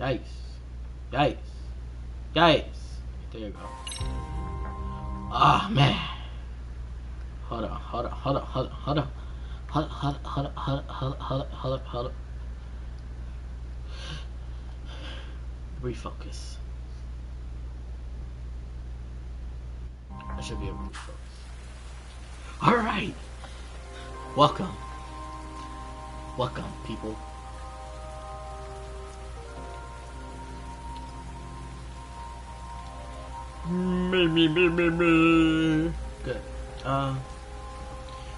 Yikes. Yikes. Yikes. There you go. Ah, man. Hold on. Hold up. Refocus. I should be able to refocus. Alright. Welcome, people. Me. Good.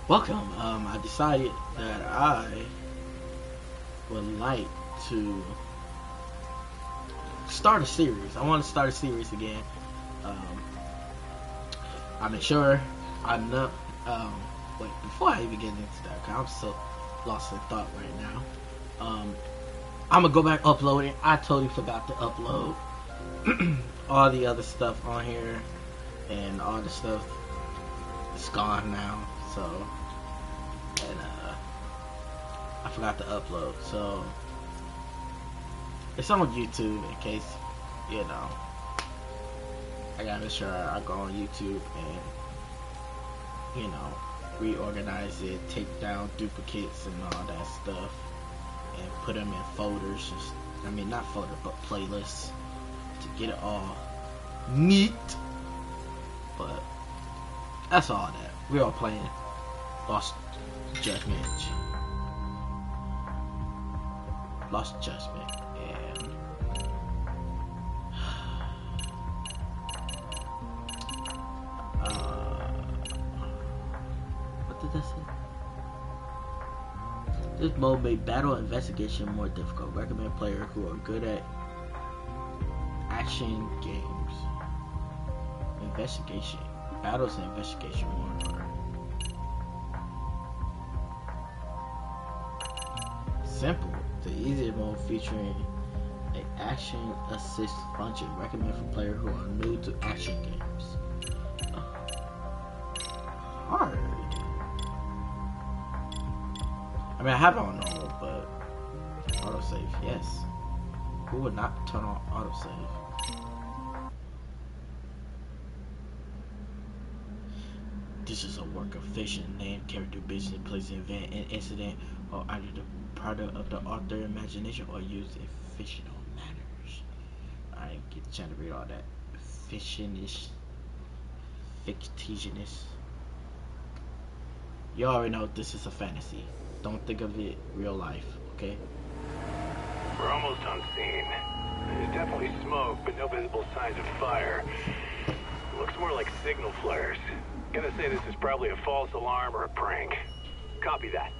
Welcome. I decided that I would like to start a series. I want to start a series again. I'm sure I'm not. Wait, before I even get into that, cause I'm so lost in thought right now. I'm gonna go back uploading. I totally forgot to upload all the other stuff on here, and all the stuff is gone now. So, and I forgot to upload. So it's on YouTube in case I gotta make sure I go on YouTube and reorganize it, take down duplicates and all that stuff, and put them in folders. Not folder, but playlists to get it all neat. But that's all that. We're all playing Lost Judgment, and what did that say? This mode made battle investigation more difficult. Recommend players who are good at action games. Investigation. Battles and investigation more hard. Simple. The easier mode featuring an action assist function. Recommend for players who are new to action games. Hard. I have it on normal, but autosave, yes. Who would not turn on autosave? This is a work of fiction. Name, character, business, place, event, and incident are either the product of the author's imagination or used in fictional manners. I didn't get a chance to read all that. Fictitious. You already know this is a fantasy. Don't think of it real life, okay? We're almost on scene. There's definitely smoke, but no visible signs of fire. Looks more like signal flares. Gonna say this is probably a false alarm or a prank. Copy that.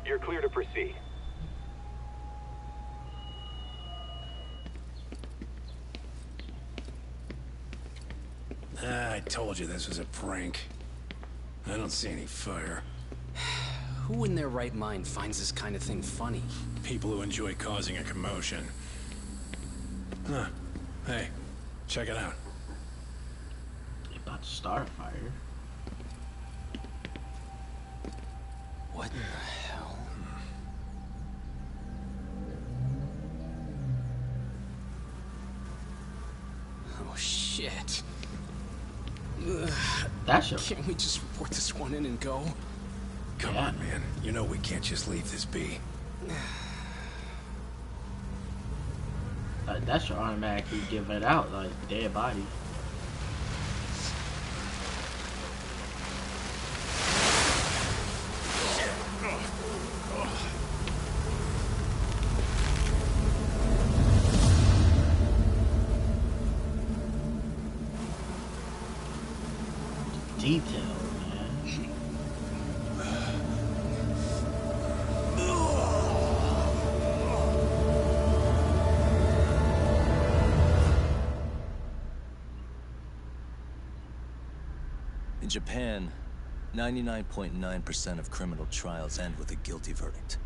You're clear to proceed. I told you this was a prank. I don't see any fire. Who in their right mind finds this kind of thing funny? People who enjoy causing a commotion. Huh. Hey, check it out. You're about to start a fire. What in the hell? Oh, shit. That's your... Can't we just report this one in and go? Come on, man. You know we can't just leave this be. That should automatically give it out, like dead body. Detail, man. In Japan, 99.9% of criminal trials end with a guilty verdict.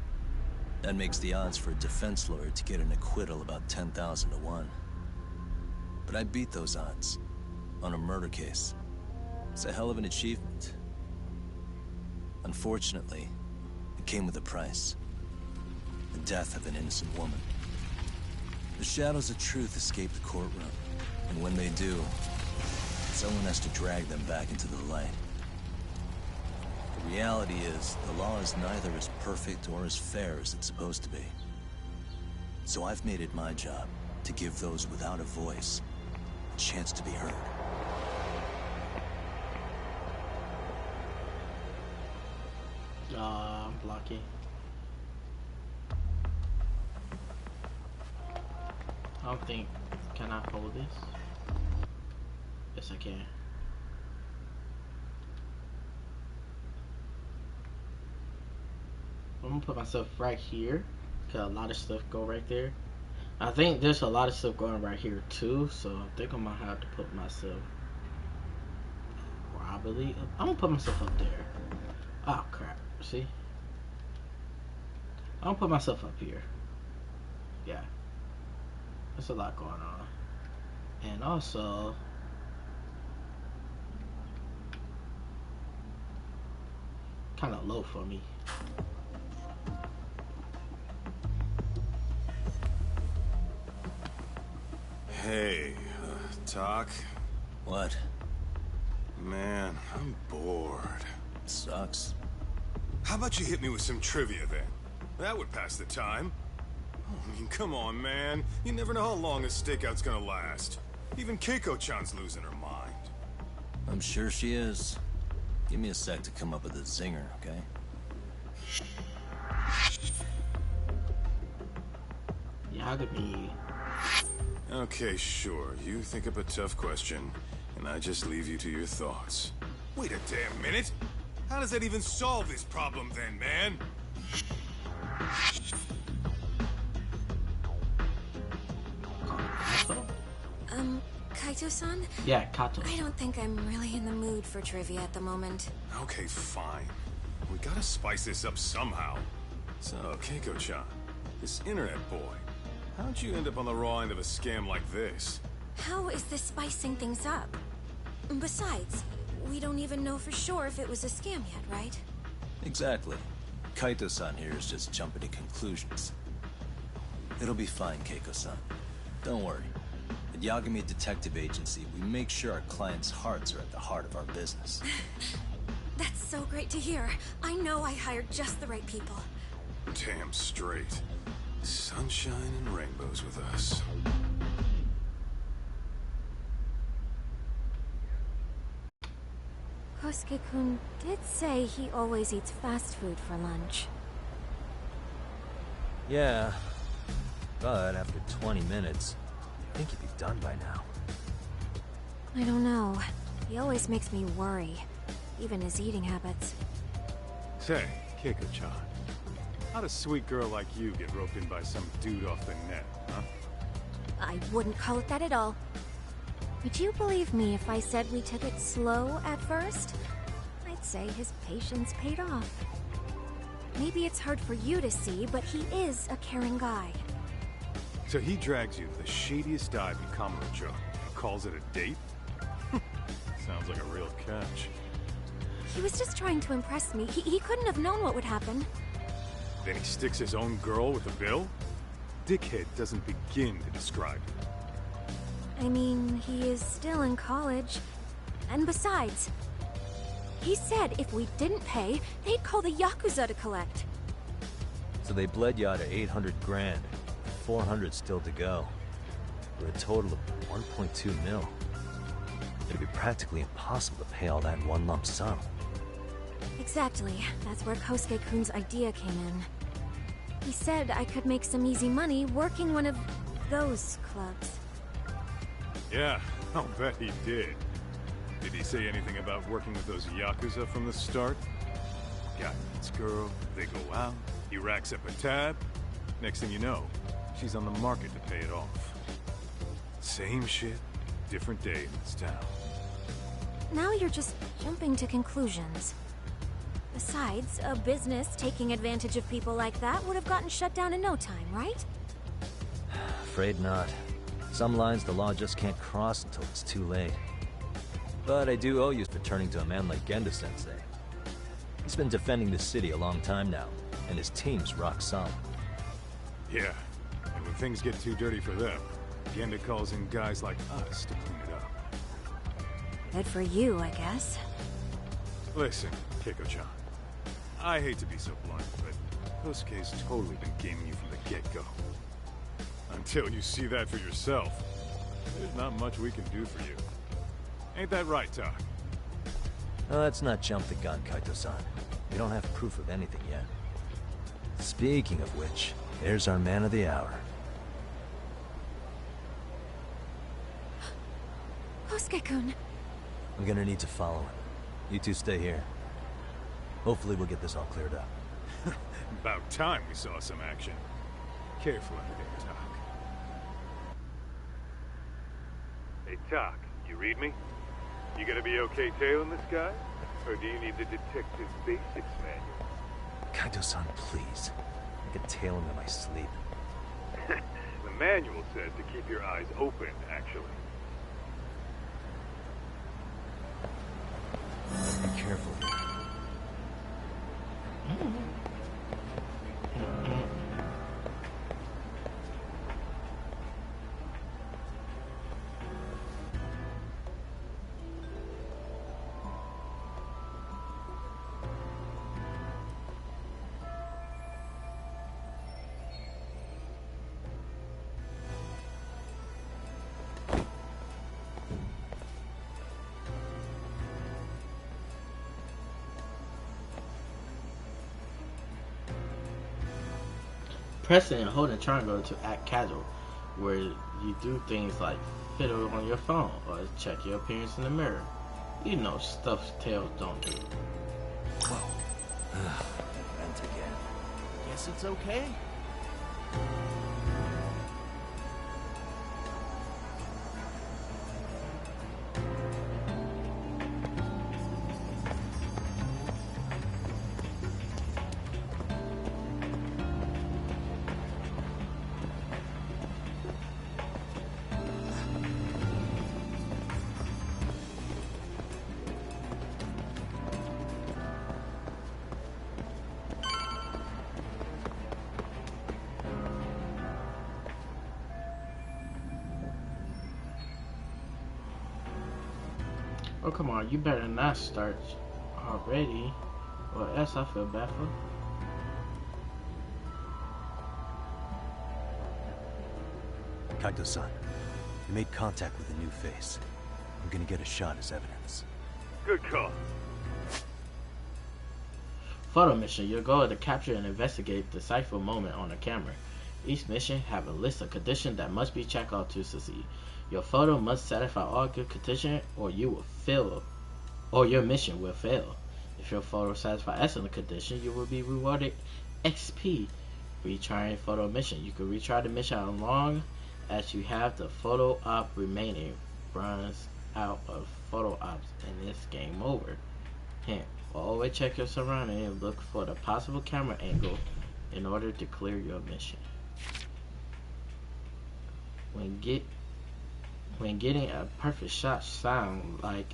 That makes the odds for a defense lawyer to get an acquittal about 10,000 to 1. But I beat those odds on a murder case. It's a hell of an achievement. Unfortunately, it came with a price. The death of an innocent woman. The shadows of truth escape the courtroom, and when they do, someone has to drag them back into the light. The reality is, the law is neither as perfect or as fair as it's supposed to be. So I've made it my job to give those without a voice a chance to be heard. I'm blocking. I don't think. Can I hold this? Yes, I can. I'm gonna put myself right here, cause a lot of stuff go right there. I think there's a lot of stuff going right here too, so I think I'm gonna have to put myself probably. I'm gonna put myself up there. Oh crap! See, I'm gonna put myself up here. Yeah, there's a lot going on, and also. Kind of low for me. Hey, Doc. What? Man, I'm bored. Sucks. How about you hit me with some trivia then? That would pass the time. I mean, come on, man. You never know how long a stakeout's gonna last. Even Keiko-chan's losing her mind. I'm sure she is. Give me a sec to come up with a zinger, okay? Yagami. Okay, sure. You think up a tough question, and I just leave you to your thoughts. Wait a damn minute! How does that even solve this problem then, man? Kaito-san? Yeah, Kato. I don't think I'm really in the mood for trivia at the moment. Okay, fine. We gotta spice this up somehow. So, Keiko-chan, this internet boy, how'd you end up on the raw end of a scam like this? How is this spicing things up? Besides, we don't even know for sure if it was a scam yet, right? Exactly. Kaito-san here is just jumping to conclusions. It'll be fine, Keiko-san. Don't worry. At Yagami Detective Agency, we make sure our clients' hearts are at the heart of our business. That's so great to hear. I know I hired just the right people. Damn straight. Sunshine and rainbows with us. Kosuke-kun did say he always eats fast food for lunch. Yeah, but after 20 minutes, I think he'd be done by now. I don't know. He always makes me worry, even his eating habits. Say, Keiko-chan, how'd a sweet girl like you get roped in by some dude off the net, huh? I wouldn't call it that at all. Would you believe me if I said we took it slow at first? I'd say his patience paid off. Maybe it's hard for you to see, but he is a caring guy. So he drags you to the shadiest dive in Kamurocho and calls it a date? Sounds like a real catch. He was just trying to impress me. He couldn't have known what would happen. Then he sticks his own girl with the bill? Dickhead doesn't begin to describe it. I mean, he is still in college. And besides, he said if we didn't pay, they'd call the Yakuza to collect. So they bled you out of 800 grand, 400 still to go, for a total of 1.2 mil. It'd be practically impossible to pay all that in one lump sum. Exactly. That's where Kosuke-kun's idea came in. He said I could make some easy money working one of those clubs. Yeah, I'll bet he did. Did he say anything about working with those Yakuza from the start? Guy meets girl, they go out, he racks up a tab. Next thing you know, she's on the market to pay it off. Same shit, different day in this town. Now you're just jumping to conclusions. Besides, a business taking advantage of people like that would have gotten shut down in no time, right? Afraid not. Some lines the law just can't cross until it's too late. But I do owe you for turning to a man like Genda-sensei. He's been defending the city a long time now, and his team's rock solid. Yeah, and with when things get too dirty for them, Genda calls in guys like us to clean it up. Good for you, I guess. Listen, Keiko-chan. I hate to be so blunt, but Kosuke's totally been gaming you from the get-go. Until you see that for yourself, there's not much we can do for you. Ain't that right, Tak? Now, let's not jump the gun, Kaito-san. We don't have proof of anything yet. Speaking of which, there's our man of the hour. Kosuke-kun. I'm gonna need to follow him. You two stay here. Hopefully we'll get this all cleared up. About time we saw some action. Careful out there, Tak. Hey, Tak, you read me? You gonna be okay tailing this guy? Or do you need the detective basics manual? Kaito-san, please. I can tail him in my sleep. The manual says to keep your eyes open, actually. Be careful. Pressing and holding triangle to act casual, where you do things like fiddle on your phone or check your appearance in the mirror. You know, stuff tails don't do. Whoa. Vent again. Guess it's okay. Oh, come on, you better not start already, or else I feel bad for. Kaito-san, you made contact with a new face. I'm gonna get a shot as evidence. Good call. Photo mission. Your goal is to capture and investigate the decisive moment on the camera. Each mission have a list of conditions that must be checked off to succeed. Your photo must satisfy all good conditions, or you will fail, or your mission will fail. If your photo satisfies excellent conditions, you will be rewarded XP. Retrying photo mission. You can retry the mission as long as you have the photo op remaining. Runs out of photo ops and it's game over. Hint: always check your surroundings and look for the possible camera angle in order to clear your mission. When getting a perfect shot sound like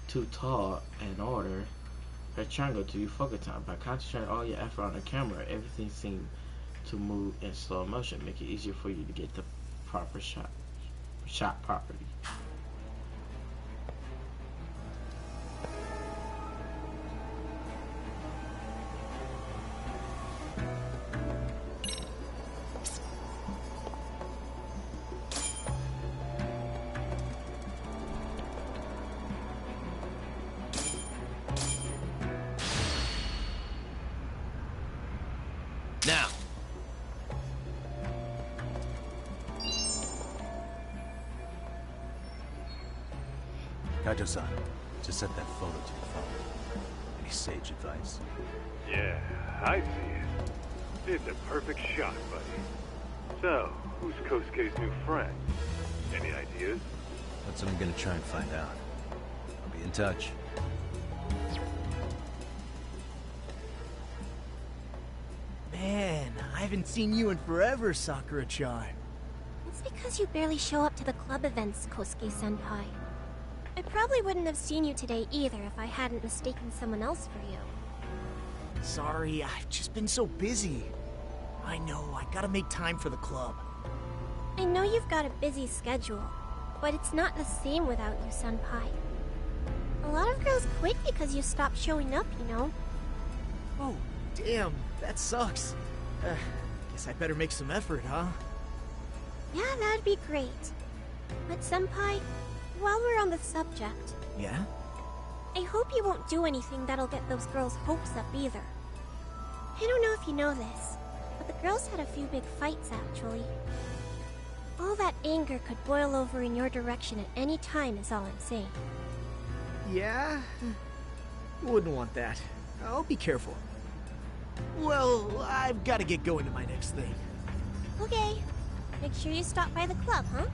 too tall in order, press triangle to use focus time. By concentrating all your effort on the camera, everything seems to move in slow motion, make it easier for you to get the proper shot properly. Now! Kaito-san, just set that photo to your phone. Any sage advice? Yeah, I see it. It's a perfect shot, buddy. So, who's Kosuke's new friend? Any ideas? That's what I'm gonna try and find out. I'll be in touch. Man, I haven't seen you in forever, Sakura-chan. It's because you barely show up to the club events, Kosuke-senpai. I probably wouldn't have seen you today either if I hadn't mistaken someone else for you. Sorry, I've just been so busy. I know, I gotta make time for the club. I know you've got a busy schedule, but it's not the same without you, Senpai. A lot of girls quit because you stopped showing up, you know? Oh, damn, that sucks. Guess I better make some effort, huh? Yeah, that'd be great. But Senpai, while we're on the subject... Yeah? I hope you won't do anything that'll get those girls' hopes up either. I don't know if you know this, but the girls had a few big fights actually. All that anger could boil over in your direction at any time is all I'm saying. Yeah? Wouldn't want that. I'll be careful. Well, I've got to get going to my next thing. Okay. Make sure you stop by the club, huh?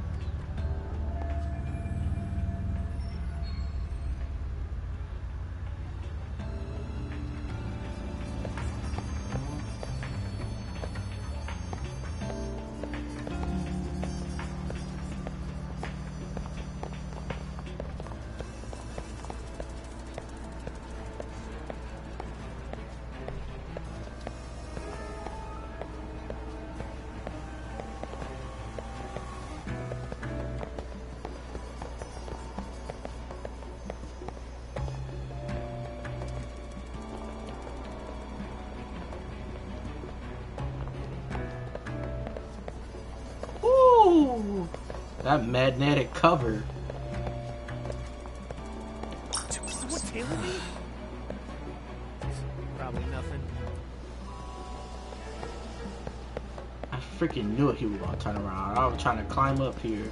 Ooh, that magnetic cover. What tailing me? Probably nothing. I freaking knew it, he was gonna turn around. I was trying to climb up here.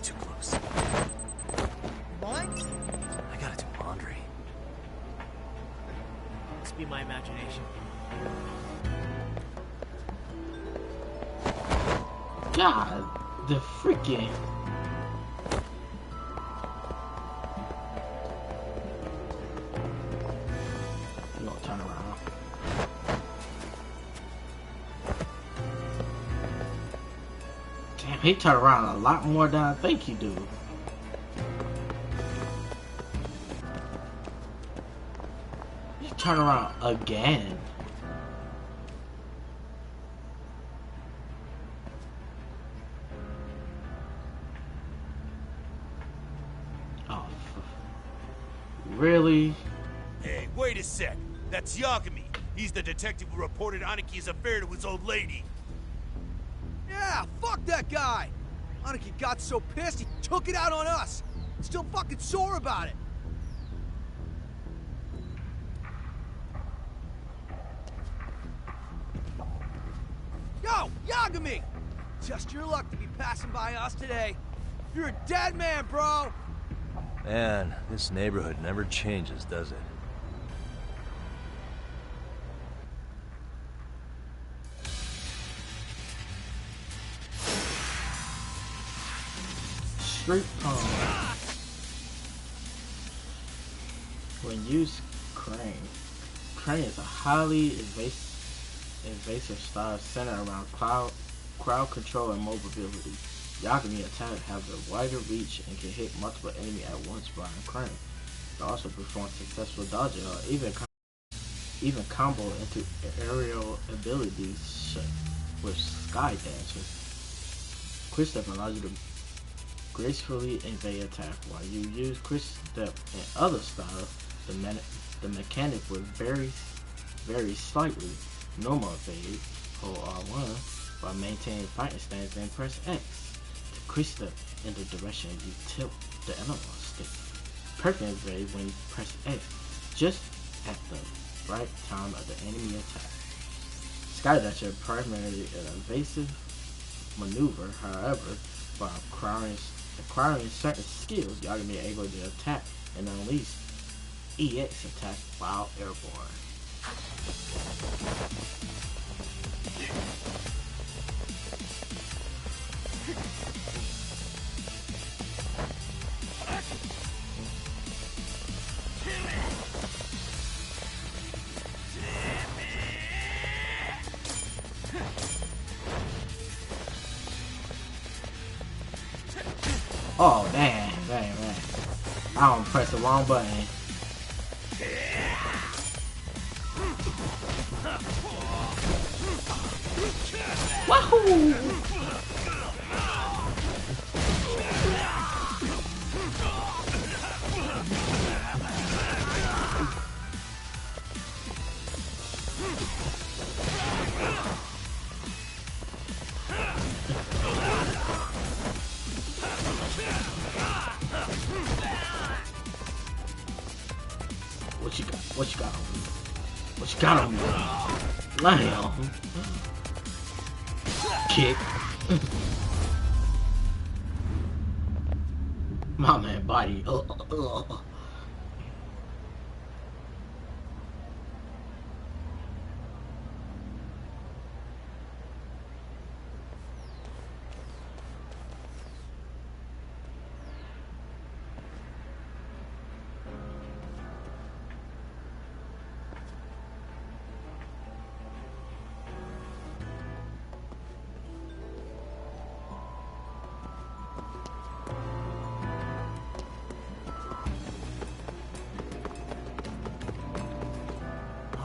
Too close. Mine? I gotta do laundry. Must be my imagination. God, the freaking... You gonna turn around. Damn, he turned around a lot more than I think he do. He turned around again. Oh, really? Hey, wait a sec. That's Yagami. He's the detective who reported Aniki's affair to his old lady. Yeah, fuck that guy! Aniki got so pissed he took it out on us! Still fucking sore about it! Yo, Yagami! Just your luck to be passing by us today. You're a dead man, bro! Man, this neighborhood never changes, does it? Street punk. When used, crane. Crane is a highly invasive style centered around crowd control and mobility. Yagami attack has a wider reach and can hit multiple enemies at once by a crane. It also performs successful dodging or even combo into aerial abilities with sky dancing. Quick step allows you to gracefully evade attack. While you use quick step and other styles, the mechanic will vary slightly. Normal evade, hold R1 while maintaining fighting stance and press X to quick step in the direction you tilt the analog stick. Perfect evade when you press X just at the right time of the enemy attack. Skydash is primarily an evasive maneuver, however, by acquiring certain skills, y'all can be able to attack and unleash EX attack while airborne. the wrong button. Wahoo! What you got? What you got on me? What you got on me? Lamb. Kick. My man body.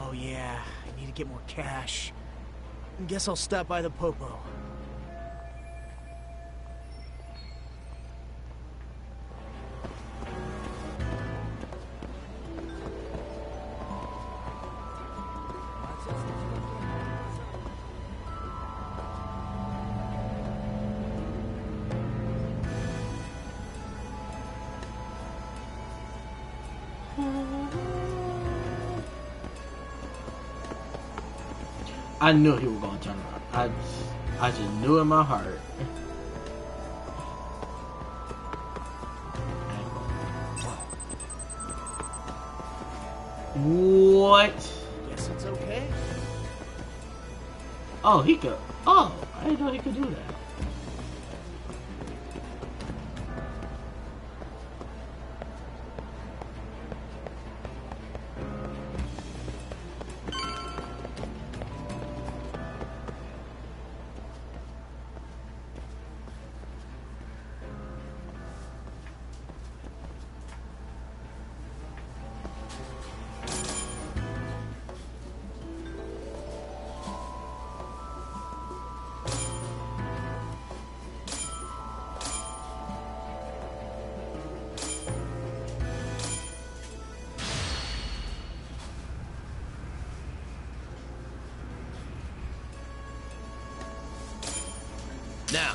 Oh yeah, I need to get more cash. Guess I'll stop by the Popo. I knew he was gonna turn around. I just knew in my heart. What? Guess it's okay. Oh, he could. Oh, I didn't know he could do that. Now.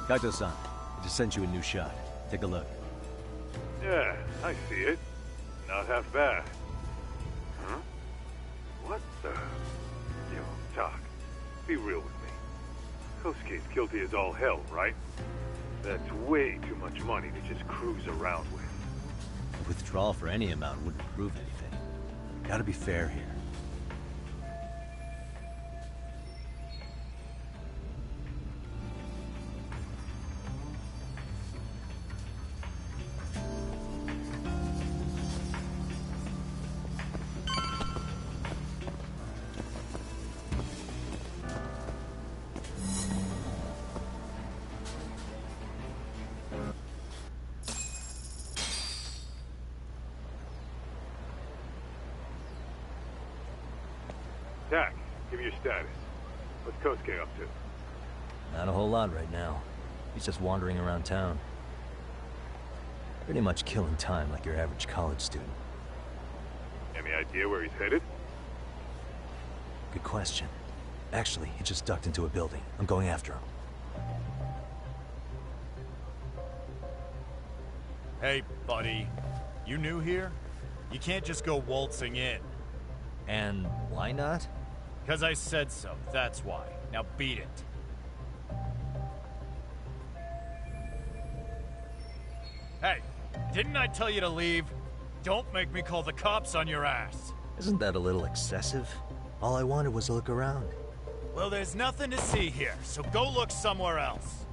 Kaito-san, I just sent you a new shot. Take a look. Yeah, I see it. Not half bad. Huh? What the? Yo, Doc, be real with me. Kosuke's guilty as all hell, right? That's way too much money to just cruise around with. Withdrawal for any amount wouldn't prove anything. Gotta be fair here. Tak, give me your status. What's Kosuke up to? Not a whole lot right now. He's just wandering around town. Pretty much killing time like your average college student. Any idea where he's headed? Good question. Actually, he just ducked into a building. I'm going after him. Hey, buddy. You new here? You can't just go waltzing in. And why not? 'Cause I said so, that's why. Now beat it. Hey, didn't I tell you to leave? Don't make me call the cops on your ass. Isn't that a little excessive? All I wanted was to look around. Well, there's nothing to see here, so go look somewhere else.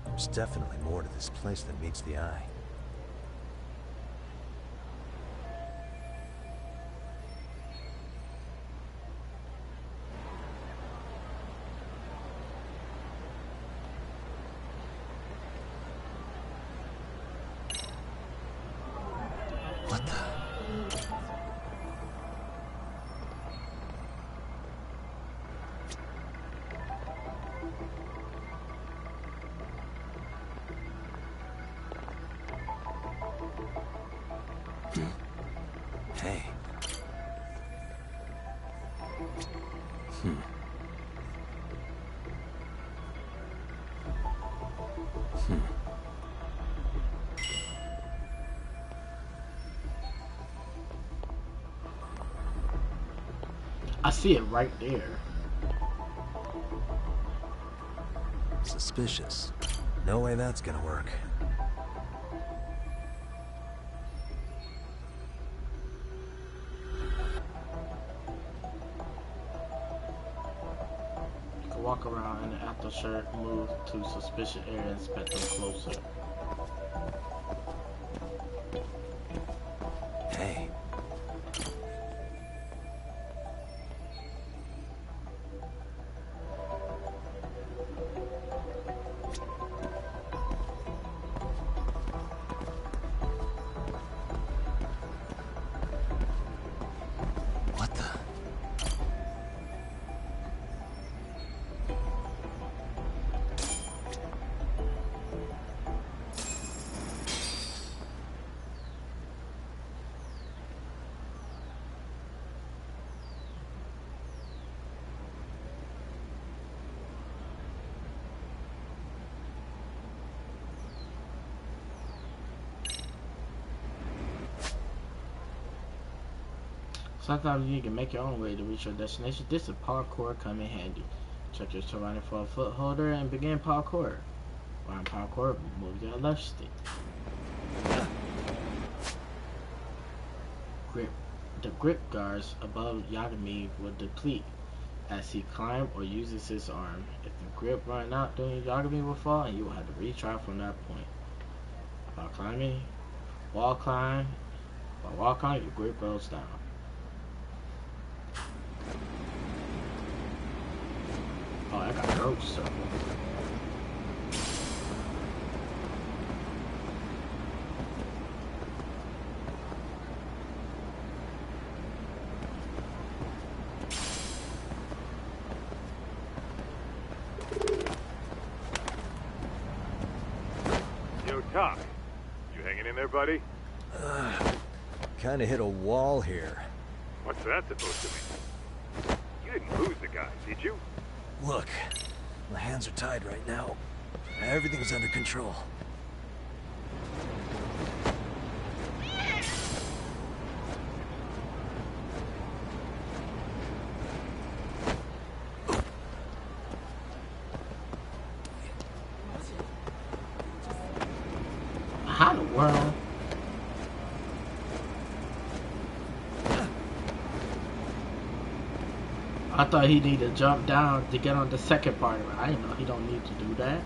There's definitely more to this place than meets the eye. I see it right there. Suspicious. No way that's gonna work. You can walk around and after shirt move to suspicious area and inspect them closer. Hey. What the? Sometimes you can make your own way to reach your destination. This is parkour come in handy. Check your surrounding for a footholder and begin parkour. While in parkour, move your left stick. Grip. The grip guards above Yagami will deplete as he climbs or uses his arm. If the grip runs out, then Yagami will fall and you will have to retry from that point. While climbing, wall climb. While wall climb, your grip goes down. Oh, I got rope circle. Yo, Doc. You hanging in there, buddy? Kinda hit a wall here. What's that supposed to mean? You didn't lose the guy, did you? Look, my hands are tied right now. Everything's under control. How in the world? I thought he needed to jump down to get on the second part of it. I didn't know he don't need to do that.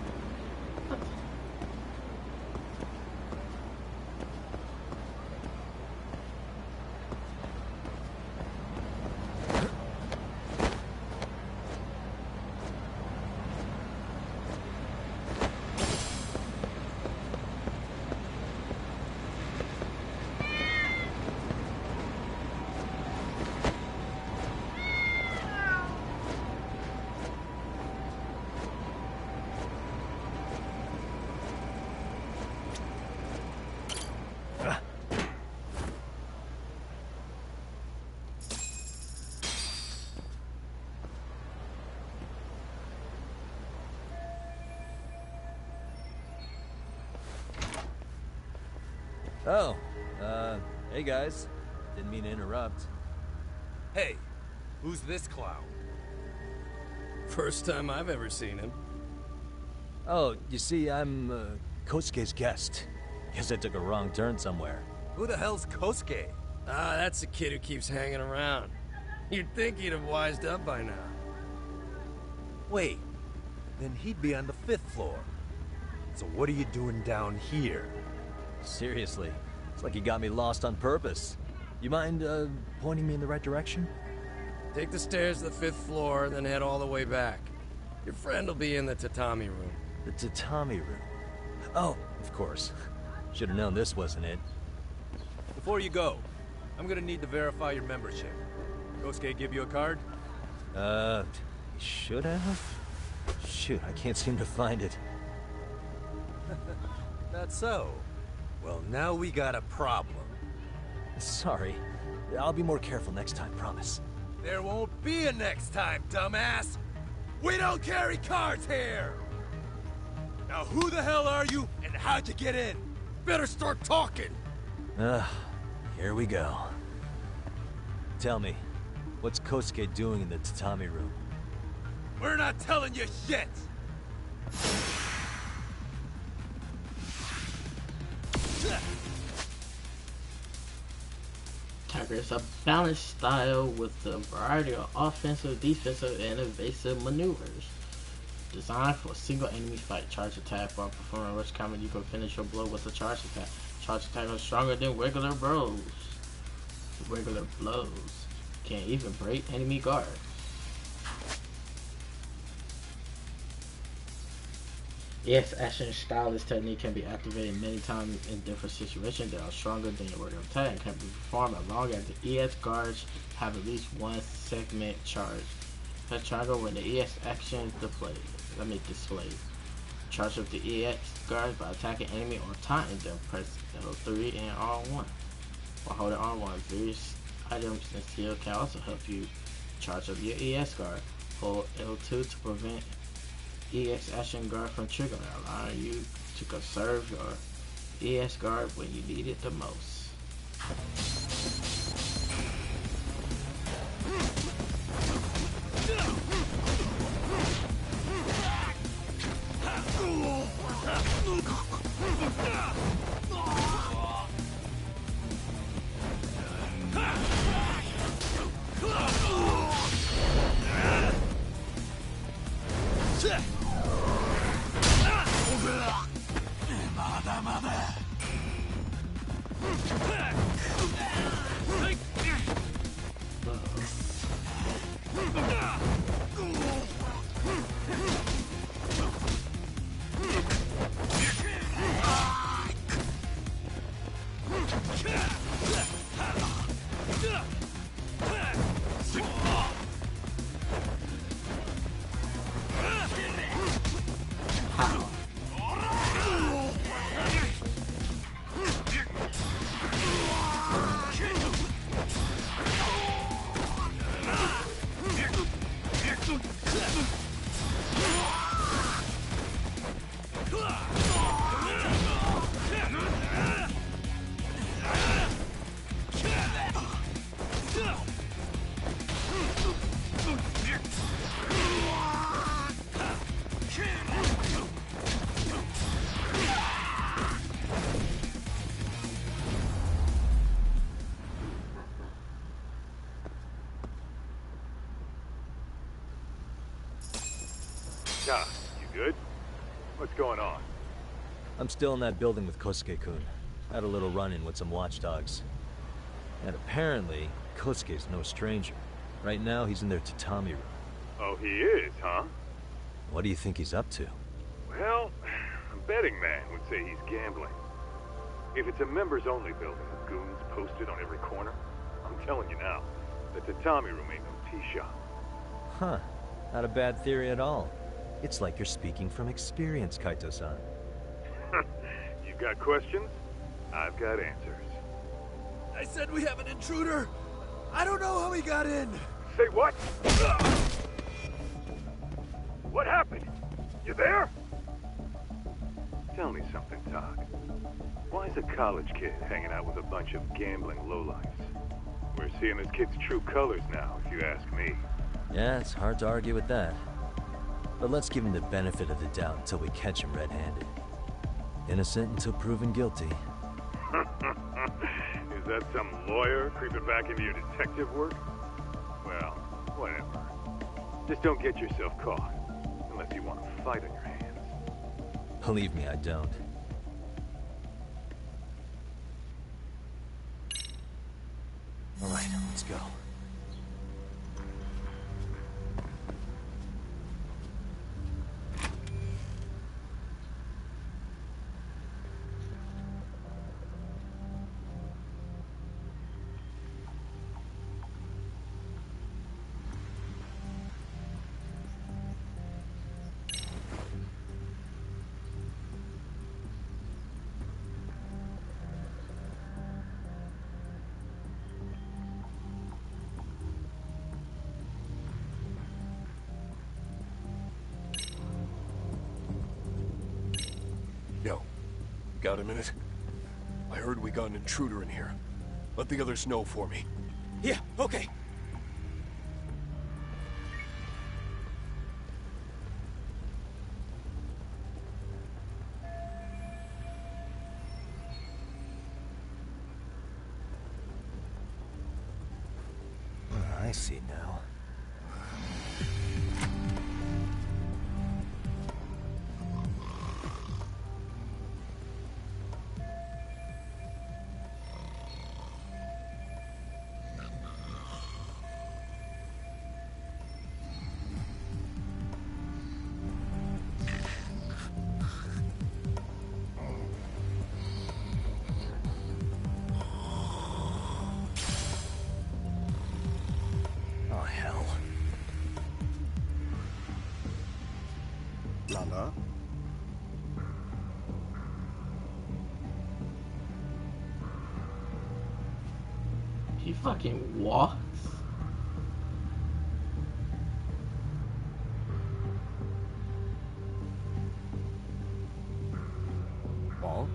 Oh, hey guys. Didn't mean to interrupt. Hey, who's this clown? First time I've ever seen him. Oh, you see, I'm, Kosuke's guest. Guess I took a wrong turn somewhere. Who the hell's Kosuke? Ah, that's the kid who keeps hanging around. You'd think he'd have wised up by now. Wait, then he'd be on the 5th floor. So what are you doing down here? Seriously, it's like you got me lost on purpose. You mind, pointing me in the right direction? Take the stairs to the 5th floor, then head all the way back. Your friend will be in the tatami room. The tatami room. Oh, of course. Should have known this wasn't it. Before you go, I'm gonna need to verify your membership. Kosuke give you a card? Should have? Shoot, I can't seem to find it. That's so. Well, now we got a problem. Sorry. I'll be more careful next time, promise. There won't be a next time, dumbass! We don't carry cards here! Now who the hell are you, and how'd you get in? Better start talking! Here we go. Tell me, what's Kosuke doing in the tatami room? We're not telling you shit! Tiger is a balanced style with a variety of offensive, defensive, and evasive maneuvers. Designed for a single enemy fight, charge attack. While performing rush combat, you can finish your blow with a charge attack. Charge attack is stronger than regular blows. Can even break enemy guard. Yes, action style. This technique can be activated many times in different situations that are stronger than your regular attack and can be performed as long as the ES guards have at least one segment charge. Press triangle when the ES action is displayed. Charge up the EX guards by attacking enemy or taunting them. Press L3 and R1. While holding R1, various items and skills can also help you charge up your ES guard. Hold L2 to prevent EX action guard from triggering, allowing you to conserve your ES guard when you need it the most. Ah, you good? What's going on? I'm still in that building with Kosuke-kun. Had a little run-in with some watchdogs. And apparently, Kosuke's no stranger. Right now, he's in their tatami room. Oh, he is, huh? What do you think he's up to? Well, a betting man would say he's gambling. If it's a members-only building with goons posted on every corner, I'm telling you now, the tatami room ain't no tea shop. Huh. Not a bad theory at all. It's like you're speaking from experience, Kaito-san. You got questions? I've got answers. I said we have an intruder! I don't know how he got in! Say what? What happened? You there? Tell me something, Todd. Why is a college kid hanging out with a bunch of gambling lowlifes? We're seeing this kid's true colors now, if you ask me. Yeah, it's hard to argue with that. But let's give him the benefit of the doubt until we catch him red-handed. Innocent until proven guilty. Is that some lawyer creeping back into your detective work? Well, whatever. Just don't get yourself caught. Unless you want a fight on your hands. Believe me, I don't. All right, let's go. out a minute? I heard we got an intruder in here. Let the others know for me. Yeah, okay. I see now. Oh, hell. Lala? He fucking walks. Paul?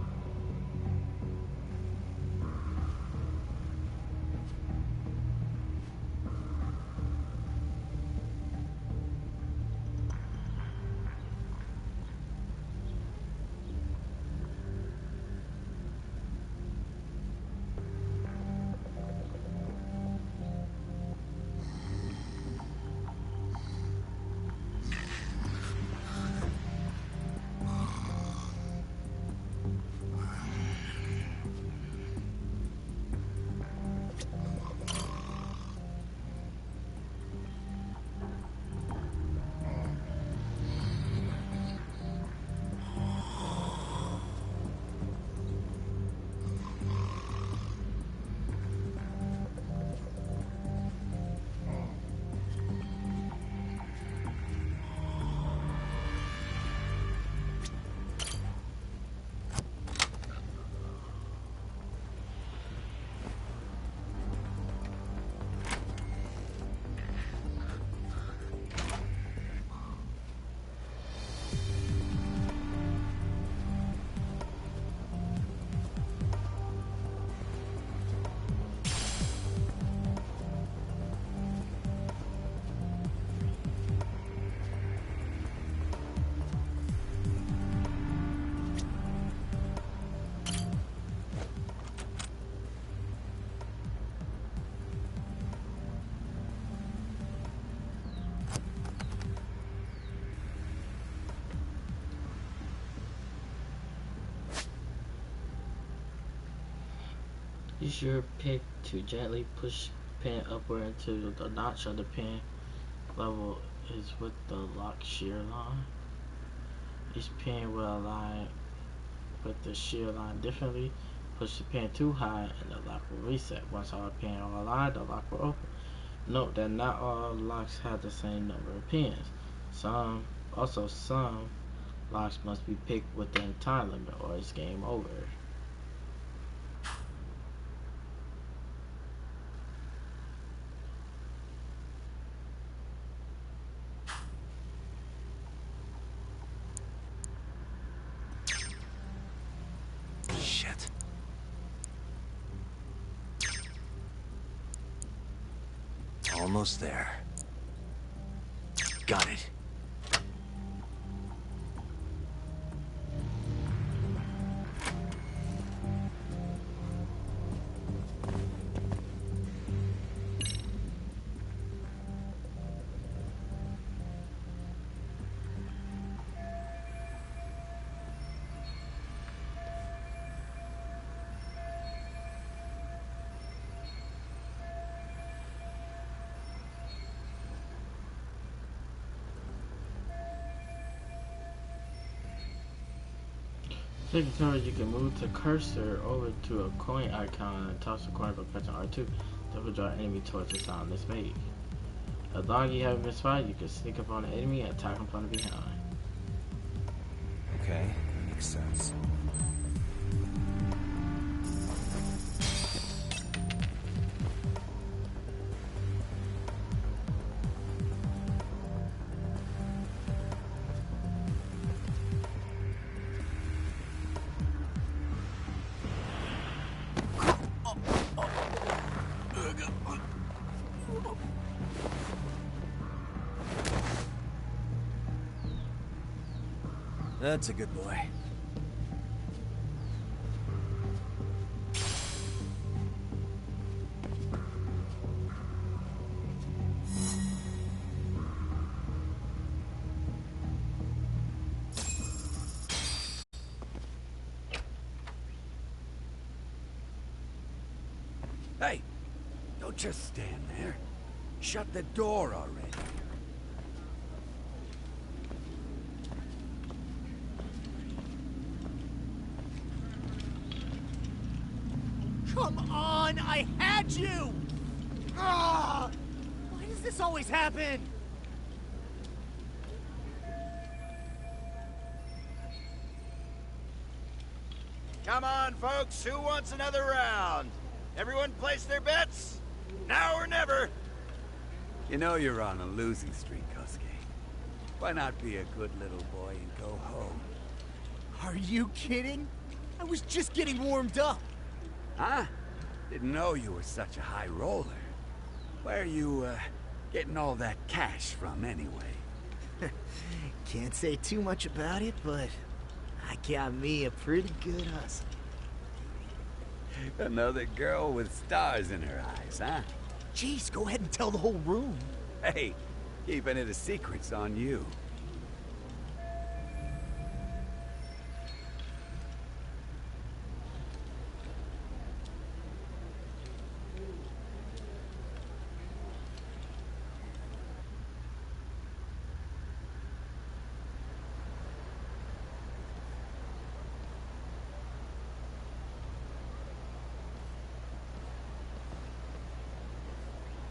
Use your pick to gently push pin upward until the notch of the pin level is with the lock shear line. Each pin will align with the shear line differently. Push the pin too high and the lock will reset. Once all pins are aligned, the lock will open. Note that not all locks have the same number of pins. Some locks must be picked within time limit or it's game over. Shit. Almost there. Got it. Clicking cards, you can move the cursor over to a coin icon and toss the coin by pressing R2. That will draw enemy towards the sound that's made. As long as you haven't been spotted, you can sneak up on the enemy and attack him from behind. Okay, that makes sense. That's a good boy. Hey, don't just stand there. Shut the door already. Come on, I had you! Ah! Why does this always happen? Come on, folks, who wants another round? Everyone place their bets? Now or never. You know you're on a losing streak, Kosuke. Why not be a good little boy and go home? Are you kidding? I was just getting warmed up. Huh? Didn't know you were such a high roller. Where are you, getting all that cash from, anyway? Can't say too much about it, but I got me a pretty good hustle. Another girl with stars in her eyes, huh? Jeez, go ahead and tell the whole room. Hey, keeping it a secret's on you.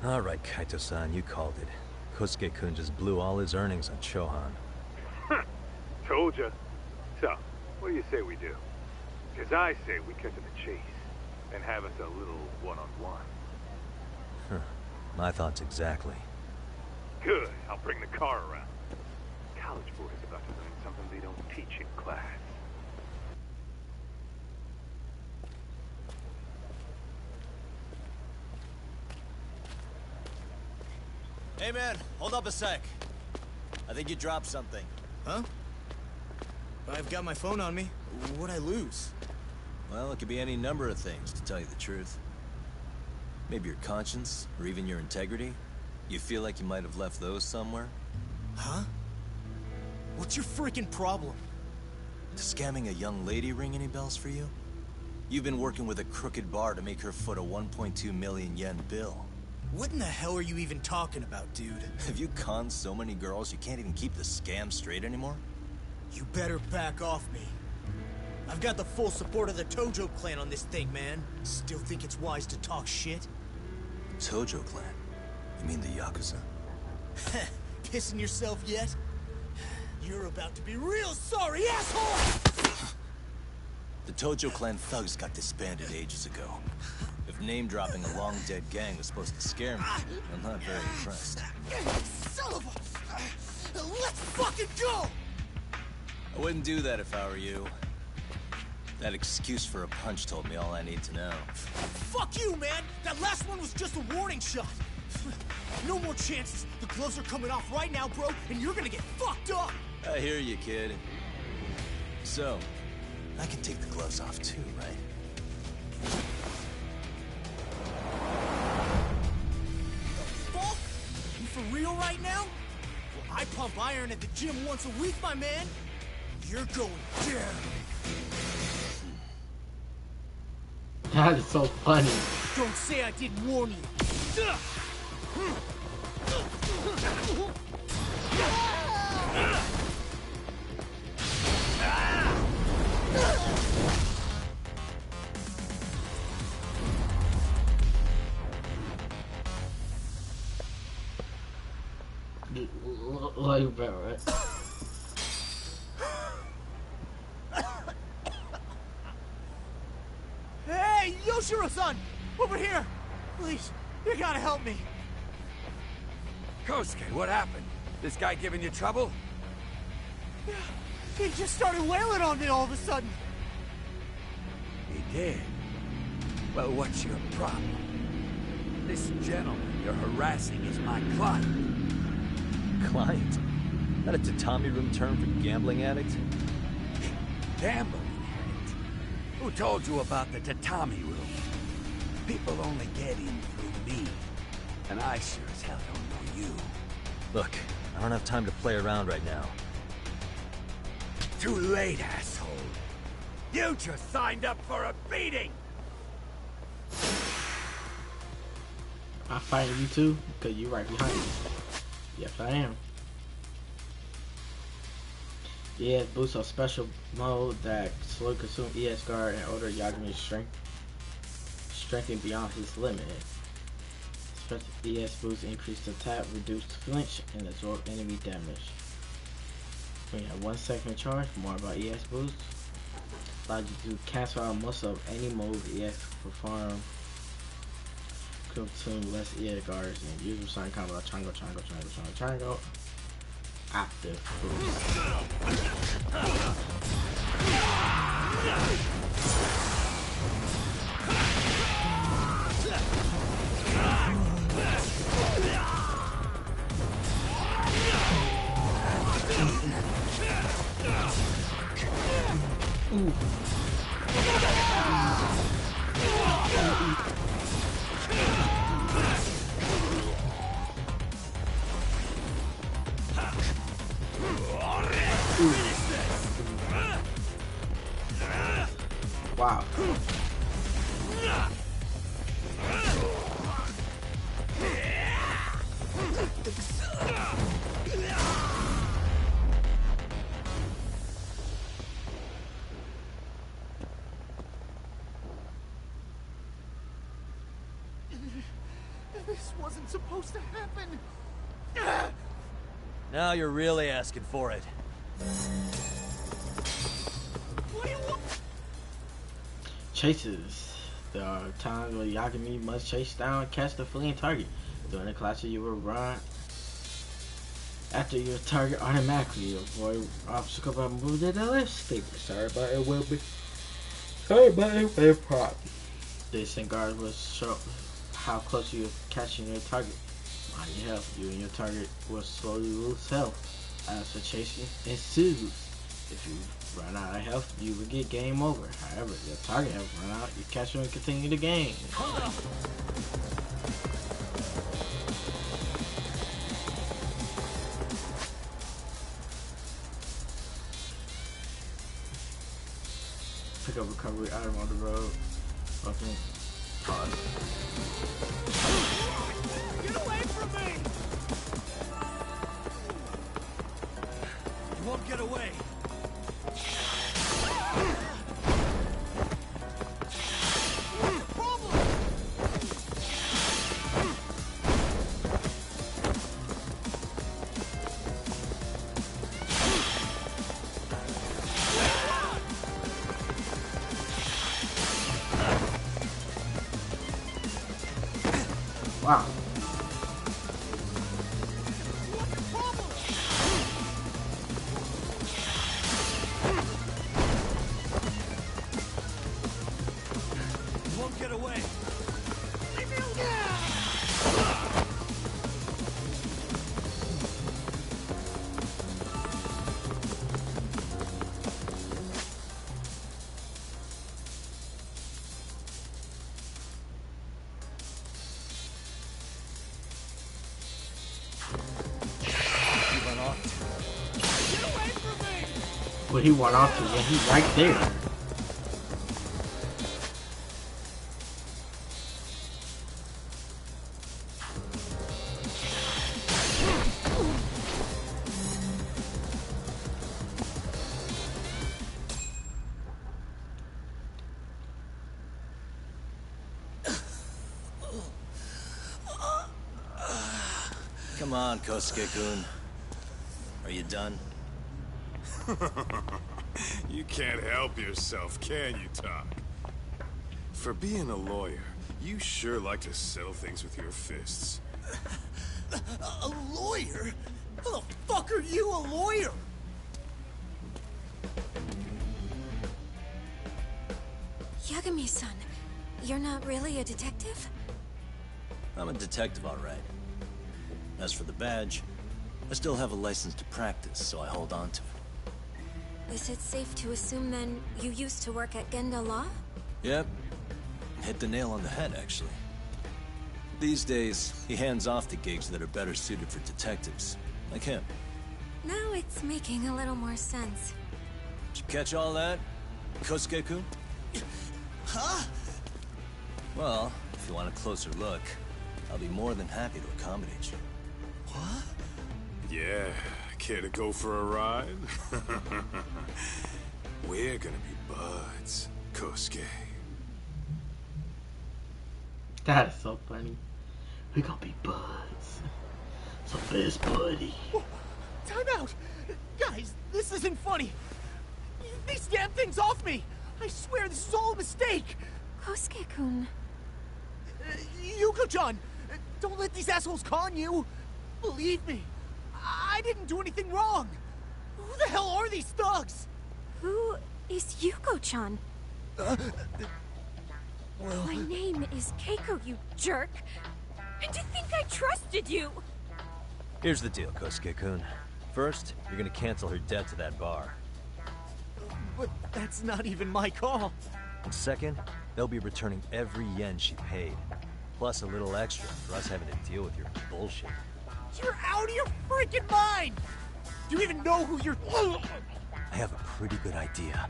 All right, Kaito-san, you called it. Kosuke-kun just blew all his earnings on Shohan. Told ya. So, what do you say we do? Because I say we cut to the chase and have us a little one-on-one. Huh. My thoughts exactly. Good. I'll bring the car around. College boys about to learn something they don't teach in class. Hey man, hold up a sec. I think you dropped something. Huh? I've got my phone on me. What'd I lose? Well, it could be any number of things, to tell you the truth. Maybe your conscience, or even your integrity. You feel like you might have left those somewhere? Huh? What's your freaking problem? Does scamming a young lady ring any bells for you? You've been working with a crooked bar to make her foot a 1.2 million yen bill. What in the hell are you even talking about, dude? Have you conned so many girls you can't even keep the scam straight anymore? You better back off me. I've got the full support of the Tojo clan on this thing, man. Still think it's wise to talk shit? Tojo clan? You mean the Yakuza? Pissing yourself yet? You're about to be real sorry, asshole! The Tojo clan thugs got disbanded ages ago. If name-dropping a long-dead gang was supposed to scare me, I'm not very impressed. Son of a... Let's fucking go! I wouldn't do that if I were you. That excuse for a punch told me all I need to know. Fuck you, man! That last one was just a warning shot! No more chances! The gloves are coming off right now, bro, and you're gonna get fucked up! I hear you, kid. So, I can take the gloves off too, right? Fuck? You for real right now? Well, I pump iron at the gym once a week, my man. You're going down. That is so funny. Don't say I didn't warn you. Like Barrett. Hey, Yoshiro-san! Over here! Please, you gotta help me. Kosuke, what happened? This guy giving you trouble? Yeah, he just started wailing on me all of a sudden. He did? Well, what's your problem? This gentleman you're harassing is my client. Client? That a tatami room term for gambling addict? gambling habit. Who told you about the tatami room? People only get in through me. And I sure as hell don't know you. Look, I don't have time to play around right now. Too late, asshole. You just signed up for a beating! I'm fighting you too, because you're right behind me. Yes, I am. ES boosts a special mode that slowly consumes ES guard and order Yagami's strengthen beyond his limit. Special ES boosts increased attack, reduced flinch, and absorb enemy damage. When you have 1 second charge, more about ES boosts. Allows you to cancel out most of any move ES perform. Consume less ES guards and usual sign combo triangle. Active boost. Ooh. Wow. This wasn't supposed to happen. Now you're really asking for it. What do you want? Chases. There are times where Yagami must chase down and catch the fleeing target. During the class, you will run after your target automatically. Avoid obstacle by moving to the left stick. Sorry, but it will be a prop. This and guard will show how close you are catching your target. Mind your health. You and your target will slowly lose health as the chasing ensues. If you run out of health, you will get game over. However, if your target has run out, you catch them and continue the game. Pick up recovery item on the road. Okay. Pause. Get away from me! You won't get away. Wow. You won't get away. Leave me alone! But he went off to you. He's right there. Come on, Kosuke-kun. Are you done? You can't help yourself, can you, Doc? For being a lawyer, you sure like to settle things with your fists. A lawyer? How the fuck are you a lawyer? Yagami-san, you're not really a detective? I'm a detective, all right. As for the badge, I still have a license to practice, so I hold on to it. Is it safe to assume then you used to work at Genda Law? Yep. Hit the nail on the head, actually. These days, he hands off the gigs that are better suited for detectives, like him. Now it's making a little more sense. Did you catch all that, Kosuke-kun? Huh? Well, if you want a closer look, I'll be more than happy to accommodate you. What? Yeah, care to go for a ride? We're gonna be buds, Kosuke. That is so funny. We gonna be buds. So best buddy. Time out! Guys, this isn't funny. These damn things off me! I swear this is all a mistake! Kosuke-kun. Yuko-chan! Don't let these assholes con you! Believe me, I didn't do anything wrong! Who the hell are these thugs? Who is Yuko-chan? Well... My name is Keiko, you jerk! And to think I trusted you! Here's the deal, Kosuke-kun. First, you're gonna cancel her debt to that bar. But that's not even my call. And second, they'll be returning every yen she paid. Plus a little extra for us having to deal with your bullshit. You're out of your freaking mind! Do you even know who you're... I have a pretty good idea.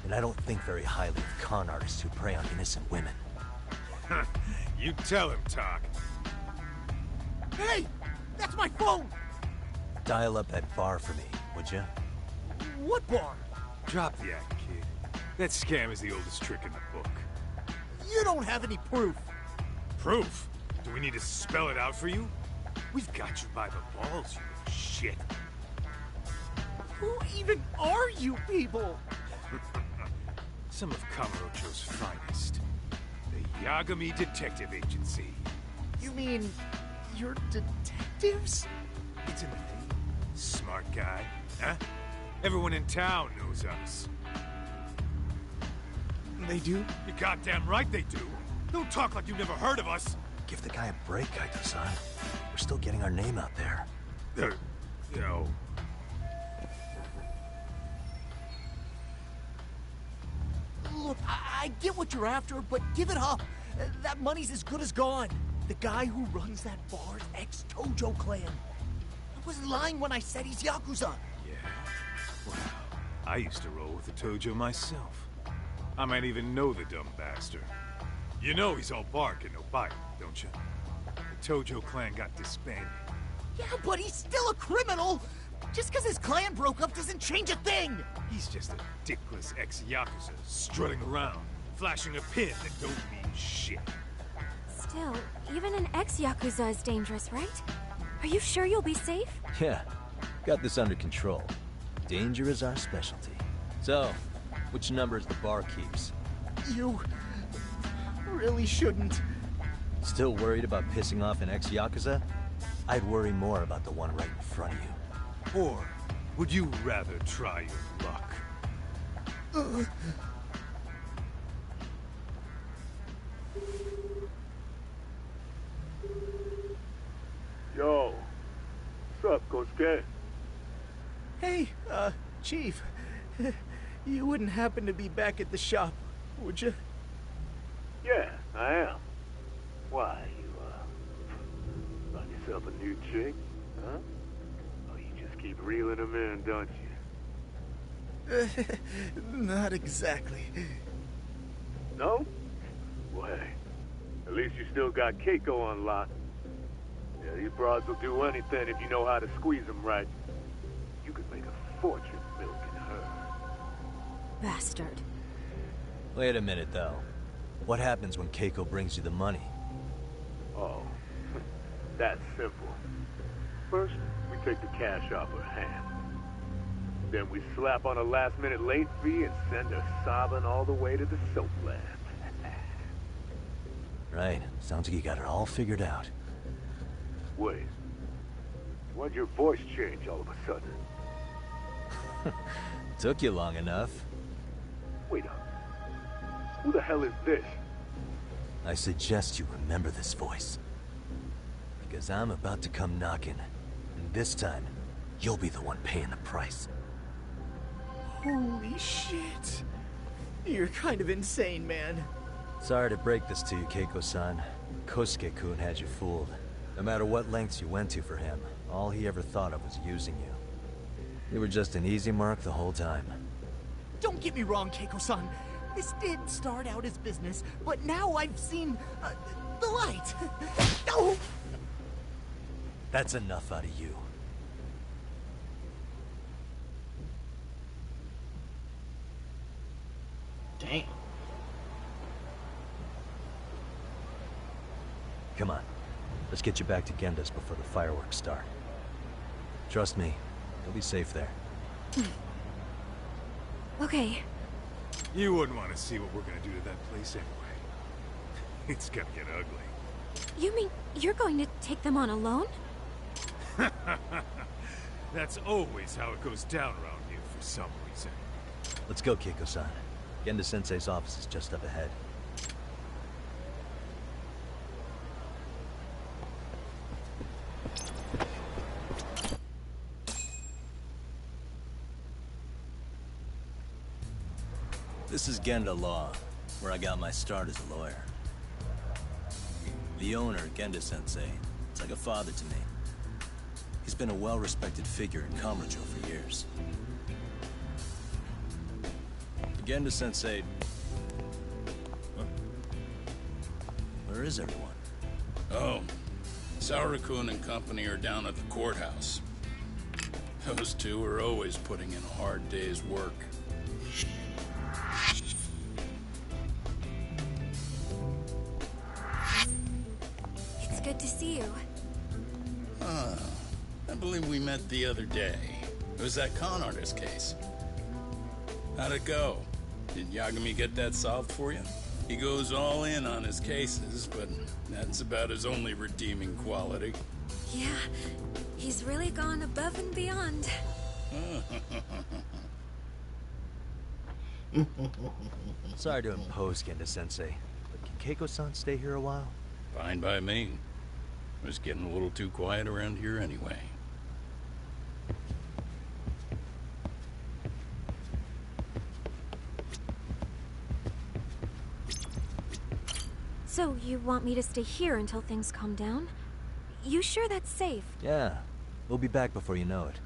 And I don't think very highly of con artists who prey on innocent women. You tell him, Talk. Hey! That's my phone! Dial up that bar for me, would you? What bar? Drop the act, kid. That scam is the oldest trick in the book. You don't have any proof. Proof? Do we need to spell it out for you? We've got you by the balls, you little shit. Who even are you people? Some of Kamurocho's finest. The Yagami Detective Agency. You mean... you're detectives? It's in the name. Smart guy, huh? Everyone in town knows us. They do? You're goddamn right they do. Don't talk like you've never heard of us. Give the guy a break, Kaito-san. We're still getting our name out there. No. Look, I get what you're after, but give it up. That money's as good as gone. The guy who runs that bar's ex-Tojo clan. I wasn't lying when I said he's Yakuza. Yeah? Wow. I used to roll with the Tojo myself. I might even know the dumb bastard. You know he's all bark and no bite, don't you? The Tojo clan got disbanded. Yeah, but he's still a criminal! Just because his clan broke up doesn't change a thing! He's just a dickless ex-Yakuza strutting around, flashing a pin that don't mean shit. Still, even an ex-Yakuza is dangerous, right? Are you sure you'll be safe? Yeah, got this under control. Danger is our specialty. So, which number is the bar keeps? You... really shouldn't. Still worried about pissing off an ex-Yakuza? I'd worry more about the one right in front of you. Or would you rather try your luck? Yo, what's up, Kosuke? Hey, Chief. You wouldn't happen to be back at the shop, would you? Yeah, I am. Why, you, got yourself a new chick, huh? Oh, you just keep reeling them in, don't you? Not exactly. No? Well, hey, at least you still got Keiko on lock. Yeah, these broads will do anything if you know how to squeeze them right. You could make a fortune milking her. Bastard. Wait a minute, though. What happens when Keiko brings you the money? Oh, that's simple. First, we take the cash off her hand. Then we slap on a last-minute late fee and send her sobbing all the way to the soap lab. Right. Sounds like you got it all figured out. Wait. Why'd your voice change all of a sudden? Took you long enough. Wait up. Who the hell is this? I suggest you remember this voice. Because I'm about to come knocking. And this time, you'll be the one paying the price. Holy shit. You're kind of insane, man. Sorry to break this to you, Keiko-san. Kosuke-kun had you fooled. No matter what lengths you went to for him, all he ever thought of was using you. You were just an easy mark the whole time. Don't get me wrong, Keiko-san. This did start out as business, but now I've seen the light. No! That's enough out of you. Damn. Come on. Let's get you back to Genda's before the fireworks start. Trust me, you'll be safe there. Okay. You wouldn't want to see what we're gonna do to that place anyway. It's gonna get ugly. You mean you're going to take them on alone? That's always how it goes down around here for some reason. Let's go, Keiko-san. Genda-sensei's office is just up ahead. This is Genda Law, where I got my start as a lawyer. The owner, Genda-sensei, is like a father to me. He's been a well-respected figure in Kamurocho for years. Genda-sensei... Where is everyone? Oh, Saura-kun and company are down at the courthouse. Those two are always putting in a hard day's work. It's good to see you. I believe we met the other day. It was that con artist case. How'd it go? Did Yagami get that solved for you? He goes all in on his cases, but that's about his only redeeming quality. Yeah, he's really gone above and beyond. Sorry to impose, Genda-sensei, but can Keiko-san stay here a while? Fine by me. It was getting a little too quiet around here anyway. So, you want me to stay here until things calm down? You sure that's safe? Yeah. We'll be back before you know it.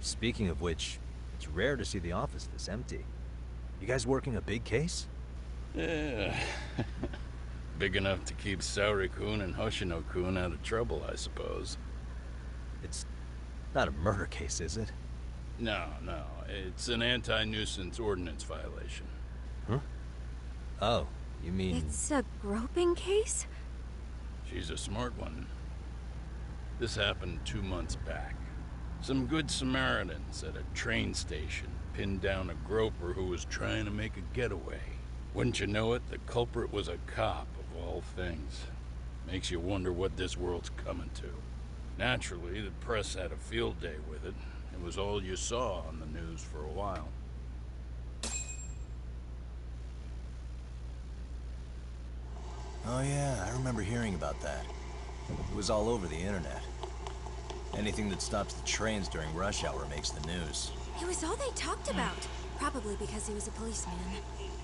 Speaking of which, it's rare to see the office this empty. You guys working a big case? Yeah. Big enough to keep Saori-kun and Hoshino-kun out of trouble, I suppose. It's not a murder case, is it? No. It's an anti-nuisance ordinance violation. Huh? Oh, you mean... It's a groping case? She's a smart one. This happened 2 months back. Some good Samaritans at a train station pinned down a groper who was trying to make a getaway. Wouldn't you know it, the culprit was a cop, of all things. Makes you wonder what this world's coming to. Naturally, the press had a field day with it. It was all you saw on the news for a while. Oh yeah, I remember hearing about that. It was all over the internet. Anything that stops the trains during rush hour makes the news. It was all they talked about. Probably because he was a policeman.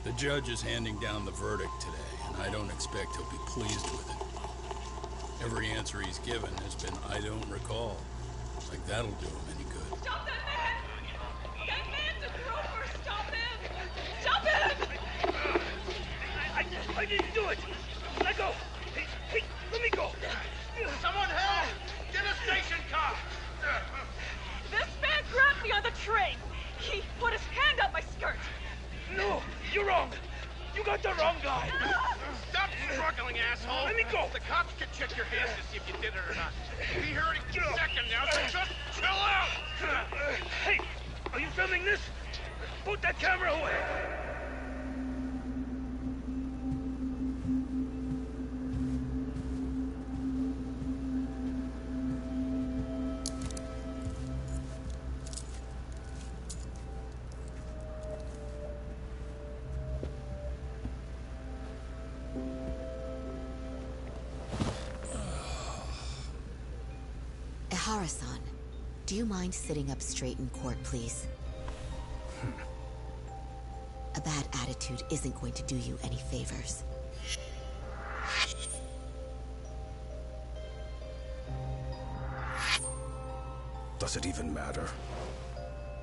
The judge is handing down the verdict today, and I don't expect he'll be pleased with it. Every answer he's given has been, I don't recall. Like that'll do him any good. Stop that man! That man's a groper! Stop him! Stop him! I didn't do it! Let go! Hey, let me go! Someone help! Get a station car! This man grabbed me on the train! He put his hand up my skirt! No! You're wrong! You got the wrong guy! Stop struggling, asshole! Let me go! The cops can check your hands to see if you did it or not. Be here any second now, so just chill out! Hey! Are you filming this? Put that camera away! Yara-san, do you mind sitting up straight in court, please? A bad attitude isn't going to do you any favors. Does it even matter?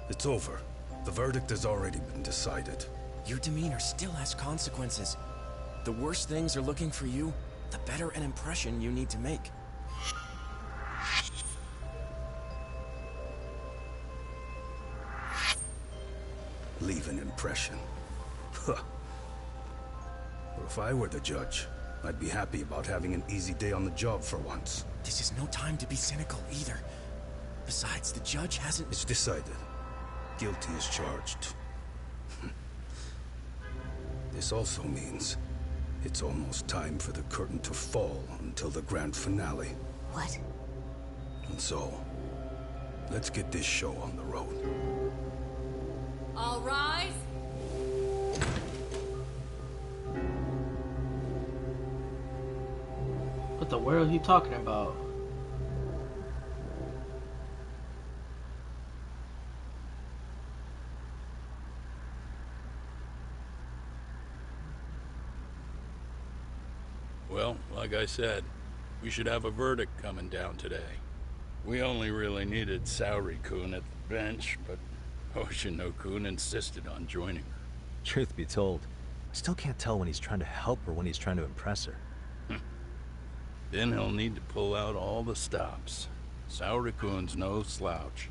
It's over. The verdict has already been decided. Your demeanor still has consequences. The worse things are looking for you, the better an impression you need to make. Leave an impression. Huh. Well, if I were the judge, I'd be happy about having an easy day on the job for once. This is no time to be cynical either. Besides, the judge hasn't... It's decided. Guilty is charged. This also means it's almost time for the curtain to fall until the grand finale. What? And so, let's get this show on the road. All rise. What the world are you talking about? Well, like I said, we should have a verdict coming down today. We only really needed Saori-kun at the bench, but Hoshino-kun insisted on joining her. Truth be told, I still can't tell when he's trying to help or when he's trying to impress her. Then he'll need to pull out all the stops. Saori-kun's no slouch.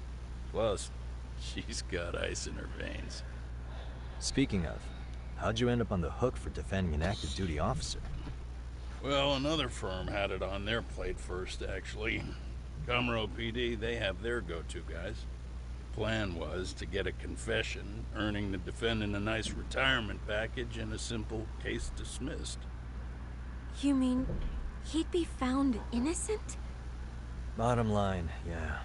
Plus, she's got ice in her veins. Speaking of, how'd you end up on the hook for defending an active duty officer? Well, another firm had it on their plate first, actually. Comro PD, they have their go-to guys. The plan was to get a confession, earning the defendant a nice retirement package and a simple case dismissed. You mean he'd be found innocent? Bottom line, yeah.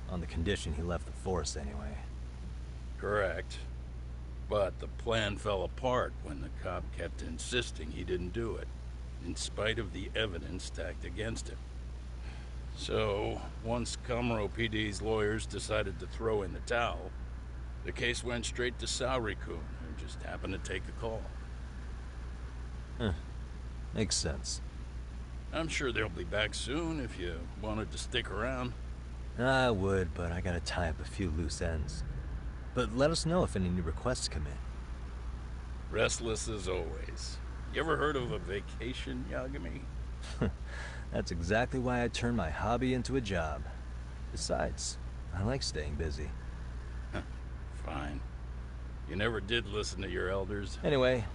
On the condition he left the force anyway. Correct. But the plan fell apart when the cop kept insisting he didn't do it, in spite of the evidence stacked against him. So, once Comro PD's lawyers decided to throw in the towel, the case went straight to Saori-kun, who just happened to take the call. Huh. Makes sense. I'm sure they'll be back soon if you wanted to stick around. I would, but I gotta tie up a few loose ends. But let us know if any new requests come in. Restless as always. You ever heard of a vacation, Yagami? That's exactly why I turned my hobby into a job. Besides, I like staying busy. Fine. You never did listen to your elders. Anyway,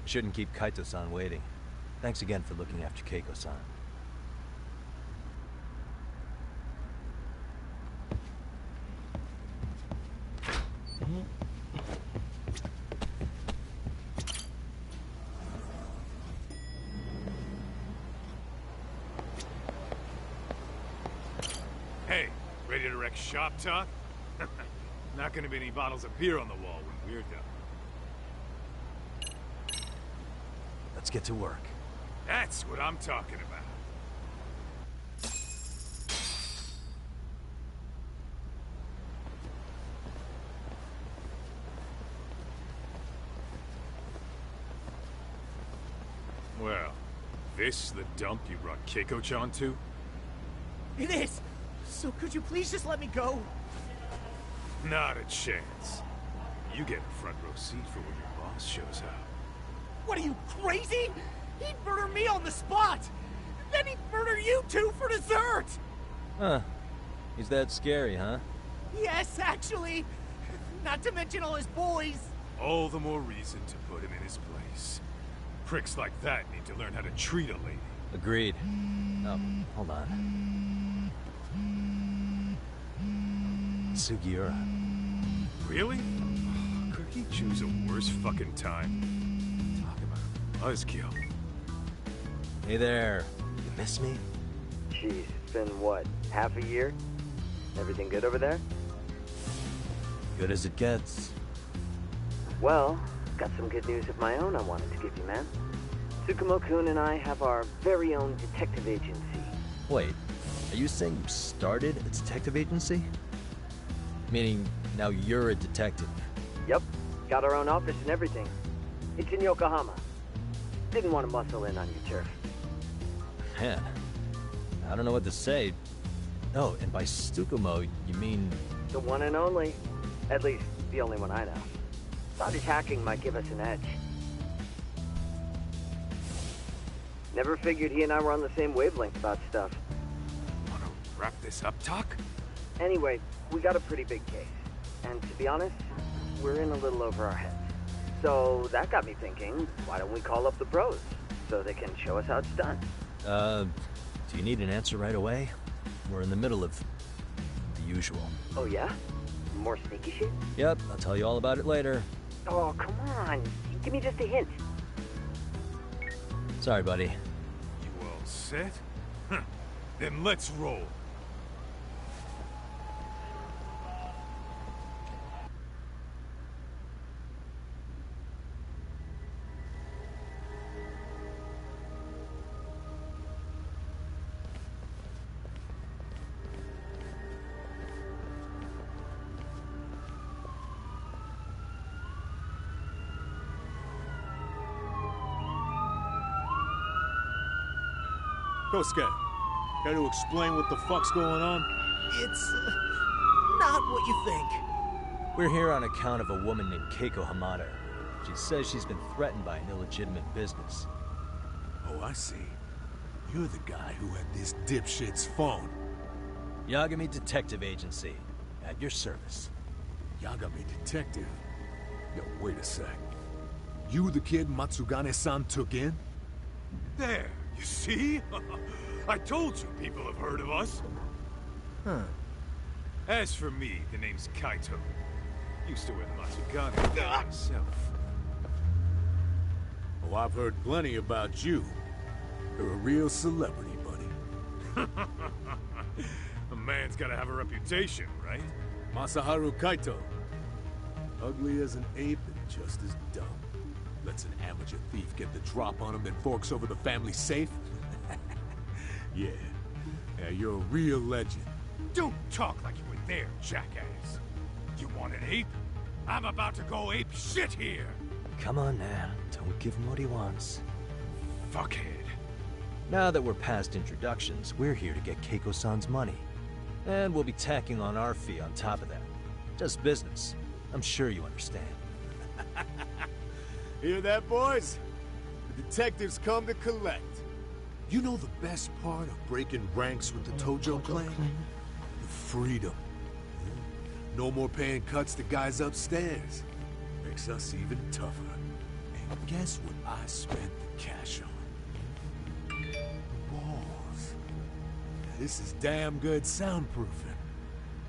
shouldn't keep Kaito-san waiting. Thanks again for looking after Keiko-san. Hey, ready to wreck shop talk? Not gonna be any bottles of beer on the wall when we're done. Let's get to work. That's what I'm talking about. Well, this the dump you brought Keiko-chan to? It is! So could you please just let me go? Not a chance. You get a front row seat for when your boss shows up. What are you, crazy? He'd murder me on the spot! Then he'd murder you two for dessert! Huh. He's that scary, huh? Yes, actually. Not to mention all his boys. All the more reason to put him in his place. Pricks like that need to learn how to treat a lady. Agreed. Hold on. Sugiura. Really? Could he choose a worse fucking time? Talk about a buzzkill. Hey there. You miss me? Jeez, it's been what, half a year? Everything good over there? Good as it gets. Well, got some good news of my own I wanted to give you, man. Tsukumo-kun and I have our very own detective agency. Wait, are you saying you started a detective agency? Meaning, now you're a detective? Yep. Got our own office and everything. It's in Yokohama. Didn't want to muscle in on your turf. Man, I don't know what to say. Oh, and by Tsukumo, you mean... The one and only. At least, the only one I know. Thought his hacking might give us an edge. Never figured he and I were on the same wavelength about stuff. Wanna wrap this up, Talk? Anyway, we got a pretty big case. And to be honest, we're in a little over our heads. So that got me thinking, why don't we call up the bros so they can show us how it's done? Do you need an answer right away? We're in the middle of the usual. Oh yeah? More sneaky shit? Yep, I'll tell you all about it later. Oh, come on. Give me just a hint. Sorry, buddy. You all set? Huh. Then let's roll. Kosuke, care to explain what the fuck's going on? It's not what you think. We're here on account of a woman named Keiko Hamada. She says she's been threatened by an illegitimate business. Oh, I see. You're the guy who had this dipshit's phone. Yagami Detective Agency. At your service. Yagami Detective? Yo, wait a sec. You the kid Matsugane-san took in? There, you see? I told you people have heard of us. Huh. As for me, the name's Kaito. Used to wear Matsugane myself. Oh, I've heard plenty about you. You're a real celebrity, buddy. A man's gotta have a reputation, right? Masaharu Kaito. Ugly as an ape and just as dumb. Lets an amateur thief get the drop on him, then forks over the family safe? Yeah. Yeah, you're a real legend. Don't talk like you were there, jackass. You want an ape? I'm about to go ape shit here. Come on now, don't give him what he wants. Fuckhead. Now that we're past introductions, we're here to get Keiko-san's money. And we'll be tacking on our fee on top of that. Just business. I'm sure you understand. Hear that, boys? The detectives come to collect. You know the best part of breaking ranks with the Tojo clan? The freedom. No more paying cuts to guys upstairs. Makes us even tougher. And guess what I spent the cash on? Walls. Now, this is damn good soundproofing.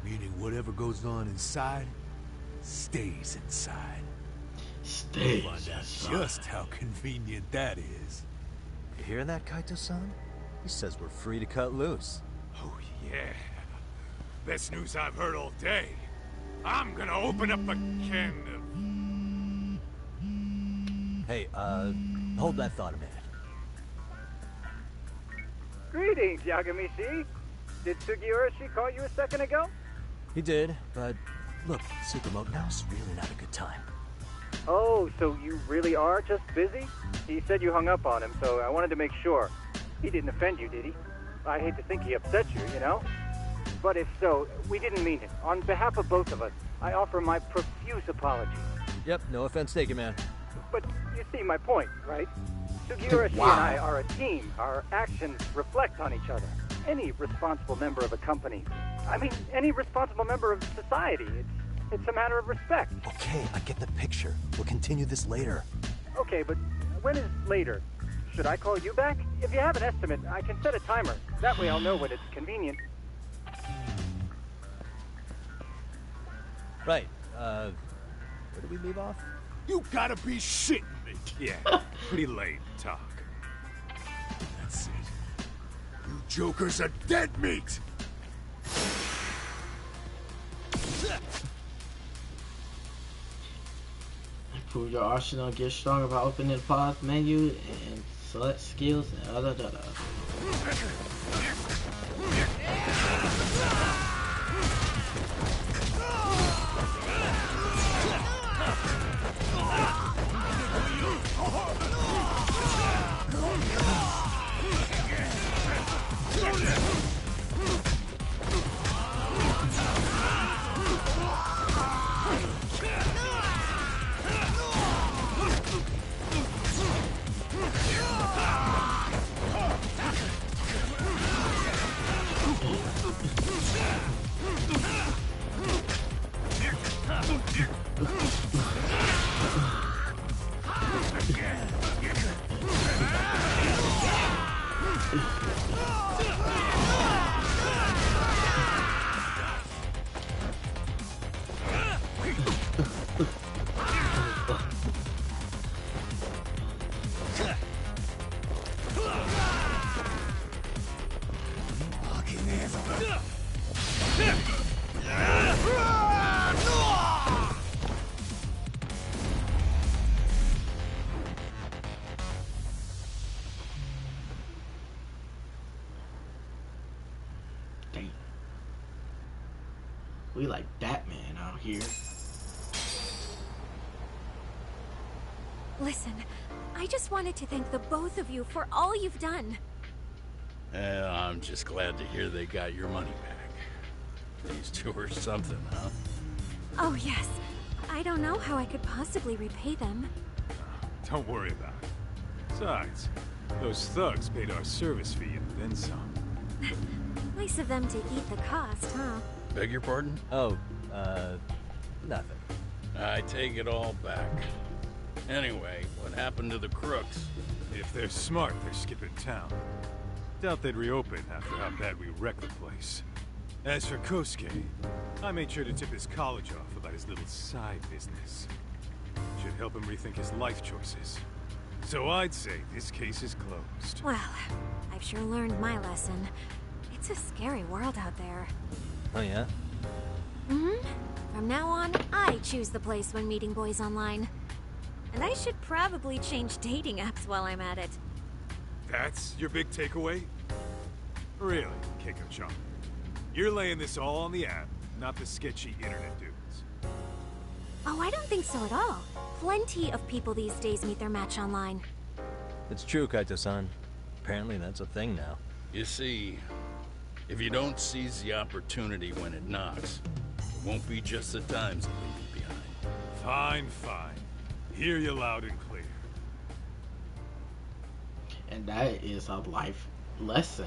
Meaning whatever goes on inside, stays inside. Stays Find out just how convenient that is. You hear that, Kaito-san? He says we're free to cut loose. Oh, yeah. Best news I've heard all day. I'm gonna open up a can of... Hey, hold that thought a minute. Greetings, Yagami-shi. Did Sugiura-shi call you a second ago? He did, but look, Tsukumo, now's really not a good time. Oh, so you really are just busy? He said you hung up on him, so I wanted to make sure. He didn't offend you, did he? I hate to think he upset you, you know? But if so, we didn't mean it. On behalf of both of us, I offer my profuse apologies. Yep, no offense taken, man. But you see my point, right? Sugiura-shi and I are a team. Our actions reflect on each other. Any responsible member of a company, any responsible member of society, it's a matter of respect. Okay, I get the picture. We'll continue this later. Okay, but when is later? Should I call you back? If you have an estimate, I can set a timer. That way I'll know when it's convenient. Right, where did we leave off? You gotta be shitting me. Yeah, pretty late talk. That's it. You jokers are dead meat! Improve your arsenal, get stronger by opening the pause menu and select skills and We like that man out here. Listen, I just wanted to thank the both of you for all you've done. I'm just glad to hear they got your money back. These two are something, huh? Oh, yes. I don't know how I could possibly repay them. Don't worry about it. Besides, those thugs paid our service fee and then some. Nice of them to eat the cost, huh? Beg your pardon? Oh, nothing. I take it all back. Anyway, what happened to the crooks? If they're smart, they're skipping town. Doubt they'd reopen after how bad we wrecked the place. As for Kosuke, I made sure to tip his college off about his little side business. Should help him rethink his life choices. So I'd say this case is closed. Well, I've sure learned my lesson. It's a scary world out there. Oh, yeah? Mm-hmm. From now on, I choose the place when meeting boys online. And I should probably change dating apps while I'm at it. That's your big takeaway? Really, Keiko-chan? You're laying this all on the app, not the sketchy internet dudes. Oh, I don't think so at all. Plenty of people these days meet their match online. It's true, Kaito-san. Apparently that's a thing now. You see, if you don't seize the opportunity when it knocks, it won't be just the times that leave you behind. Fine, fine. Hear you loud and clear. And that is a life lesson.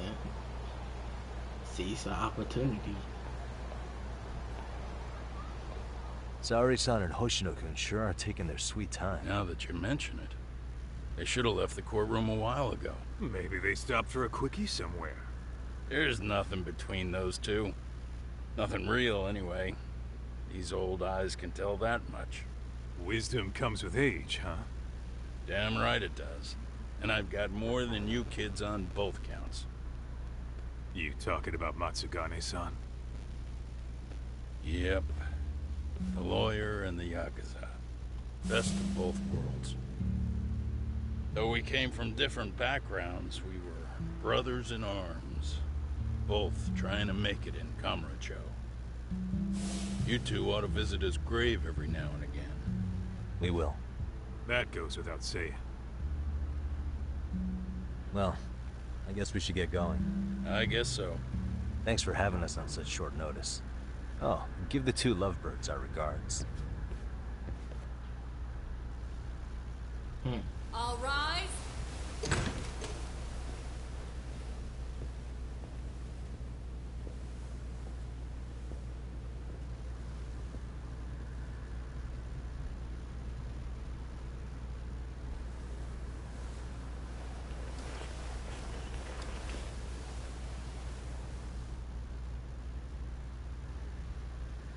Seize the opportunity. Saori-san and Hoshino-kun sure are taking their sweet time. Now that you mention it, they should have left the courtroom a while ago. Maybe they stopped for a quickie somewhere. There's nothing between those two. Nothing real, anyway. These old eyes can tell that much. Wisdom comes with age, huh? Damn right it does. And I've got more than you kids on both counts. You talking about Matsugane-san? Yep. The lawyer and the Yakuza. Best of both worlds. Though we came from different backgrounds, we were brothers in arms. Both trying to make it in Kamurocho. You two ought to visit his grave every now and again. We will. That goes without saying. Well, I guess we should get going. I guess so. Thanks for having us on such short notice. Oh, and give the two lovebirds our regards. All rise.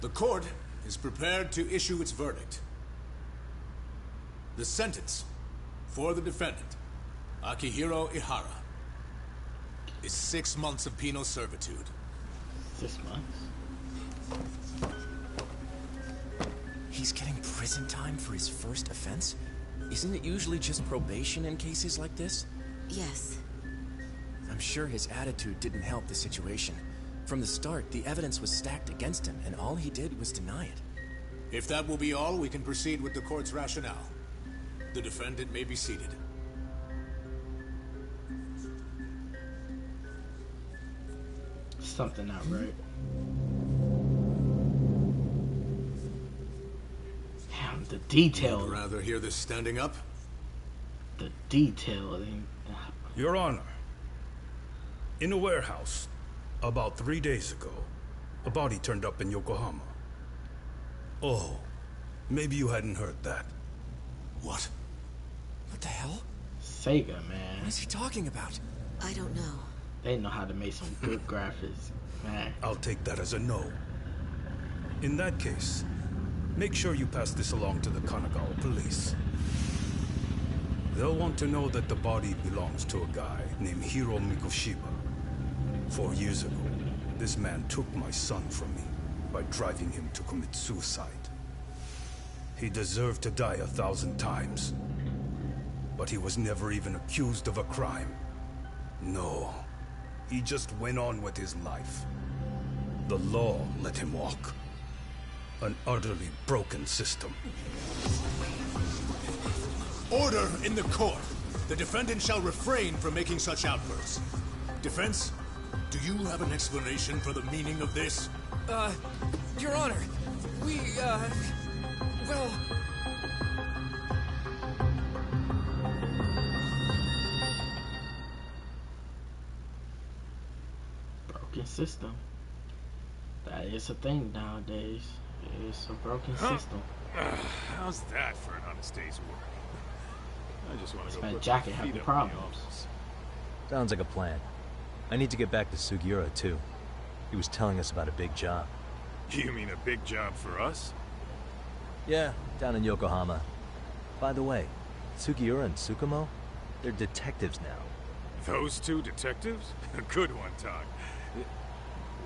The court is prepared to issue its verdict. The sentence for the defendant, Akihiro Ihara, is 6 months of penal servitude. 6 months? He's getting prison time for his first offense? Isn't it usually just probation in cases like this? Yes. I'm sure his attitude didn't help the situation. From the start, the evidence was stacked against him, and all he did was deny it. If that will be all, we can proceed with the court's rationale. The defendant may be seated. Something not right. Damn, the detail. Would rather hear this standing up? The detail. Your Honor, in a warehouse, about 3 days ago, a body turned up in Yokohama. Oh, maybe you hadn't heard that. What? What the hell? Sega, man. What is he talking about? I don't know. They know how to make some good graphics, man. I'll take that as a no. In that case, make sure you pass this along to the Kanagawa police. They'll want to know that the body belongs to a guy named Hiro Mikoshiba. 4 years ago, this man took my son from me by driving him to commit suicide. He deserved to die 1,000 times. But he was never even accused of a crime. No. He just went on with his life. The law let him walk. An utterly broken system. Order in the court. The defendant shall refrain from making such outbursts. Defense, do you have an explanation for the meaning of this? Your Honor, we, well... Broken system. That is a thing nowadays. It's a broken system. How's that for an honest day's work? I just want to go That put jacket my having feet up in the problems. office. Sounds like a plan. I need to get back to Sugiura, too. He was telling us about a big job. You mean a big job for us? Yeah, down in Yokohama. By the way, Sugiura and Tsukumo, they're detectives now. Those two detectives? A good one, Todd.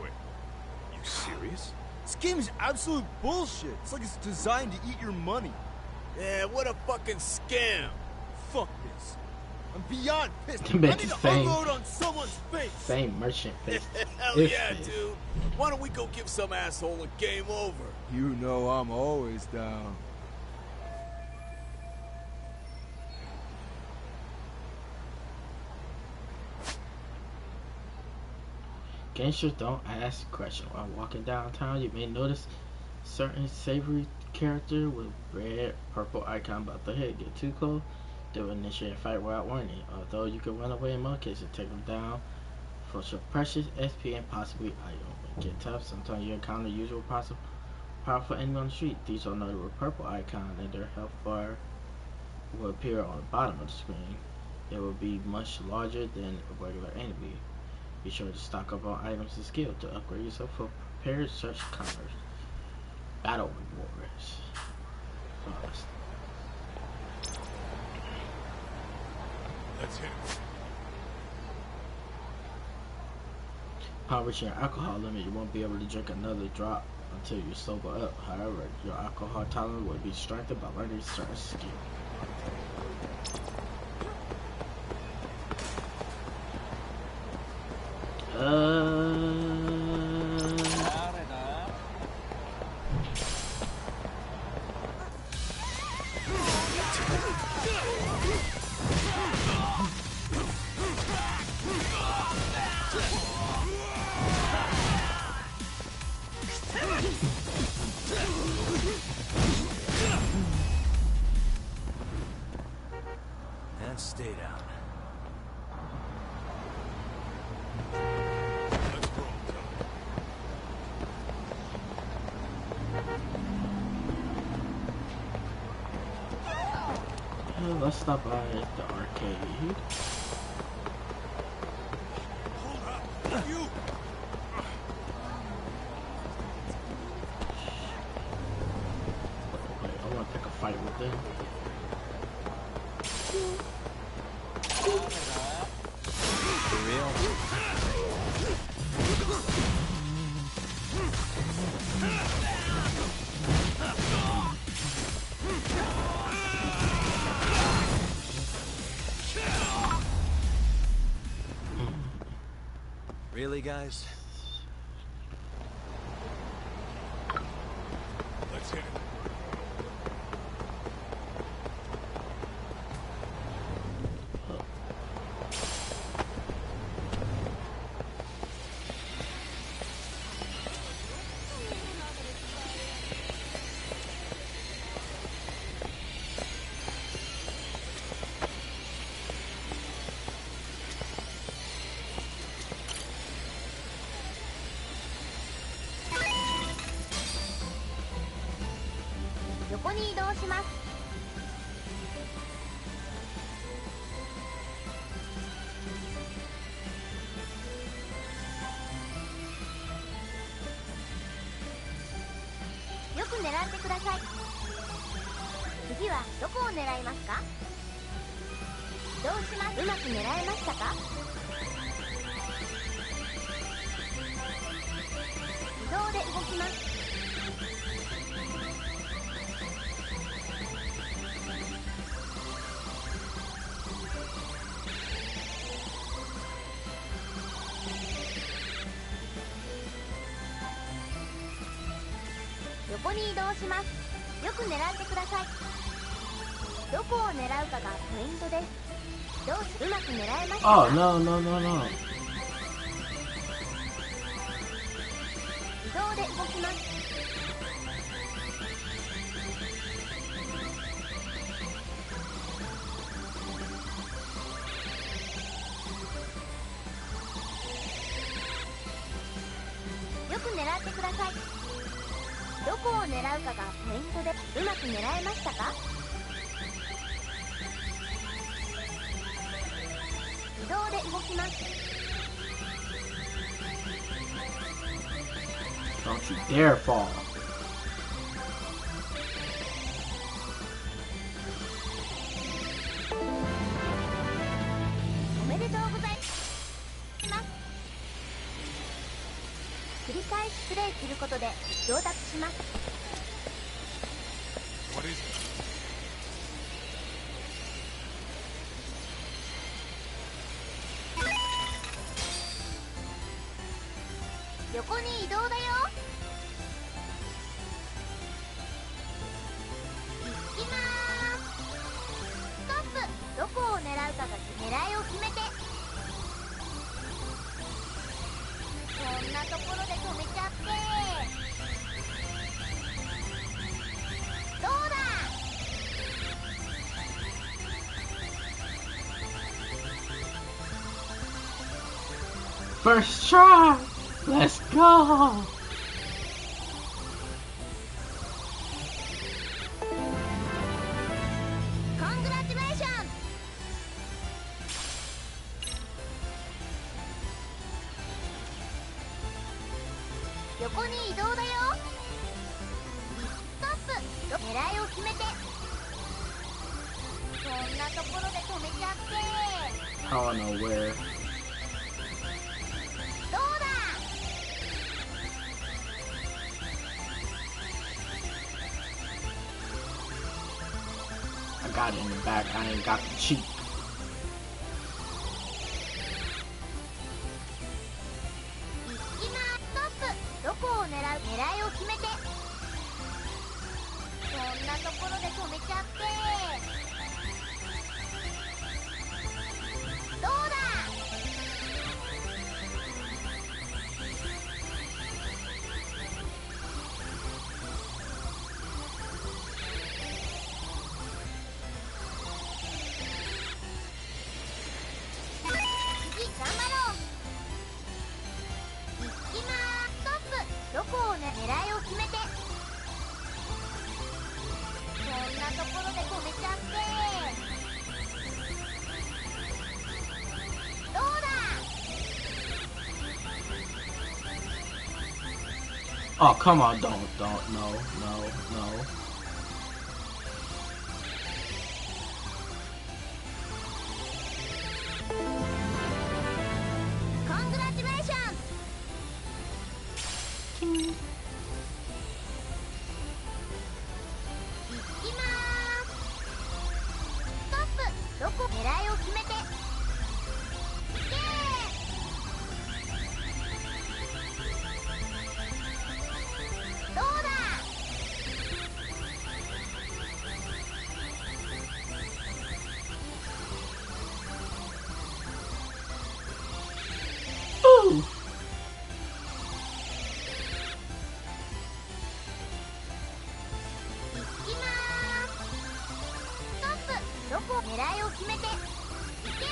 Wait, you serious? This game is absolute bullshit. It's like it's designed to eat your money. Yeah, what a fucking scam. Fuck this. I'm beyond pissed. Them I bitches need to same. unload on someone's face. Same merchant face. Hell yeah, dude. Why don't we go give some asshole a game over? You know I'm always down. Gangsters don't ask questions. While walking downtown, you may notice certain savory character with red, purple icon about the head. Get too close, they will initiate a fight without warning. Although you can run away in most cases, take them down for some precious SP and possibly item. When you get tough, sometimes you encounter usual powerful enemy on the street. These are noted with purple icon, and their health bar will appear on the bottom of the screen. It will be much larger than a regular enemy. Be sure to stock up on items and skill to upgrade yourself for prepared search commerce. Battle rewards. Let's hit it. Upon reaching your alcohol limit, you won't be able to drink another drop until you sober up. However, your alcohol tolerance will be strengthened by learning certain skill. And stay down. Let's stop by the arcade. Wait, I want to pick a fight with them. For real? Really, guys? 動します。よく狙ってください。次はどこを狙いますか？移動します。うまく狙えましたか？移動で動きます。横に移動します。よく狙ってください。どこを狙うかがポイントです。うまく狙えましたか？ Oh, no, no, no, no. 移動で動きます。よく狙ってください。どこを狙うかがポイントで、うまく狙えましたか？移動で動きます。 Don't you dare fall. おめでとうございます。繰り返しプレイすることで上達します。横に移動だよ。行きまーす。ストップ。どこを狙うかが狙いを決めて。こんなところで止めちゃって。どうだ。 First try. Let's go. Congratulations. 横に移動だよ。ストップ。狙いを決めて。こんなところで止めちゃって。 I don't know where. どうだ。 I got it in the back. I ain't got the cheat. 今ストップ。どこを狙いを決めて。こんなところで止めちゃって。どうだ。 次頑張ろう。行きまーす。ストップ。どこを狙いを決めて。こんなところで止めちゃって。どうだ。 Oh, come on. Don't. No, no, no. Congratulations. 行きまーす。ストップ。どこ狙いを決めて。いけー。どうだ。 Ooh. 行きまーす。ストップ。どこ狙いを決めて。いけー。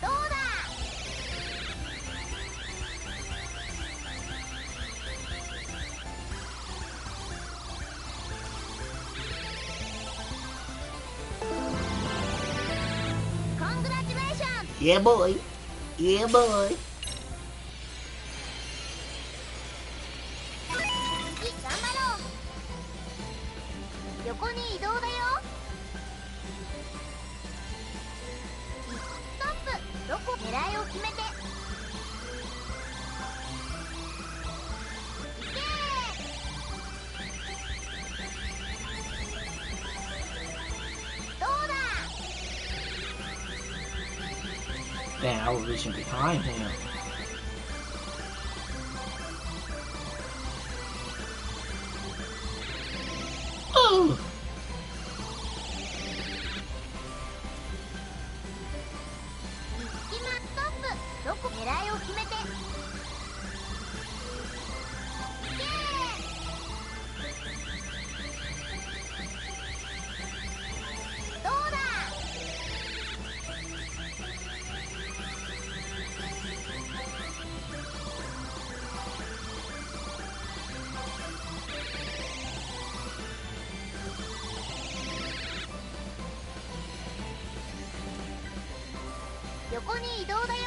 どうだ。Yeah, boy. Yeah, boy. 頑張ろう。横に移動だよ。ストップ。どこ狙いを決めて。いけー。どうだ。 Damn, I was reaching behind him. Oh! 今ストップ。どこ狙いを決めて。いけー。どうだ。 横に移動だよ。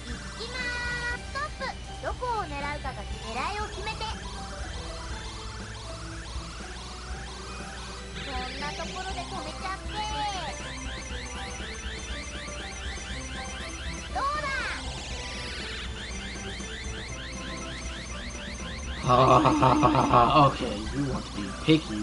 行きまーす。ストップ。どこを狙うかが狙いを決めて。こんなところで止めちゃって。どうだ。 Okay, you want to be picky.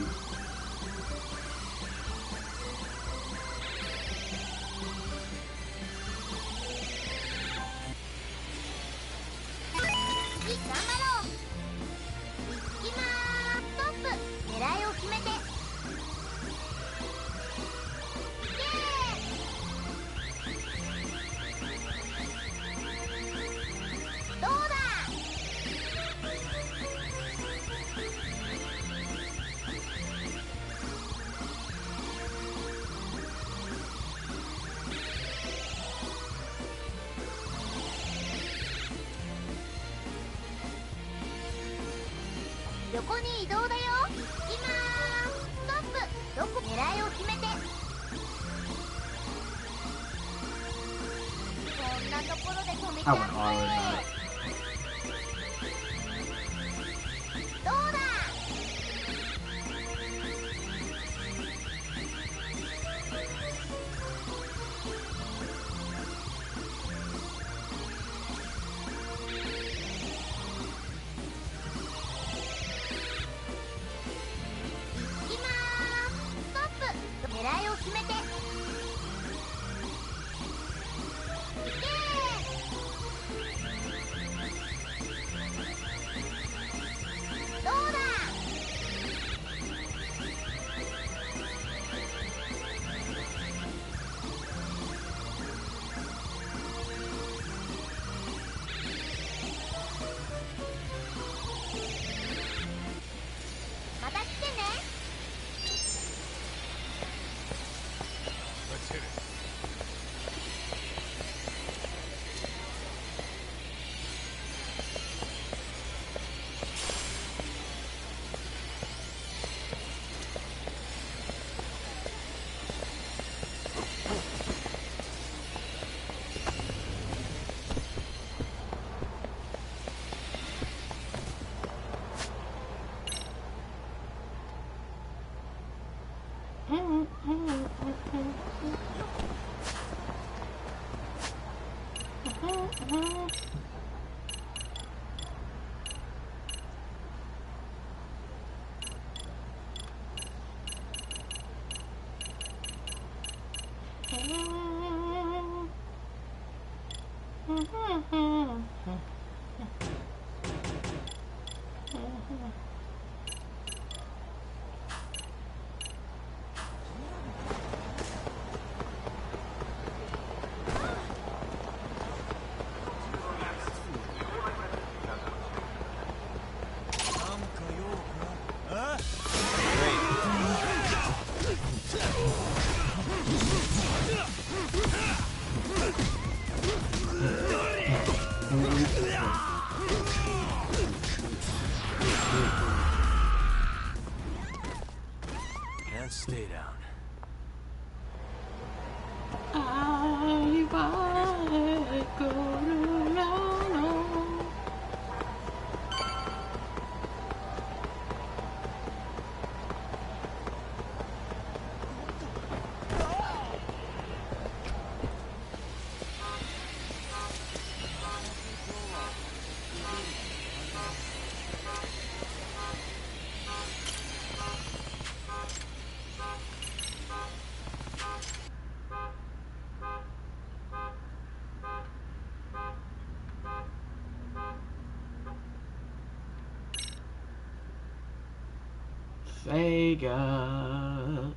横に移動だよ。今ストップ。どこ狙いを決めて。こんなところで止めちゃって。どうだ。 狙いを決めて。いけー。どうだ。 また来てね。 Let's hit it. Sega.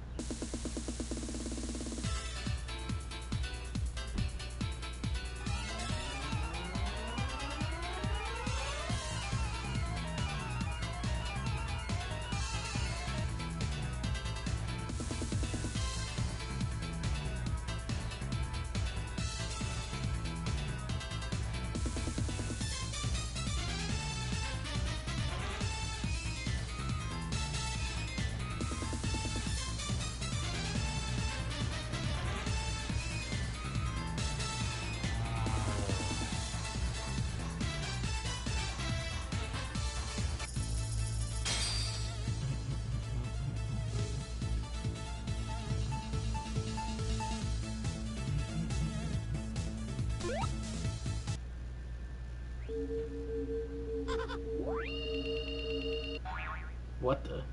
What the?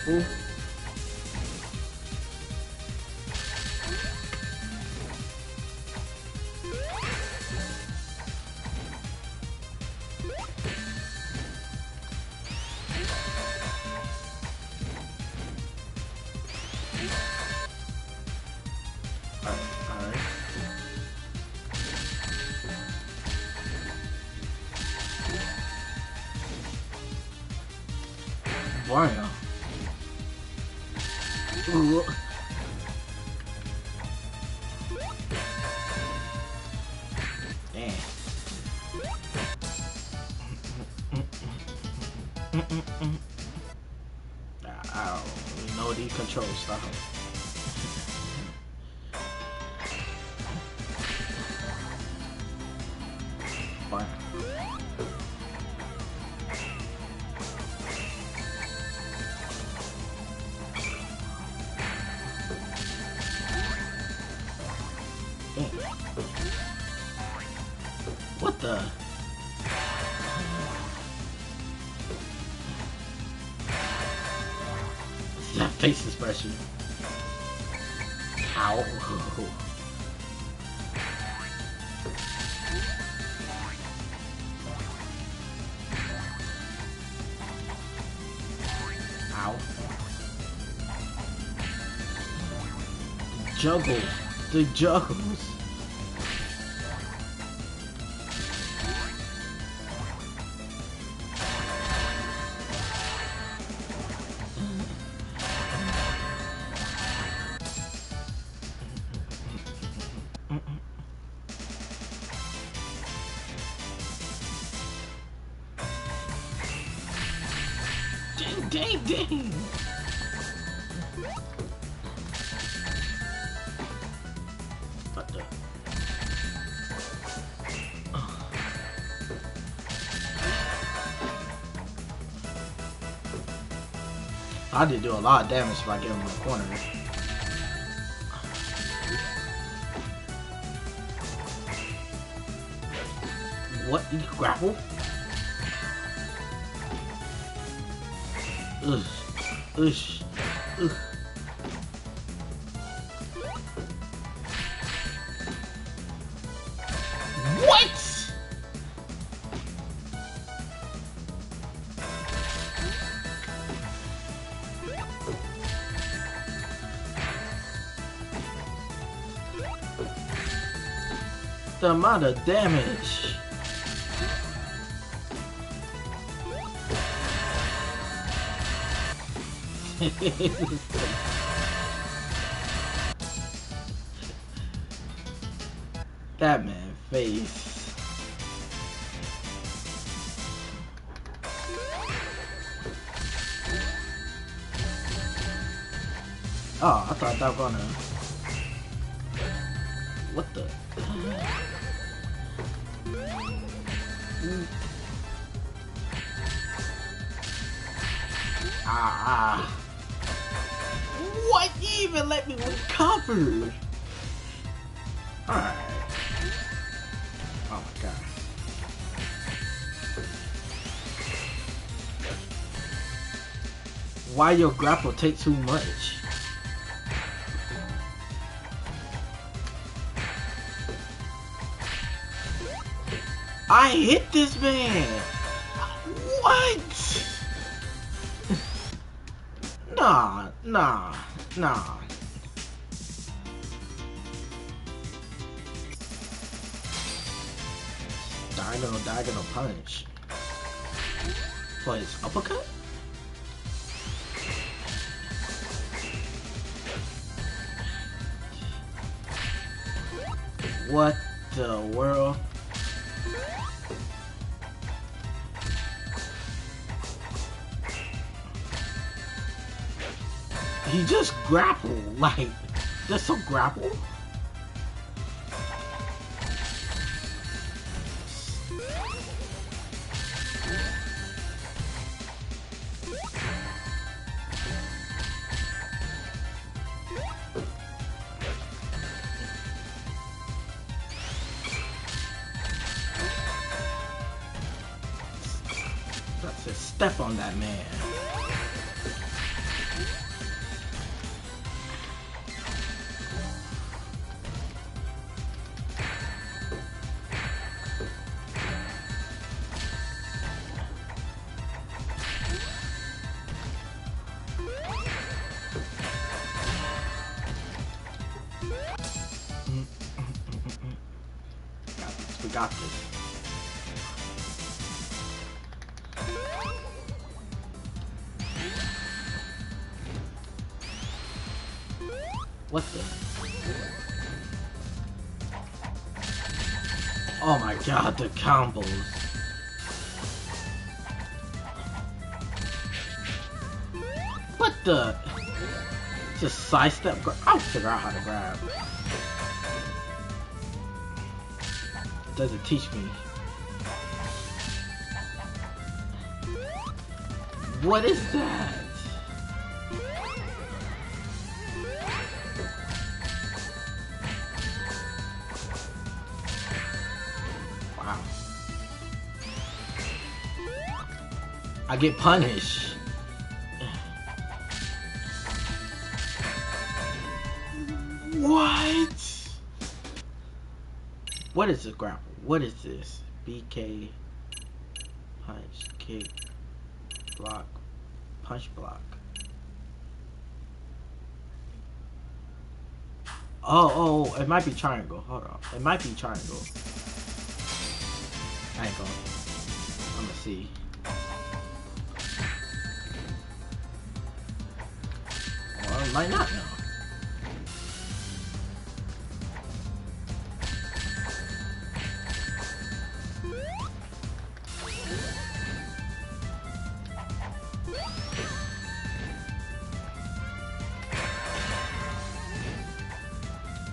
Ooh. Wow. Ooh. Damn. I don't really know these control stuff. Fine. What the? That face expression. Ow. Ow. Juggles. The juggles. Dang. What the? I did do a lot of damage if I get him in the corner. What? You can grapple? Ugh. Ugh. What? The amount of damage. That man face. Oh, I thought that was gonna. What the? Ah. What? You even let me recover? Alright. Oh my god. Why your grapple take too much? I hit this man. What? Nah. Diagonal punch. For his uppercut? What the world? He just grappled, like, just a grapple? That's a step on that man. We got this. What the? Oh my god, the combos. What the? Just sidestep. I'll figure out how to grab. It doesn't teach me. What is that? Wow. I get punished. What? What is the grapple? What is this? BK, punch, kick, block, punch, block. Oh, it might be triangle. Hold on. It might be triangle. I ain't gonna. I'm gonna see. Well, it might not know.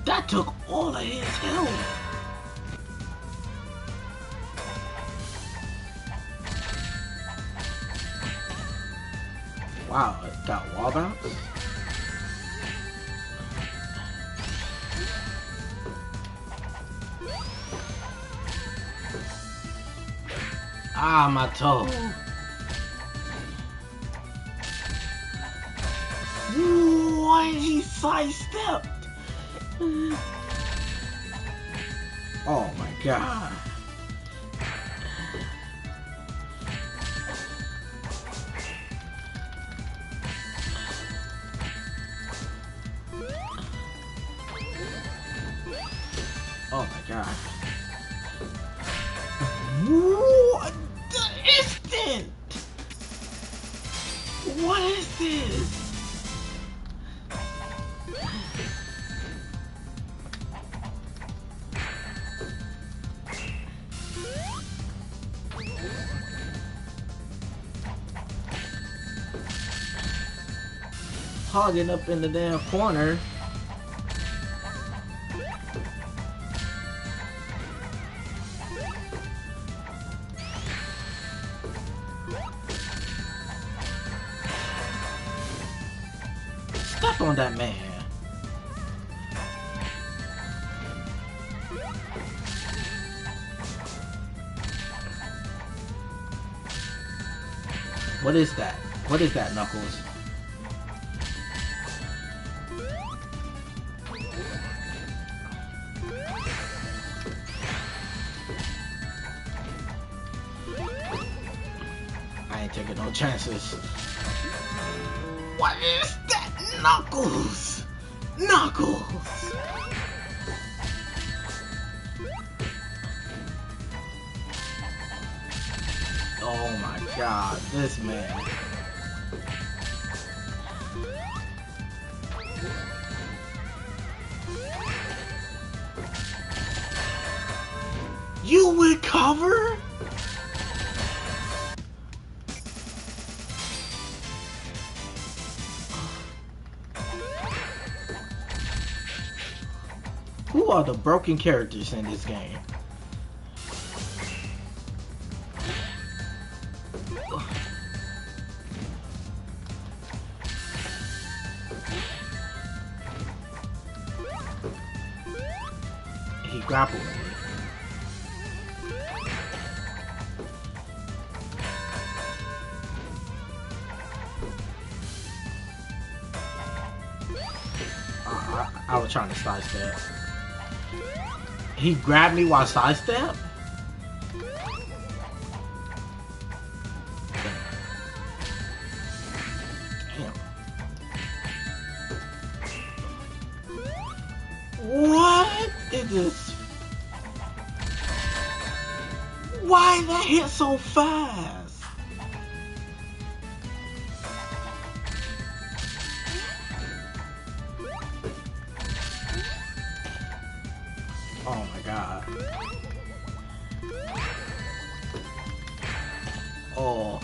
That took all of his health. Wow, it got wall bounce. Ah, my toe. Why he sidestepped? Oh my god. Oh my god. What the instant? What is this? Hogging up in the damn corner. Step on that man. What is that? What is that, Knuckles? I ain't taking no chances. What is that? Knuckles! Knuckles! Oh my god, this man. You recover? Who are the broken characters in this game? He grappled me. I was trying to sidestep. He grabbed me while sidestep? Damn. What is this? Why that hit so fast? Oh my god. Oh.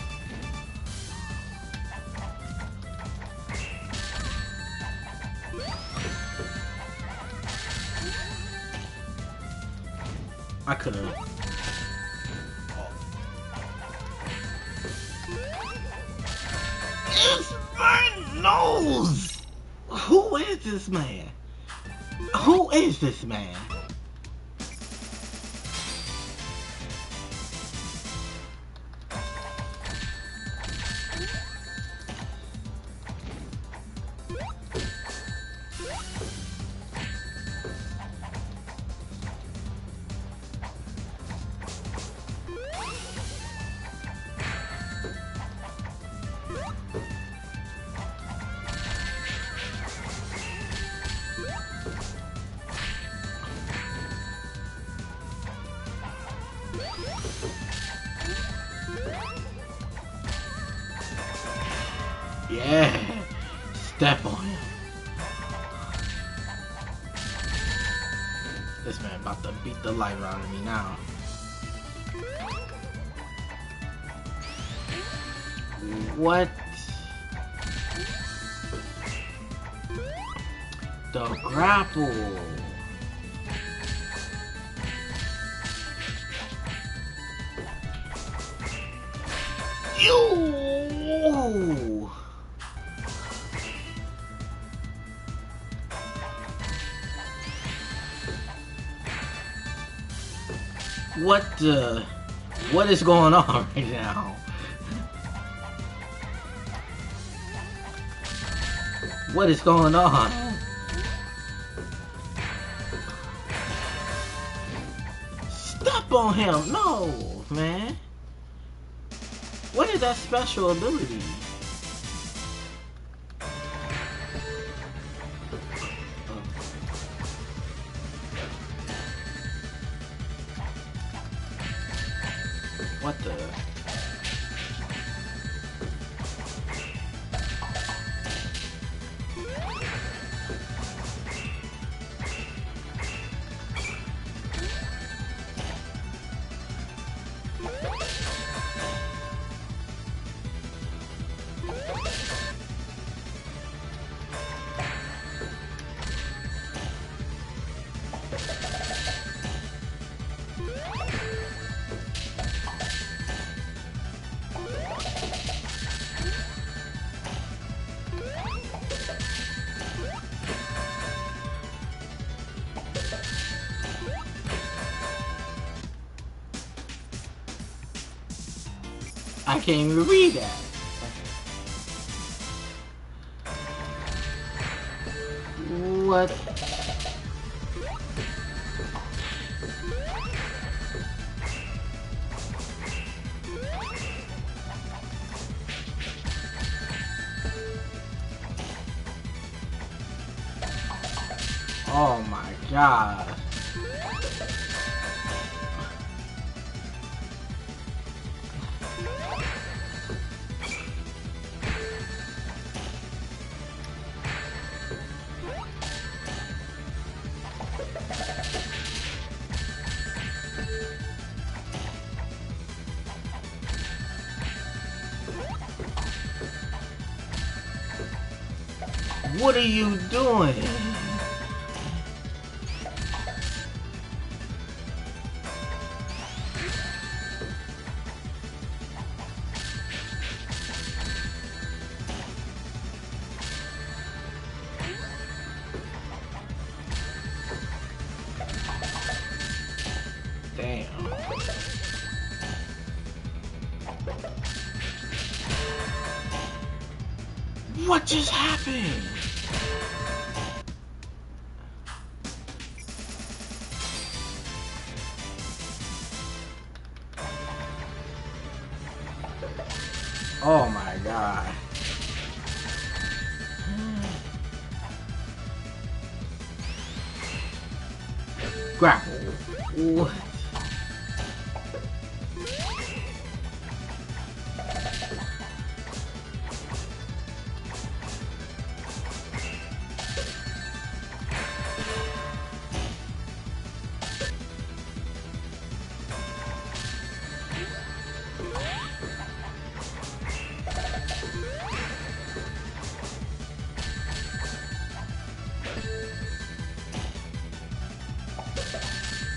I could have. It's my nose! Who is this man? Who is this man? Yeah, step on him. This man about to beat the life out of me now. What? The grapple. You. What is going on right now? What is going on? Step on him! No, man. What is that special ability? What the? I can't even read that. What? Oh my god. What are you doing? Damn. What just happened? Oh my god. Grapple. What?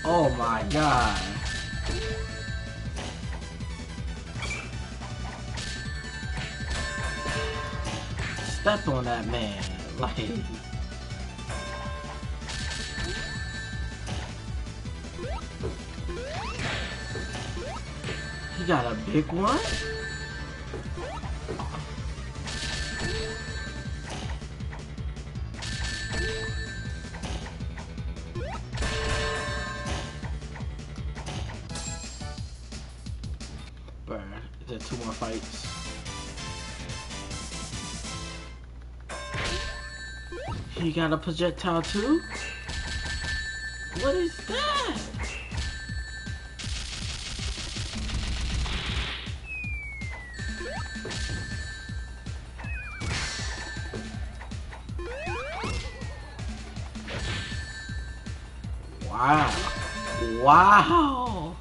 Oh my god. Step on that man. Like, he got a big one? Bruh, is there 2 more fights? He got a projectile too? What is that? Wow. Wow.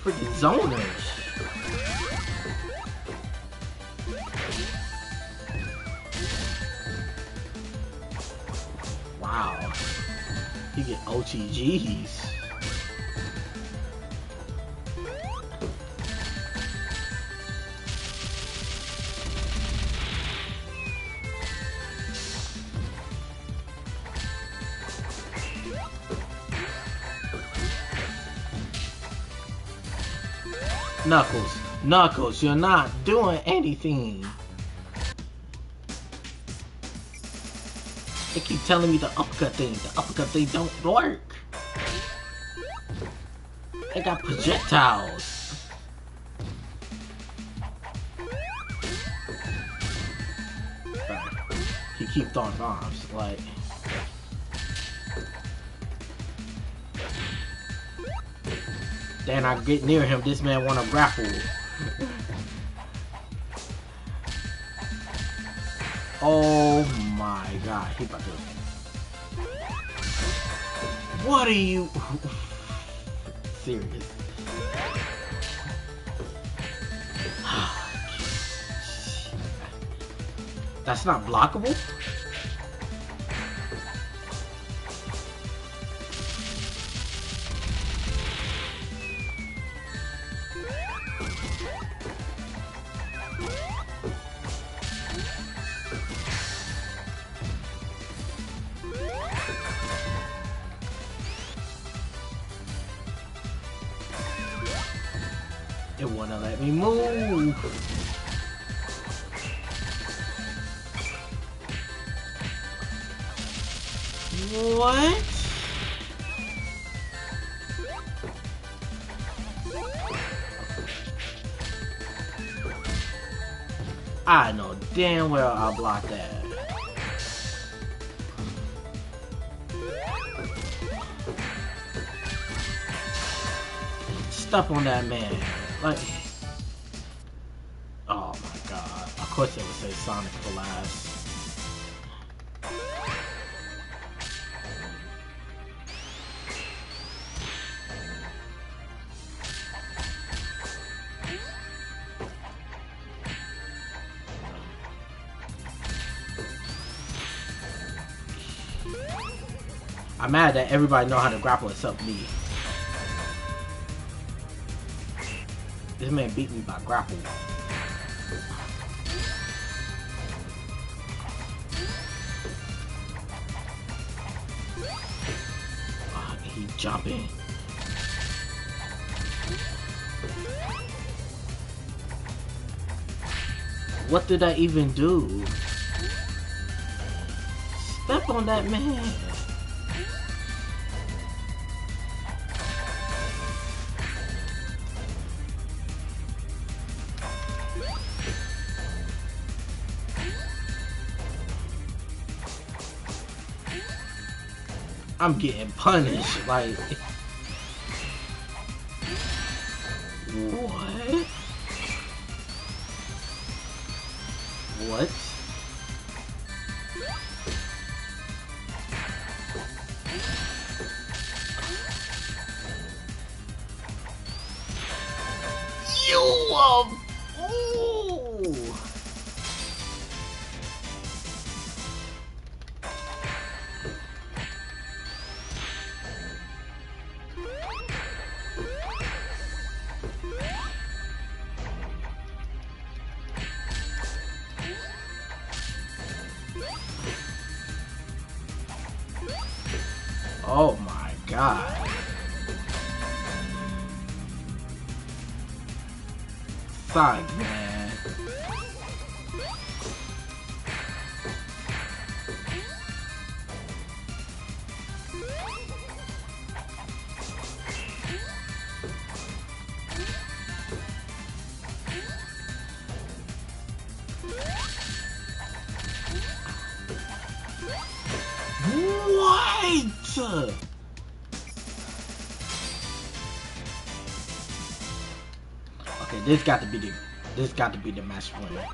Freaking zoners. Wow. You get OTGs. Knuckles, Knuckles, you're not doing anything. They keep telling me the uppercut thing don't work. They got projectiles. He keep throwing bombs, like. Then I get near him, this man wanna grapple. Oh my god, he about to. What are you serious? That's not blockable? It wanna let me move. What? I know damn well I'll block that. step on that man. Like, oh my god. Of course it would say Sonic for last. I'm mad that everybody know how to grapple except me. This man beat me by grapple. He jumping. What did I even do? Step on that man. I'm getting punished, like... What? What? You, ooh. Oh my god. Sonic, man. What? Okay, this got to be the match winner.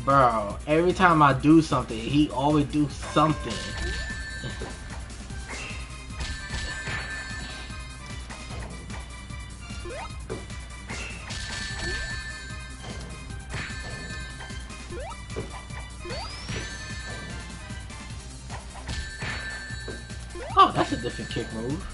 Bro, every time I do something, he always do something. Oh, that's a different kick move.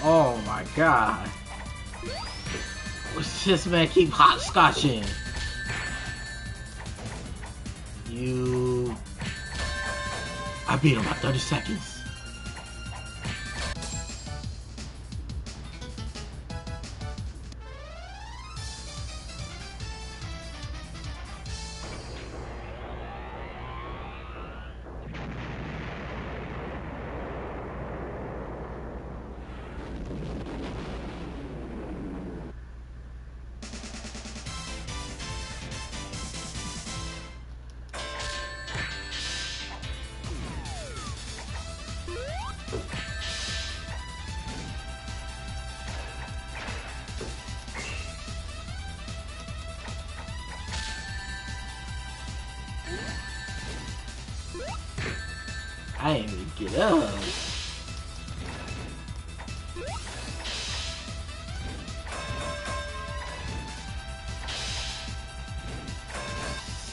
Oh my god. What's this man keep hopscotching? I beat him by 30 seconds. I ain't even get up.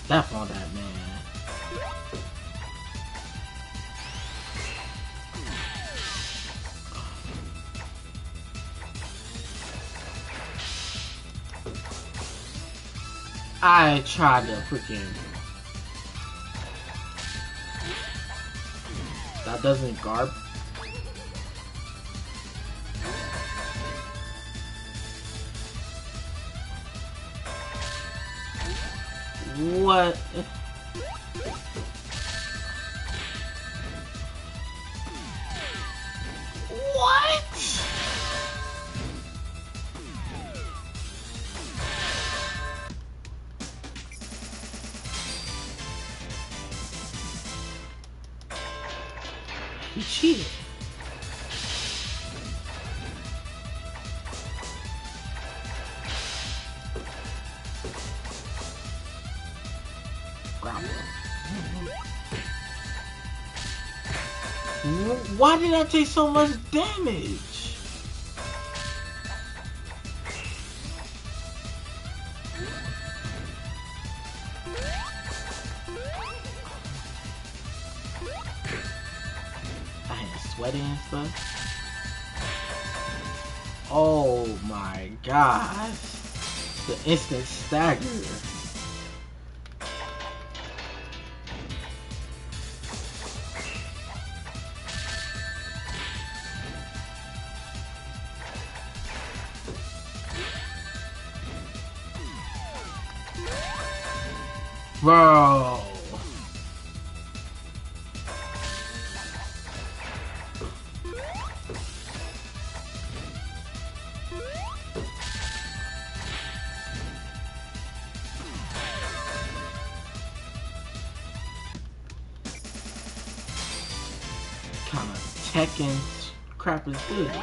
Step on that man. I tried to freaking... That doesn't garb. What? What? You cheated. Why did I take so much damage? I had sweaty and stuff. Oh my gosh. The instant stagger. Bro. Kind of Tekken crap is this?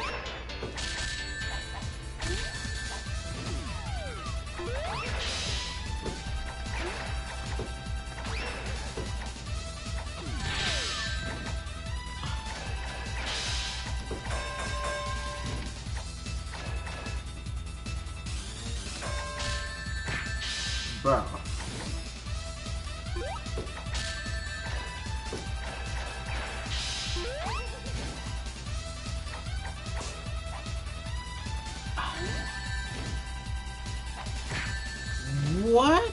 Bro. What?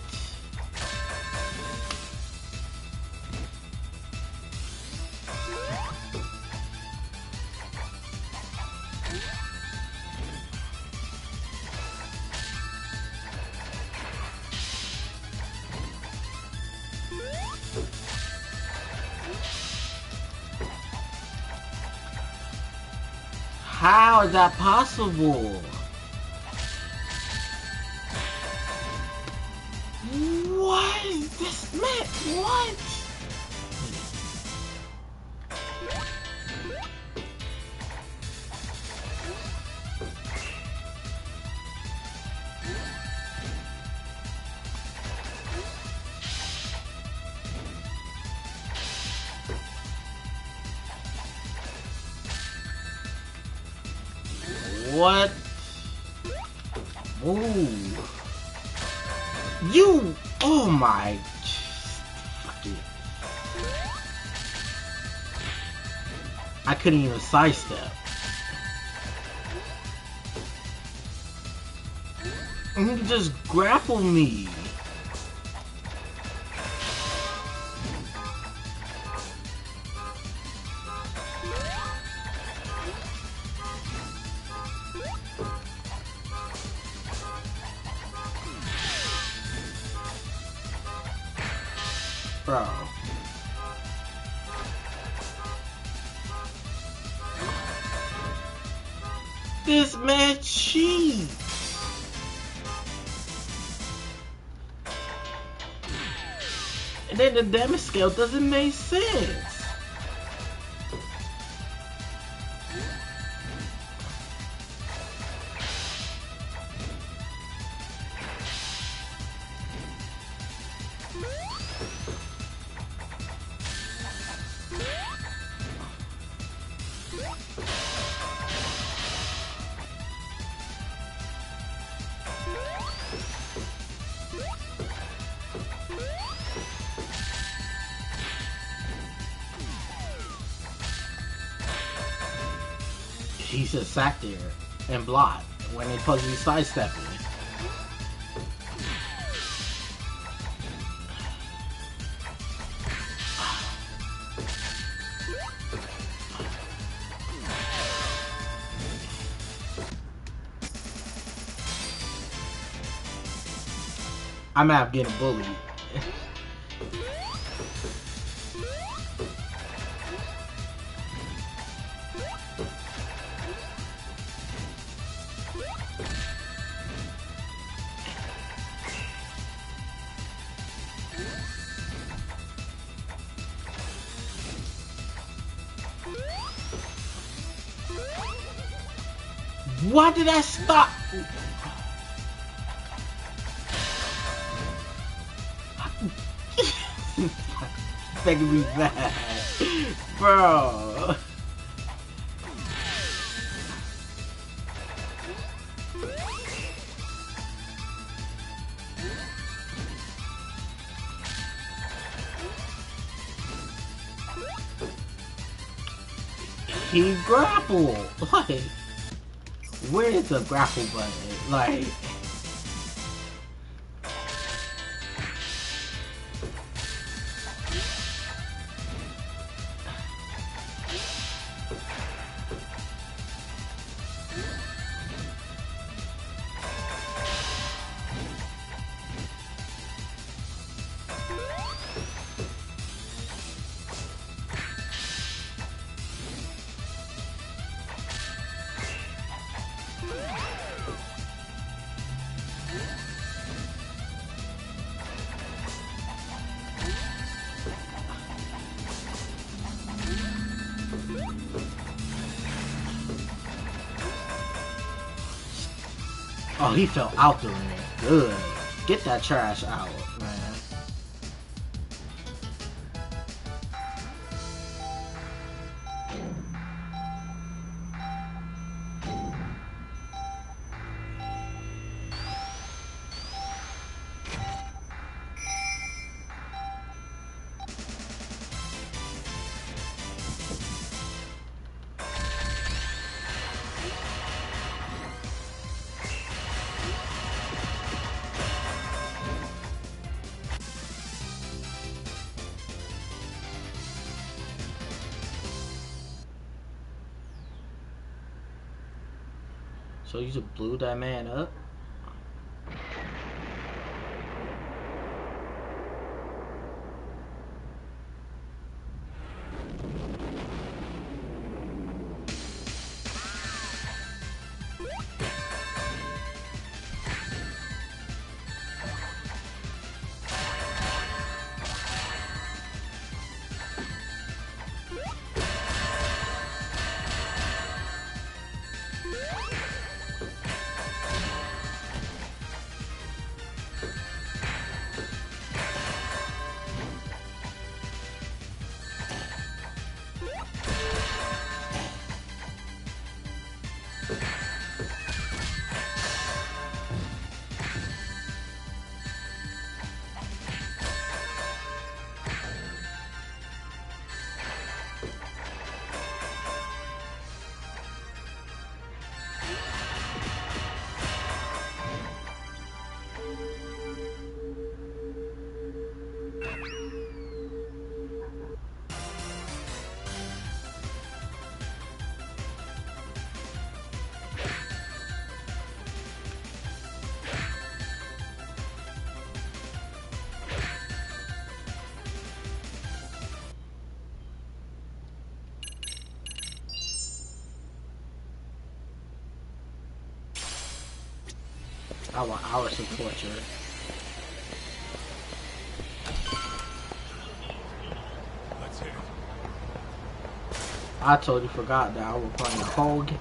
How is that possible? What is this, man? What? What? Ooh. You. Oh my. Fucking. I couldn't even sidestep. You just grapple me. Bro. This man cheats. And then the damage scale doesn't make sense. He just sat there and blocked when they supposed to be sidestepping. I might have getting bullied. Why did I stop? Making me mad, bro. He grappled. Like, where is the grapple button? Like. Oh, he fell out the ring. Good. Get that trash out, man. So you just blew that man up? I want hours of torture. Let's hit it. I totally forgot that I was playing the whole game.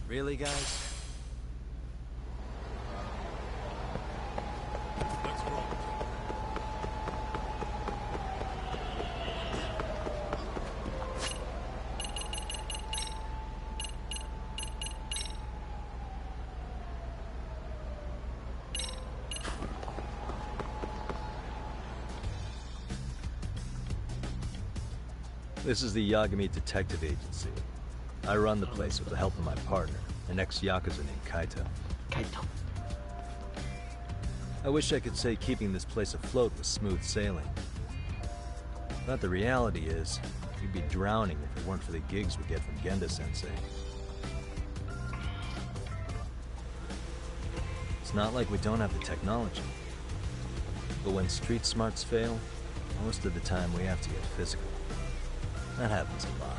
Really, guys? Let's roll. This is the Yagami Detective Agency. I run the place with the help of my partner, an ex-Yakuza named Kaito. Kaito. I wish I could say keeping this place afloat was smooth sailing. But the reality is, we'd be drowning if it weren't for the gigs we get from Genda-sensei. It's not like we don't have the technology. But when street smarts fail, most of the time we have to get physical. That happens a lot.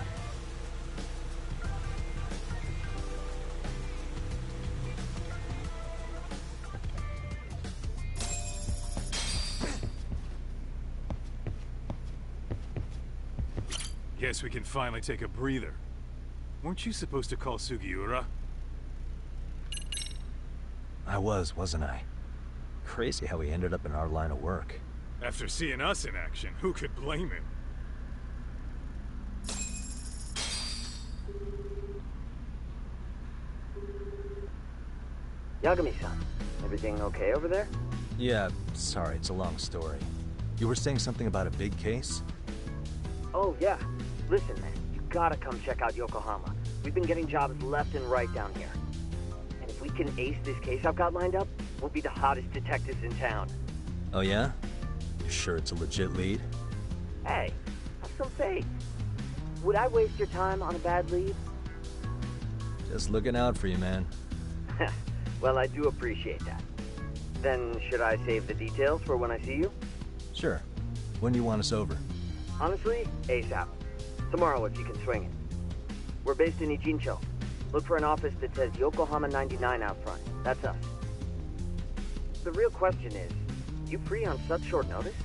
Guess we can finally take a breather. Weren't you supposed to call Sugiura? I wasn't I? Crazy how he ended up in our line of work. After seeing us in action, who could blame him? Yagami-san, everything okay over there? Yeah, sorry, it's a long story. You were saying something about a big case? Oh, yeah. Listen, man, you gotta come check out Yokohama. We've been getting jobs left and right down here. And if we can ace this case I've got lined up, we'll be the hottest detectives in town. Oh yeah? You sure it's a legit lead? Hey, have some faith. Would I waste your time on a bad lead? Just looking out for you, man. Well, I do appreciate that. Then, should I save the details for when I see you? Sure. When do you want us over? Honestly, ASAP. Tomorrow if you can swing it. We're based in Ichincho. Look for an office that says Yokohama 99 out front. That's us. The real question is, you free on such short notice?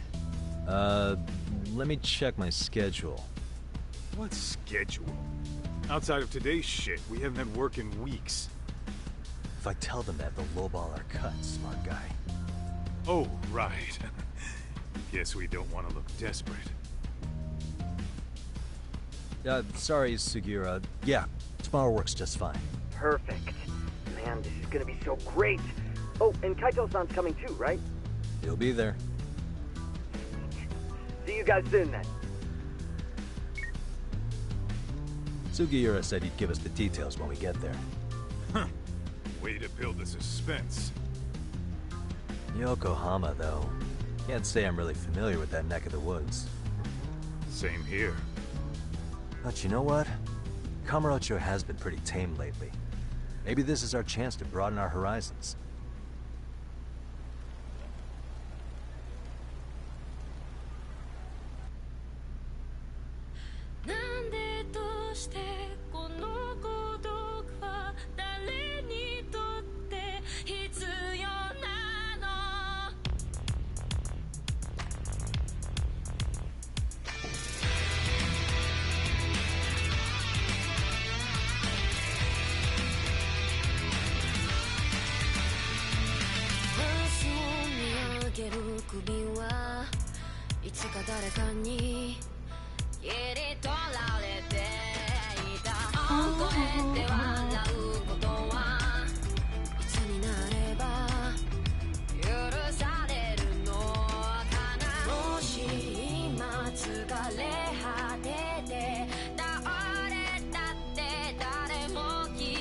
Let me check my schedule. What schedule? Outside of today's shit, we haven't had work in weeks. If I tell them that, they'll lowball our cut, smart guy. Oh, right. Guess we don't want to look desperate. Sorry, Sugiura. Yeah, tomorrow works just fine. Perfect. Man, this is gonna be so great. Oh, and Kaito-san's coming too, right? He'll be there. See you guys soon, then. Sugiura said he'd give us the details when we get there. Huh. Way to build the suspense. Yokohama, though. Can't say I'm really familiar with that neck of the woods. Same here. But you know what? Kamurocho has been pretty tame lately. Maybe this is our chance to broaden our horizons.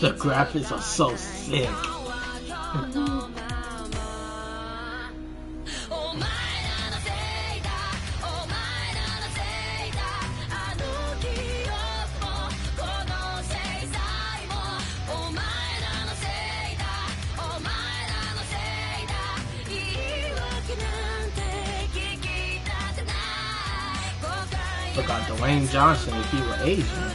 The graphics are so sick. Look at Dwayne Johnson if he were Asian.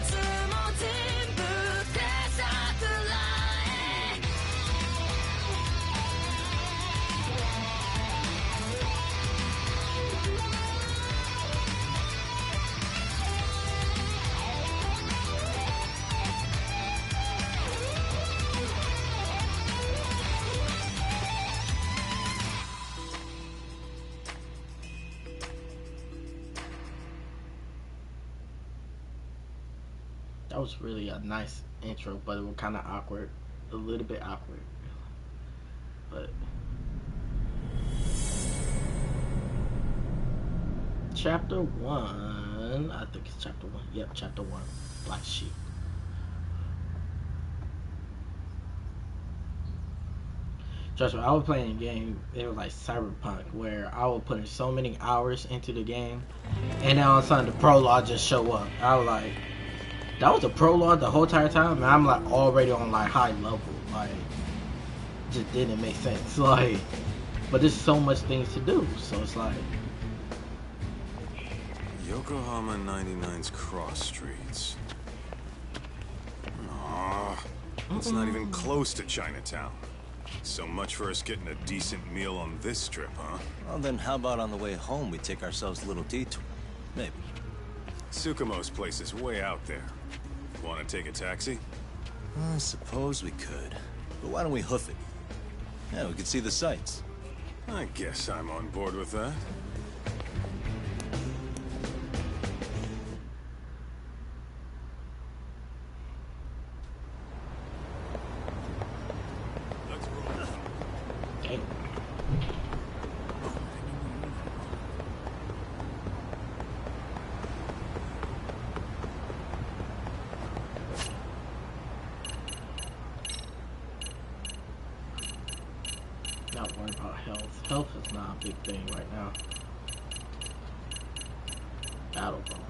That was really a nice intro, but it was kind of awkward, a little bit awkward. But Chapter 1. 1. I think it's chapter 1. Yep, chapter 1. Black Sheep. Trust me, I was playing a game, it was like Cyberpunk, where I was putting so many hours into the game, and then all of a sudden the prologue just show up. I was like, that was a prologue the whole entire time, and I'm like already on like high level, like, just didn't make sense, like, but there's so much things to do, so it's like. Yokohama 99's cross streets. Aw, it's not even close to Chinatown. So much for us getting a decent meal on this trip, huh? Well, then how about on the way home we take ourselves a little detour? Maybe. Tsukumo's place is way out there. Want to take a taxi? I suppose we could. But why don't we hoof it? Yeah, we could see the sights. I guess I'm on board with that. Not worried about health. Health is not a big thing right now. Battle bonus.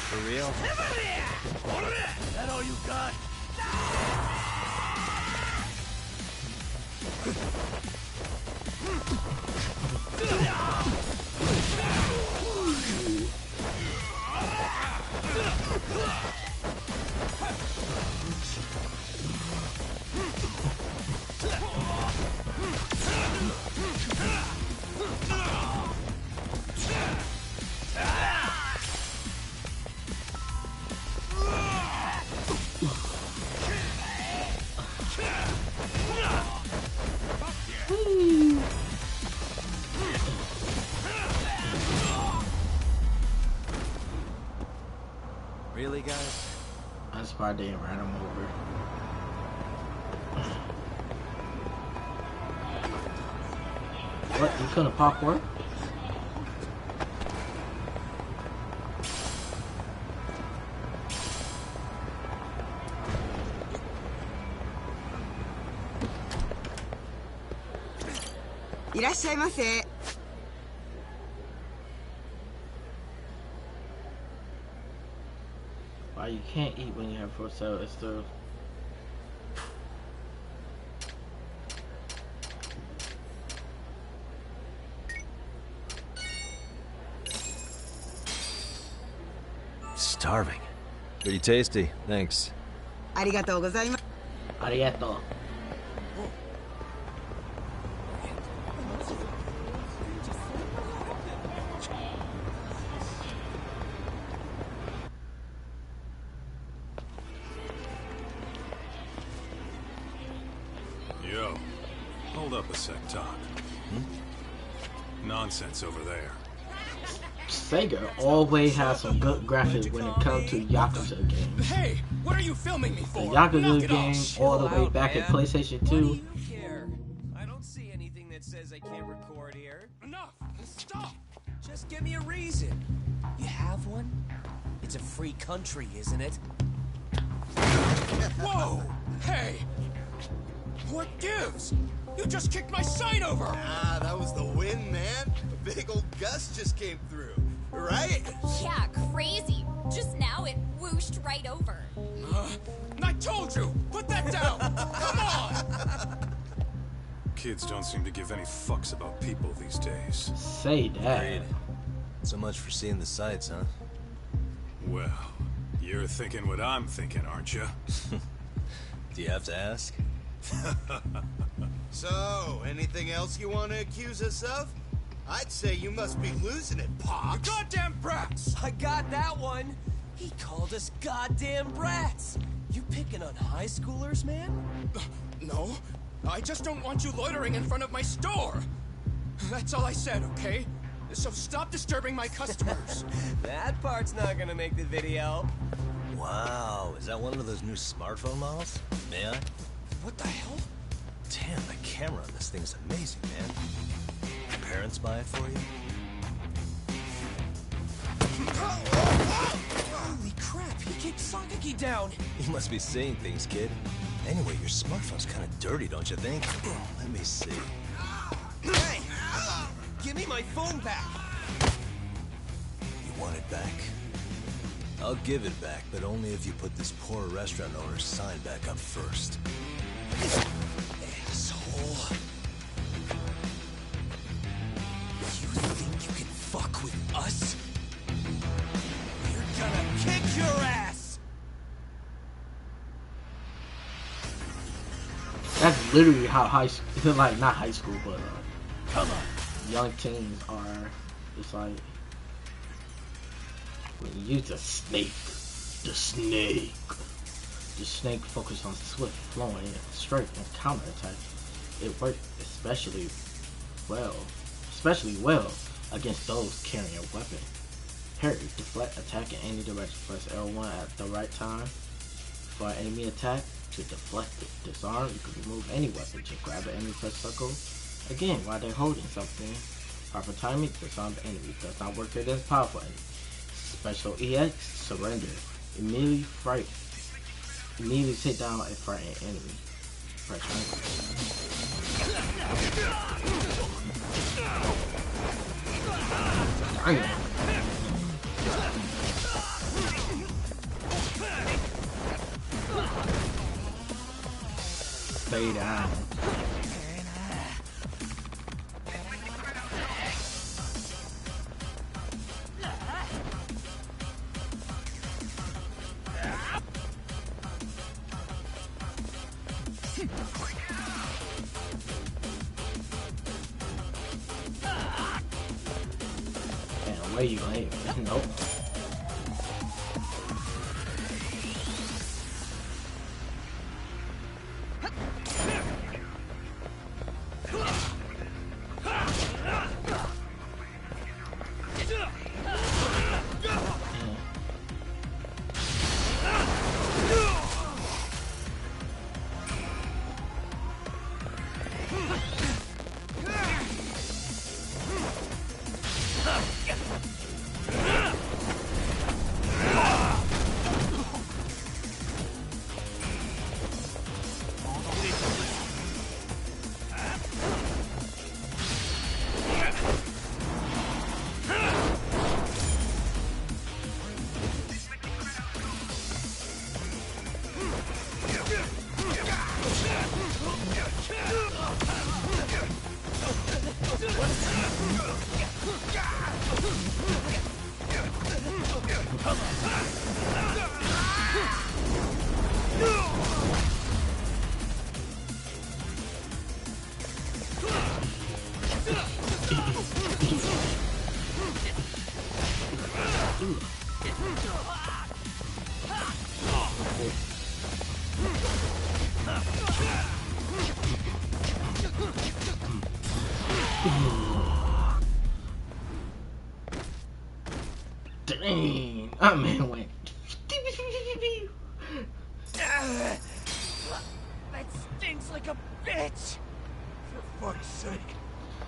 For real? That all you got? Really, guys? I just probably didn't run him over. What? You couldn't pop work? Why you can't eat when you have for sale? It's the Starving. Pretty tasty, thanks. I Arigato. Yo, hold up a sec, Doc. Nonsense over there. Sega always has some good graphics when it comes to Yakuza games. Hey, what are you filming me for? The Yakuza Knock it game off. all the way Chill back out, at man. PlayStation What 2. do you care? I don't see anything that says I can't record here. Enough. Stop. Just give me a reason. You have one? It's a free country, isn't it? Whoa! Hey! What gives? You just kicked my sign over! Ah, that was the wind, man. A big old gust just came through, right? Yeah, crazy. Just now it whooshed right over. I told you! Put that down! Come on! Kids don't seem to give any fucks about people these days. Say that. Agreed. So much for seeing the sights, huh? Well, you're thinking what I'm thinking, aren't you? Do you have to ask? So, anything else you want to accuse us of? I'd say you must be losing it, Pops. You goddamn brats! I got that one! He called us goddamn brats! You picking on high schoolers, man? No, I just don't want you loitering in front of my store! That's all I said, okay? So stop disturbing my customers. That part's not gonna make the video. Wow, is that one of those new smartphone models? May I? What the hell? Damn, the camera on this thing is amazing, man. Your parents buy it for you? Holy crap, he kicked Sakaki down! You must be seeing things, kid. Anyway, your smartphone's kind of dirty, don't you think? Let me see. Hey! Give me my phone back! You want it back? I'll give it back, but only if you put this poor restaurant owner's sign back up first. Asshole. You think you can fuck with us? We're gonna kick your ass! That's literally how like not high school, but come on, young teens are. It's like when you use the snake. The snake focused on swift, flowing, straight, and counterattack. It worked especially well against those carrying a weapon. Parry, deflect, attack in any direction. Press L1 at the right time for an enemy attack to deflect it. Disarm, you can remove any weapon. Just grab the enemy, press circle again while they're holding something. Proper timing, disarm the enemy. Does not work against powerful enemies. Special EX, surrender. Immediately take down a frightened enemy. Press Stay down. Where you aim? Nope. Dang, that man went. That stinks like a bitch! For fuck's sake,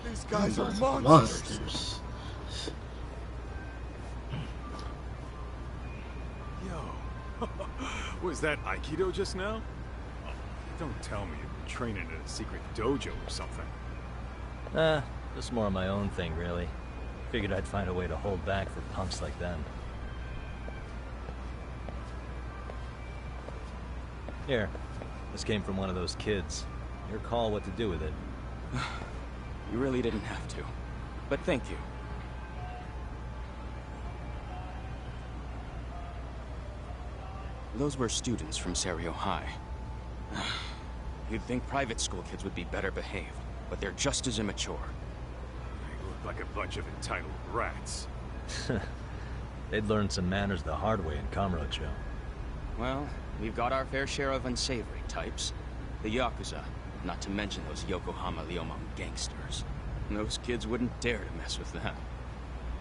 these guys are monsters. Yo, was that Aikido just now? Oh, don't tell me you've been training in a secret dojo or something. Just more of my own thing, really. Figured I'd find a way to hold back for punks like them. Here, this came from one of those kids. Your call what to do with it. You really didn't have to, but thank you. Those were students from Serio High. You'd think private school kids would be better behaved, but they're just as immature. They look like a bunch of entitled brats. They'd learned some manners the hard way in Kamurocho. Well, we've got our fair share of unsavory types. The Yakuza, not to mention those Yokohama Ryomon gangsters. Those kids wouldn't dare to mess with them.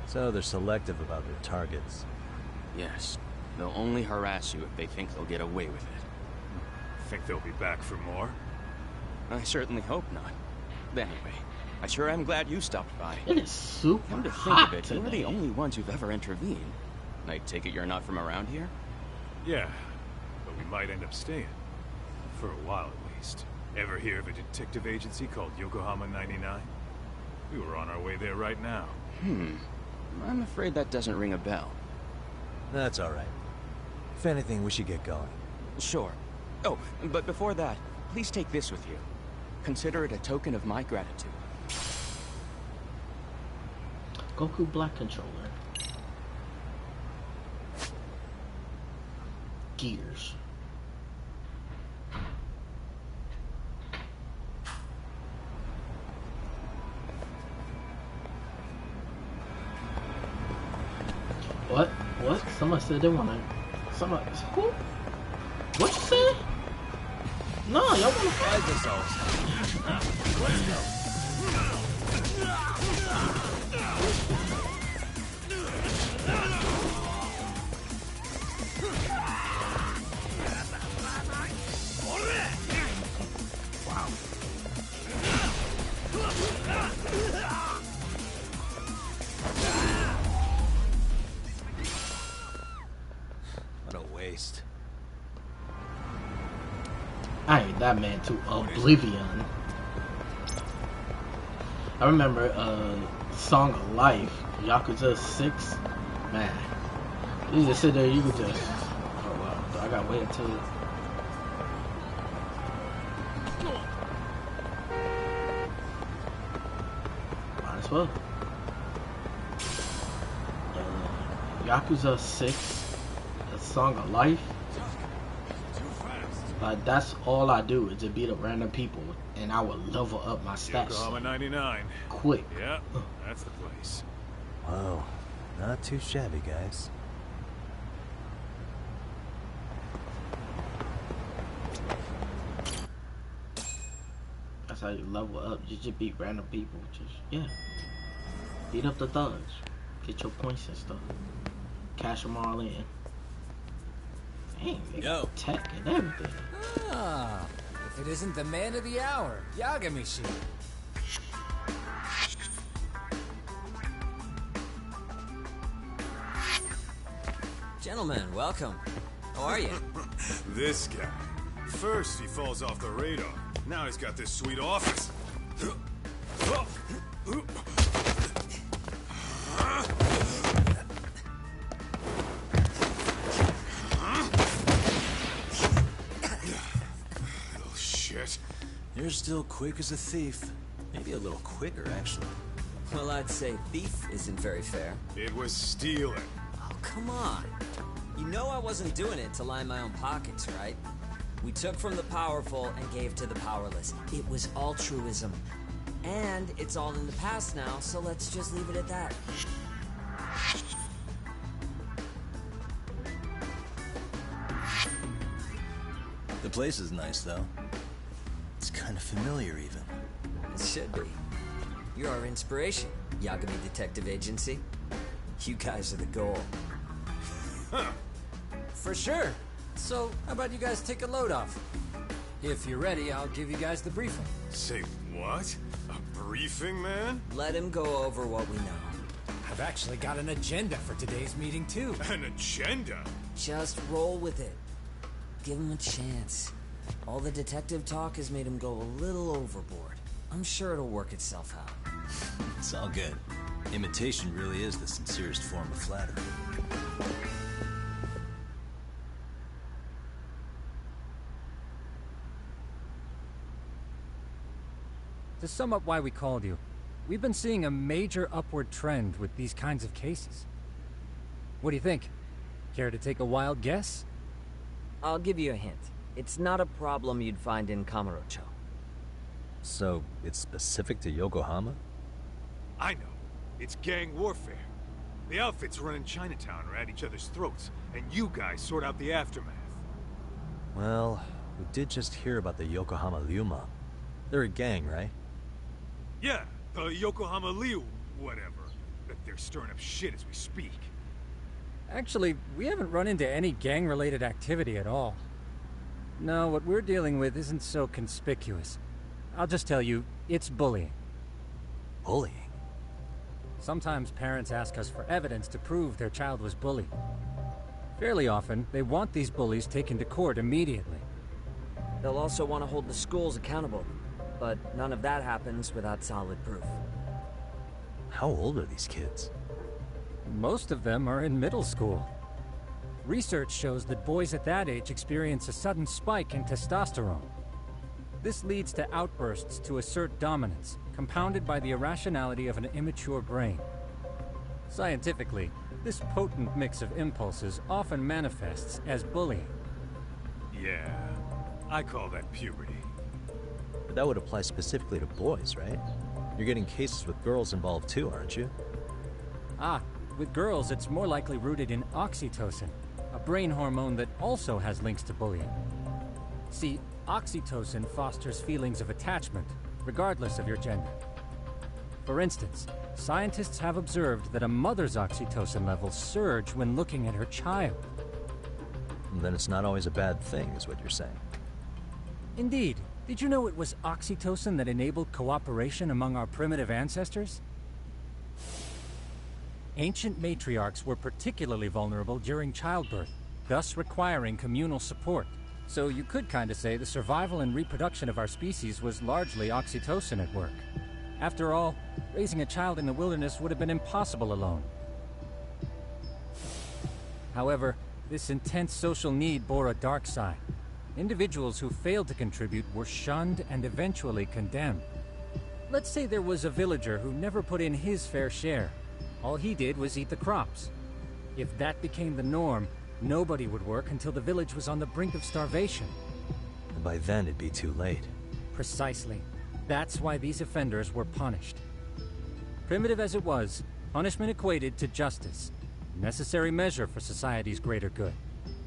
So they're selective about their targets. Yes. They'll only harass you if they think they'll get away with it. Think they'll be back for more? I certainly hope not. But anyway, I sure am glad you stopped by. It is super Come to think hot of it, today. you're the only ones who've ever intervened. I take it you're not from around here? Yeah, but we might end up staying. For a while at least. Ever hear of a detective agency called Yokohama 99? We were on our way there right now. I'm afraid that doesn't ring a bell. That's all right. If anything, we should get going. Sure. Oh, but before that, please take this with you. Consider it a token of my gratitude. Goku Black Controller. Gears. What? What? Someone said they wanna. Someone. Who? What you said? No, y'all wanna fight yourselves. Let's go. Wow. What a waste. I ain't that man to oblivion. I remember Song of Life, Yakuza 6. Man, you just sit there, you could just. Oh wow, so I gotta wait until. Might as well. Yakuza 6, a Song of Life. That's all I do is to beat up random people, and I will level up my stats. Yokohama 99. Quick. Yeah, that's the place. Whoa, not too shabby, guys. That's how you level up. You just beat random people. Just beat up the thugs. Get your points and stuff. Cash them all in. Dang, they got tech and everything. Ah, if it isn't the man of the hour, Yagami-shi. Gentlemen, welcome. How are you? This guy. First he falls off the radar. Now he's got this sweet office. Little shit. You're still quick as a thief. Maybe a little quicker, actually. Well, I'd say thief isn't very fair. It was stealing. Oh, come on. You know I wasn't doing it to line my own pockets, right? We took from the powerful and gave to the powerless. It was altruism. And it's all in the past now, so let's just leave it at that. The place is nice, though. It's kind of familiar, even. It should be. You're our inspiration, Yagami Detective Agency. You guys are the goal. Huh. For sure. So, how about you guys take a load off? If you're ready, I'll give you guys the briefing. Say what? A briefing, man? Let him go over what we know. I've actually got an agenda for today's meeting, too. An agenda? Just roll with it. Give him a chance. All the detective talk has made him go a little overboard. I'm sure it'll work itself out. It's all good. Imitation really is the sincerest form of flattery. To sum up why we called you, we've been seeing a major upward trend with these kinds of cases. What do you think? Care to take a wild guess? I'll give you a hint. It's not a problem you'd find in Kamurocho. So, it's specific to Yokohama? I know. It's gang warfare. The outfits running Chinatown are at each other's throats, and you guys sort out the aftermath. Well, we did just hear about the Yokohama Ryuma. They're a gang, right? Yeah, the Yokohama Liu, whatever. But they're stirring up shit as we speak. Actually, we haven't run into any gang-related activity at all. No, what we're dealing with isn't so conspicuous. I'll just tell you, it's bullying. Bullying? Sometimes parents ask us for evidence to prove their child was bullied. Fairly often, they want these bullies taken to court immediately. They'll also want to hold the schools accountable, but none of that happens without solid proof. How old are these kids? Most of them are in middle school. Research shows that boys at that age experience a sudden spike in testosterone. This leads to outbursts to assert dominance, compounded by the irrationality of an immature brain. Scientifically, this potent mix of impulses often manifests as bullying. Yeah, I call that puberty. But that would apply specifically to boys, right? You're getting cases with girls involved too, aren't you? Ah, with girls it's more likely rooted in oxytocin, a brain hormone that also has links to bullying. See, oxytocin fosters feelings of attachment, regardless of your gender. For instance, scientists have observed that a mother's oxytocin levels surge when looking at her child. Then it's not always a bad thing, is what you're saying. Indeed. Did you know it was oxytocin that enabled cooperation among our primitive ancestors? Ancient matriarchs were particularly vulnerable during childbirth, thus requiring communal support. So you could kinda say the survival and reproduction of our species was largely oxytocin at work. After all, raising a child in the wilderness would have been impossible alone. However, this intense social need bore a dark side. Individuals who failed to contribute were shunned and eventually condemned. Let's say there was a villager who never put in his fair share. All he did was eat the crops. If that became the norm, nobody would work until the village was on the brink of starvation. And by then it'd be too late. Precisely. That's why these offenders were punished. Primitive as it was, punishment equated to justice, a necessary measure for society's greater good.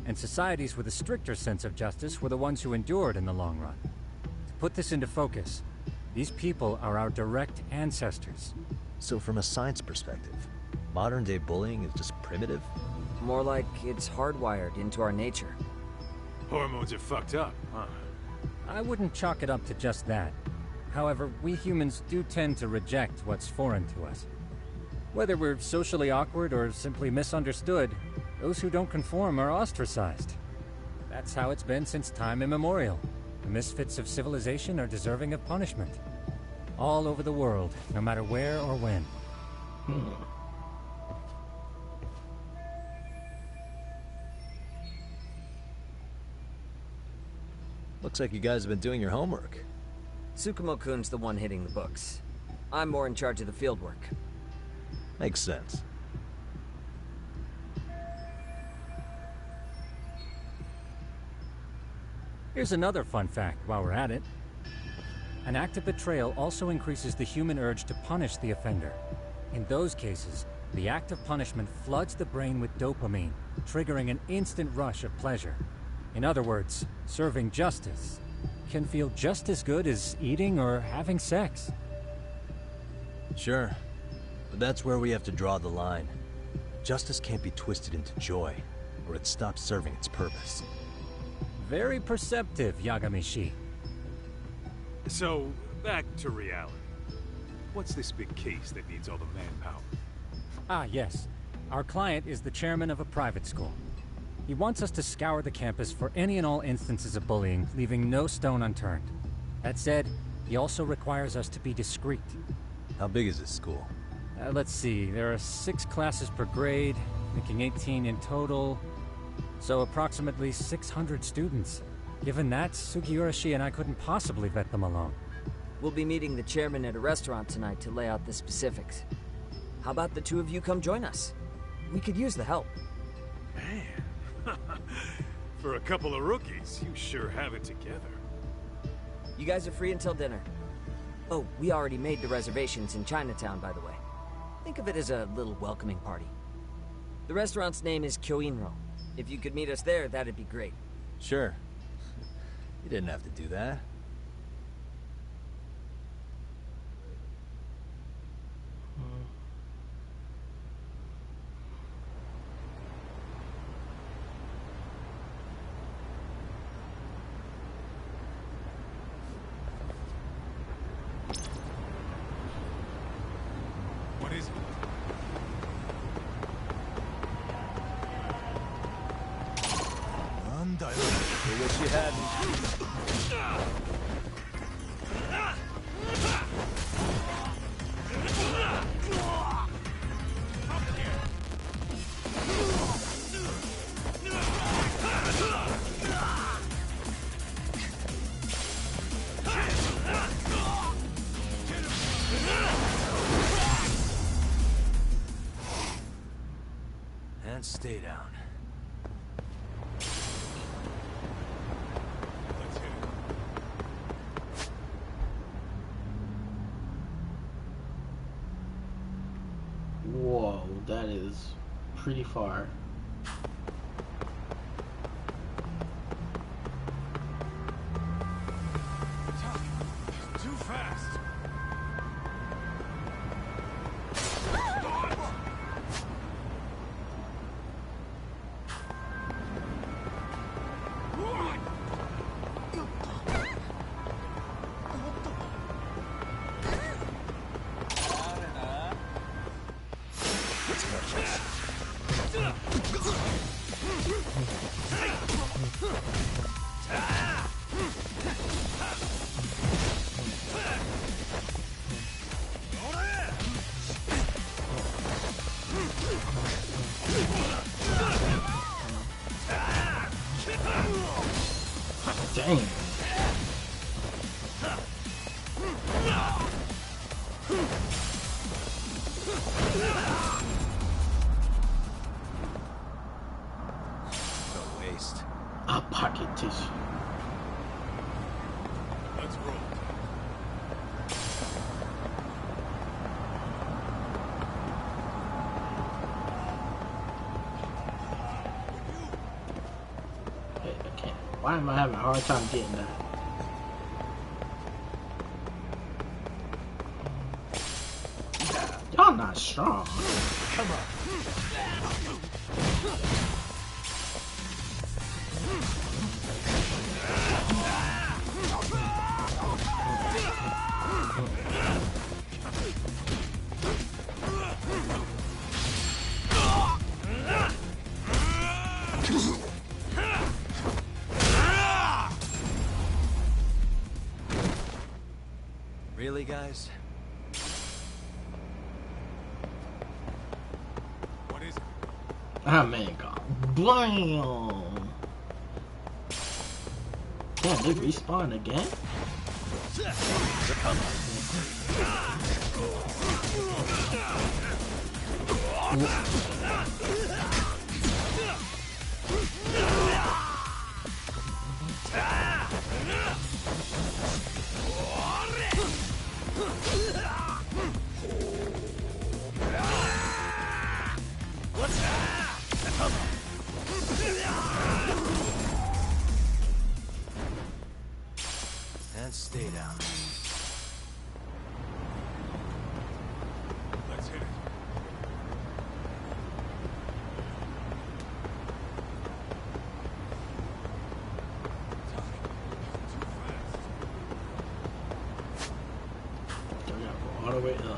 And societies with a stricter sense of justice were the ones who endured in the long run. To put this into focus, these people are our direct ancestors. So from a science perspective, modern-day bullying is just primitive? More like it's hardwired into our nature. Hormones are fucked up, huh? I wouldn't chalk it up to just that. However, we humans do tend to reject what's foreign to us. Whether we're socially awkward or simply misunderstood, those who don't conform are ostracized. That's how it's been since time immemorial. The misfits of civilization are deserving of punishment. All over the world, no matter where or when. Looks like you guys have been doing your homework. Tsukumo-kun's the one hitting the books. I'm more in charge of the fieldwork. Makes sense. Here's another fun fact while we're at it. An act of betrayal also increases the human urge to punish the offender. In those cases, the act of punishment floods the brain with dopamine, triggering an instant rush of pleasure. In other words, serving justice can feel just as good as eating or having sex. Sure, but that's where we have to draw the line. Justice can't be twisted into joy. or it stops serving its purpose. Very perceptive, Yagamishi. So, back to reality. What's this big case that needs all the manpower? Ah, yes. Our client is the chairman of a private school. He wants us to scour the campus for any and all instances of bullying, leaving no stone unturned. That said, he also requires us to be discreet. How big is this school? Let's see, there are 6 classes per grade, making 18 in total, so approximately 600 students. Given that, Sugiurashi and I couldn't possibly vet them alone. We'll be meeting the chairman at a restaurant tonight to lay out the specifics. How about the 2 of you come join us? We could use the help. Man, for a couple of rookies, you sure have it together. You guys are free until dinner. Oh, we already made the reservations in Chinatown, by the way. Think of it as a little welcoming party. The restaurant's name is Kyoinro. If you could meet us there, that'd be great. Sure. You didn't have to do that. What is it? I wish you hadn't. And stay down. Whoa, that is pretty far. Too fast. Dang. No waste. A pocket tissue. Let's roll. Hey, I can't. Why am I having a hard time getting that? Y'all not strong. Come on. Really, guys? What is it? Ah, man, God. Blam! Damn, they respawn again? And stay down. Let's hit it. blow it up.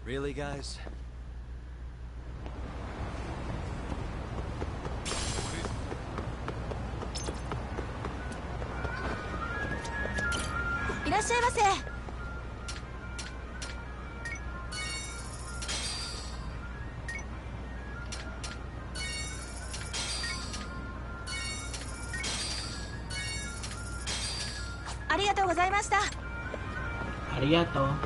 Really, guys? Arigato.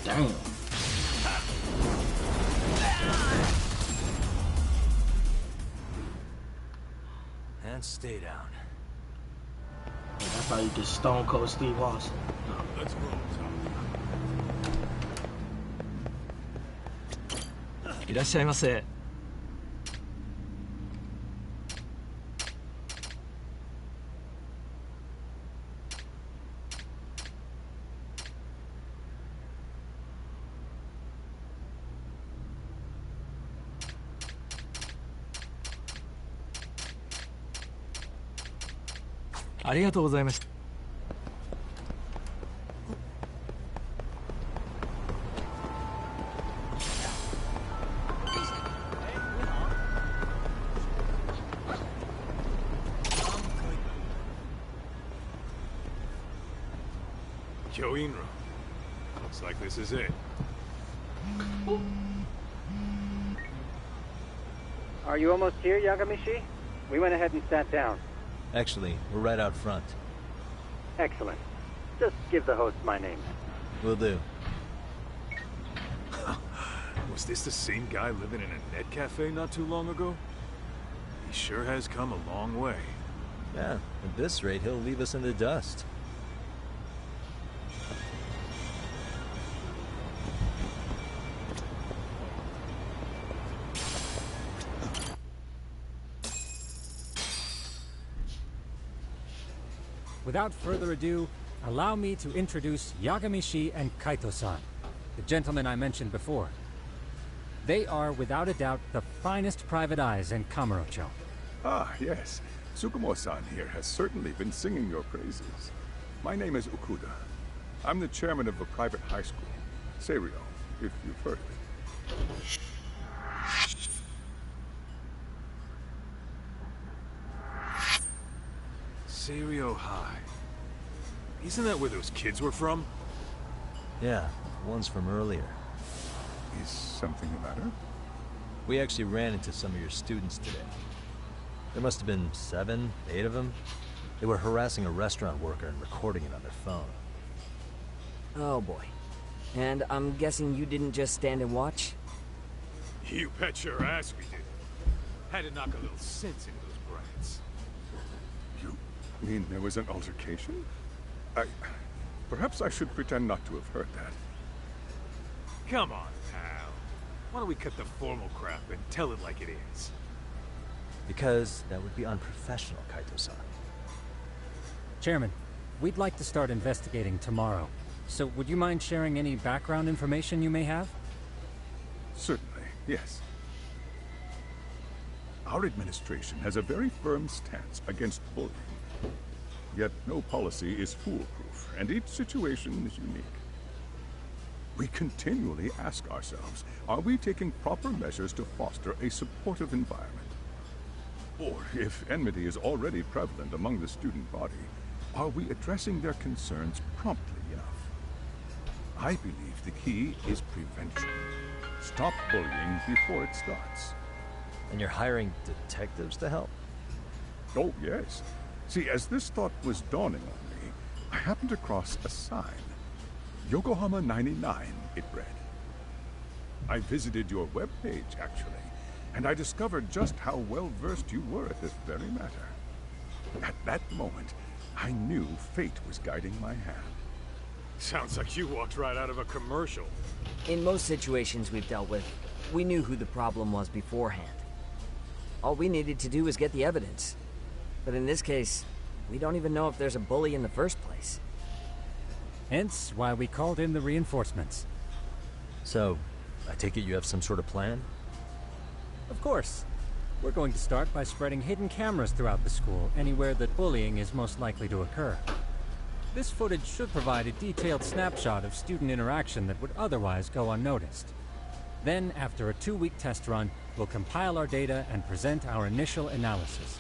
Damn. And stay down. That's how you get Stone Cold Steve Austin. No. Let's roll, Tom. いらっしゃいませ。ありがとうございました。Kyoin room. Looks like this is it. Are you almost here, Yagamishi? We went ahead and sat down. Actually, we're right out front. Excellent. Just give the host my name. Will do. Was this the same guy living in a net cafe not too long ago? He sure has come a long way. Yeah, at this rate, he'll leave us in the dust. Without further ado, allow me to introduce Yagamishi and Kaito-san, the gentlemen I mentioned before. They are, without a doubt, the finest private eyes in Kamurocho. Ah, yes. Tsukumo-san here has certainly been singing your praises. My name is Ukuda. I'm the chairman of a private high school, Seiryo, if you've heard of it. Seiryo High. Isn't that where those kids were from? Yeah, one's from earlier. Is something the matter? We actually ran into some of your students today. There must have been 7, 8 of them. They were harassing a restaurant worker and recording it on their phone. Oh boy. And I'm guessing you didn't just stand and watch? You bet your ass we did. Had to knock a little sense into those brats. You mean there was an altercation? Perhaps I should pretend not to have heard that. Come on, pal. Why don't we cut the formal crap and tell it like it is? Because that would be unprofessional, Kaito-san. Chairman, we'd like to start investigating tomorrow. So would you mind sharing any background information you may have? Certainly, yes. Our administration has a very firm stance against bullying. Yet no policy is foolproof, and each situation is unique. we continually ask ourselves, are we taking proper measures to foster a supportive environment? Or, if enmity is already prevalent among the student body, are we addressing their concerns promptly enough? I believe the key is prevention. Stop bullying before it starts. And you're hiring detectives to help? Oh, yes. See, as this thought was dawning on me, I happened across a sign. Yokohama 99, it read. I visited your webpage, actually, and I discovered just how well-versed you were at this very matter. At that moment, I knew fate was guiding my hand. Sounds like you walked right out of a commercial. In most situations we've dealt with, we knew who the problem was beforehand. All we needed to do was get the evidence. But in this case, we don't even know if there's a bully in the first place. Hence why we called in the reinforcements. So, I take it you have some sort of plan? Of course. We're going to start by spreading hidden cameras throughout the school, anywhere that bullying is most likely to occur. This footage should provide a detailed snapshot of student interaction that would otherwise go unnoticed. Then, after a 2-week test run, we'll compile our data and present our initial analysis.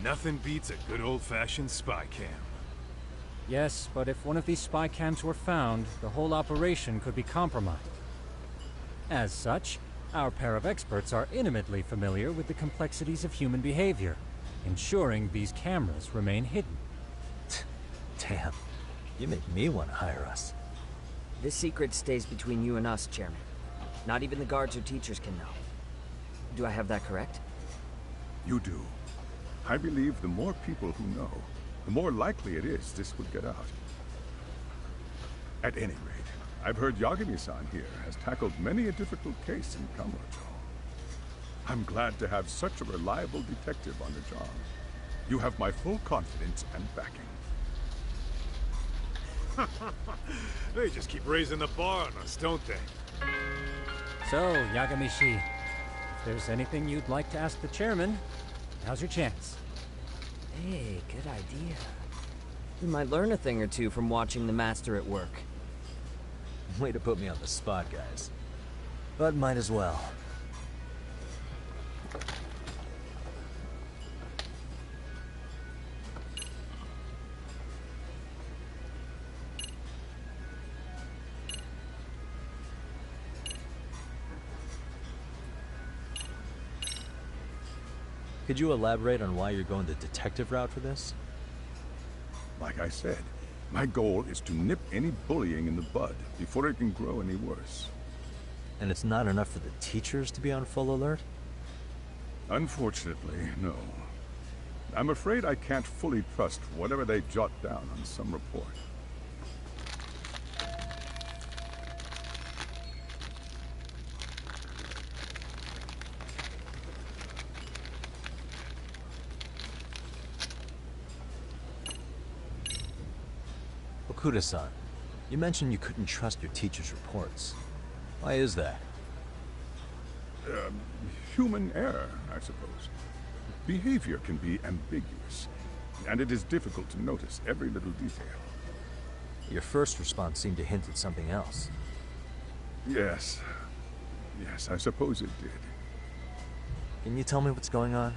Nothing beats a good old-fashioned spy cam. Yes, but if one of these spy cams were found, the whole operation could be compromised. As such, our pair of experts are intimately familiar with the complexities of human behavior, ensuring these cameras remain hidden. Damn, you make me want to hire us. This secret stays between you and us, Chairman. Not even the guards or teachers can know. Do I have that correct? You do. I believe the more people who know, the more likely it is this would get out. At any rate, I've heard Yagami-san here has tackled many a difficult case in Kamurocho. I'm glad to have such a reliable detective on the job. You have my full confidence and backing. They just keep raising the bar on us, don't they? So, Yagami-shi, if there's anything you'd like to ask the chairman, now's your chance. Hey, good idea. You might learn a thing or two from watching the master at work. Way to put me on the spot, guys. But might as well. Could you elaborate on why you're going the detective route for this? Like I said, my goal is to nip any bullying in the bud before it can grow any worse. And it's not enough for the teachers to be on full alert? Unfortunately, no. I'm afraid I can't fully trust whatever they jot down on some report. Okuda-san, you mentioned you couldn't trust your teacher's reports. Why is that? Human error, I suppose. Behavior can be ambiguous, and it is difficult to notice every little detail. Your first response seemed to hint at something else. Yes. Yes, I suppose it did. Can you tell me what's going on?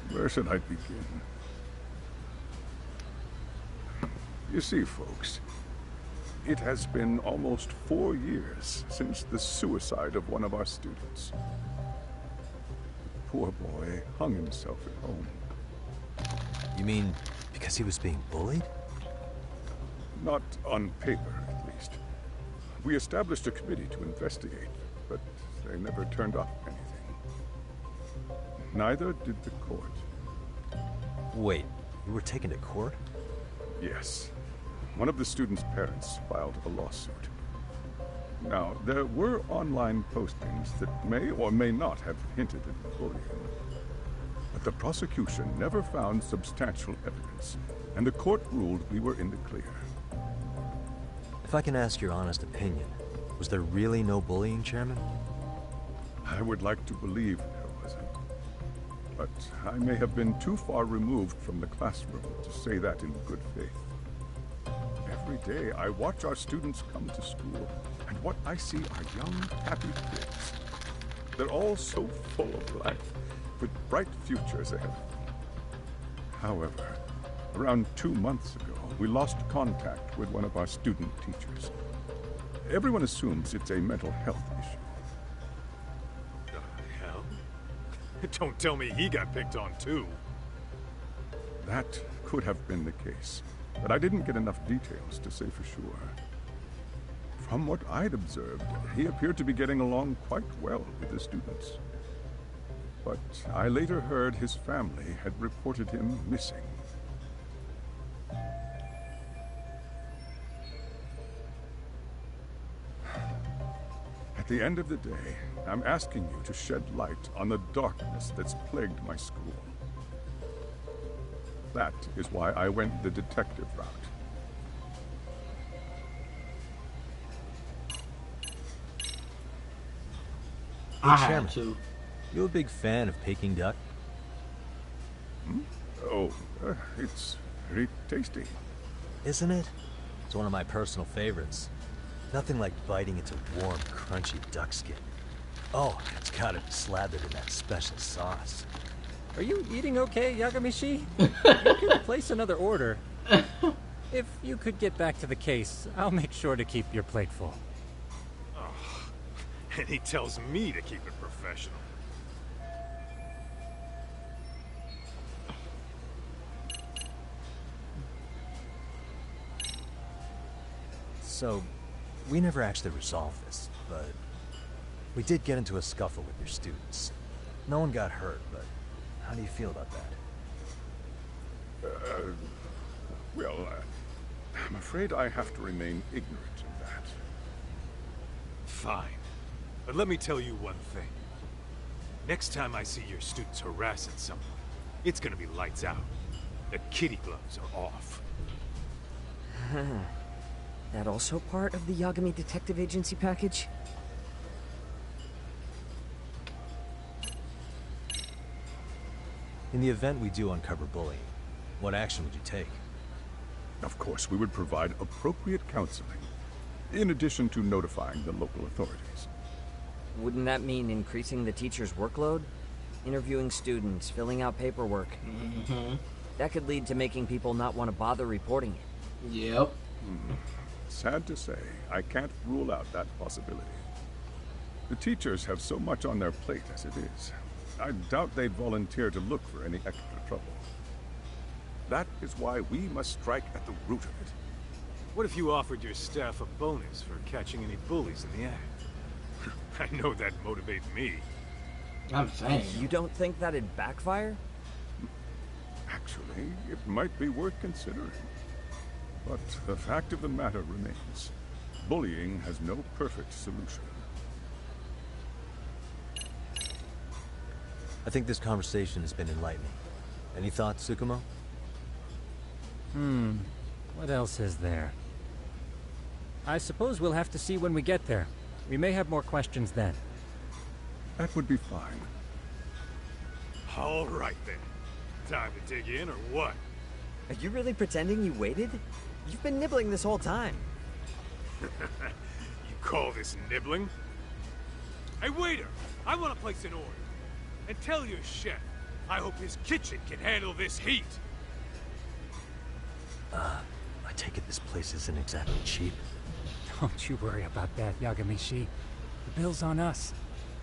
Where should I begin? You see, folks, it has been almost 4 years since the suicide of one of our students. The poor boy hung himself at home. You mean because he was being bullied? Not on paper, at least. We established a committee to investigate, but they never turned up anything. Neither did the court. Wait, you were taken to court? Yes. One of the student's parents filed a lawsuit. Now, there were online postings that may or may not have hinted at bullying. But the prosecution never found substantial evidence, and the court ruled we were in the clear. If I can ask your honest opinion, was there really no bullying, Chairman? I would like to believe there wasn't. But I may have been too far removed from the classroom to say that in good faith. Every day I watch our students come to school, and what I see are young, happy kids. They're all so full of life, with bright futures ahead of them. However, around 2 months ago, we lost contact with one of our student teachers. Everyone assumes it's a mental health issue. The hell? Don't tell me he got picked on too. That could have been the case, but I didn't get enough details to say for sure. From what I'd observed, he appeared to be getting along quite well with the students. But I later heard his family had reported him missing. At the end of the day, I'm asking you to shed light on the darkness that's plagued my school. That is why I went the detective route. Hey, Chairman, you a big fan of Peking duck? Hmm? Oh, it's very tasty. Isn't it? It's one of my personal favorites. Nothing like biting into warm, crunchy duck skin. Oh, it's gotta be slathered in that special sauce. Are you eating okay, Yagamishi? You can place another order. If you could get back to the case, I'll make sure to keep your plate full. Oh, and he tells me to keep it professional. So, we never actually resolved this, but we did get into a scuffle with your students. No one got hurt, but how do you feel about that? Well, I'm afraid I have to remain ignorant of that. Fine. But let me tell you one thing. Next time I see your students harassing someone, it's gonna be lights out. The kitty gloves are off. That also part of the Yagami Detective Agency package? In the event we do uncover bullying, what action would you take? Of course, we would provide appropriate counseling, in addition to notifying the local authorities. Wouldn't that mean increasing the teacher's workload? Interviewing students, filling out paperwork. That could lead to making people not want to bother reporting it. Yep. Sad to say, I can't rule out that possibility. The teachers have so much on their plate as it is. I doubt they'd volunteer to look for any extra trouble. That is why we must strike at the root of it. What if you offered your staff a bonus for catching any bullies in the act? I know that'd motivate me. I'm saying. You don't think that'd backfire? Actually, it might be worth considering. But the fact of the matter remains. Bullying has no perfect solution. I think this conversation has been enlightening. Any thoughts, Tsukumo? What else is there? I suppose we'll have to see when we get there. We may have more questions then. That would be fine. All right then. Time to dig in or what? Are you really pretending you waited? You've been nibbling this whole time. You call this nibbling? Hey waiter, I want to place an order. And tell your chef, I hope his kitchen can handle this heat. I take it this place isn't exactly cheap. Don't you worry about that, Yagamishi. The bill's on us.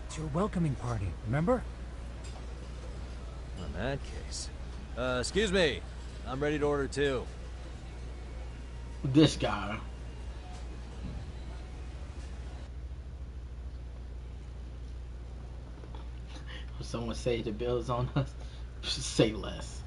It's your welcoming party, remember? Well, in that case... excuse me. I'm ready to order too. This guy. Someone say the bill's on us. Say less.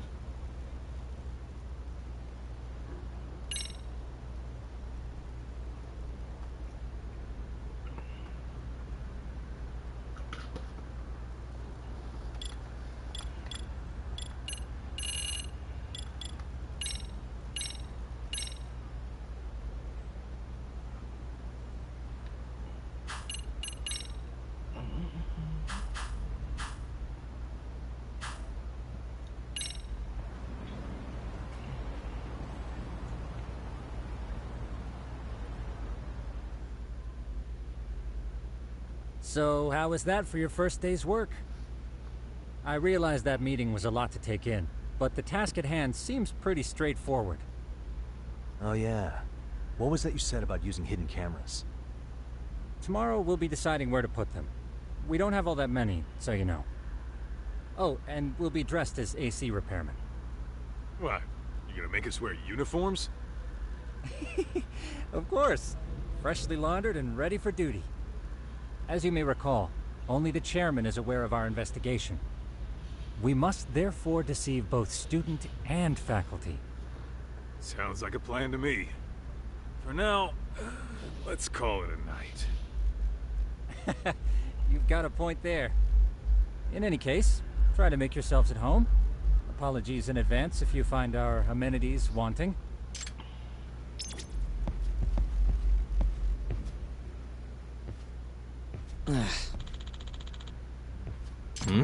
So, how was that for your first day's work? I realize that meeting was a lot to take in, but the task at hand seems pretty straightforward. Oh yeah. What was that you said about using hidden cameras? Tomorrow we'll be deciding where to put them. We don't have all that many, so you know. Oh, and we'll be dressed as AC repairmen. What? You gonna make us wear uniforms? Of course. Freshly laundered and ready for duty. As you may recall, only the chairman is aware of our investigation. We must therefore deceive both student and faculty. Sounds like a plan to me. For now, let's call it a night. You've got a point there. In any case, try to make yourselves at home. Apologies in advance if you find our amenities wanting. Hmm?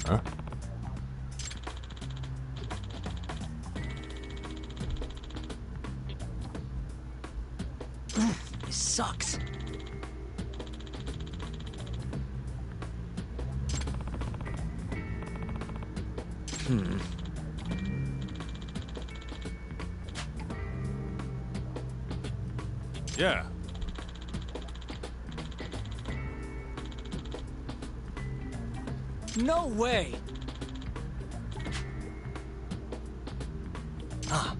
Huh? This sucks. Yeah. No way! Ah.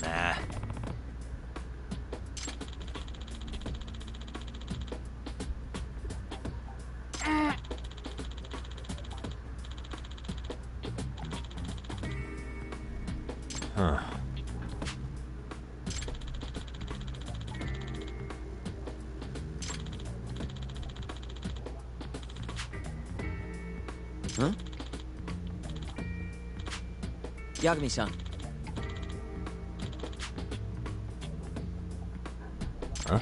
Nah. Huh. Huh? Yagami-san. Huh?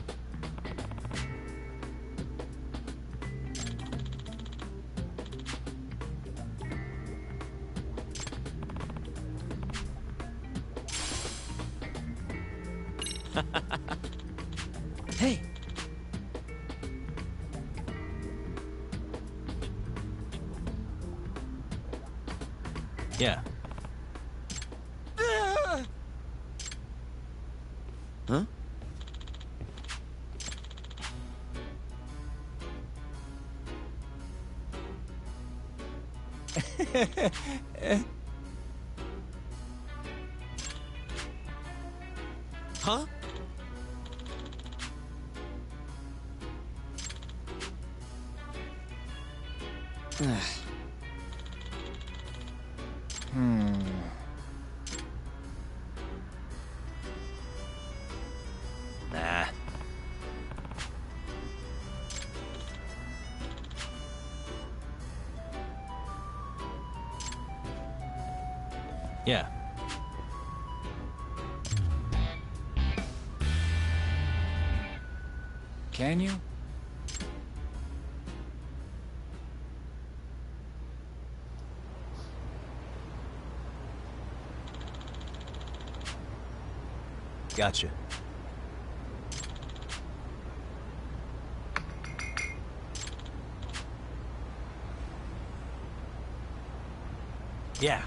Hey! Yeah. Huh? Huh? Nah. Yeah. Can you? Gotcha. Yeah.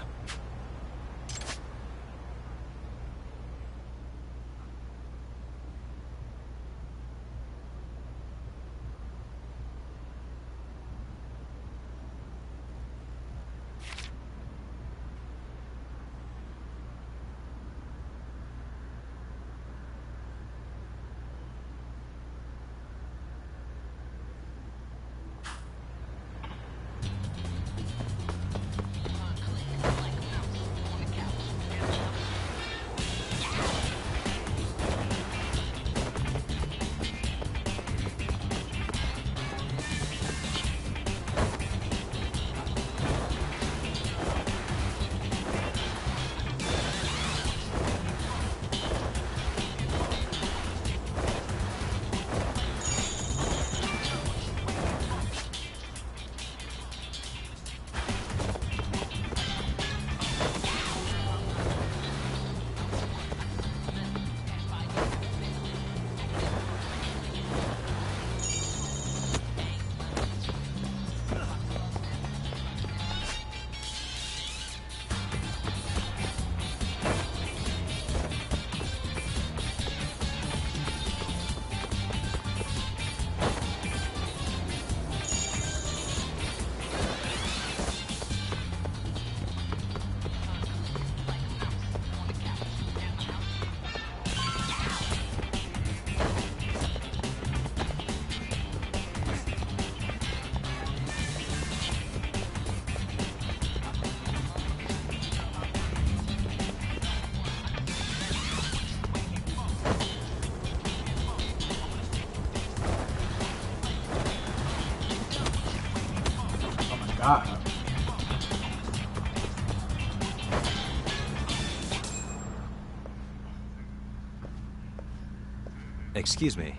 Excuse me.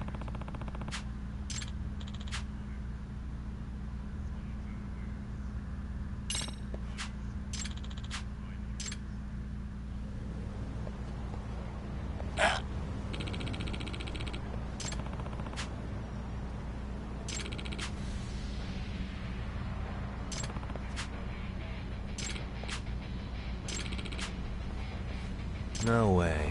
No way.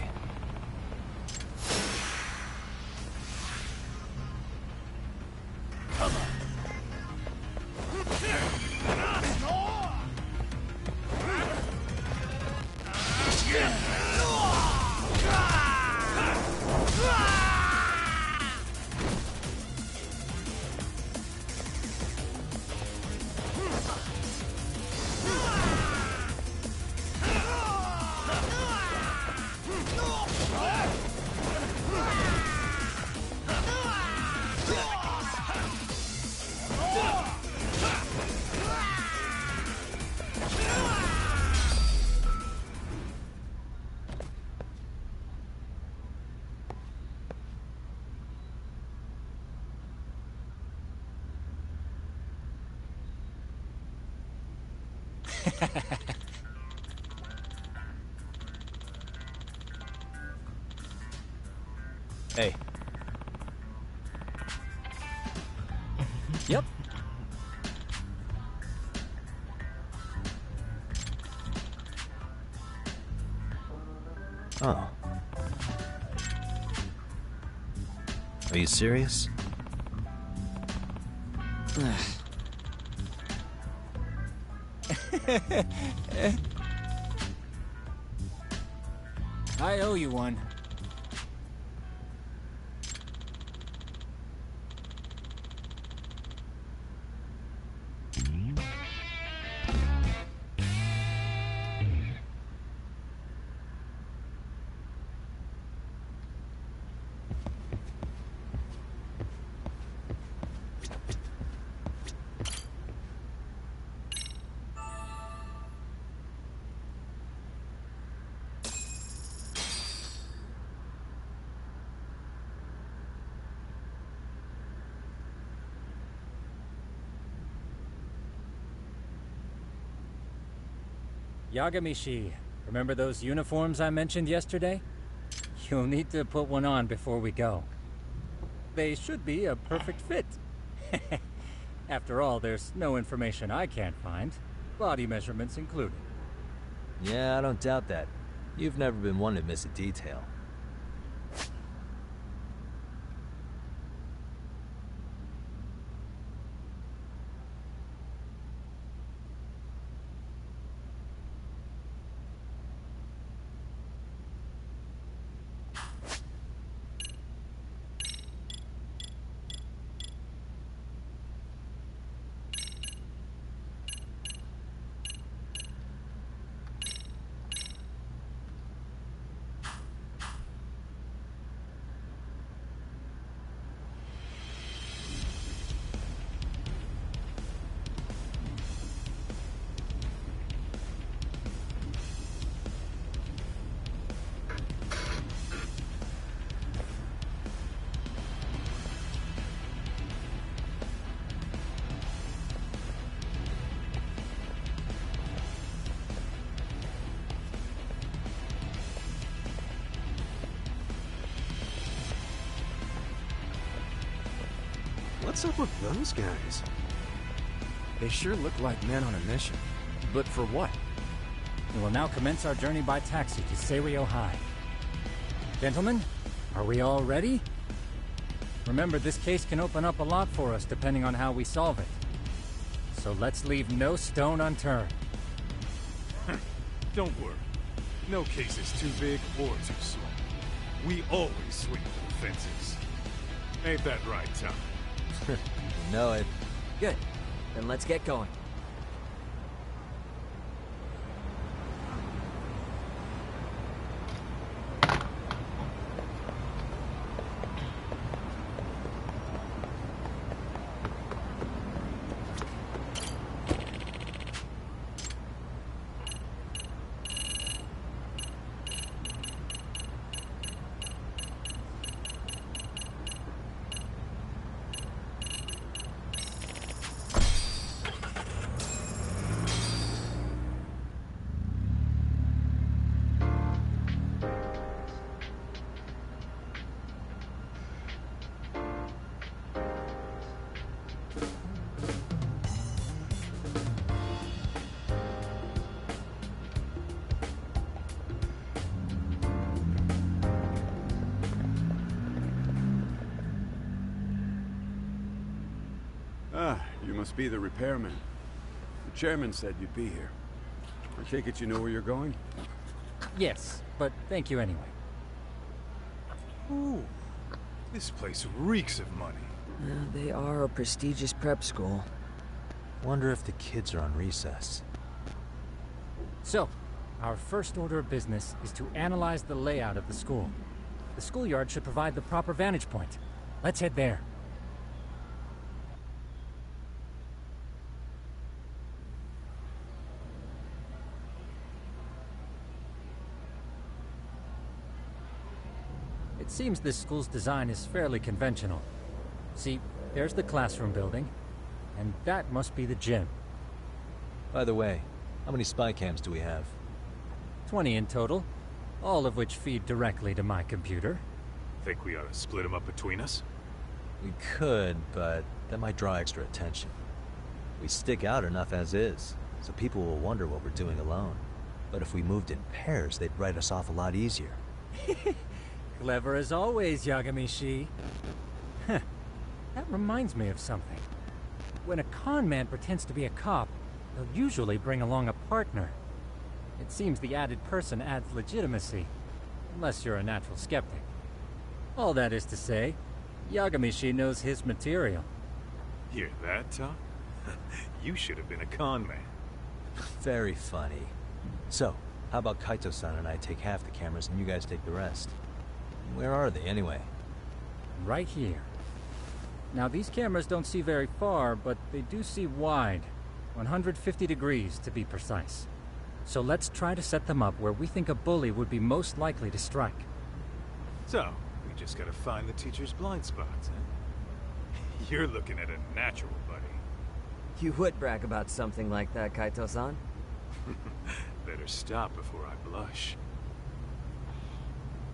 Hey. Yep. Oh. Are you serious? I owe you one. Yagamishi, remember those uniforms I mentioned yesterday? You'll need to put one on before we go. They should be a perfect fit. After all, there's no information I can't find, body measurements included. Yeah, I don't doubt that. You've never been one to miss a detail. What's up with those guys? They sure look like men on a mission. But for what? We will now commence our journey by taxi to Seiryo High. Gentlemen, are we all ready? Remember, this case can open up a lot for us depending on how we solve it. So let's leave no stone unturned. Don't worry. No case is too big or too small. We always swing for the fences. Ain't that right, Tom? You know it. Good. Then let's get going. Ah, you must be the repairman. The chairman said you'd be here. I take it you know where you're going? Yes, but thank you anyway. Ooh, this place reeks of money. They are a prestigious prep school. Wonder if the kids are on recess. So, our first order of business is to analyze the layout of the school. The schoolyard should provide the proper vantage point. Let's head there. It seems this school's design is fairly conventional. See, there's the classroom building, and that must be the gym. By the way, how many spy cams do we have? 20 in total, all of which feed directly to my computer. Think we ought to split them up between us? We could, but that might draw extra attention. We stick out enough as is, so people will wonder what we're doing alone. But if we moved in pairs, they'd write us off a lot easier. Clever as always, Yagami-shi. That reminds me of something. When a con man pretends to be a cop, they'll usually bring along a partner. It seems the added person adds legitimacy, unless you're a natural skeptic. All that is to say, Yagami-shi knows his material. Hear that, Tom? You should have been a con man. Very funny. So, how about Kaito-san and I take half the cameras and you guys take the rest? Where are they, anyway? Right here. Now, these cameras don't see very far, but they do see wide. 150 degrees, to be precise. So let's try to set them up where we think a bully would be most likely to strike. So, we just gotta find the teacher's blind spots, huh? You're looking at a natural, buddy. You would brag about something like that, Kaito-san. Better stop before I blush.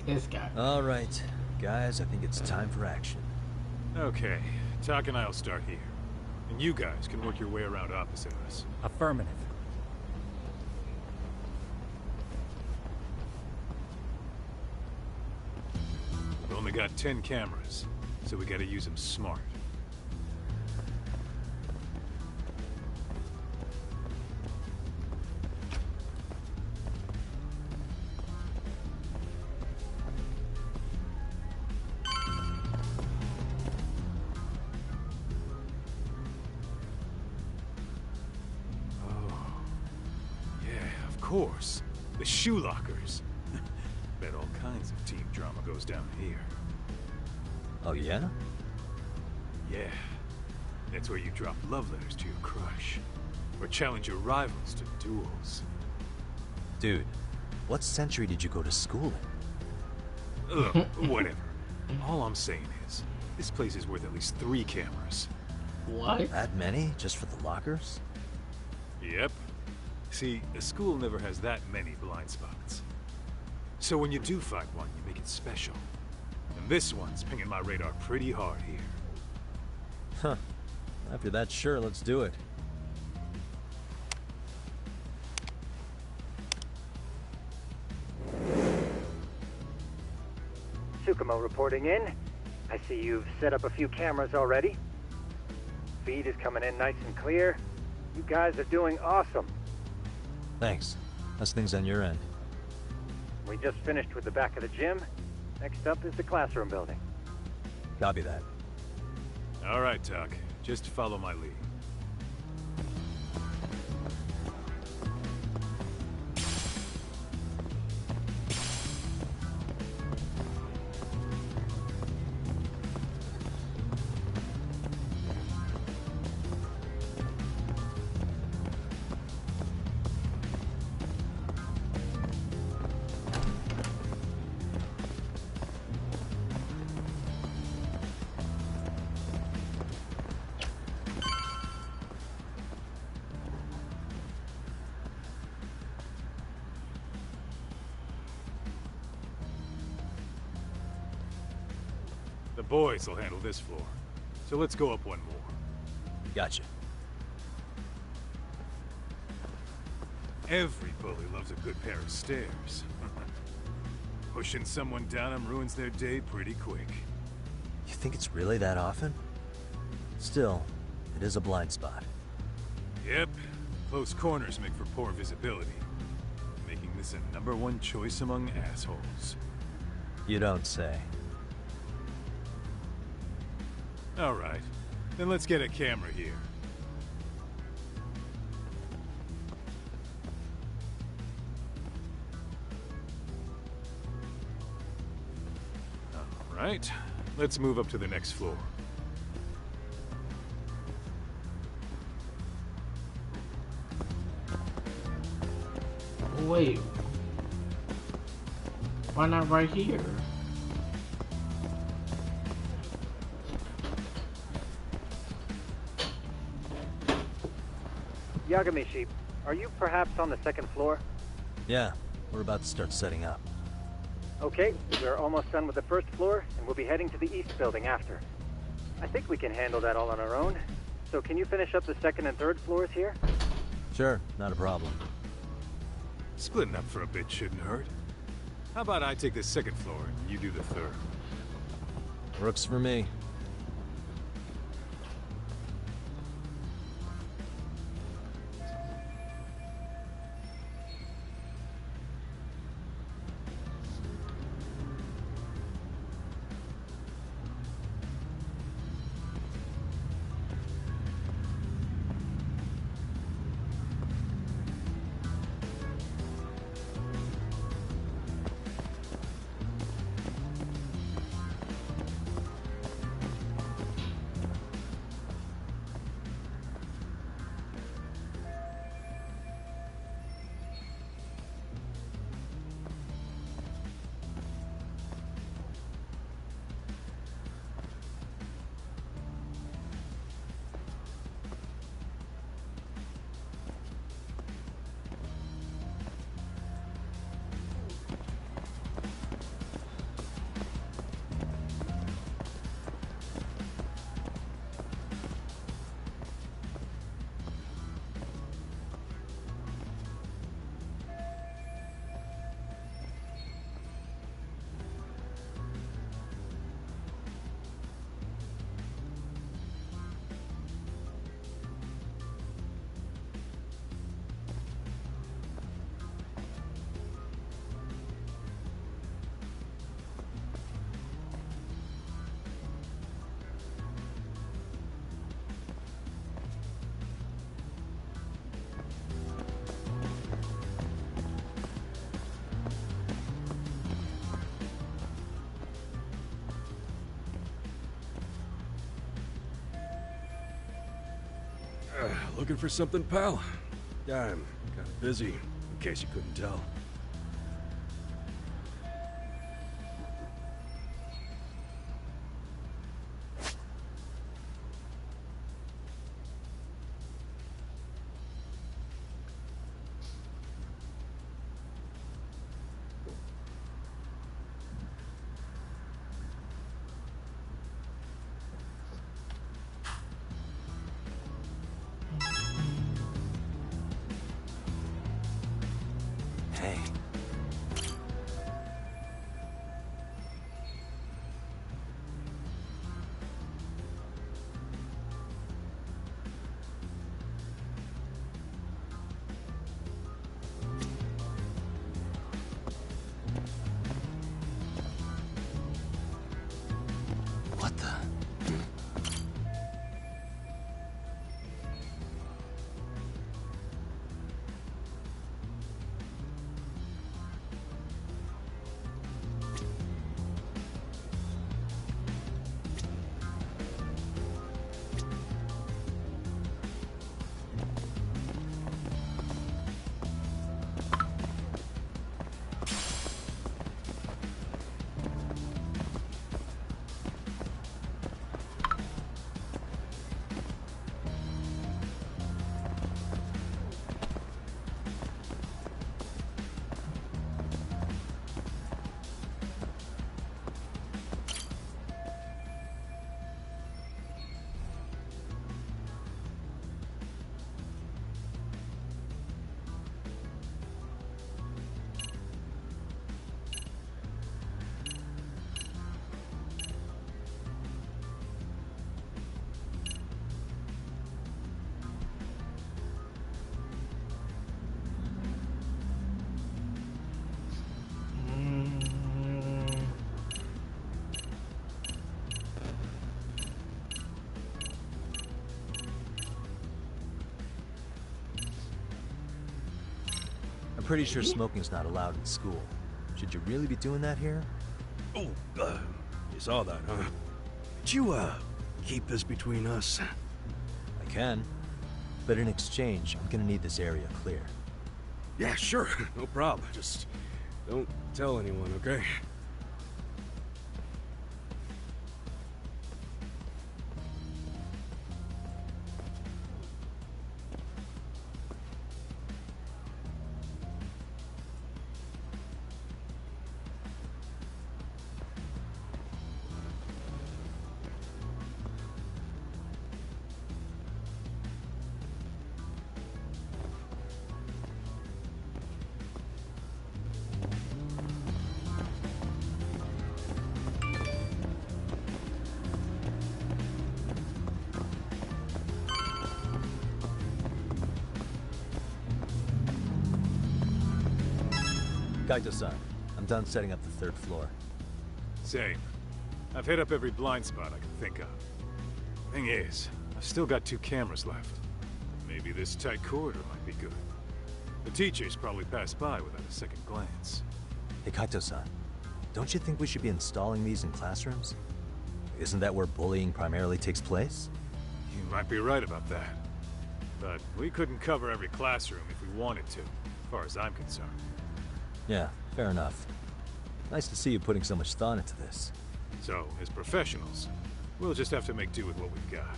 This guy. All right, guys, I think it's time for action. Okay, Tak and I'll start here. And you guys can work your way around opposite us. Affirmative. We've only got 10 cameras, so we gotta use them smart. Of course. The shoe lockers. Bet all kinds of team drama goes down here. Oh, yeah? Yeah. That's where you drop love letters to your crush. Or challenge your rivals to duels. Dude, what century did you go to school in? Ugh, whatever. All I'm saying is, this place is worth at least 3 cameras. What? That many? Just for the lockers? Yep. See, a school never has that many blind spots. So when you do find one, you make it special. And this one's pinging my radar pretty hard here. Huh. After that, sure, let's do it. Tsukumo reporting in. I see you've set up a few cameras already. Feed is coming in nice and clear. You guys are doing awesome. Thanks. How's things on your end? We just finished with the back of the gym. Next up is the classroom building. Copy that. All right, Tak. Just follow my lead. The boys will handle this floor. So let's go up one more. Gotcha. Every bully loves a good pair of stairs. Pushing someone down them ruins their day pretty quick. You think it's really that often? Still, It is a blind spot. Yep. Close corners make for poor visibility, making this a #1 choice among assholes. You don't say. Alright, then let's get a camera here. Alright, let's move up to the next floor. Wait. Why not right here? Yagami Sheep, are you perhaps on the second floor? Yeah, we're about to start setting up. Okay, we're almost done with the first floor, and we'll be heading to the east building after. I think we can handle that all on our own. So can you finish up the second and third floors here? Sure, not a problem. Splitting up for a bit shouldn't hurt. How about I take the second floor and you do the third? Works for me. Looking for something, pal? Yeah, I'm kind of busy, in case you couldn't tell. Hey, pretty sure smoking's not allowed in school. Should you really be doing that here? Oh, you saw that, huh? Could you, keep this between us? I can. But in exchange, I'm gonna need this area clear. Yeah, sure. No problem. Just don't tell anyone, okay? Kaito-san, I'm done setting up the 3rd floor. Same. I've hit up every blind spot I can think of. Thing is, I've still got 2 cameras left. Maybe this tight corridor might be good. The teachers probably passed by without a second glance. Hey Kaito-san, don't you think we should be installing these in classrooms? Isn't that where bullying primarily takes place? You might be right about that. But we couldn't cover every classroom if we wanted to, as far as I'm concerned. Yeah, fair enough. Nice to see you putting so much thought into this. So, as professionals, we'll just have to make do with what we've got.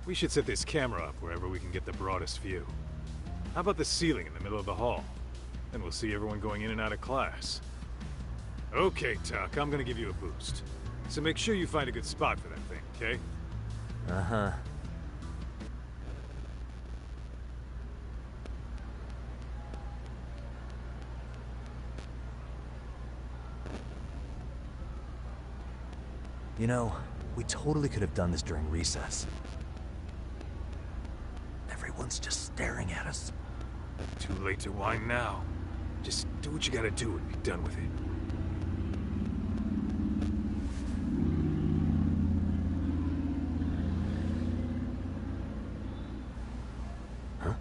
We should set this camera up wherever we can get the broadest view. How about the ceiling in the middle of the hall? Then we'll see everyone going in and out of class. Okay, Tuck, I'm gonna give you a boost. So make sure you find a good spot for that thing, okay? Uh-huh. You know, we totally could have done this during recess. Everyone's just staring at us. Too late to whine now. Just do what you gotta do and be done with it. Huh?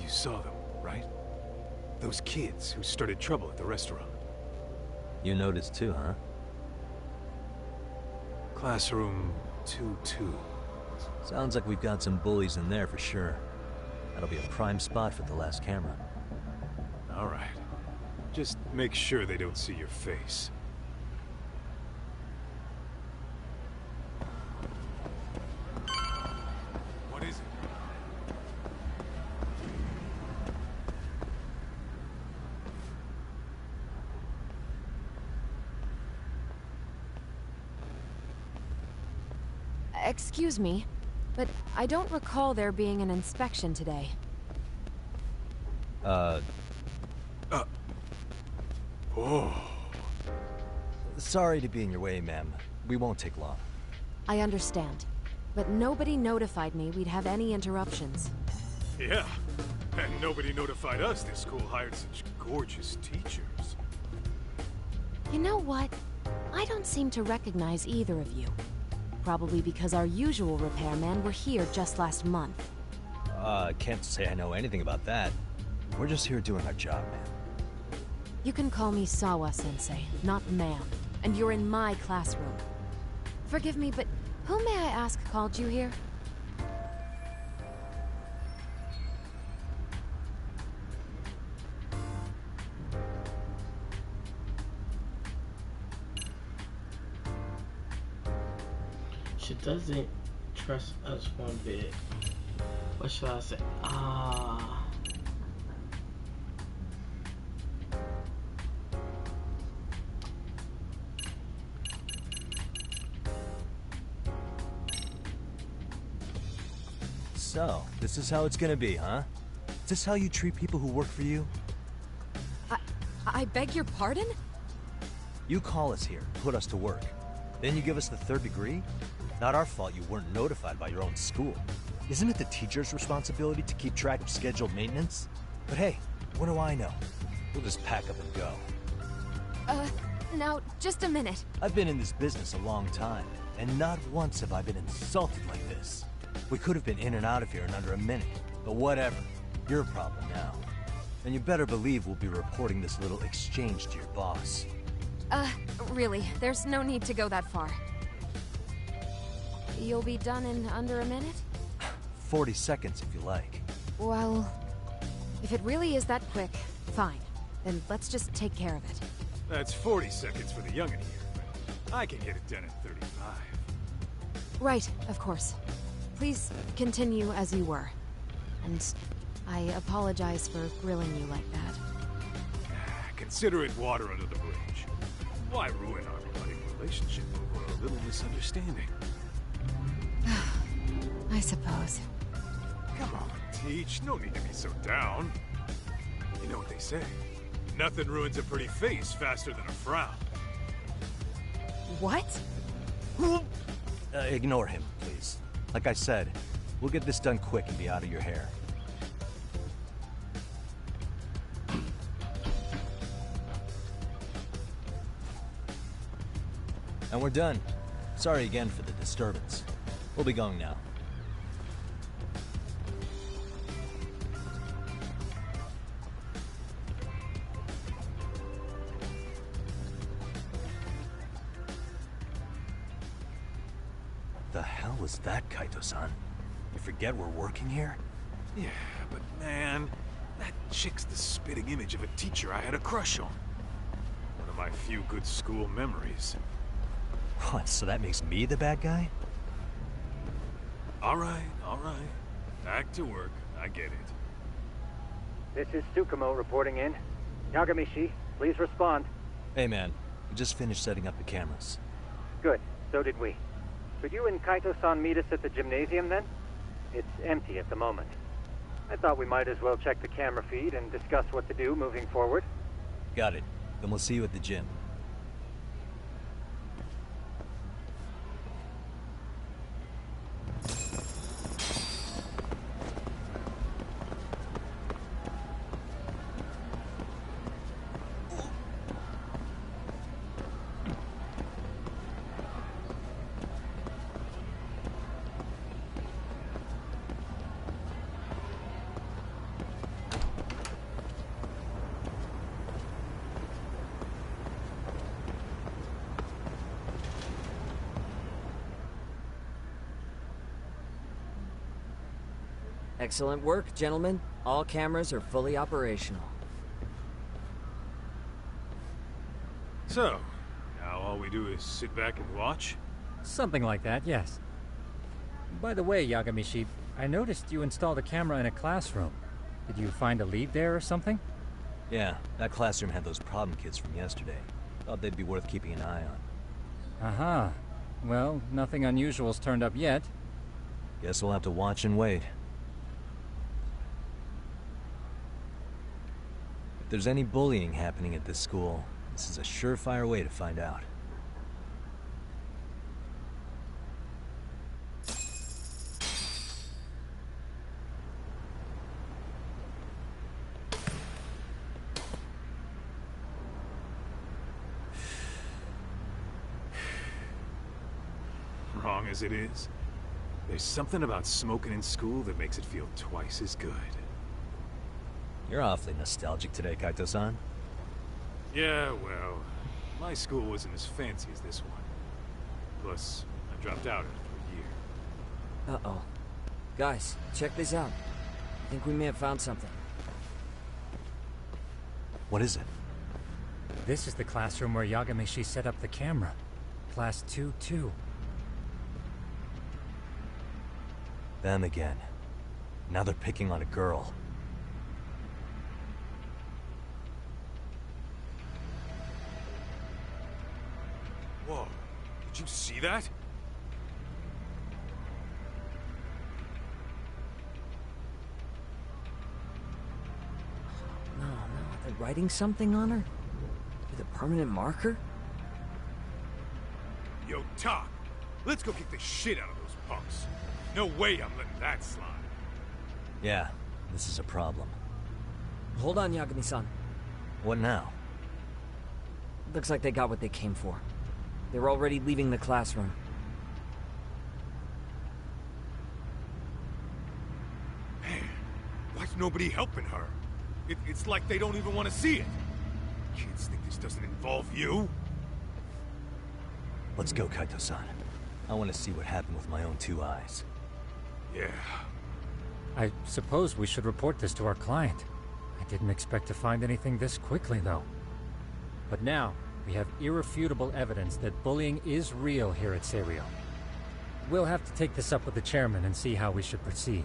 You saw them, right? Those kids who started trouble at the restaurant. You noticed too, huh? Classroom 2-2. Sounds like we've got some bullies in there for sure. That'll be a prime spot for the last camera. All right. Just make sure they don't see your face. What is it? Excuse me, but I don't recall there being an inspection today. Oh. Sorry to be in your way, ma'am. We won't take long. I understand, but nobody notified me we'd have any interruptions. Yeah, and nobody notified us this school hired such gorgeous teachers. You know what? I don't seem to recognize either of you. Probably because our usual repairmen were here just last month. Can't say I know anything about that. We're just here doing our job, man. You can call me Sawa-sensei, not ma'am, and you're in my classroom. Forgive me, but who may I ask called you here? She doesn't trust us one bit. What should I say? So, this is how it's gonna be, huh? Is this how you treat people who work for you? I beg your pardon? You call us here, put us to work. Then you give us the 3rd degree? Not our fault you weren't notified by your own school. Isn't it the teacher's responsibility to keep track of scheduled maintenance? But hey, what do I know? We'll just pack up and go. Now, just a minute. I've been in this business a long time, and not once have I been insulted like this. We could have been in and out of here in under a minute, but whatever. Your problem now. And you better believe we'll be reporting this little exchange to your boss. Really, there's no need to go that far. You'll be done in under a minute? 40 seconds if you like. Well, if it really is that quick, fine. Then let's just take care of it. That's 40 seconds for the youngin' here, but I can get it done in 35. Right, of course. Please continue as you were. And I apologize for grilling you like that. Consider it water under the bridge. Why ruin our budding relationship over a little misunderstanding? I suppose. Come on, Teach. No need to be so down. You know what they say. Nothing ruins a pretty face faster than a frown. What? Ignore him, please. Like I said, we'll get this done quick and be out of your hair. And we're done. Sorry again for the disturbance. We'll be going now. The hell was that, Kaito-san? You forget we're working here? Yeah, but man, that chick's the spitting image of a teacher I had a crush on. One of my few good school memories. What, so that makes me the bad guy? All right. Back to work. I get it. This is Tsukumo reporting in. Yagamishi, please respond. Hey man, we just finished setting up the cameras. Good, so did we. Could you and Kaito-san meet us at the gymnasium then? It's empty at the moment. I thought we might as well check the camera feed and discuss what to do moving forward. Got it. Then we'll see you at the gym. Excellent work, gentlemen. All cameras are fully operational. So, now all we do is sit back and watch? Something like that, yes. By the way, Yagamishi, I noticed you installed a camera in a classroom. Did you find a lead there or something? Yeah, that classroom had those problem kids from yesterday. Thought they'd be worth keeping an eye on. Aha. Well, nothing unusual's turned up yet. Guess we'll have to watch and wait. If there's any bullying happening at this school, this is a surefire way to find out. Wrong as it is, there's something about smoking in school that makes it feel twice as good. You're awfully nostalgic today, Kaito-san. Yeah, well, my school wasn't as fancy as this one. Plus, I dropped out after a year. Uh-oh. Guys, check this out. I think we may have found something. What is it? This is the classroom where Yagamishi set up the camera. Class 2-2. Them again. Now they're picking on a girl. Whoa, did you see that? No, they're writing something on her? With a permanent marker? Yo, Talk, let's go kick the shit out of those punks. No way I'm letting that slide. Yeah, this is a problem. Hold on, Yagami-san. What now? Looks like they got what they came for. They were already leaving the classroom. Man, why's nobody helping her? It's like they don't even want to see it. Kids think this doesn't involve you? Let's go, Kaito-san. I want to see what happened with my own 2 eyes. Yeah. I suppose we should report this to our client. I didn't expect to find anything this quickly, though. But now, we have irrefutable evidence that bullying is real here at Serio. We'll have to take this up with the chairman and see how we should proceed.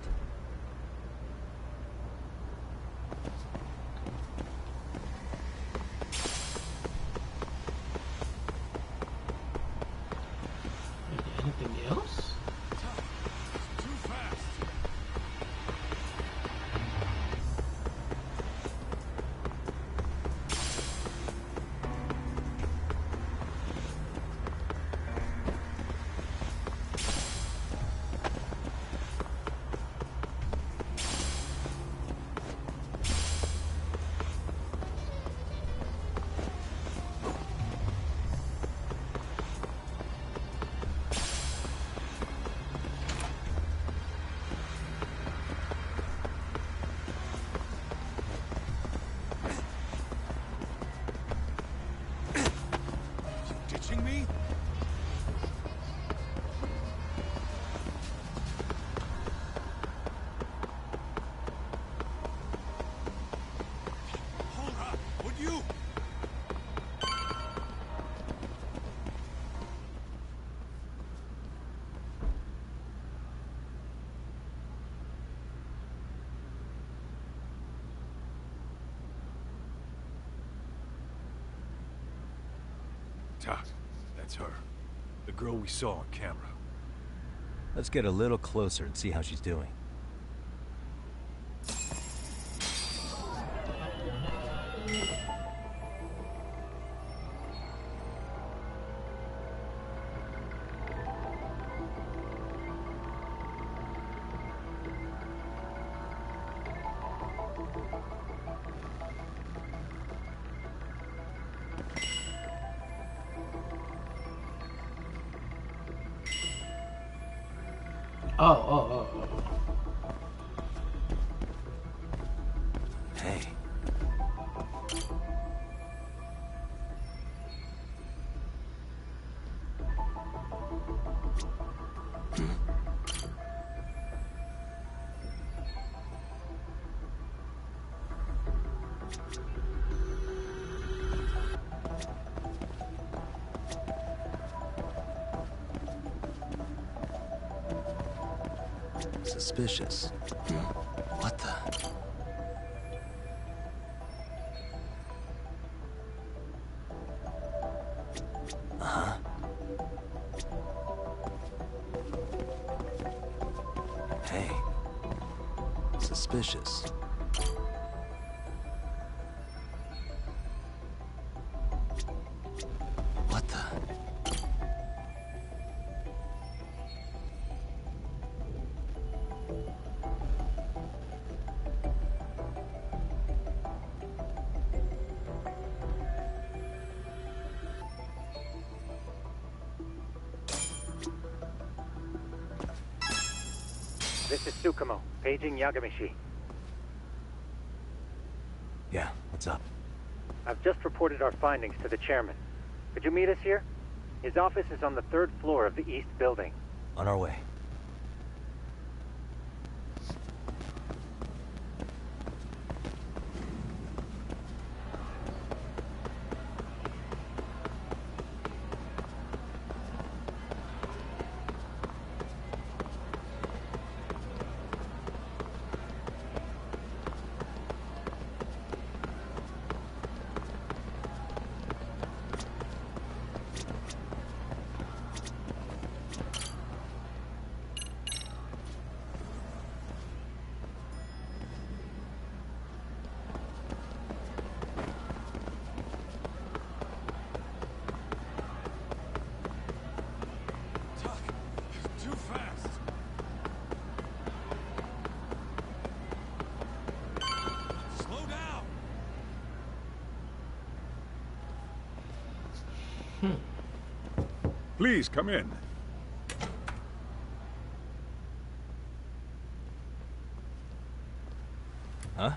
Anything else? Too fast. Ditching me? Hold up, would you? Tak, that's her. The girl we saw on camera. Let's get a little closer and see how she's doing. Oh. Hey. Suspicious. What the? Uh-huh. Hey. Suspicious. What the? This is Tsukumo, paging Yagamishi. Yeah, what's up? I've just reported our findings to the chairman. Could you meet us here? His office is on the 3rd floor of the east building. On our way. Please come in. Huh?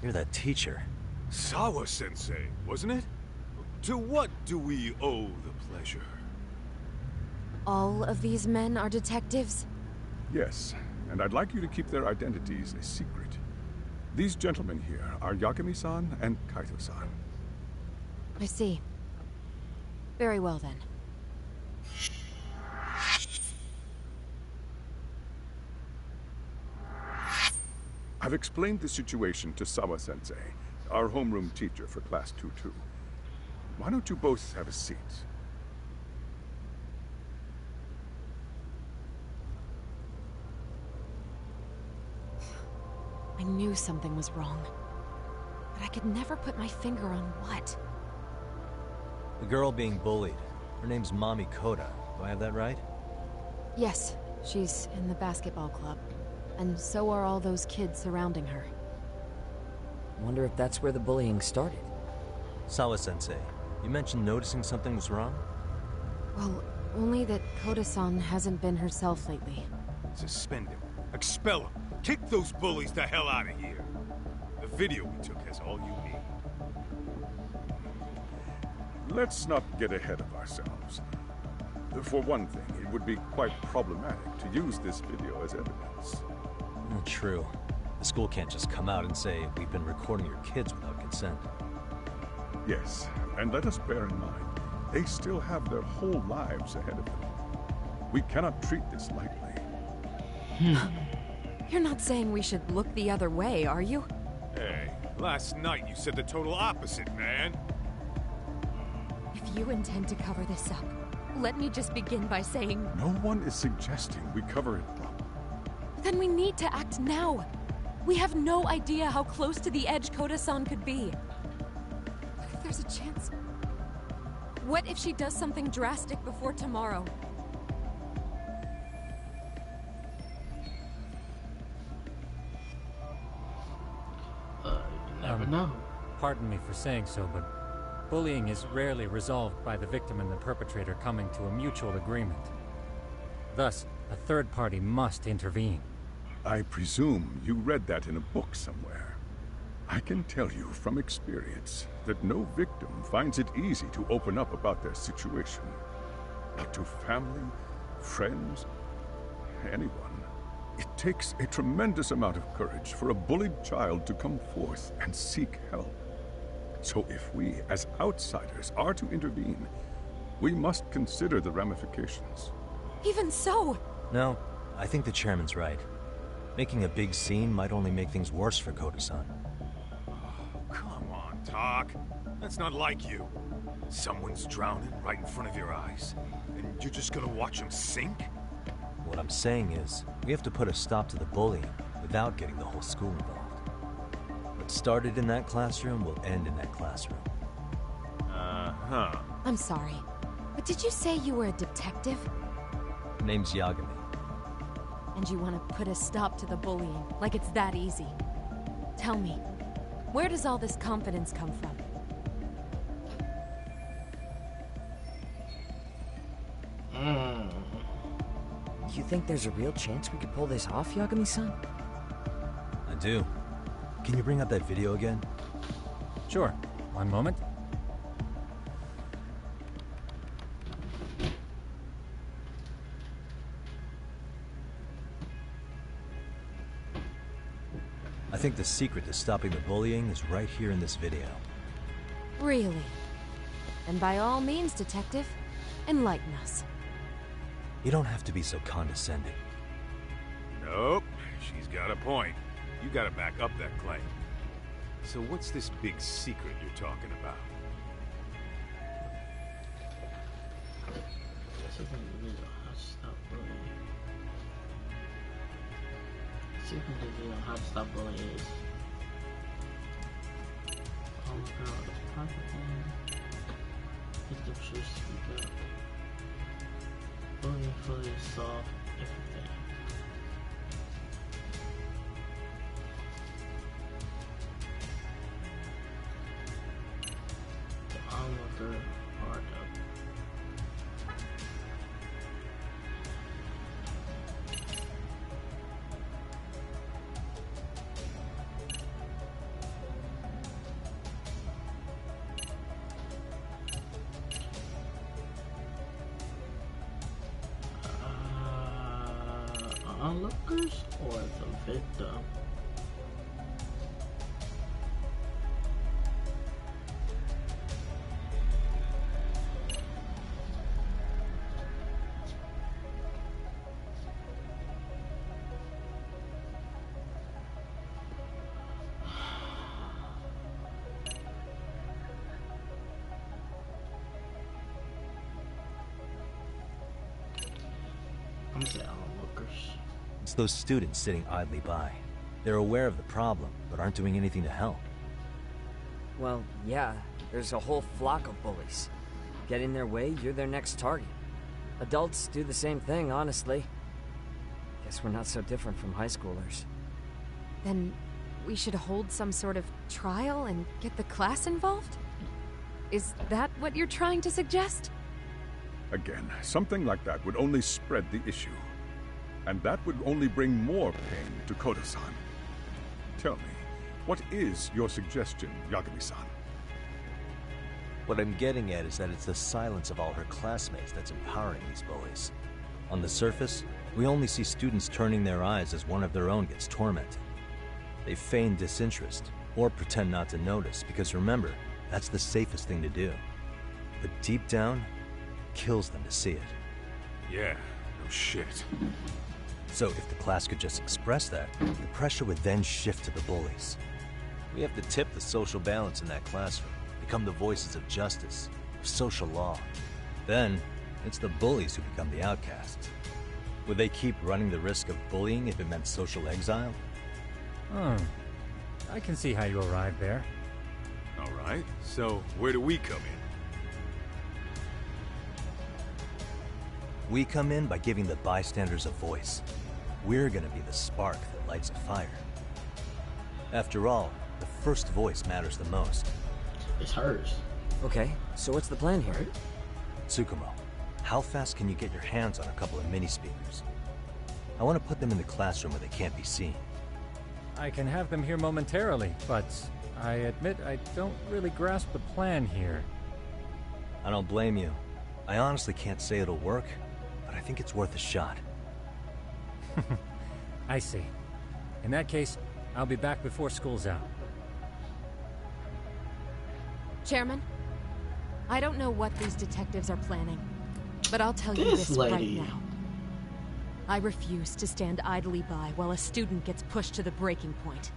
You're that teacher. Sawa-sensei, wasn't it? To what do we owe the pleasure? All of these men are detectives? Yes, and I'd like you to keep their identities a secret. These gentlemen here are Yagami-san and Kaito-san. I see. Very well then. I've explained the situation to Sawa-sensei, our homeroom teacher for Class 2-2. Why don't you both have a seat? I knew something was wrong. But I could never put my finger on what. The girl being bullied. Her name's Mami Koda. Do I have that right? Yes, she's in the basketball club. And so are all those kids surrounding her. Wonder if that's where the bullying started. Sawa-sensei, you mentioned noticing something was wrong? Well, only that Koda-san hasn't been herself lately. Suspend him. Expel him. Kick those bullies the hell out of here. The video we took has all you need. Let's not get ahead of ourselves. For one thing, it would be quite problematic to use this video as evidence. True. The school can't just come out and say, we've been recording your kids without consent. Yes, and let us bear in mind, they still have their whole lives ahead of them. We cannot treat this lightly. You're not saying we should look the other way, are you? Hey, last night you said the total opposite, man. If you intend to cover this up, let me just begin by saying... No one is suggesting we cover it up. Then we need to act now. We have no idea how close to the edge Koda-san could be. What if there's a chance? What if she does something drastic before tomorrow? You never know. Pardon me for saying so, but bullying is rarely resolved by the victim and the perpetrator coming to a mutual agreement. Thus, a third party must intervene. I presume you read that in a book somewhere. I can tell you from experience that no victim finds it easy to open up about their situation. But to family, friends, anyone, it takes a tremendous amount of courage for a bullied child to come forth and seek help. So if we, as outsiders, are to intervene, we must consider the ramifications. Even so! No, I think the chairman's right. Making a big scene might only make things worse for Koda-san. Oh, come on, Talk. That's not like you. Someone's drowning right in front of your eyes, and you're just gonna watch him sink? What I'm saying is, we have to put a stop to the bullying without getting the whole school involved. What started in that classroom will end in that classroom. Uh-huh. I'm sorry, but did you say you were a detective? Name's Yagami. And you want to put a stop to the bullying, like it's that easy. Tell me, where does all this confidence come from? You think there's a real chance we could pull this off, Yagami-san? I do. Can you bring up that video again? Sure. One moment. I think the secret to stopping the bullying is right here in this video. Really? Then by all means, detective, enlighten us. You don't have to be so condescending. Nope, she's got a point. You gotta back up that claim. So what's this big secret you're talking about? How to stop bullying is. Oh my god, it's perfect. Victim should speak up. Bullying fully solve everything. The onlooker part of onlookers or as a victim? I'm saying onlookers. It's those students sitting idly by. They're aware of the problem, but aren't doing anything to help. Well, yeah, there's a whole flock of bullies. Get in their way, you're their next target. Adults do the same thing, honestly. Guess we're not so different from high schoolers. Then we should hold some sort of trial and get the class involved? Is that what you're trying to suggest? Again, something like that would only spread the issue. And that would only bring more pain to Kodo-san. Tell me, what is your suggestion, Yagami-san? What I'm getting at is that it's the silence of all her classmates that's empowering these bullies. On the surface, we only see students turning their eyes as one of their own gets tormented. They feign disinterest, or pretend not to notice, because remember, that's the safest thing to do. But deep down, it kills them to see it. Yeah, no shit. So if the class could just express that, the pressure would then shift to the bullies. We have to tip the social balance in that classroom, become the voices of justice, of social law. Then, it's the bullies who become the outcasts. Would they keep running the risk of bullying if it meant social exile? I can see how you arrived there. All right, so where do we come in? We come in by giving the bystanders a voice. We're gonna be the spark that lights a fire. After all, the first voice matters the most. It's hers. Okay, so what's the plan here? Tsukumo, how fast can you get your hands on a couple of mini-speakers? I want to put them in the classroom where they can't be seen. I can have them here momentarily, but I admit I don't really grasp the plan here. I don't blame you. I honestly can't say it'll work, but I think it's worth a shot. I see. In that case, I'll be back before school's out. Chairman, I don't know what these detectives are planning, but I'll tell you This this lady. right now. I refuse to stand idly by while a student gets pushed to the breaking point.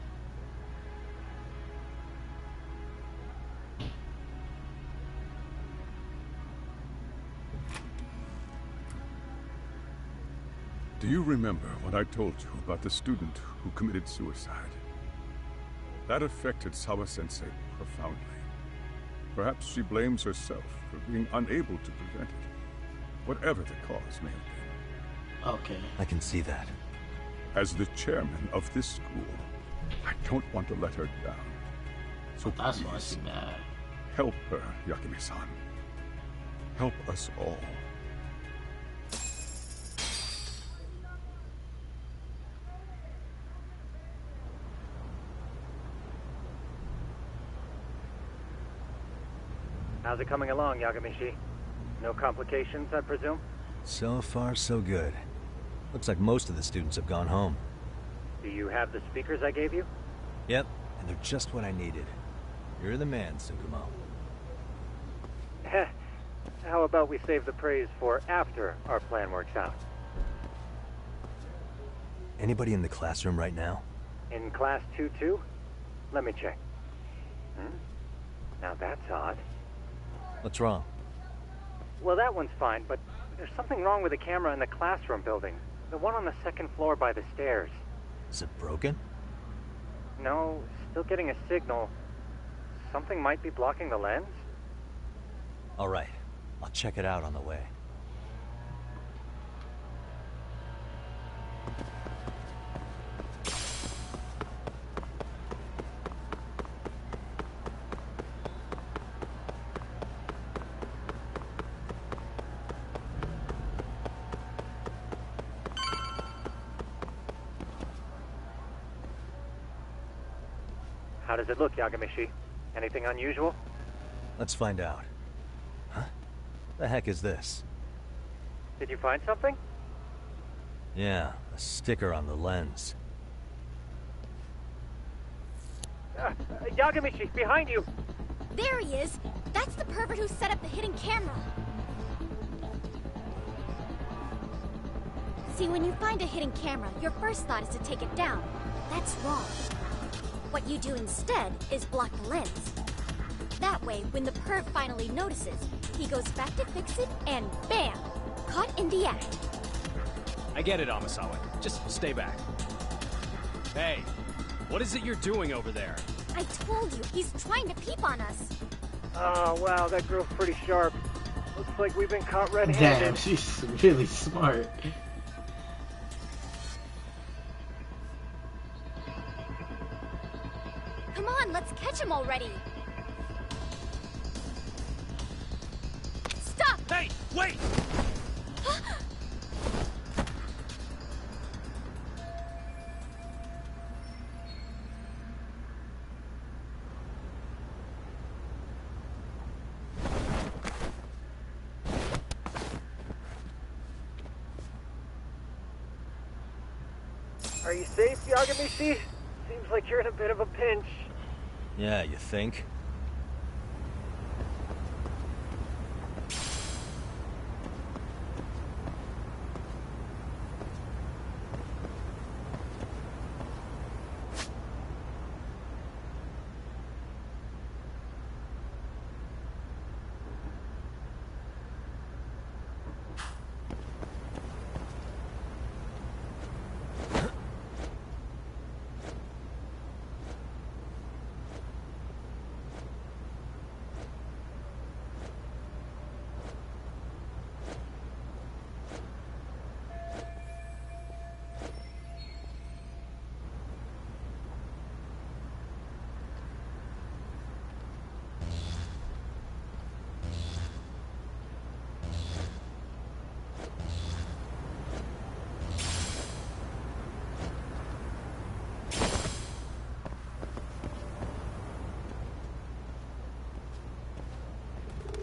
Do you remember what I told you about the student who committed suicide? That affected Sawa-sensei profoundly. Perhaps she blames herself for being unable to prevent it, whatever the cause may have been. Okay. I can see that. As the chairman of this school, I don't want to let her down. So That's why please, she's mad. help her, Yakimi-san. Help us all. How's it coming along, Yagamishi? No complications, I presume? So far, so good. Looks like most of the students have gone home. Do you have the speakers I gave you? Yep, and they're just what I needed. You're the man, Tsukumo. How about we save the praise for after our plan works out? Anybody in the classroom right now? In class 2-2? Let me check. Now that's odd. What's wrong? Well, that one's fine, but there's something wrong with the camera in the classroom building. The one on the second floor by the stairs. Is it broken? No, still getting a signal. Something might be blocking the lens? All right, I'll check it out on the way. How does it look, Yagamishi? Anything unusual? Let's find out. Huh? The heck is this? Did you find something? Yeah, a sticker on the lens. Yagamichi, behind you! There he is! That's the pervert who set up the hidden camera! See, when you find a hidden camera, your first thought is to take it down. That's wrong. What you do instead is block the lens. That way, when the perv finally notices, he goes back to fix it, and bam! Caught in the act. I get it, Amasawa. Just stay back. Hey, what is it you're doing over there? I told you, he's trying to peep on us. Oh, wow, that girl's pretty sharp. Looks like we've been caught red-handed. Damn, she's really smart. Come on, let's catch him already. Stop! Hey, wait! Are you safe, Yagamishi? Seems like you're in a bit of a pinch. Yeah, you think?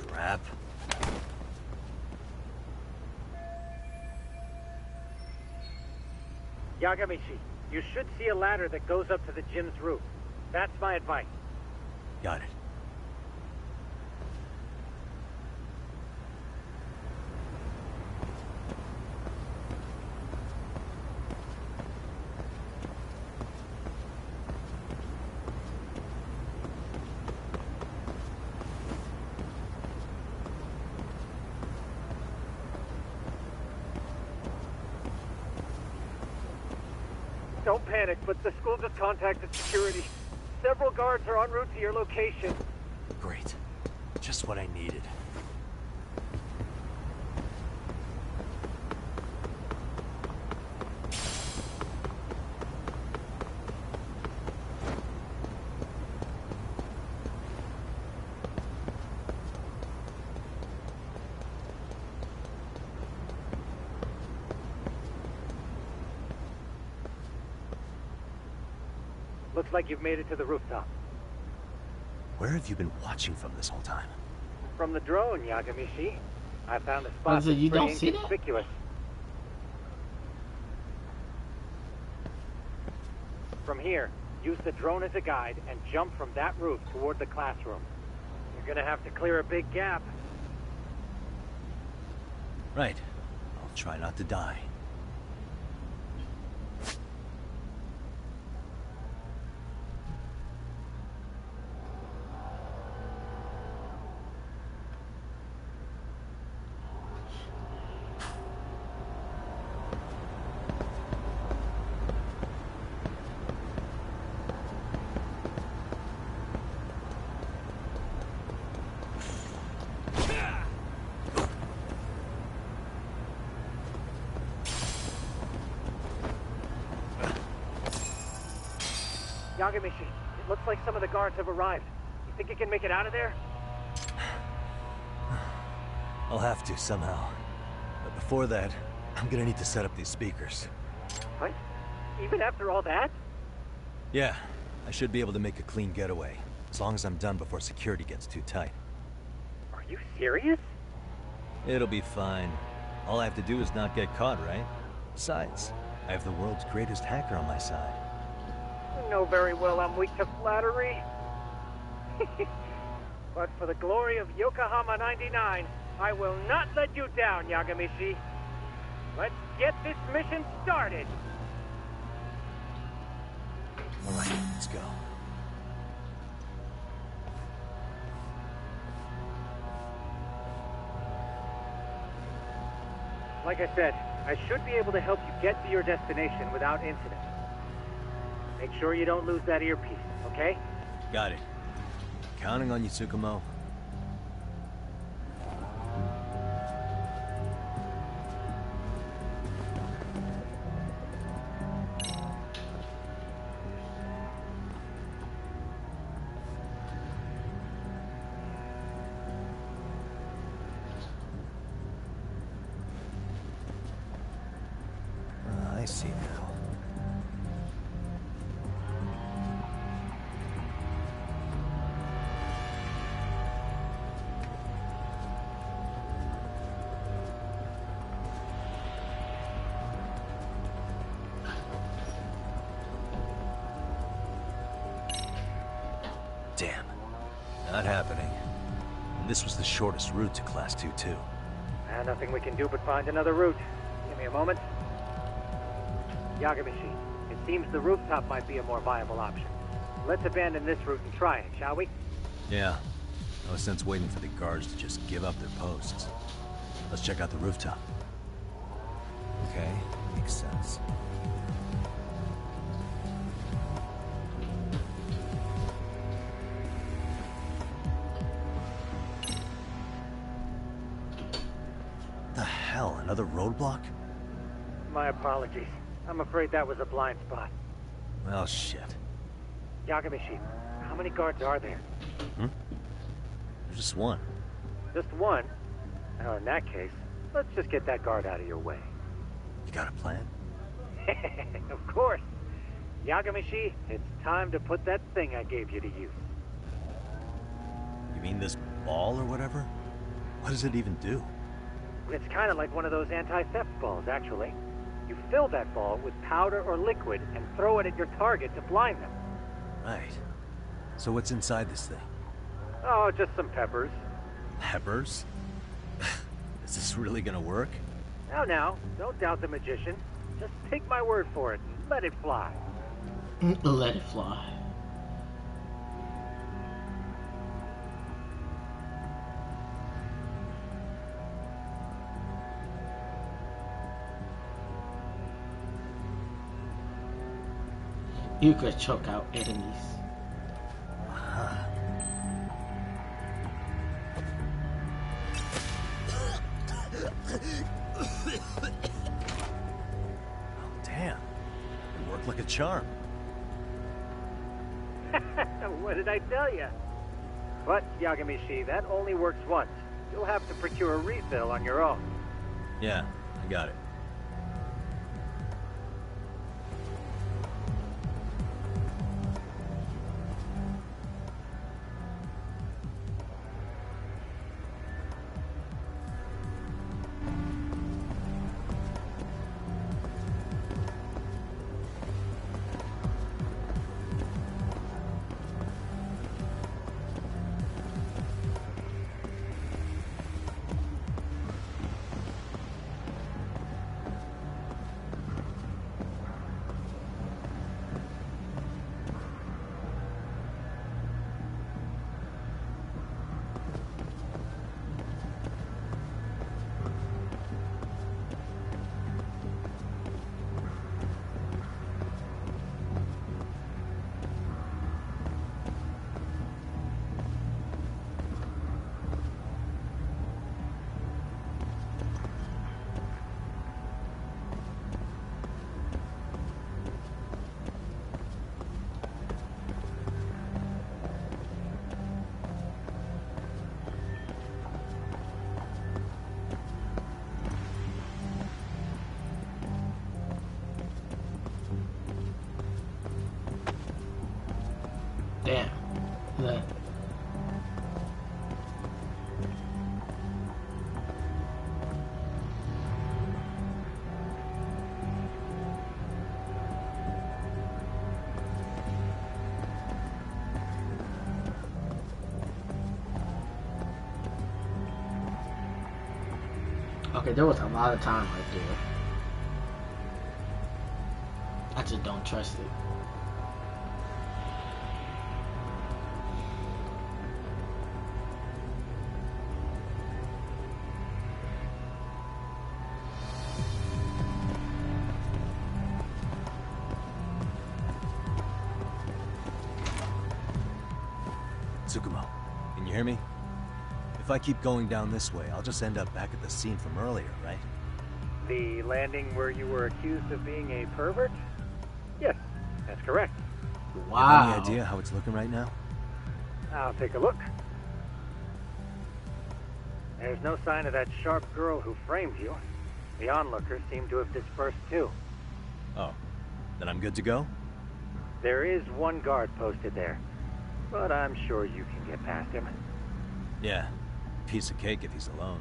Crap. Yagamishi, you should see a ladder that goes up to the gym's roof. That's my advice. Got it. Don't panic, but the school just contacted security. Several guards are en route to your location. Great. Just what I needed. Looks like you've made it to the rooftop. Where have you been watching from this whole time? From the drone, Yagamishi. I found a spot So that's you don't pretty see that? inconspicuous. From here, use the drone as a guide and jump from that roof toward the classroom. You're gonna have to clear a big gap. Right. I'll try not to die. Yagamishi, it looks like some of the guards have arrived. You think you can make it out of there? I'll have to, somehow. But before that, I'm gonna need to set up these speakers. What? Even after all that? Yeah, I should be able to make a clean getaway. As long as I'm done before security gets too tight. Are you serious? It'll be fine. All I have to do is not get caught, right? Besides, I have the world's greatest hacker on my side. You know very well I'm weak to flattery. But for the glory of Yokohama 99, I will not let you down, Yagamishi. Let's get this mission started. All right, let's go. Like I said, I should be able to help you get to your destination without incident. Make sure you don't lose that earpiece, okay? Got it. Counting on you, Tsukumo. I see now. Damn. Not happening. And this was the shortest route to Class 2, too. Nothing we can do but find another route. Give me a moment. Yagamishi, it seems the rooftop might be a more viable option. Let's abandon this route and try it, shall we? Yeah. No sense waiting for the guards to just give up their posts. Let's check out the rooftop. Okay, makes sense. The hell, another roadblock? My apologies. I'm afraid that was a blind spot. Well, shit. Yagamishi, how many guards are there? There's just one. Just one? Now, in that case, let's just get that guard out of your way. You got a plan? Of course. Yagamishi, it's time to put that thing I gave you to use. You mean this ball or whatever? What does it even do? It's kind of like one of those anti-theft balls, actually. You fill that ball with powder or liquid and throw it at your target to blind them. Right. So what's inside this thing? Oh, just some peppers. Peppers? Is this really gonna work? Now, don't doubt the magician. Just take my word for it and let it fly. Let it fly. You could choke out enemies. Oh, damn. It worked like a charm. What did I tell you? But, Yagamishi, that only works once. You'll have to procure a refill on your own. Yeah, I got it. Okay, there was a lot of time right there. I just don't trust it. Tsukumo, can you hear me? If I keep going down this way, I'll just end up back at the scene from earlier, right? The landing where you were accused of being a pervert? Yes, that's correct. Wow. You have any idea how it's looking right now? I'll take a look. There's no sign of that sharp girl who framed you. The onlookers seem to have dispersed too. Oh, then I'm good to go? There is one guard posted there, but I'm sure you can get past him. Yeah, piece of cake if he's alone.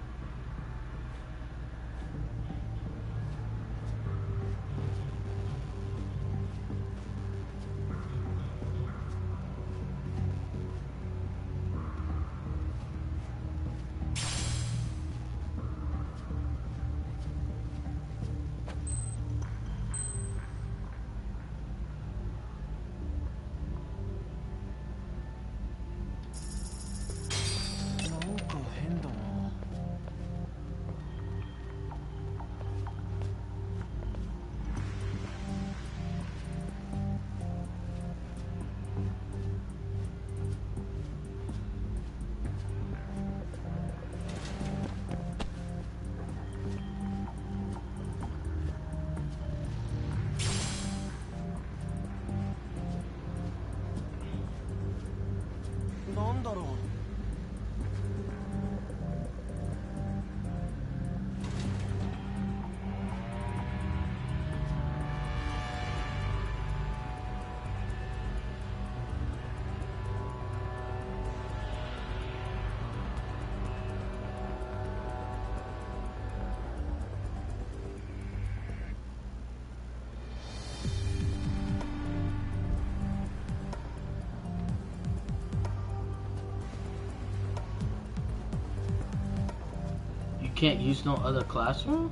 Can't use no other classroom?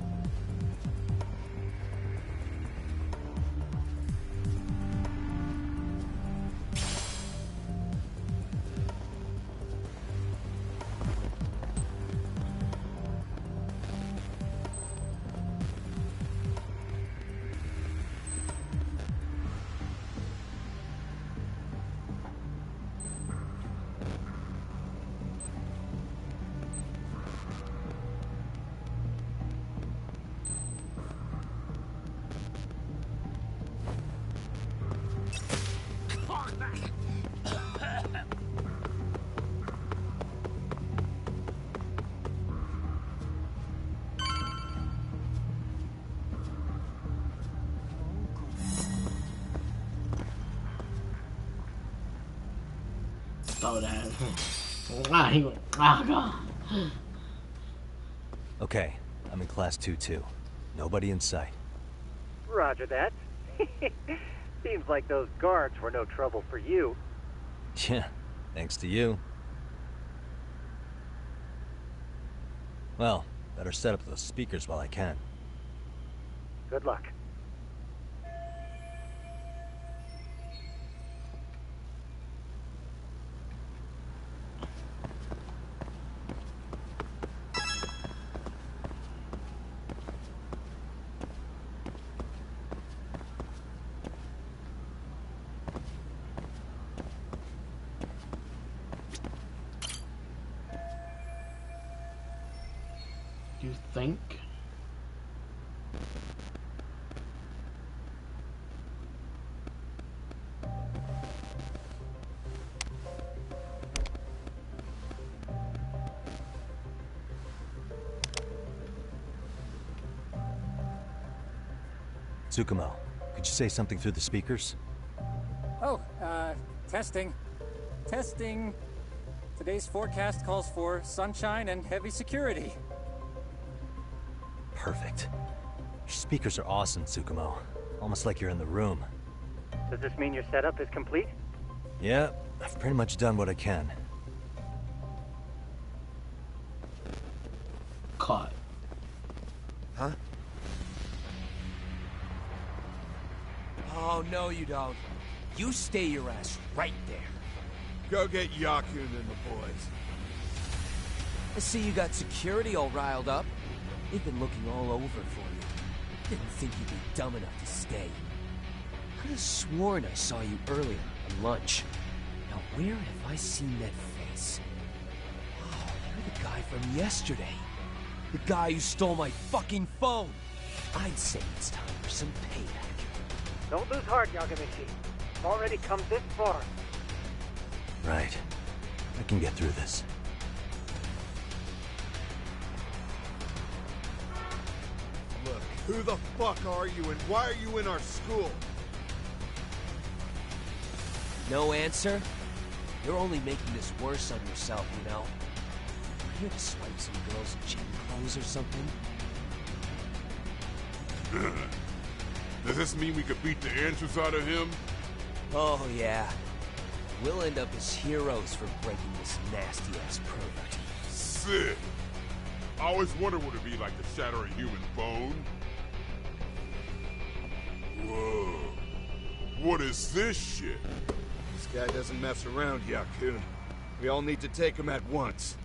Throw that. Okay, I'm in class 2-2. Nobody in sight. Roger that. Seems like those guards were no trouble for you. Yeah, thanks to you. Well, better set up those speakers while I can. Good luck. You think? Tsukumo, could you say something through the speakers? Oh, testing. Testing. Today's forecast calls for sunshine and heavy security. Perfect. Your speakers are awesome, Tsukumo. Almost like you're in the room. Does this mean your setup is complete? Yeah, I've pretty much done what I can. Caught. Huh? Oh, no you don't. You stay your ass right there. Go get Yakun and the boys. I see you got security all riled up. They've been looking all over for you. Didn't think you'd be dumb enough to stay. Could have sworn I saw you earlier on lunch. Now where have I seen that face? Oh, you're the guy from yesterday. The guy who stole my fucking phone. I'd say it's time for some payback. Don't lose heart, Yagamichi. I've already come this far. Right. I can get through this. Look, who the fuck are you and why are you in our school? No answer? You're only making this worse on yourself, you know? Are you here to swipe some girls' gym clothes or something? Does this mean we could beat the answers out of him? Oh, yeah. We'll end up as heroes for breaking this nasty-ass pervert. Sick. I always wondered what it'd be like to shatter a human bone. Whoa. What is this shit? This guy doesn't mess around, Yakun. We all need to take him at once.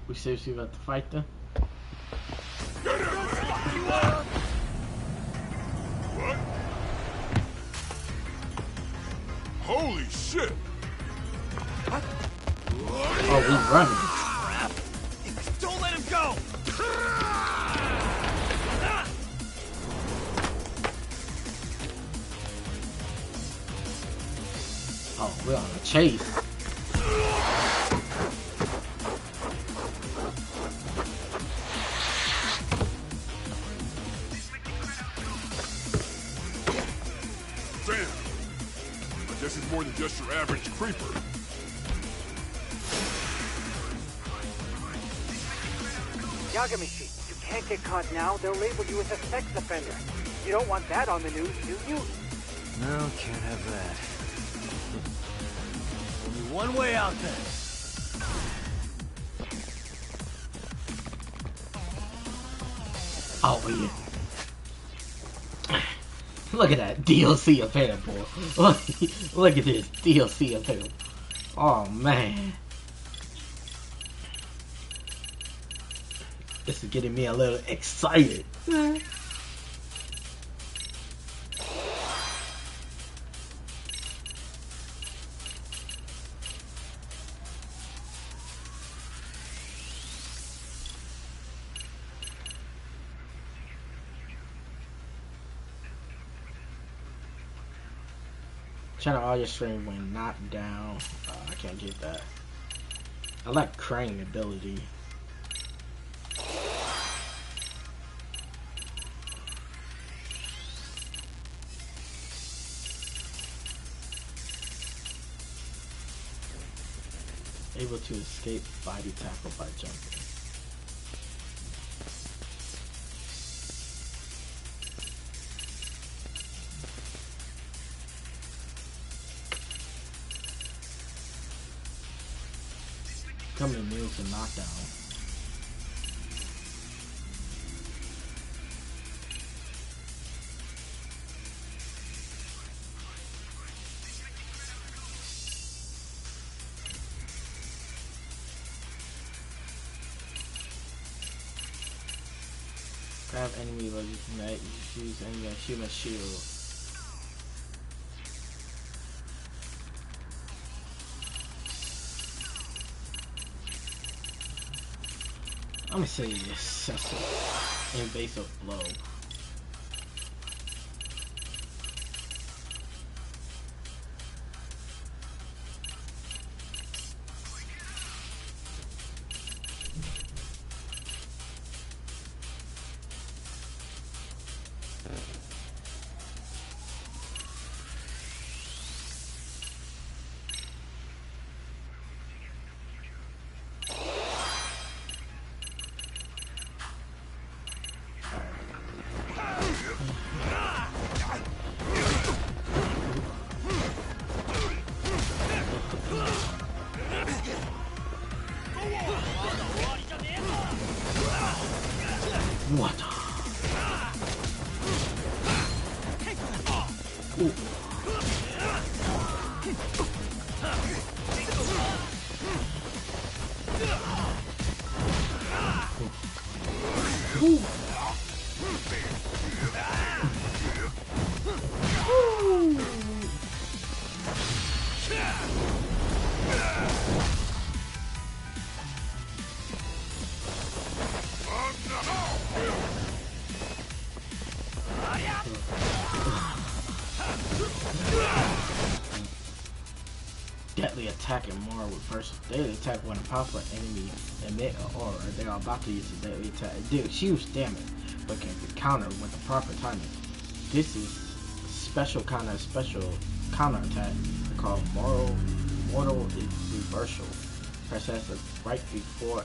We seriously about to fight them? What? Holy shit! Oh, we running. Don't let him go! Oh, we're on a chase. Damn! I guess he's more than just your average creeper. Yagamichi, you can't get caught now. They'll label you as a sex offender. You don't want that on the news, do you? No, can't have that. Only one way out then. Oh, yeah. Look at that DLC available. Look at this DLC available. Oh, man. This is getting me a little excited. Channel audio stream when knocked down. I can't get that. I like crane ability. Able to escape body tackle by jumping. Coming meals and knockdown. Grab enemy while using that. You just use any human shield. I'm gonna say yes. Invasive blow. What? Ooh. Ooh. Deadly attack and more reversal. Deadly attack when a powerful enemy emit an aura. They are about to use a deadly attack. Deals huge damage, but can be countered with the proper timing. This is special kind of special counter attack called mortal reversal. Press X right before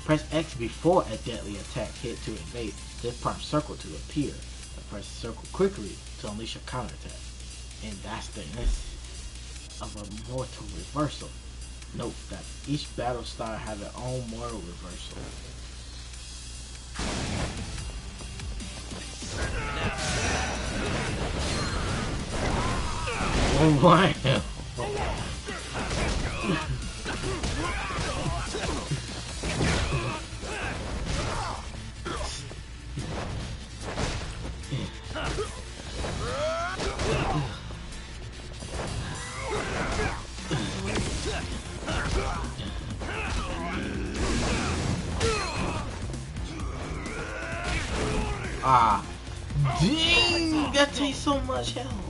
press X before a deadly attack hit to evade. Then press circle to appear. And press circle quickly to unleash a counter attack. And that's the essence of a mortal reversal. Note that each battle style has its own mortal reversal. Oh wow! Ah, dang! That takes so much health.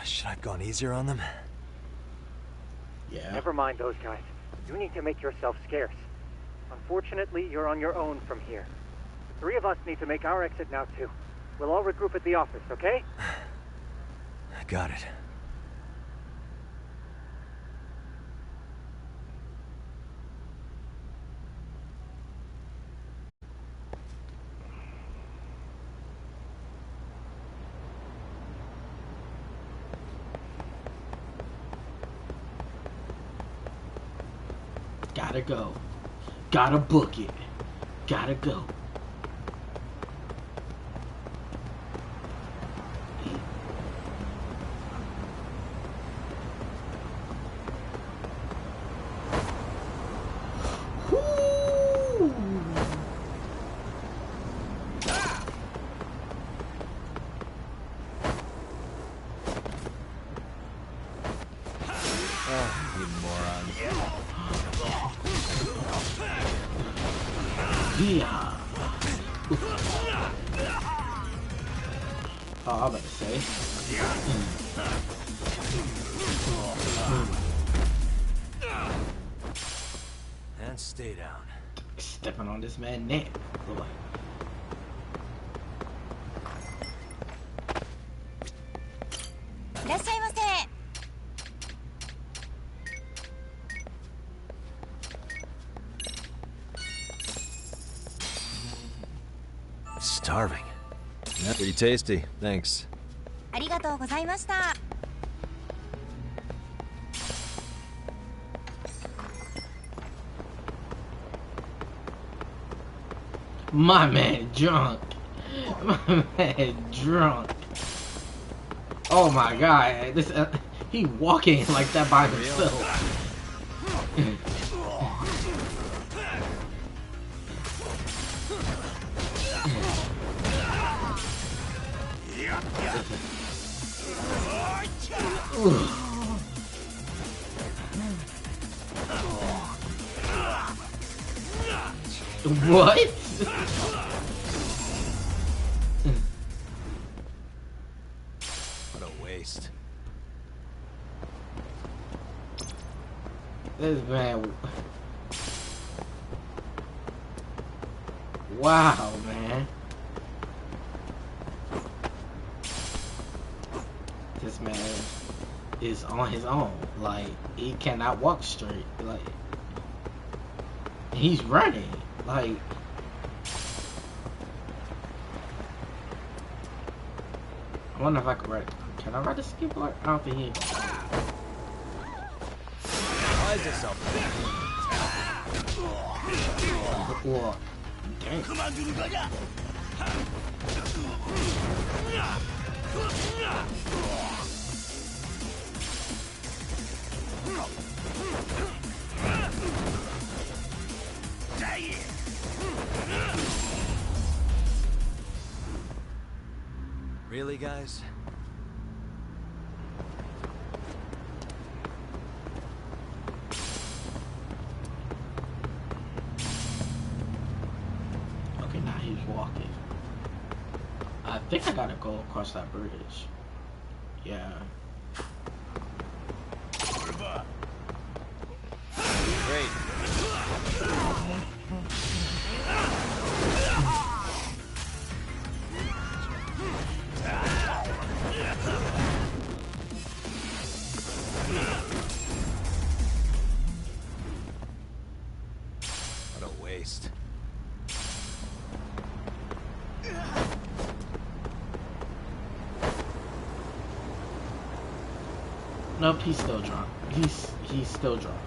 Should I have gone easier on them? Yeah. Never mind those guys. You need to make yourself scarce. Unfortunately, you're on your own from here. The three of us need to make our exit now, too. We'll all regroup at the office, okay? Got it. Gotta go. Gotta book it. Gotta go. Yeah. Oh, I'm about to say. And stay down. Stepping on this man's neck. Boy. Starving. Yeah, pretty tasty. Thanks. ありがとうございました。 My man drunk. My man drunk. Oh my god. This he walking like that by himself. What? What a waste. This man. Wow, man. This man is on his own. Like, he cannot walk straight. Like, he's running. Like, I wonder if I can ride. Can I ride a skateboard? I don't think he can. Why is this up? Well, dang. Really, guys? Okay, now he's walking. I think I gotta go across that bridge. Yeah. Great. What a waste. Nope, he's still drunk. He's still drunk.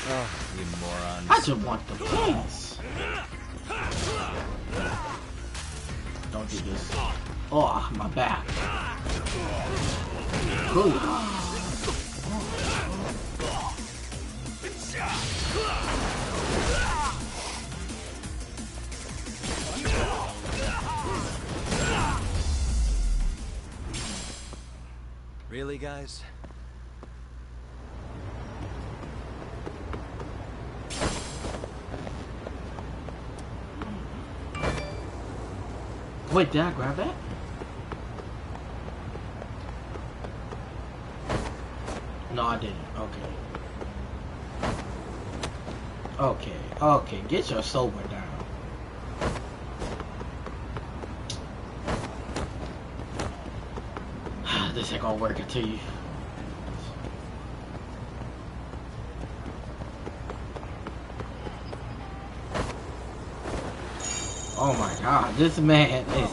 Oh, you morons. I just want the points. Don't do this. Oh, my back. Ooh. Really, guys? Wait, did I grab that? No, I didn't. Okay. Okay, get your sober down. This ain't gonna work until you... Oh my god, this man is...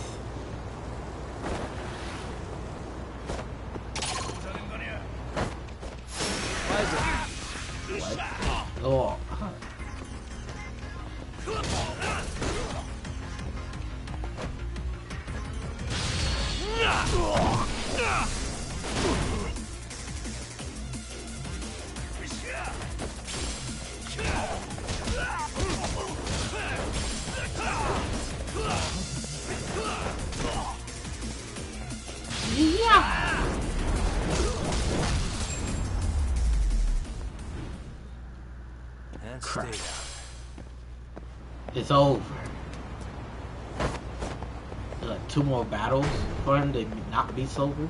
What? Oh. Yeah. And Crap. stay down. It's over. Like 2 more battles for him to not be sober.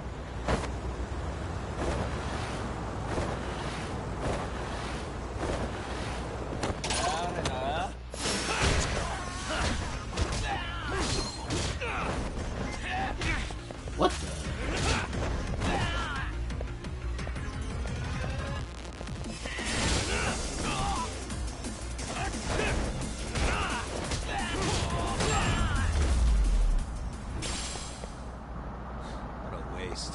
What the? What a waste.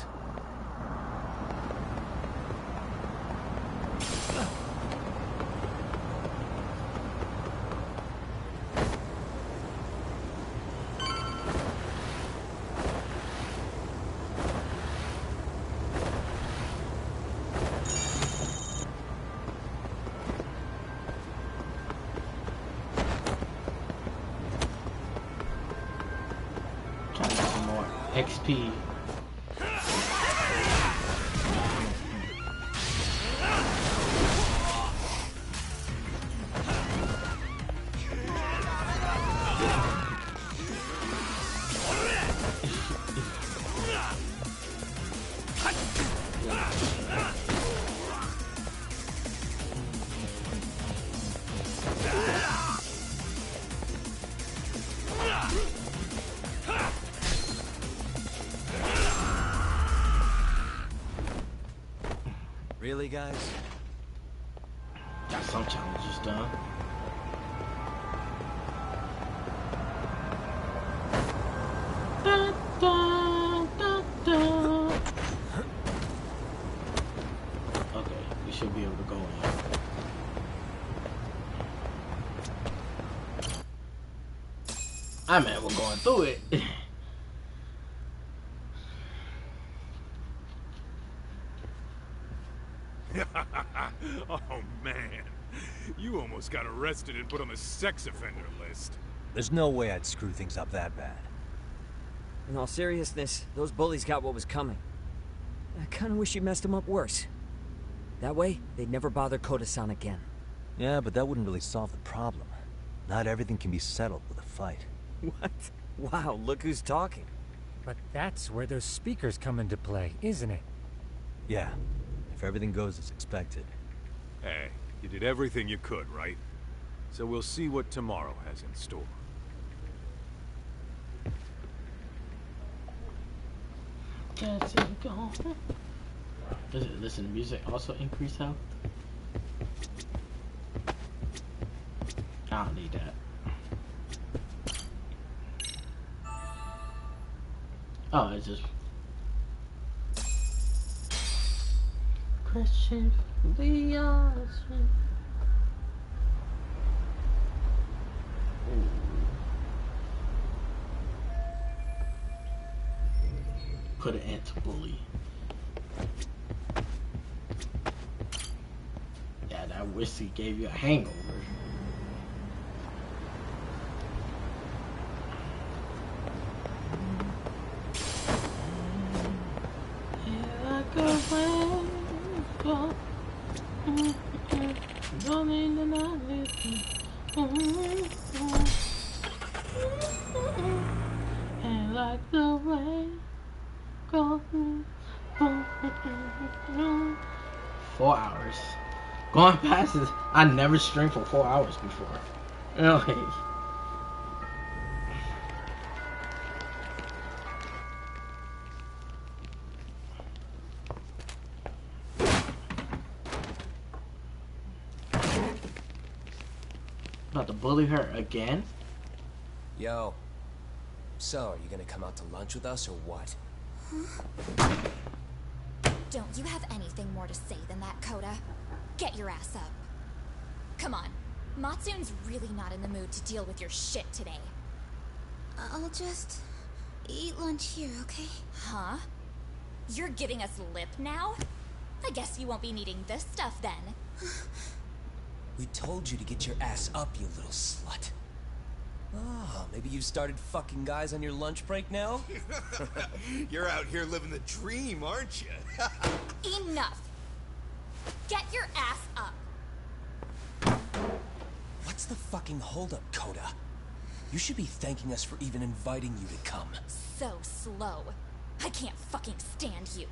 XP. Really, guys? Got some challenges done. Da, da, da, da. Okay, we should be able to go in. I mean, we're going through it. Oh man, you almost got arrested and put on the sex offender list. There's no way I'd screw things up that bad. In all seriousness, those bullies got what was coming. I kinda wish you messed them up worse. That way, they'd never bother Koda-san again. Yeah, but that wouldn't really solve the problem. Not everything can be settled with a fight. What? Wow, look who's talking. But that's where those speakers come into play, isn't it? Yeah, if everything goes as expected. Hey, you did everything you could, right? So we'll see what tomorrow has in store. That's it, go. Does it listen to music also increase health? I don't need that. Oh, it's just Christian. We are. Put an end to bully. Yeah, that whiskey gave you a hangover. And like the rain goes 4 hours. Going past this, I never streamed for 4 hours before. Really. About to bully her again? Yo. So, are you gonna come out to lunch with us or what? Don't you have anything more to say than that, Koda? Get your ass up. Come on. Matsune's really not in the mood to deal with your shit today. I'll just eat lunch here, okay? Huh? You're giving us lip now? I guess you won't be needing this stuff then. We told you to get your ass up, you little slut. Oh, maybe you started fucking guys on your lunch break now? You're out here living the dream, aren't you? Enough! Get your ass up! What's the fucking holdup, Koda? You should be thanking us for even inviting you to come. So slow. I can't fucking stand you.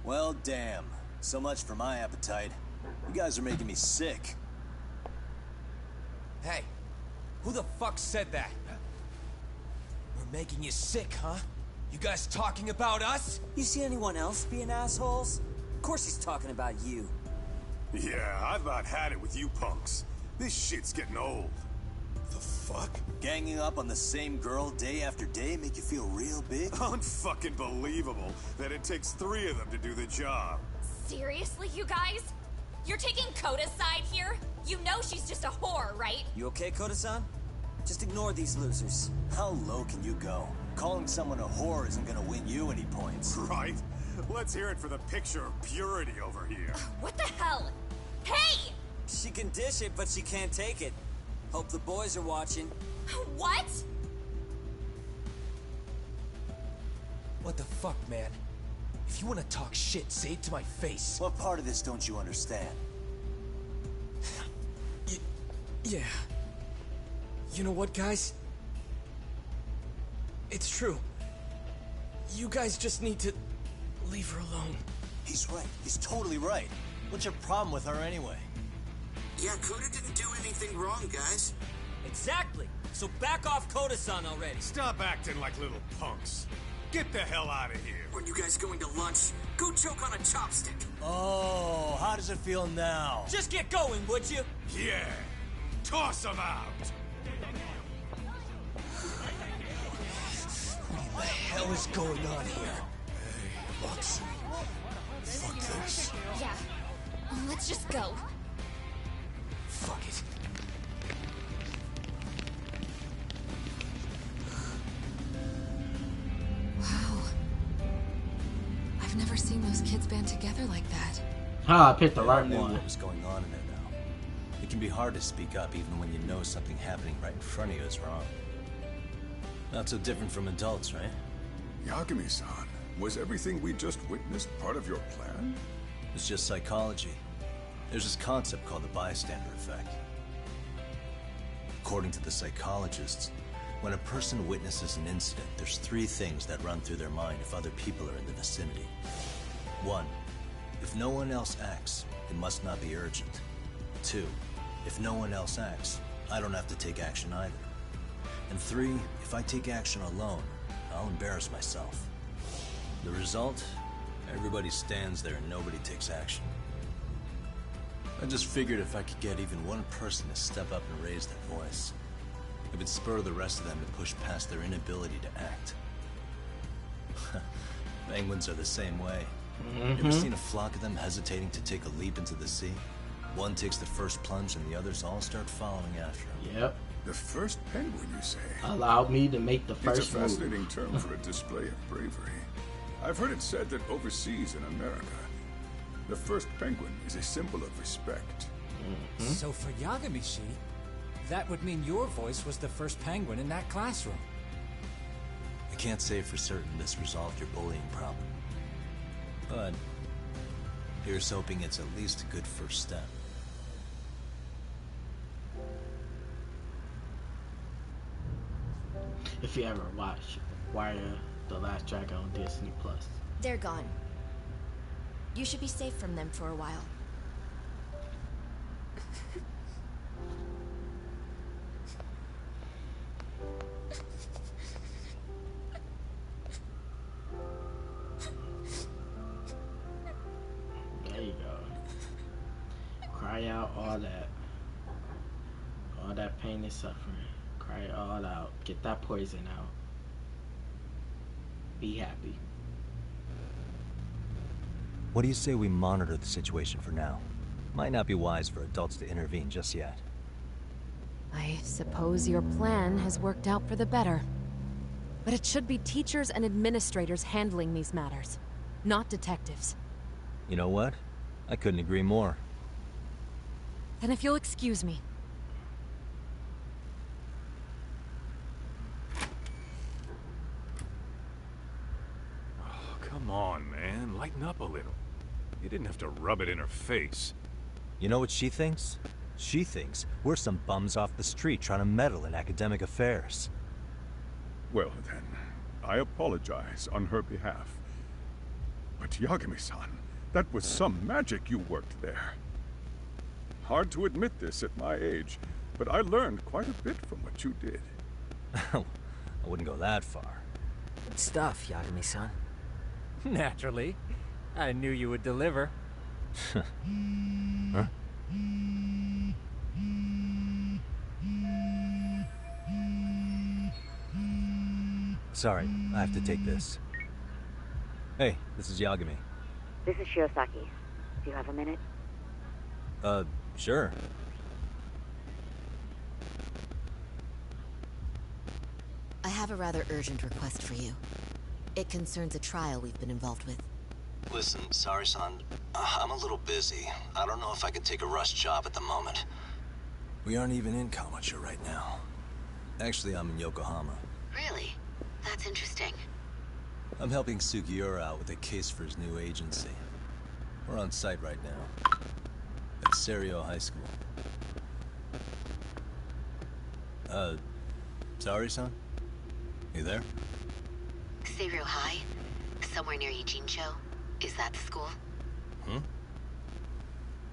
Well, damn. So much for my appetite. You guys are making me sick. Hey, who the fuck said that? We're making you sick, huh? You guys talking about us? You see anyone else being assholes? Of course he's talking about you. Yeah, I've about had it with you punks. This shit's getting old. The fuck? Ganging up on the same girl day after day make you feel real big? Unfucking believable that it takes 3 of them to do the job. Seriously, you guys? You're taking Koda's side here? You know she's just a whore, right? You okay, Koda-san? Just ignore these losers. How low can you go? Calling someone a whore isn't gonna win you any points. Right? Let's hear it for the picture of purity over here. What the hell? Hey! She can dish it, but she can't take it. Hope the boys are watching. What? What the fuck, man? If you want to talk shit, say it to my face. What part of this don't you understand? Yeah. You know what, guys? It's true. You guys just need to leave her alone. He's right. He's totally right. What's your problem with her anyway? Yeah, Kuda didn't do anything wrong, guys. Exactly. So back off Koda-san already. Stop acting like little punks. Get the hell out of here. When you guys going to lunch, go choke on a chopstick. Oh, how does it feel now? Just get going, would you? Yeah. Toss him out. What the hell is going on here? Hey, Lux. Fuck this. Yeah. Let's just go. Fuck it. Wow. I've never seen those kids band together like that. I picked the They right all knew one. what was going on in there now. It can be hard to speak up even when you know something happening right in front of you is wrong. Not so different from adults, right? Yagami-san, was everything we just witnessed part of your plan? It's just psychology. There's this concept called the bystander effect. According to the psychologists, when a person witnesses an incident, there's 3 things that run through their mind if other people are in the vicinity. 1. If no one else acts, it must not be urgent. 2. If no one else acts, I don't have to take action either. And 3. If I take action alone, I'll embarrass myself. The result? Everybody stands there and nobody takes action. I just figured if I could get even one person to step up and raise their voice, it would spur the rest of them to push past their inability to act. Penguins are the same way. You ever seen a flock of them hesitating to take a leap into the sea? One takes the first plunge and the others all start following after him. Yep. The first penguin, you say? Allowed me to make the It's first a fascinating move. term for a display of bravery. I've heard it said that overseas in America, the first penguin is a symbol of respect. So for Yagami-shi, that would mean your voice was the first penguin in that classroom. I can't say for certain this resolved your bullying problem. But here's hoping it's at least a good first step. If you ever watch The Last Dragon on Disney Plus. They're gone. You should be safe from them for a while. There you go. Cry out all that pain and suffering. Cry it all out. Get that poison out. Be happy. What do you say we monitor the situation for now? Might not be wise for adults to intervene just yet. I suppose your plan has worked out for the better. But it should be teachers and administrators handling these matters, not detectives. You know what? I couldn't agree more. Then if you'll excuse me. Oh, come on, man. Lighten up a little. You didn't have to rub it in her face. You know what she thinks? She thinks we're some bums off the street trying to meddle in academic affairs. Well then, I apologize on her behalf. But Yagami-san, that was some magic you worked there. Hard to admit this at my age, but I learned quite a bit from what you did. I wouldn't go that far. Good stuff, Yagami-san. Naturally. I knew you would deliver. Huh? Sorry, I have to take this. Hey, this is Yagami. This is Shirosaki. Do you have a minute? Sure. I have a rather urgent request for you. It concerns a trial we've been involved with. Listen, sorry-san, I'm a little busy. I don't know if I can take a rush job at the moment. We aren't even in Kawachi right now. Actually, I'm in Yokohama. Really? That's interesting. I'm helping Sugiura out with a case for his new agency. We're on site right now. At Serio High School. Sorry-san? You there? Serio High? Somewhere near Ijincho? Is that the school?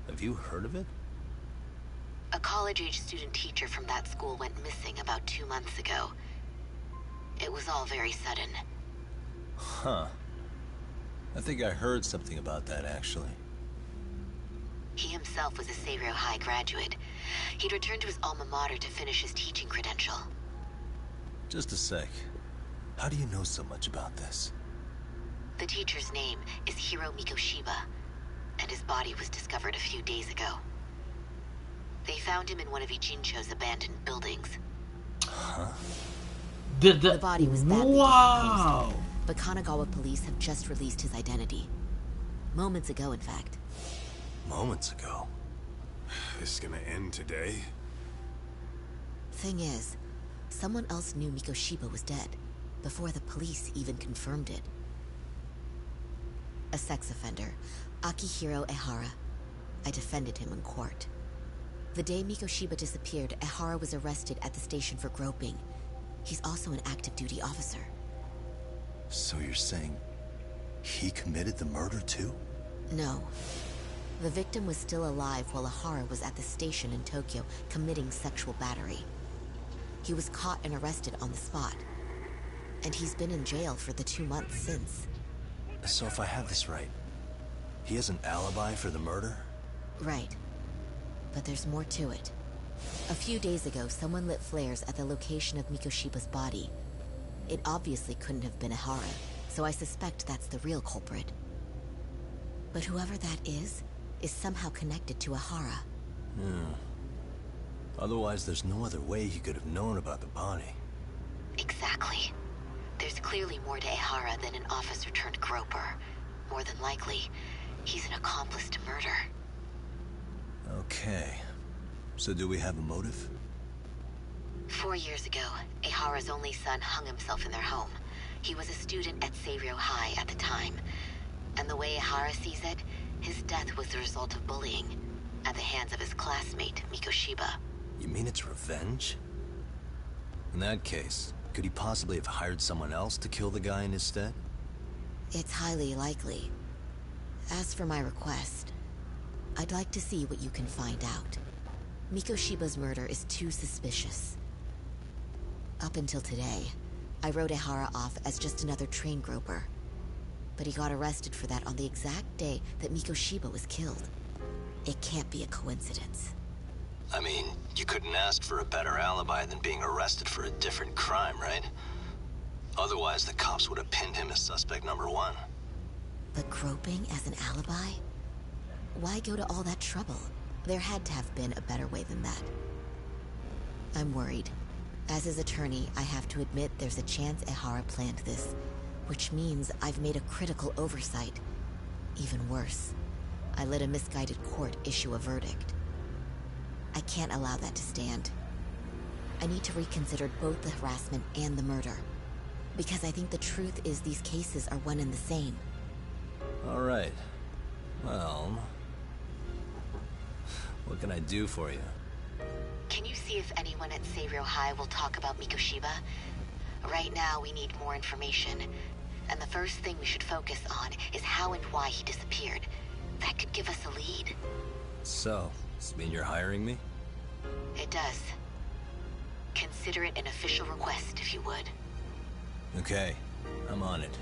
Have you heard of it? A college-age student teacher from that school went missing about 2 months ago. It was all very sudden. Huh. I think I heard something about that, actually. He himself was a Serio High graduate. He'd returned to his alma mater to finish his teaching credential. Just a sec. How do you know so much about this? The teacher's name is Hiro Mikoshiba, and his body was discovered a few days ago. They found him in one of Ijincho's abandoned buildings. Huh? The body was badly Wow! decomposed, but Kanagawa police have just released his identity. Moments ago, in fact. Moments ago? This is gonna end today? Thing is, someone else knew Mikoshiba was dead, before the police even confirmed it. A sex offender, Akihiro Ehara. I defended him in court. The day Mikoshiba disappeared, Ehara was arrested at the station for groping. He's also an active duty officer. So you're saying he committed the murder too? No. The victim was still alive while Ehara was at the station in Tokyo committing sexual battery. He was caught and arrested on the spot. And he's been in jail for the 2 months since. So if I have this right, he has an alibi for the murder? Right. But there's more to it. A few days ago, someone lit flares at the location of Mikoshiba's body. It obviously couldn't have been Ehara, so I suspect that's the real culprit. But whoever that is somehow connected to Ehara. Otherwise, there's no other way he could have known about the body. Exactly. There's clearly more to Ehara than an officer turned groper. More than likely, he's an accomplice to murder. Okay. So do we have a motive? 4 years ago, Ehara's only son hung himself in their home. He was a student at Serio High at the time. And the way Ehara sees it, his death was the result of bullying at the hands of his classmate, Mikoshiba. You mean it's revenge? In that case, could he possibly have hired someone else to kill the guy in his stead? It's highly likely. As for my request, I'd like to see what you can find out. Mikoshiba's murder is too suspicious. Up until today, I wrote Ehara off as just another train groper. But he got arrested for that on the exact day that Mikoshiba was killed. It can't be a coincidence. I mean, you couldn't ask for a better alibi than being arrested for a different crime, right? Otherwise, the cops would have pinned him as suspect number 1. But groping as an alibi? Why go to all that trouble? There had to have been a better way than that. I'm worried. As his attorney, I have to admit there's a chance Ehara planned this, which means I've made a critical oversight. Even worse, I let a misguided court issue a verdict. I can't allow that to stand. I need to reconsider both the harassment and the murder, because I think the truth is these cases are one and the same. All right. Well, what can I do for you? Can you see if anyone at Serio High will talk about Mikoshiba? Right now, we need more information. And the first thing we should focus on is how and why he disappeared. That could give us a lead. So, does this mean you're hiring me? It does. Consider it an official request, if you would. Okay, I'm on it.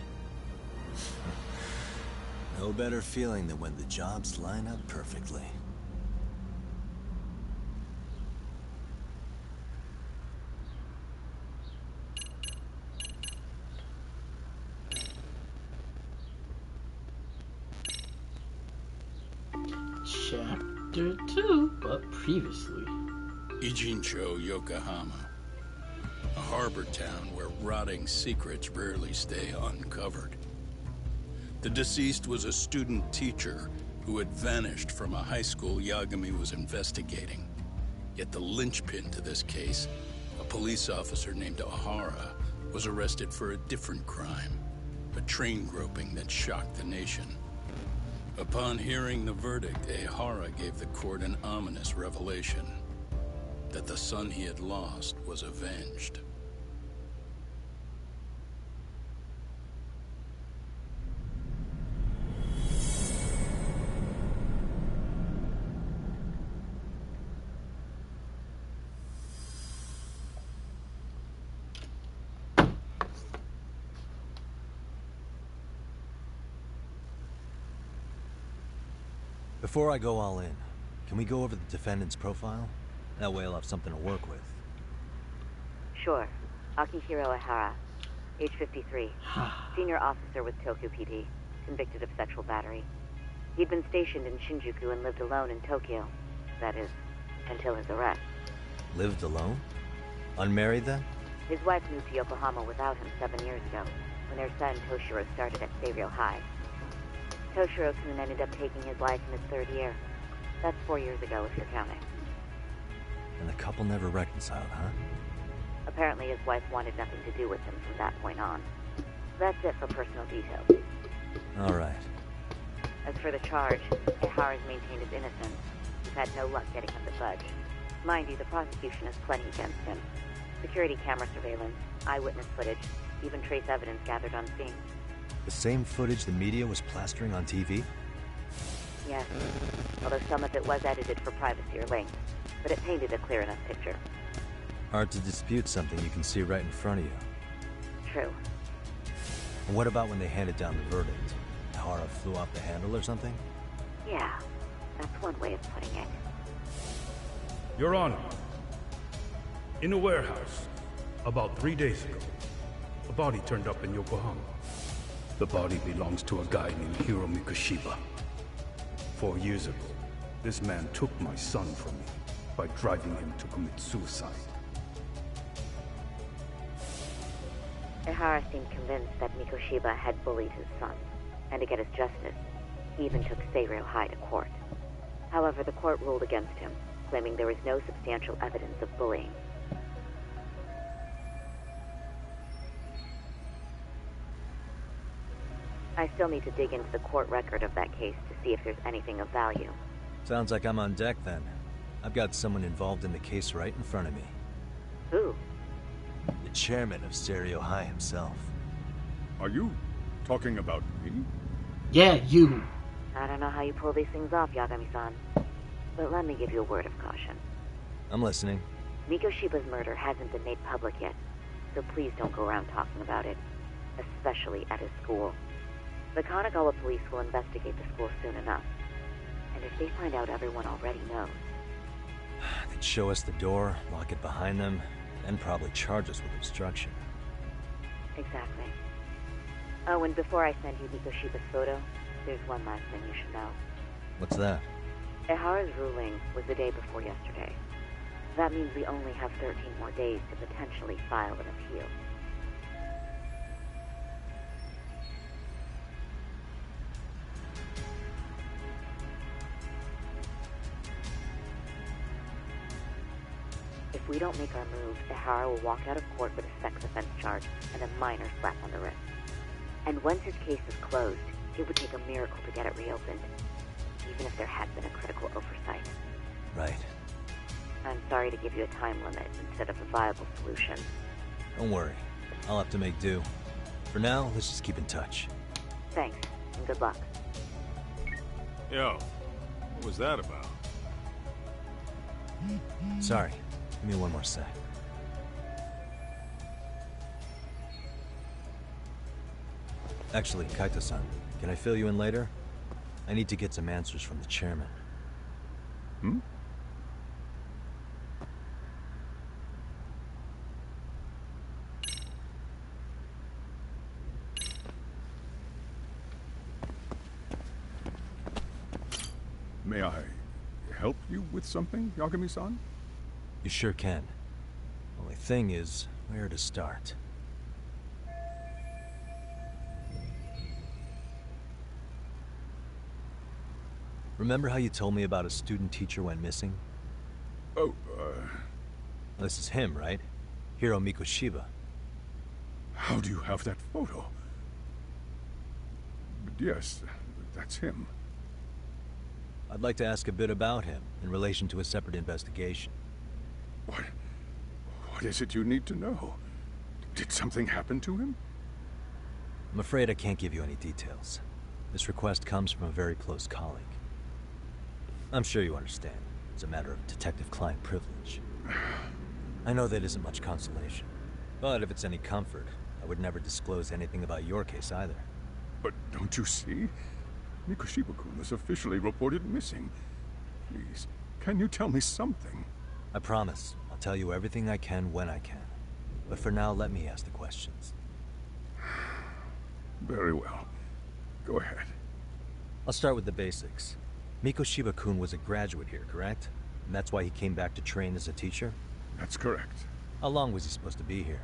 No better feeling than when the jobs line up perfectly. Chapter 2, but previously. Ijincho, Yokohama. A harbor town where rotting secrets rarely stay uncovered. The deceased was a student teacher who had vanished from a high school Yagami was investigating. Yet the linchpin to this case, a police officer named Ehara, was arrested for a different crime. a train groping that shocked the nation. Upon hearing the verdict, Ehara gave the court an ominous revelation. That the son he had lost was avenged. Before I go all in, can we go over the defendant's profile? That way I'll have something to work with. Sure. Akihiro Ehara, age 53, senior officer with Tokyo PD, convicted of sexual battery. He'd been stationed in Shinjuku and lived alone in Tokyo. That is, until his arrest. Lived alone? Unmarried then? His wife moved to Yokohama without him 7 years ago, when their son Toshiro started at Seiryo High. Toshiro-kun ended up taking his life in his 3rd year. That's 4 years ago, if you're counting. And the couple never reconciled, huh? Apparently his wife wanted nothing to do with him from that point on. That's it for personal details. All right. As for the charge, Ehara's maintained his innocence. He's had no luck getting him to budge. Mind you, the prosecution has plenty against him. Security camera surveillance, eyewitness footage, even trace evidence gathered on scene. The same footage the media was plastering on TV? Yes, although some of it was edited for privacy or length, but it painted a clear enough picture. Hard to dispute something you can see right in front of you. True. And what about when they handed down the verdict? Ehara flew off the handle or something? Yeah, that's one way of putting it. Your Honor, in a warehouse, about 3 days ago, a body turned up in Yokohama. The body belongs to a guy named Hiro Mikoshiba. 4 years ago, this man took my son from me by driving him to commit suicide. Ehara seemed convinced that Mikoshiba had bullied his son, and to get his justice, he even took Seiryo High to court. However, the court ruled against him, claiming there was no substantial evidence of bullying. I still need to dig into the court record of that case to see if there's anything of value. Sounds like I'm on deck then. I've got someone involved in the case right in front of me. Who? The chairman of Seiryo High himself. Are you talking about me? Yeah, you. I don't know how you pull these things off, Yagami-san. But let me give you a word of caution. I'm listening. Mikoshiba's murder hasn't been made public yet, so please don't go around talking about it. Especially at his school. The Kanagawa police will investigate the school soon enough. And if they find out everyone already knows... They'd show us the door, lock it behind them, and probably charge us with obstruction. Exactly. Oh, and before I send you Mikoshiba's photo, there's one last thing you should know. What's that? Ehara's ruling was the day before yesterday. That means we only have 13 more days to potentially file an appeal. If we don't make our move, Ehara will walk out of court with a sex offense charge and a minor slap on the wrist. And once his case is closed, it would take a miracle to get it reopened, even if there had been a critical oversight. Right. I'm sorry to give you a time limit instead of a viable solution. Don't worry. I'll have to make do. For now, let's just keep in touch. Thanks, and good luck. Yo, what was that about? Sorry. Give me one more sec. Actually, Kaito-san, can I fill you in later? I need to get some answers from the chairman. Hmm? May I help you with something, Yagami-san? You sure can. Only thing is, where to start? Remember how you told me about a student teacher went missing? Oh, This is him, right? Hiro Mikoshiba. How do you have that photo? yes, that's him. I'd like to ask a bit about him in relation to a separate investigation. What is it you need to know? Did something happen to him? I'm afraid I can't give you any details. This request comes from a very close colleague. I'm sure you understand. It's a matter of detective-client privilege. I know that isn't much consolation. But if it's any comfort, I would never disclose anything about your case either. But don't you see? Mikoshiba-kun was officially reported missing. Please, can you tell me something? I promise. I'll tell you everything I can when I can. But for now, let me ask the questions. Very well. Go ahead. I'll start with the basics. Mikoshiba-kun was a graduate here, correct? And that's why he came back to train as a teacher? That's correct. How long was he supposed to be here?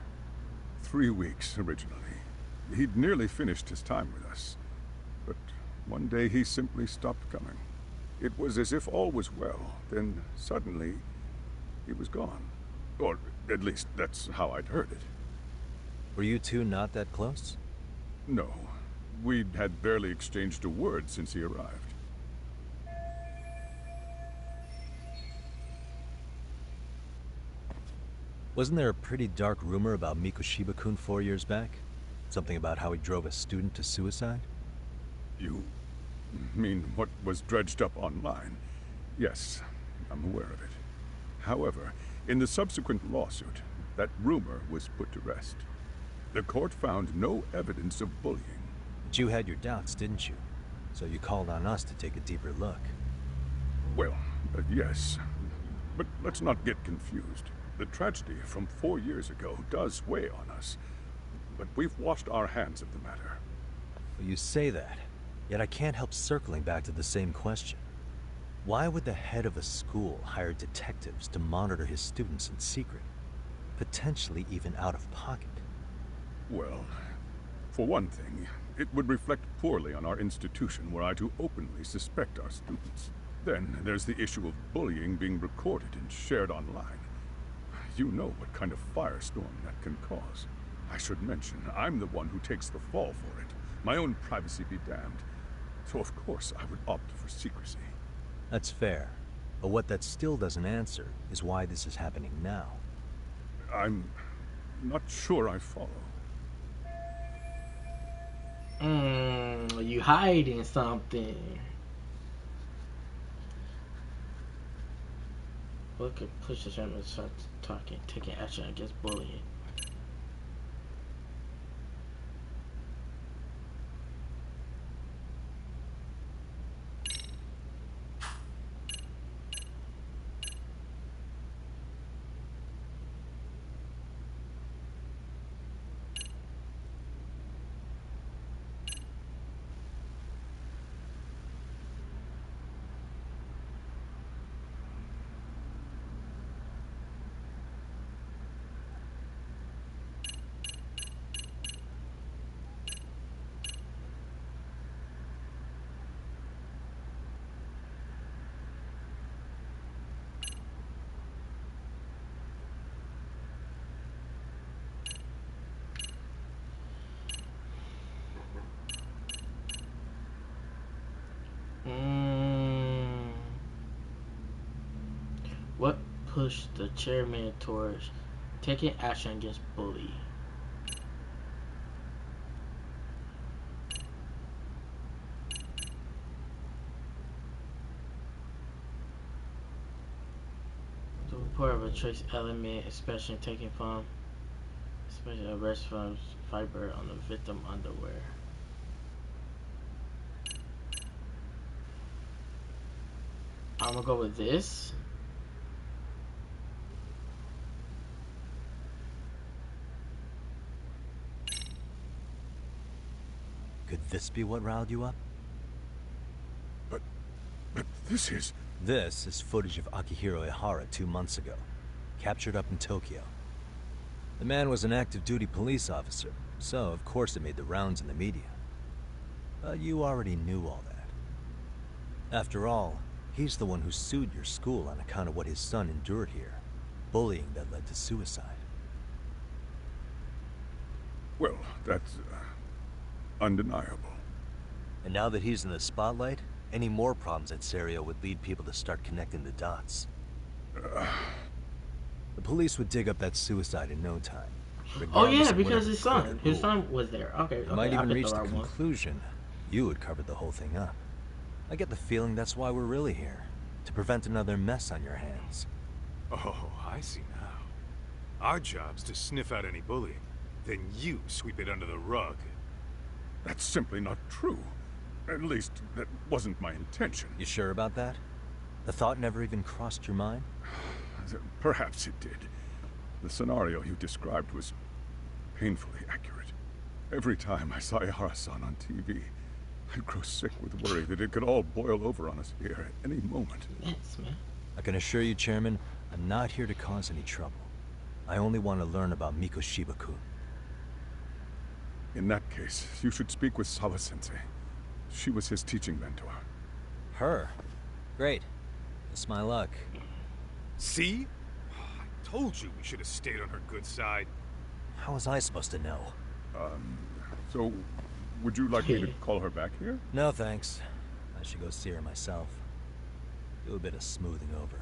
3 weeks, originally. He'd nearly finished his time with us. But one day he simply stopped coming. It was as if all was well, then suddenly he was gone. Or at least that's how I'd heard it. Were you two not that close? No. We'd had barely exchanged a word since he arrived. Wasn't there a pretty dark rumor about Mikoshiba-kun 4 years back? Something about how he drove a student to suicide? You mean what was dredged up online? Yes, I'm aware of it. However, in the subsequent lawsuit, that rumor was put to rest. The court found no evidence of bullying. But you had your doubts, didn't you? So you called on us to take a deeper look. Well, yes. But let's not get confused. The tragedy from 4 years ago does weigh on us. But we've washed our hands of the matter. Well, you say that, yet I can't help circling back to the same question. Why would the head of a school hire detectives to monitor his students in secret? Potentially even out of pocket. Well, for one thing, it would reflect poorly on our institution were I to openly suspect our students. Then there's the issue of bullying being recorded and shared online. You know what kind of firestorm that can cause. I should mention, I'm the one who takes the fall for it. My own privacy be damned. So of course I would opt for secrecy. That's fair. But what that still doesn't answer is why this is happening now. I'm not sure I follow. You hiding something. What could push the chairman to start taking action against bullying? What pushed the chairman towards taking action against bully? The report of a trace element, especially taken from, especially a rest from fiber on the victim underwear. I'm gonna go with this. Could this be what riled you up? But this is... This is footage of Akihiro Ihara 2 months ago, captured up in Tokyo. The man was an active duty police officer, so of course it made the rounds in the media. But you already knew all that. After all, he's the one who sued your school on account of what his son endured here, bullying that led to suicide. Well, that's undeniable. And now that he's in the spotlight, any more problems at Serio would lead people to start connecting the dots. The police would dig up that suicide in no time. Oh yeah, regardless of because whatever his son was there. Okay, They might I even picked reach the the right one. conclusion you had covered the whole thing up. I get the feeling that's why we're really here, to prevent another mess on your hands. Oh, I see now. Our job's to sniff out any bullying. Then you sweep it under the rug. That's simply not true. At least, that wasn't my intention. You sure about that? The thought never even crossed your mind? Perhaps it did. The scenario you described was painfully accurate. Every time I saw Ihara-san on TV, I'd grow sick with worry that it could all boil over on us here at any moment. Yes, man. I can assure you, Chairman, I'm not here to cause any trouble. I only want to learn about Mikoshiba-kun. In that case, you should speak with Sawa-sensei. She was his teaching mentor. Her? Great. It's my luck. See? I told you we should have stayed on her good side. How was I supposed to know? So, would you like me to call her back here? No, thanks. I should go see her myself. Do a bit of smoothing over.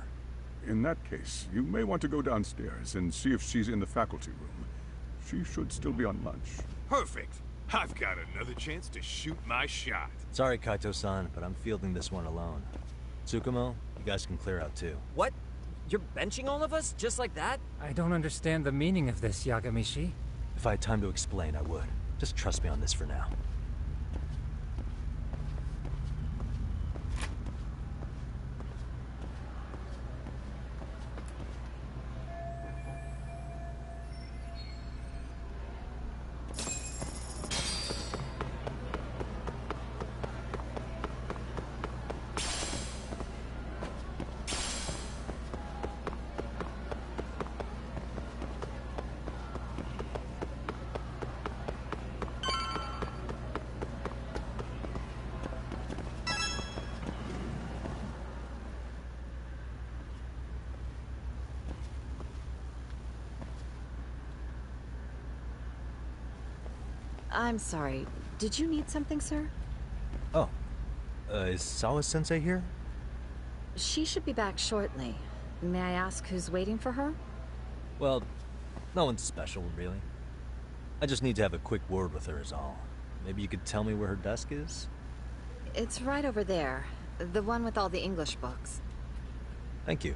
In that case, you may want to go downstairs and see if she's in the faculty room. She should still be on lunch. Perfect. I've got another chance to shoot my shot. Sorry, Kaito-san, but I'm fielding this one alone. Tsukumo, you guys can clear out too. What? You're benching all of us? Just like that? I don't understand the meaning of this, Yagamishi. If I had time to explain, I would. Just trust me on this for now. I'm sorry. Did you need something, sir? Oh. Is Sawa-sensei here? She should be back shortly. May I ask who's waiting for her? Well, no one's special, really. I just need to have a quick word with her is all. Maybe you could tell me where her desk is? It's right over there. The one with all the English books. Thank you.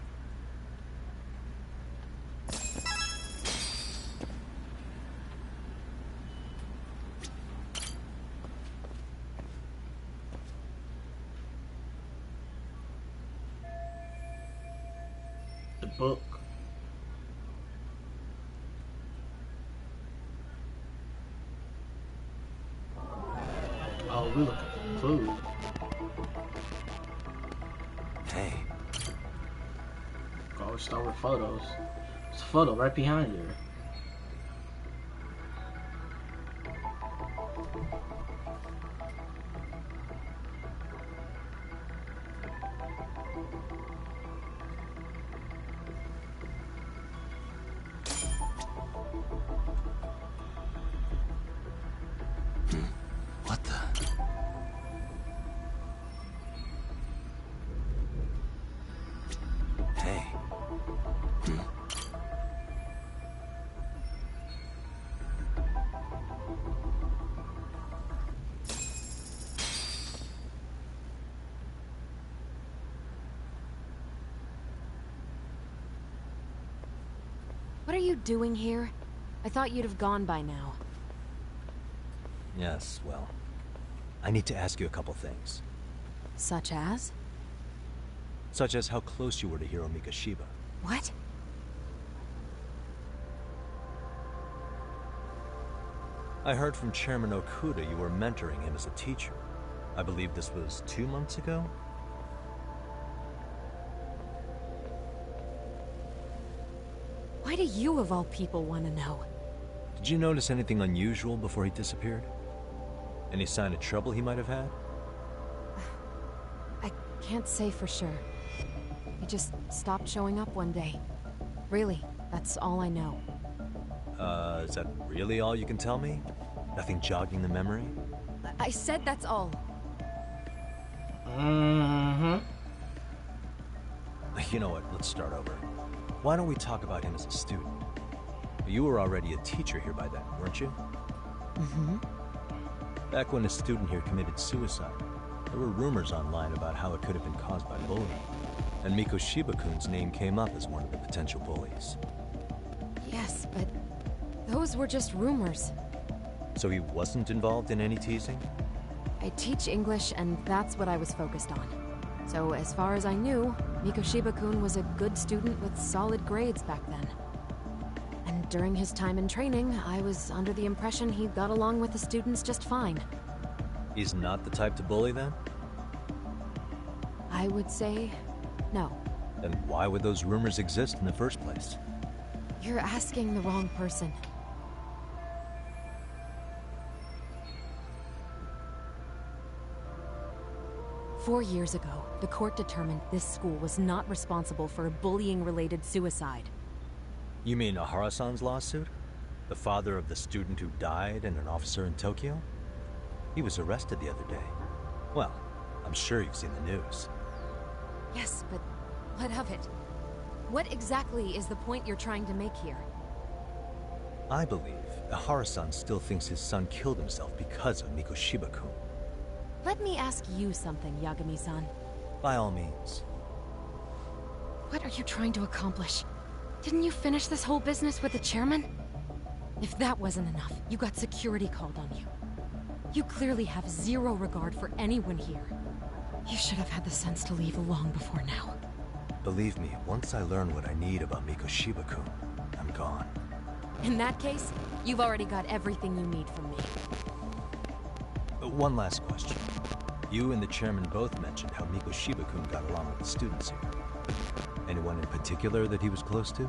The book. Oh, we looking for food. Hey. Always start with photos. There's a photo right behind you. What the? Hey. What are you doing here? I thought you'd have gone by now. Yes, well, I need to ask you a couple things. Such as? Such as how close you were to Hiro Mikoshiba. What? I heard from Chairman Okuda you were mentoring him as a teacher. I believe this was 2 months ago? Why do you, of all people, want to know? Did you notice anything unusual before he disappeared? Any sign of trouble he might have had? I can't say for sure. He just stopped showing up one day. Really, that's all I know. Is that really all you can tell me? Nothing jogging the memory? I said that's all. Mm-hmm. You know what? Let's start over. Why don't we talk about him as a student? You were already a teacher here by then, weren't you? Mm-hmm. Back when a student here committed suicide, there were rumors online about how it could have been caused by bullying. And Mikoshiba-kun's name came up as one of the potential bullies. Yes, but those were just rumors. So he wasn't involved in any teasing? I teach English, and that's what I was focused on. So as far as I knew, Mikoshiba-kun was a good student with solid grades back then. And during his time in training, I was under the impression he got along with the students just fine. He's not the type to bully, then? I would say no. Then why would those rumors exist in the first place? You're asking the wrong person. Four years ago, the court determined this school was not responsible for a bullying-related suicide. You mean Ahara-san's lawsuit? The father of the student who died and an officer in Tokyo? He was arrested the other day. Well, I'm sure you've seen the news. Yes, but what of it? What exactly is the point you're trying to make here? I believe Ahara-san still thinks his son killed himself because of Mikoshiba-kun. Let me ask you something, Yagami-san. By all means. What are you trying to accomplish? Didn't you finish this whole business with the chairman? If that wasn't enough, you got security called on you. You clearly have zero regard for anyone here. You should have had the sense to leave long before now. Believe me, once I learn what I need about Mikoshiba-kun, I'm gone. In that case, you've already got everything you need from me. One last question. You and the chairman both mentioned how Mikoshiba-kun got along with the students here. Anyone in particular that he was close to?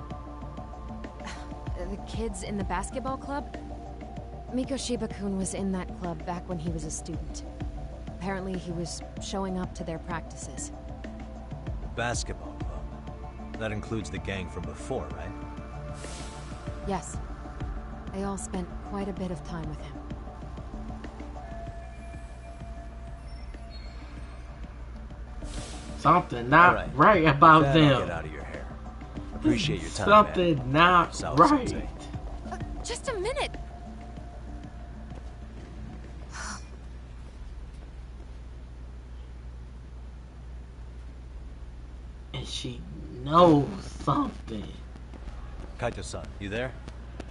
The kids in the basketball club? Mikoshiba-kun was in that club back when he was a student. Apparently he was showing up to their practices. The basketball club? That includes the gang from before, right? Yes. They all spent quite a bit of time with him. Something not right about them. Get out of your hair. Appreciate your time, Something man. not right. Sensei. Just a minute. And she knows something. Kaito-san, you there?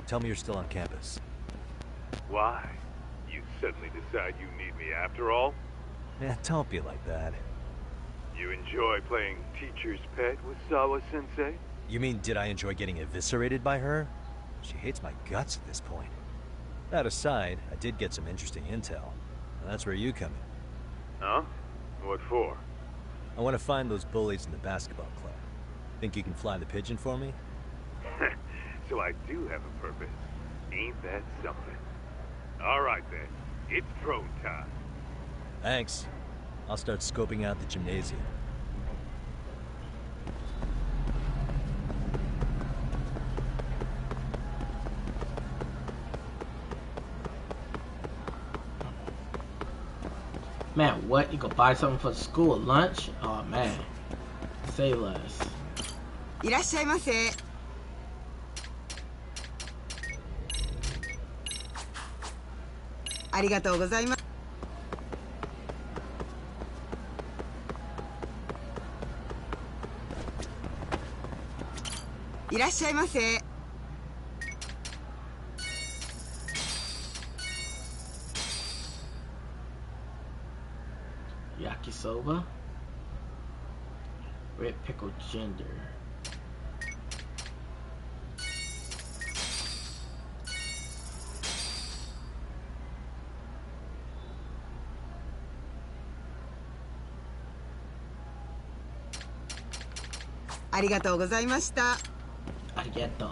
Tell me you're still on campus. Why? You suddenly decide you need me after all? Yeah, don't be like that. You enjoy playing teacher's pet with Sawa-sensei? You mean, did I enjoy getting eviscerated by her? She hates my guts at this point. That aside, I did get some interesting intel. And that's where you come in. Huh? What for? I want to find those bullies in the basketball club. Think you can fly the pigeon for me? So I do have a purpose. Ain't that something? Alright then, it's drone time. Thanks. I'll start scoping out the gymnasium. Man, what? You could buy something for the school lunch? Oh man. Say less. いらっしゃいませ。ありがとうございます。いらっしゃいませ。Yakisoba. Red pickle ginger. Arigatou gozaimashita. Arigato.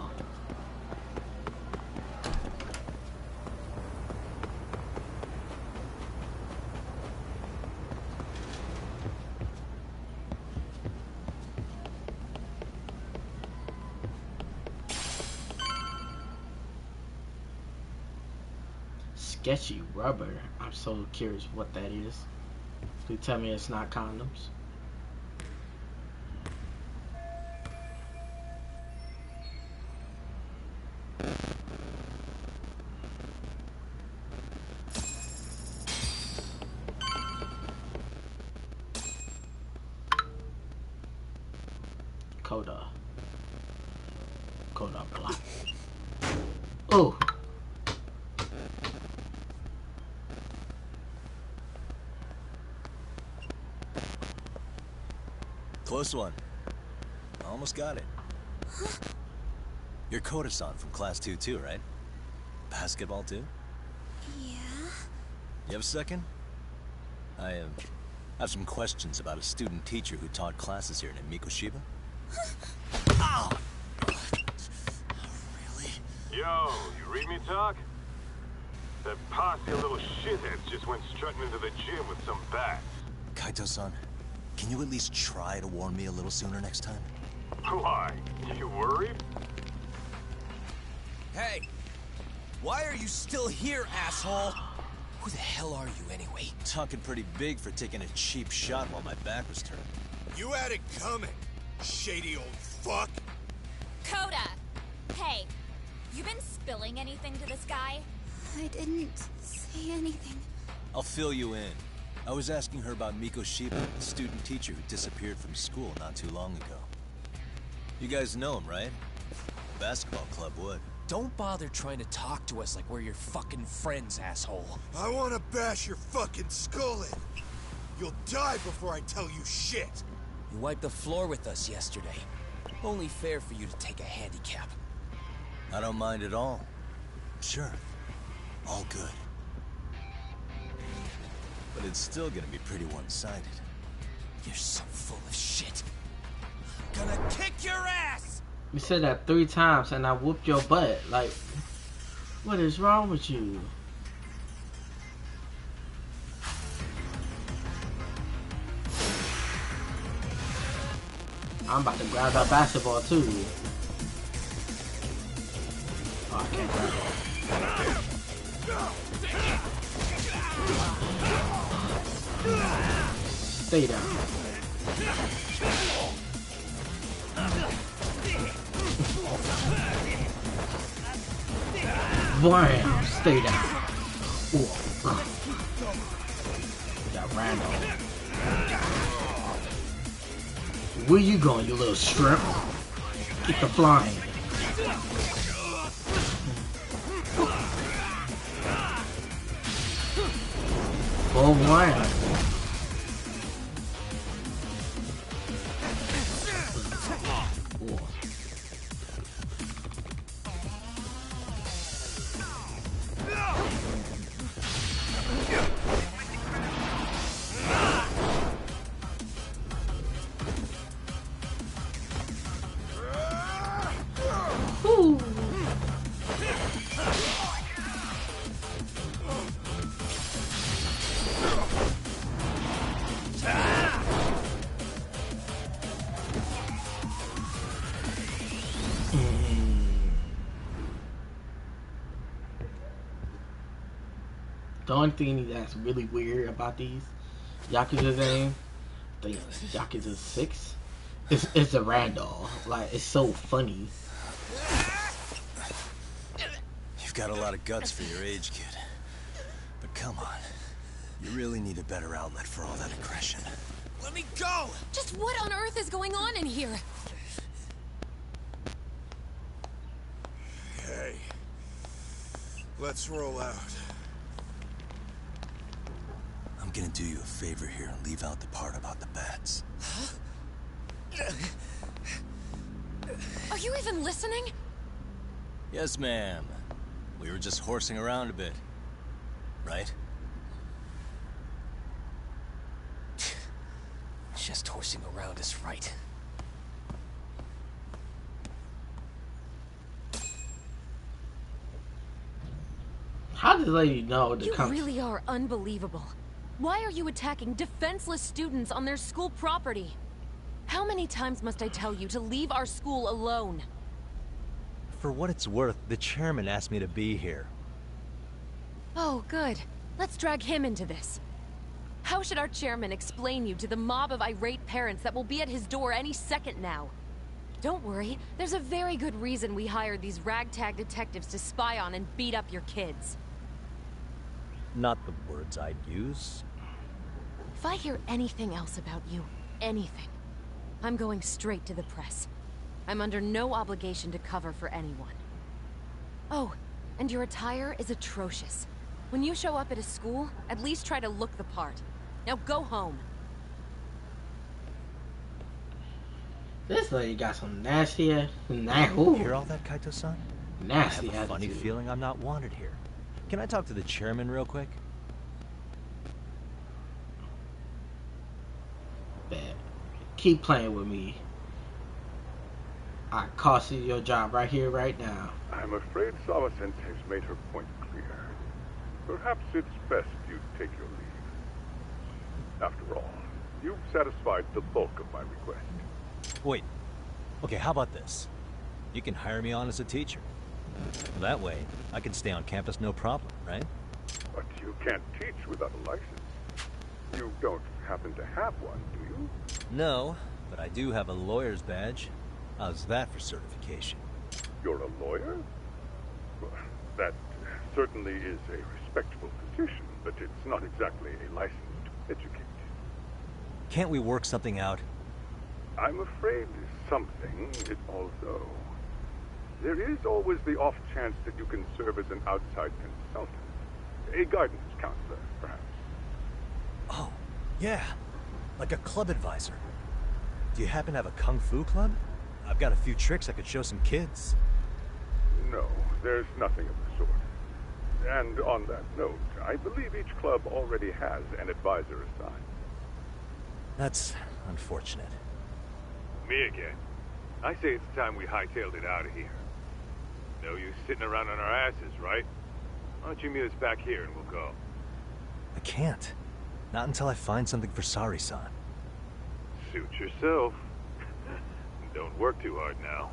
Sketchy rubber. I'm so curious what that is. You tell me it's not condoms. Coda Black. Oh. Close one. Almost got it. You're Koda-san from Class 2 too, right? Basketball too? Yeah? You have a second? I have some questions about a student teacher who taught classes here named Mikoshiba. Ow! Really? Yo, you read me talk? That posse of little shitheads just went strutting into the gym with some bats. Kaito-san, can you at least try to warn me a little sooner next time? Why? You worried? Hey! Why are you still here, asshole? Who the hell are you, anyway? Talking pretty big for taking a cheap shot while my back was turned. You had it coming, shady old fuck. Coda! Hey, you been spilling anything to this guy? I didn't say anything. I'll fill you in. I was asking her about Mikoshiba, the student teacher who disappeared from school not too long ago. You guys know him, right? The basketball club would. Don't bother trying to talk to us like we're your fucking friends, asshole. I wanna bash your fucking skull in. You'll die before I tell you shit. You wiped the floor with us yesterday. Only fair for you to take a handicap. I don't mind at all. Sure. All good. But it's still gonna be pretty one-sided. You're so full of shit. I'm gonna kick your ass! You said that 3 times and I whooped your butt. Like, what is wrong with you? I'm about to grab that basketball too. Oh, I can't grab it. Stay down. Bam! Stay down. Ooh. Got Randall. Where you going, you little shrimp? Get the flying. Oh, wow. The only thing that's really weird about these Yakuza games, the Yakuza 6, is the Randall. Like, it's so funny. You've got a lot of guts for your age, kid. But come on. You really need a better outlet for all that aggression. Let me go! Just what on earth is going on in here? Hey. Let's roll out. I'm gonna do you a favor here and leave out the part about the bats. Are you even listening? Yes, ma'am. We were just horsing around a bit. Right? Just horsing around is right. How did they know to You come? really are unbelievable. Why are you attacking defenseless students on their school property? How many times must I tell you to leave our school alone? For what it's worth, the chairman asked me to be here. Oh, good. Let's drag him into this. How should our chairman explain you to the mob of irate parents that will be at his door any second now? Don't worry, there's a very good reason we hired these ragtag detectives to spy on and beat up your kids. Not the words I'd use. If I hear anything else about you, anything, I'm going straight to the press. I'm under no obligation to cover for anyone. Oh, and your attire is atrocious. When you show up at a school, at least try to look the part. Now go home. This lady got some nasty ass. You hear all that, Kaito-san? Nasty I have a funny attitude. feeling I'm not wanted here. Can I talk to the chairman real quick? Bad. Keep playing with me. I cost you your job right here, right now. I'm afraid Sawa-sensei's made her point clear. Perhaps it's best you take your leave. After all, you've satisfied the bulk of my request. Wait. Okay, how about this? You can hire me on as a teacher. That way, I can stay on campus no problem, right? But you can't teach without a license. You don't happen to have one, do you? No, but I do have a lawyer's badge. How's that for certification? You're a lawyer? Well, that certainly is a respectable position, but it's not exactly a license to educate. Can't we work something out? I'm afraid something is also. There is always the off chance that you can serve as an outside consultant. A guidance counselor, perhaps. Oh, yeah. Like a club advisor. Do you happen to have a kung fu club? I've got a few tricks I could show some kids. No, there's nothing of the sort. And on that note, I believe each club already has an advisor assigned. That's unfortunate. Me again. I say it's time we hightailed it out of here. No use sitting around on our asses, right? Why don't you meet us back here and we'll go? I can't. Not until I find something for Sari-san. Suit yourself. Don't work too hard now.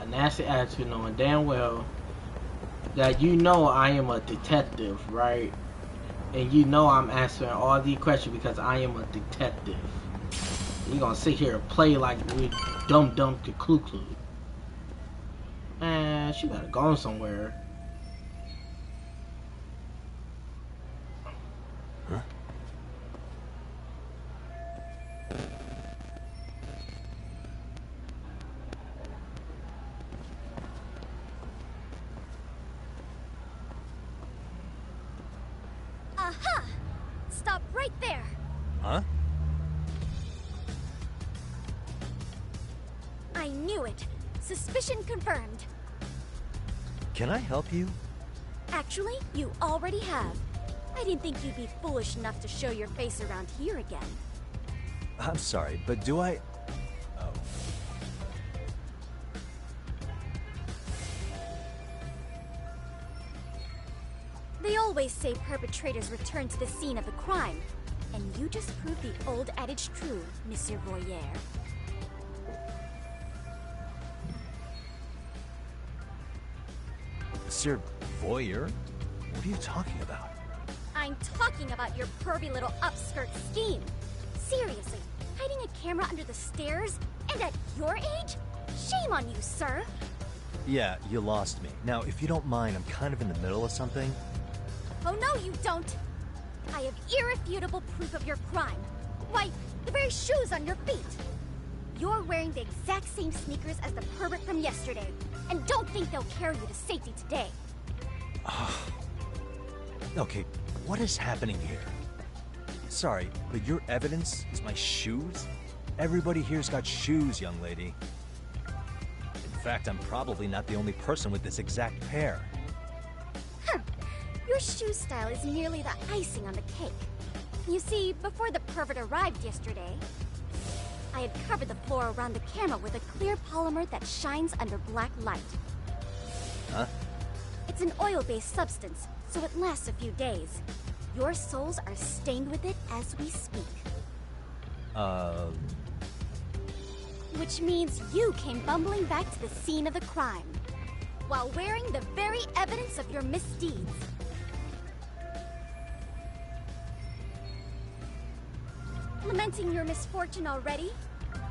Nasty attitude, knowing damn well that you know I am a detective, right? And you know I'm answering all these questions because I am a detective. You gonna sit here and play like we dumb to Clue Clue. Man, she gotta go somewhere. Huh? Aha! Stop right there! Huh? I knew it. Suspicion confirmed. Can I help you? Actually, you already have. I didn't think you'd be foolish enough to show your face around here again. I'm sorry, but do I... Oh. They always say perpetrators return to the scene of the crime. And you just proved the old adage true, Monsieur Voyer. Monsieur Voyer? What are you talking about? I'm talking about your pervy little upskirt scheme. Seriously, hiding a camera under the stairs? And at your age? Shame on you, sir. Yeah, you lost me. Now, if you don't mind, I'm kind of in the middle of something. Oh no, you don't! I have irrefutable proof of your crime. Why, the very shoes on your feet. You're wearing the exact same sneakers as the pervert from yesterday. And don't think they'll carry you to safety today. Okay, what is happening here? Sorry, but your evidence is my shoes? Everybody here's got shoes, young lady. In fact, I'm probably not the only person with this exact pair. Huh. Your shoe style is merely the icing on the cake. You see, before the pervert arrived yesterday... I had covered the floor around the camera with a clear polymer that shines under black light. Huh? It's an oil-based substance, so it lasts a few days. Your souls are stained with it as we speak. Which means you came bumbling back to the scene of the crime, while wearing the very evidence of your misdeeds. Lamenting your misfortune already?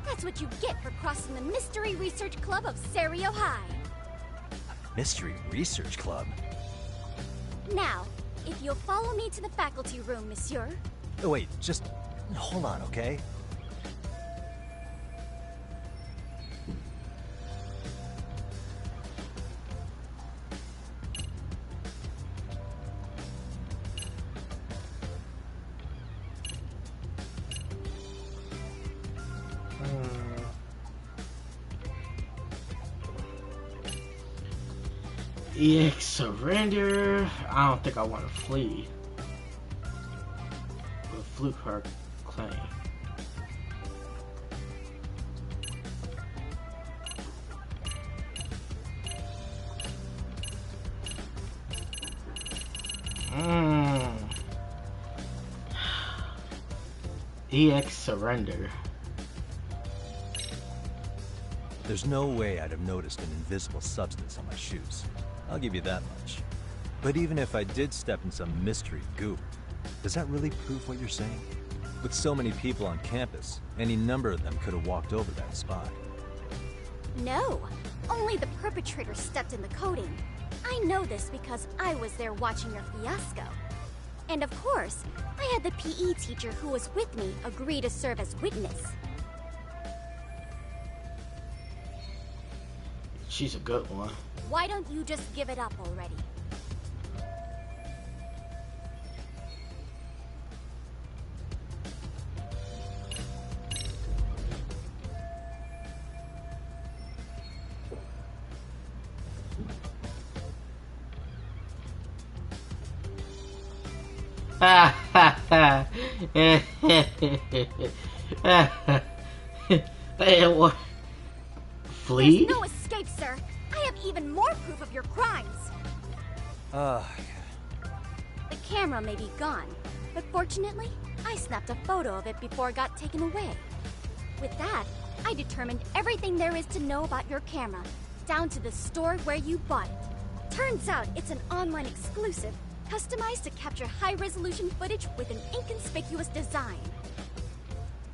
That's what you get for crossing the Mystery Research Club of Serio High. Mystery Research Club? Now, if you'll follow me to the faculty room, monsieur. Oh, wait, just hold on, okay? EX surrender. I don't think I want to flee. We'll fluke her claim. EX surrender. There's no way I'd have noticed an invisible substance on my shoes. I'll give you that much. But even if I did step in some mystery goop, does that really prove what you're saying? With so many people on campus, any number of them could have walked over that spot. No, only the perpetrator stepped in the coating. I know this because I was there watching your fiasco. And of course, I had the PE teacher who was with me agree to serve as witness. She's a good one. Why don't you just give it up already? Hey, what? Flee? There's no escape, sir. I have even more proof of your crimes. The camera may be gone, but fortunately, I snapped a photo of it before it got taken away. With that, I determined everything there is to know about your camera, down to the store where you bought it. Turns out it's an online exclusive, customized to capture high-resolution footage with an inconspicuous design.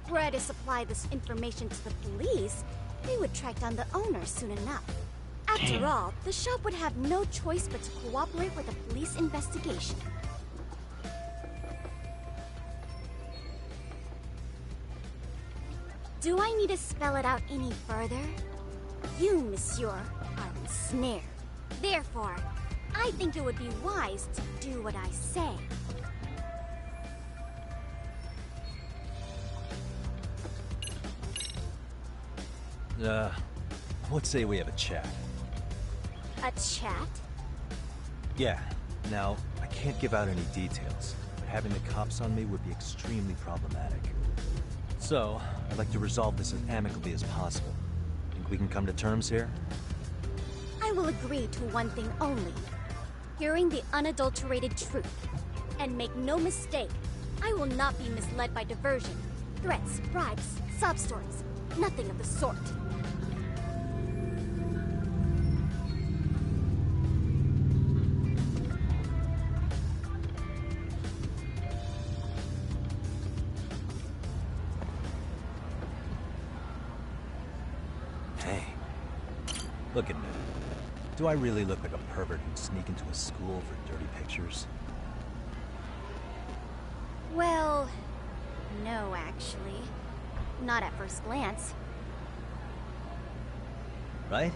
Were I to supply this information to the police, they would track down the owner soon enough. After all, the shop would have no choice but to cooperate with the police investigation. Do I need to spell it out any further? You, monsieur, are ensnared. Therefore, I think it would be wise to do what I say. Let's say we have a chat. A chat? Yeah. Now, I can't give out any details, but having the cops on me would be extremely problematic. So, I'd like to resolve this as amicably as possible. Think we can come to terms here? I will agree to one thing only. Hearing the unadulterated truth. And make no mistake, I will not be misled by diversion, threats, bribes, sob stories. Nothing of the sort. Hey, look at me. Do I really look like a pervert who'd sneak into a school for dirty pictures? Well, no, actually. Not at first glance. Right?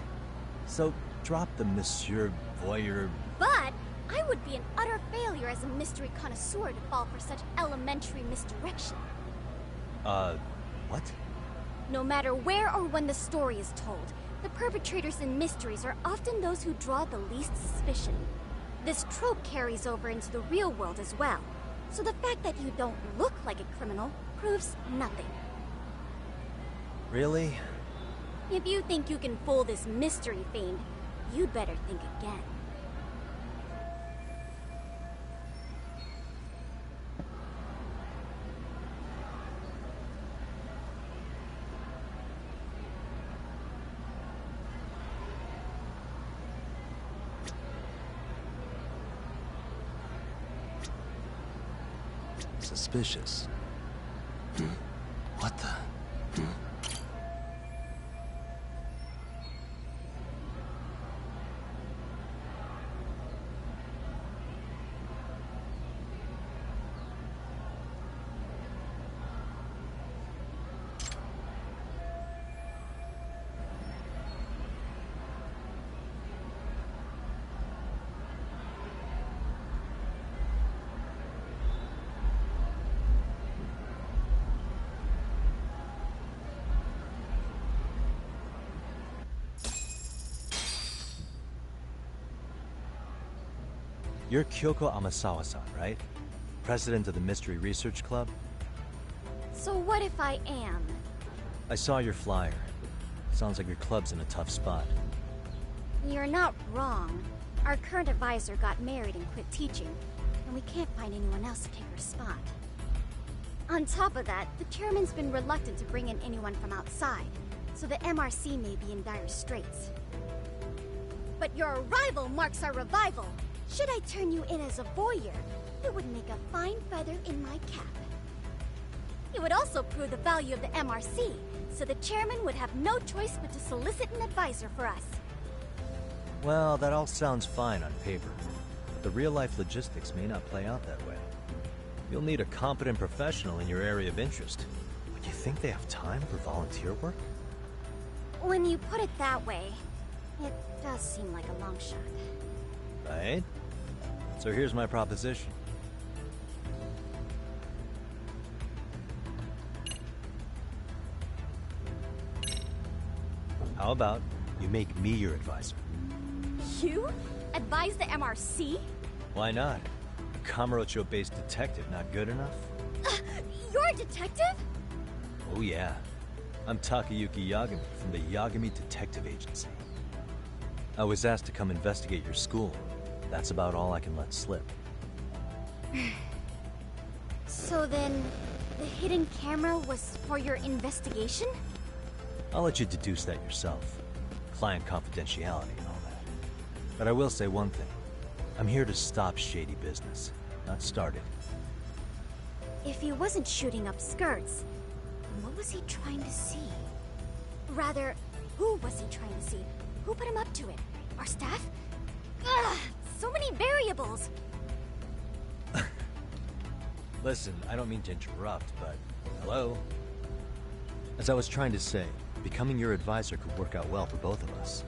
So, drop the Monsieur Voyeur. But I would be an utter failure as a mystery connoisseur to fall for such elementary misdirection. What? No matter where or when the story is told, the perpetrators in mysteries are often those who draw the least suspicion. This trope carries over into the real world as well, so the fact that you don't look like a criminal proves nothing. Really? If you think you can fool this mystery fiend, you'd better think again. Suspicious. What the? You're Kyoko Amasawa-san, right? President of the Mystery Research Club? So what if I am? I saw your flyer. Sounds like your club's in a tough spot. You're not wrong. Our current advisor got married and quit teaching, and we can't find anyone else to take her spot. On top of that, the chairman's been reluctant to bring in anyone from outside, so the MRC may be in dire straits. But your arrival marks our revival. Should I turn you in as a voyeur, it would make a fine feather in my cap. It would also prove the value of the MRC, so the chairman would have no choice but to solicit an advisor for us. Well, that all sounds fine on paper, but the real-life logistics may not play out that way. You'll need a competent professional in your area of interest. But you think they have time for volunteer work? When you put it that way, it does seem like a long shot. Right? So here's my proposition. How about you make me your advisor? You? Advise the MRC? Why not? A Kamurocho-based detective not good enough? You're a detective? Oh yeah. I'm Takayuki Yagami from the Yagami Detective Agency. I was asked to come investigate your school. That's about all I can let slip. So then, the hidden camera was for your investigation? I'll let you deduce that yourself. Client confidentiality and all that. But I will say one thing. I'm here to stop shady business, not start it. If he wasn't shooting up skirts, what was he trying to see? Rather, who was he trying to see? Who put him up to it? Our staff? Ugh, so many variables! Listen, I don't mean to interrupt, but... Hello? As I was trying to say, becoming your advisor could work out well for both of us.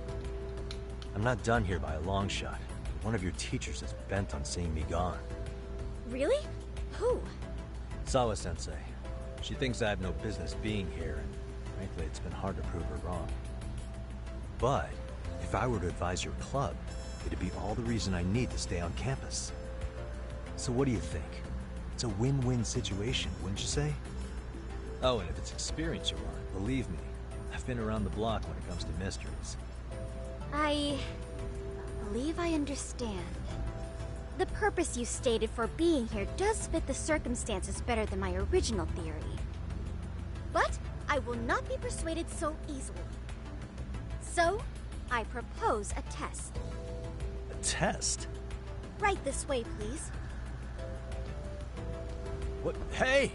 I'm not done here by a long shot. One of your teachers is bent on seeing me gone. Really? Who? Sawa-sensei. She thinks I have no business being here, and frankly, it's been hard to prove her wrong. But, if I were to advise your club, it'd be all the reason I need to stay on campus. So what do you think? It's a win-win situation, wouldn't you say? Oh, and if it's experience you want, believe me, I've been around the block when it comes to mysteries. I believe I understand. The purpose you stated for being here does fit the circumstances better than my original theory. But I will not be persuaded so easily. So, I propose a test. A test? Right this way, please. What? Hey!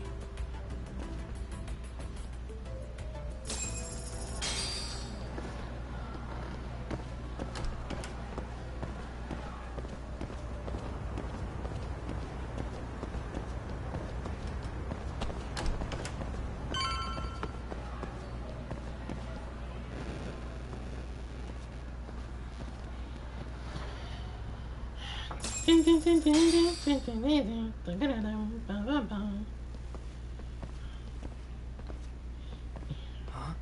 Huh?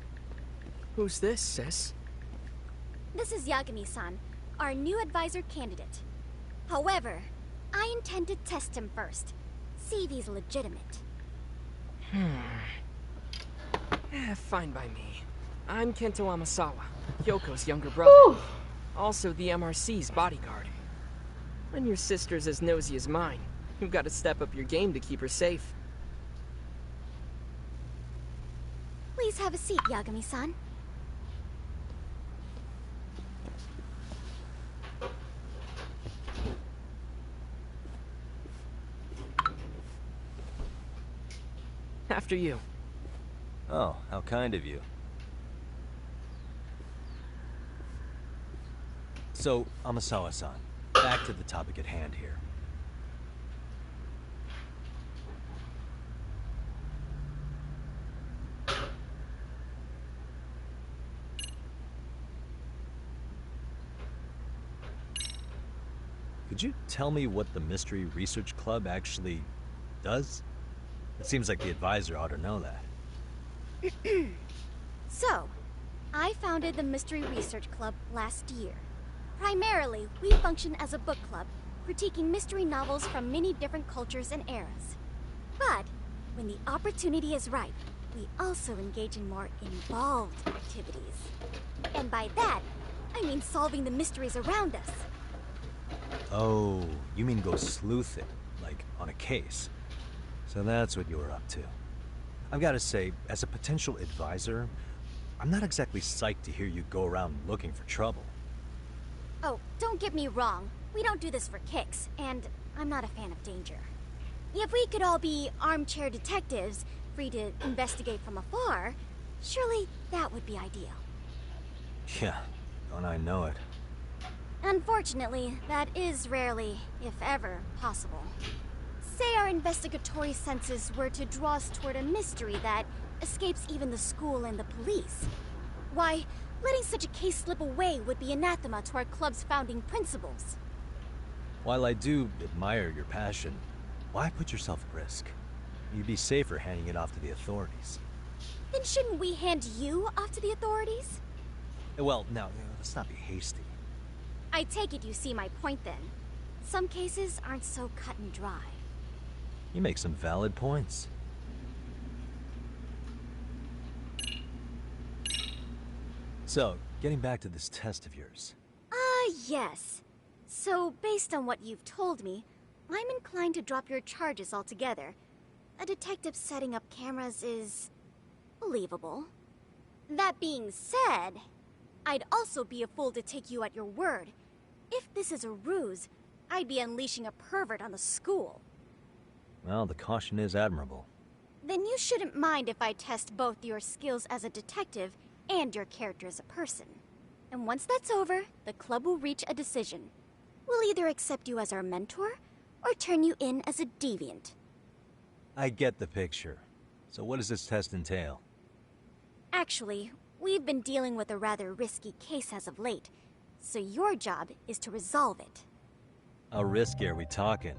Who's this, sis? This is Yagami-san, our new advisor candidate. However, I intend to test him first. See if he's legitimate. Fine by me. I'm Kento Amasawa, Yoko's younger brother. Also the MRC's bodyguard. When your sister's as nosy as mine, you've got to step up your game to keep her safe. Please have a seat, Yagami-san. After you. Oh, how kind of you. So, Amasawa-san, back to the topic at hand here. Could you tell me what the Mystery Research Club actually does? It seems like the advisor ought to know that. So, I founded the Mystery Research Club last year. Primarily, we function as a book club, critiquing mystery novels from many different cultures and eras. But, when the opportunity is right, we also engage in more involved activities. And by that, I mean solving the mysteries around us. Oh, you mean go sleuthing, like on a case. So that's what you were up to. I've got to say, as a potential advisor, I'm not exactly psyched to hear you go around looking for trouble. Oh, don't get me wrong. We don't do this for kicks, and I'm not a fan of danger. If we could all be armchair detectives, free to investigate from afar, surely that would be ideal. Yeah, don't I know it. Unfortunately, that is rarely, if ever, possible. Say our investigatory senses were to draw us toward a mystery that escapes even the school and the police. Why, letting such a case slip away would be anathema to our club's founding principles. While I do admire your passion, why put yourself at risk? You'd be safer handing it off to the authorities. Then shouldn't we hand you off to the authorities? Well, now, let's not be hasty. I take it you see my point then. Some cases aren't so cut and dry. You make some valid points. So, getting back to this test of yours. Yes. So, based on what you've told me, I'm inclined to drop your charges altogether. A detective setting up cameras is believable. That being said, I'd also be a fool to take you at your word. If this is a ruse, I'd be unleashing a pervert on the school. Well, the caution is admirable. Then you shouldn't mind if I test both your skills as a detective and your character as a person. And once that's over, the club will reach a decision. We'll either accept you as our mentor, or turn you in as a deviant. I get the picture. So what does this test entail? Actually, we've been dealing with a rather risky case as of late, so your job is to resolve it. How risky are we talking?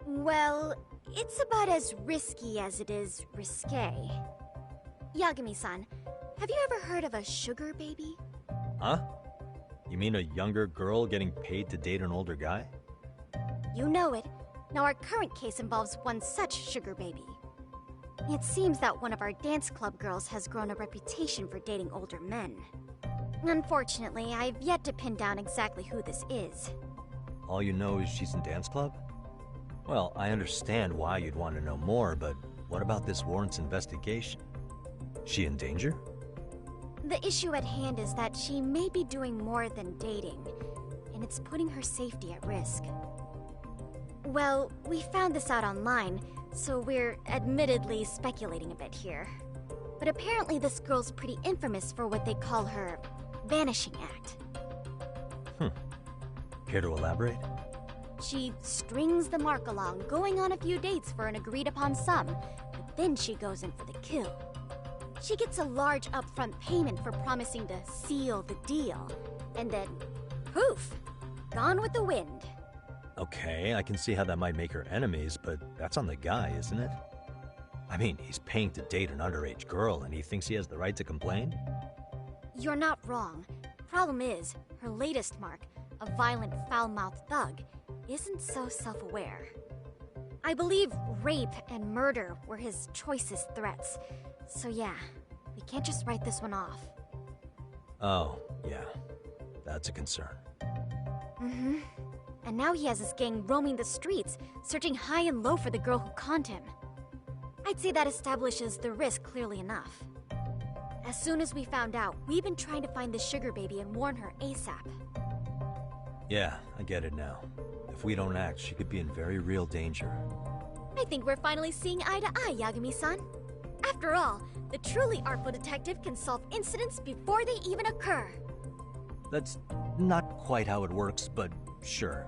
Well, it's about as risky as it is risque. Yagami-san, have you ever heard of a sugar baby? Huh? You mean a younger girl getting paid to date an older guy? You know it. Now our current case involves one such sugar baby. It seems that one of our dance club girls has grown a reputation for dating older men. Unfortunately, I've yet to pin down exactly who this is. All you know is she's in dance club? Well, I understand why you'd want to know more, but what about this warrants investigation? She in danger? The issue at hand is that she may be doing more than dating, and it's putting her safety at risk. Well, we found this out online, so we're admittedly speculating a bit here. But apparently this girl's pretty infamous for what they call her vanishing act. Care to elaborate? She strings the mark along, going on a few dates for an agreed-upon sum, but then she goes in for the kill. She gets a large upfront payment for promising to seal the deal, and then, poof, gone with the wind. Okay, I can see how that might make her enemies, but that's on the guy, isn't it? I mean, he's paying to date an underage girl, and he thinks he has the right to complain? You're not wrong. Problem is, her latest mark, a violent, foul-mouthed thug, isn't so self-aware. I believe rape and murder were his choicest threats. So yeah, we can't just write this one off. Oh, yeah. That's a concern. Mm-hmm. And now he has his gang roaming the streets, searching high and low for the girl who conned him. I'd say that establishes the risk clearly enough. As soon as we found out, we've been trying to find the sugar baby and warn her ASAP. Yeah, I get it now. If we don't act, she could be in very real danger. I think we're finally seeing eye to eye, Yagami-san. After all, the truly artful detective can solve incidents before they even occur. That's not quite how it works, but sure.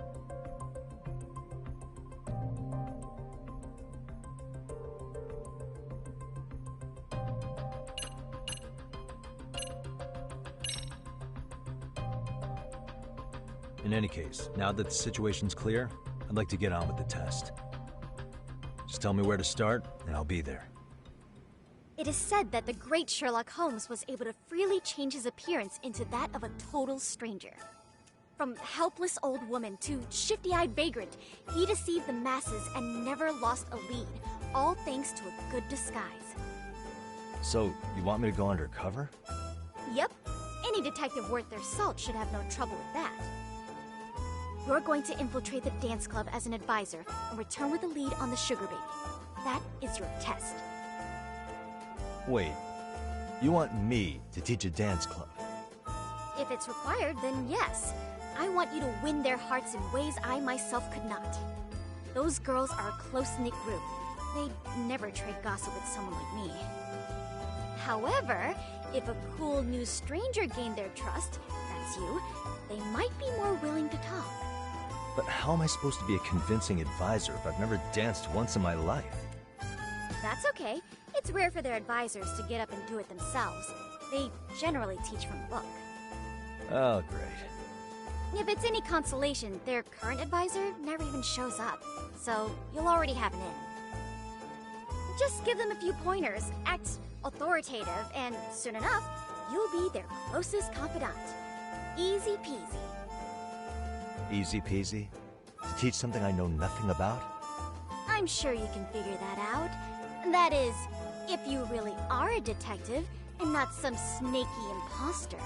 In any case, now that the situation's clear, I'd like to get on with the test. Just tell me where to start, and I'll be there. It is said that the great Sherlock Holmes was able to freely change his appearance into that of a total stranger. From helpless old woman to shifty-eyed vagrant, he deceived the masses and never lost a lead, all thanks to a good disguise. So, you want me to go undercover? Yep, any detective worth their salt should have no trouble with that. You're going to infiltrate the dance club as an advisor and return with a lead on the sugar baby. That is your test. Wait, you want me to teach a dance club? If it's required, then yes. I want you to win their hearts in ways I myself could not. Those girls are a close-knit group. They'd never trade gossip with someone like me. However, if a cool new stranger gained their trust, that's you, they might be more willing to talk. But how am I supposed to be a convincing advisor if I've never danced once in my life? That's okay. It's rare for their advisors to get up and do it themselves. They generally teach from a book. Oh, great. If it's any consolation, their current advisor never even shows up, so you'll already have an in. Just give them a few pointers, act authoritative, and soon enough, you'll be their closest confidant. Easy peasy. Easy peasy? To teach something I know nothing about? I'm sure you can figure that out. That is, if you really are a detective and not some snaky imposter.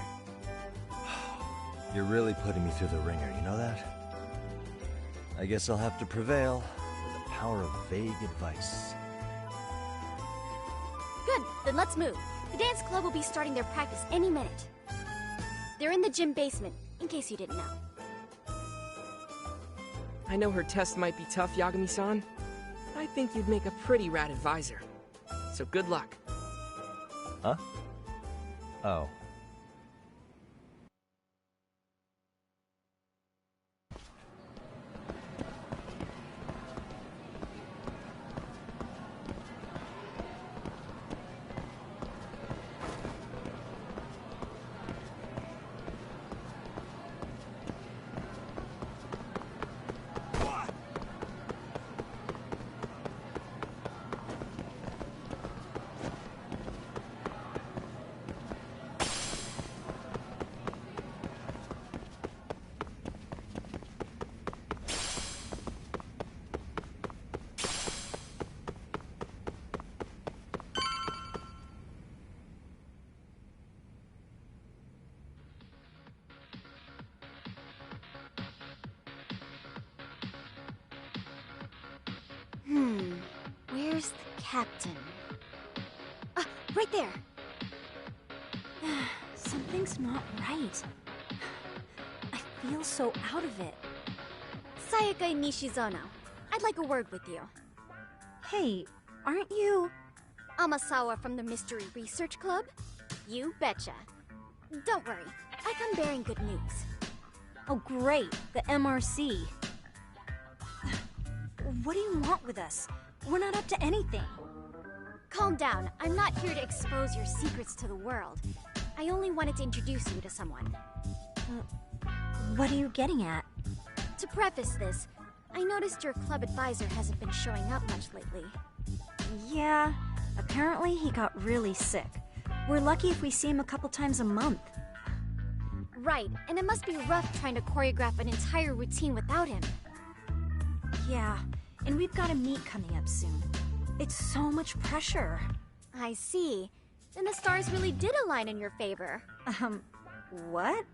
You're really putting me through the ringer, you know that? I guess I'll have to prevail with the power of vague advice. Good, then let's move. The dance club will be starting their practice any minute. They're in the gym basement, in case you didn't know. I know her test might be tough, Yagami-san. I think you'd make a pretty rad advisor. So good luck. Huh? Oh. Where's the captain? Ah, right there! Something's not right. I feel so out of it. Sayaka Nishizono, I'd like a word with you. Hey, aren't you... Amasawa from the Mystery Research Club? You betcha. Don't worry, I come bearing good news. Oh great, the MRC. What do you want with us? We're not up to anything. Calm down. I'm not here to expose your secrets to the world. I only wanted to introduce you to someone. What are you getting at? To preface this, I noticed your club advisor hasn't been showing up much lately. Yeah, apparently he got really sick. We're lucky if we see him a couple times a month. Right, and it must be rough trying to choreograph an entire routine without him. Yeah, and we've got a meet coming up soon. It's so much pressure. I see. Then the stars really did align in your favor. What?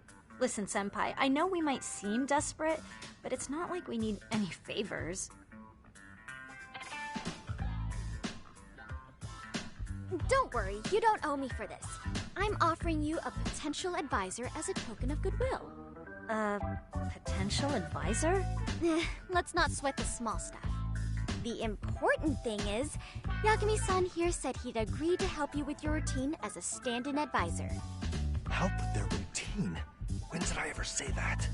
Listen, Senpai, I know we might seem desperate, but it's not like we need any favors. Don't worry, you don't owe me for this. I'm offering you a potential advisor as a token of goodwill. Potential advisor? Let's not sweat the small stuff. The important thing is, Yagami-san here said he'd agree to help you with your routine as a stand-in advisor. Help with their routine? When did I ever say that?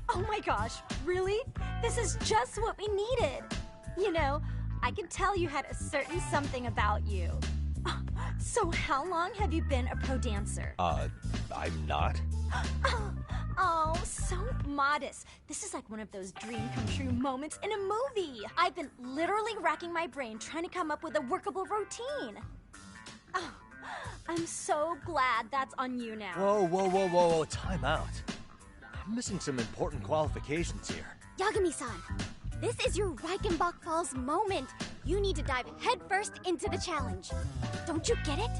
Oh my gosh, really? This is just what we needed. You know, I could tell you had a certain something about you. So how long have you been a pro dancer? I'm not. Oh, so modest. This is like one of those dream come true moments in a movie. I've been literally racking my brain trying to come up with a workable routine. Oh, I'm so glad that's on you now. Whoa, time out. I'm missing some important qualifications here. Yagami-san, this is your Reichenbach Falls moment. You need to dive headfirst into the challenge. Don't you get it?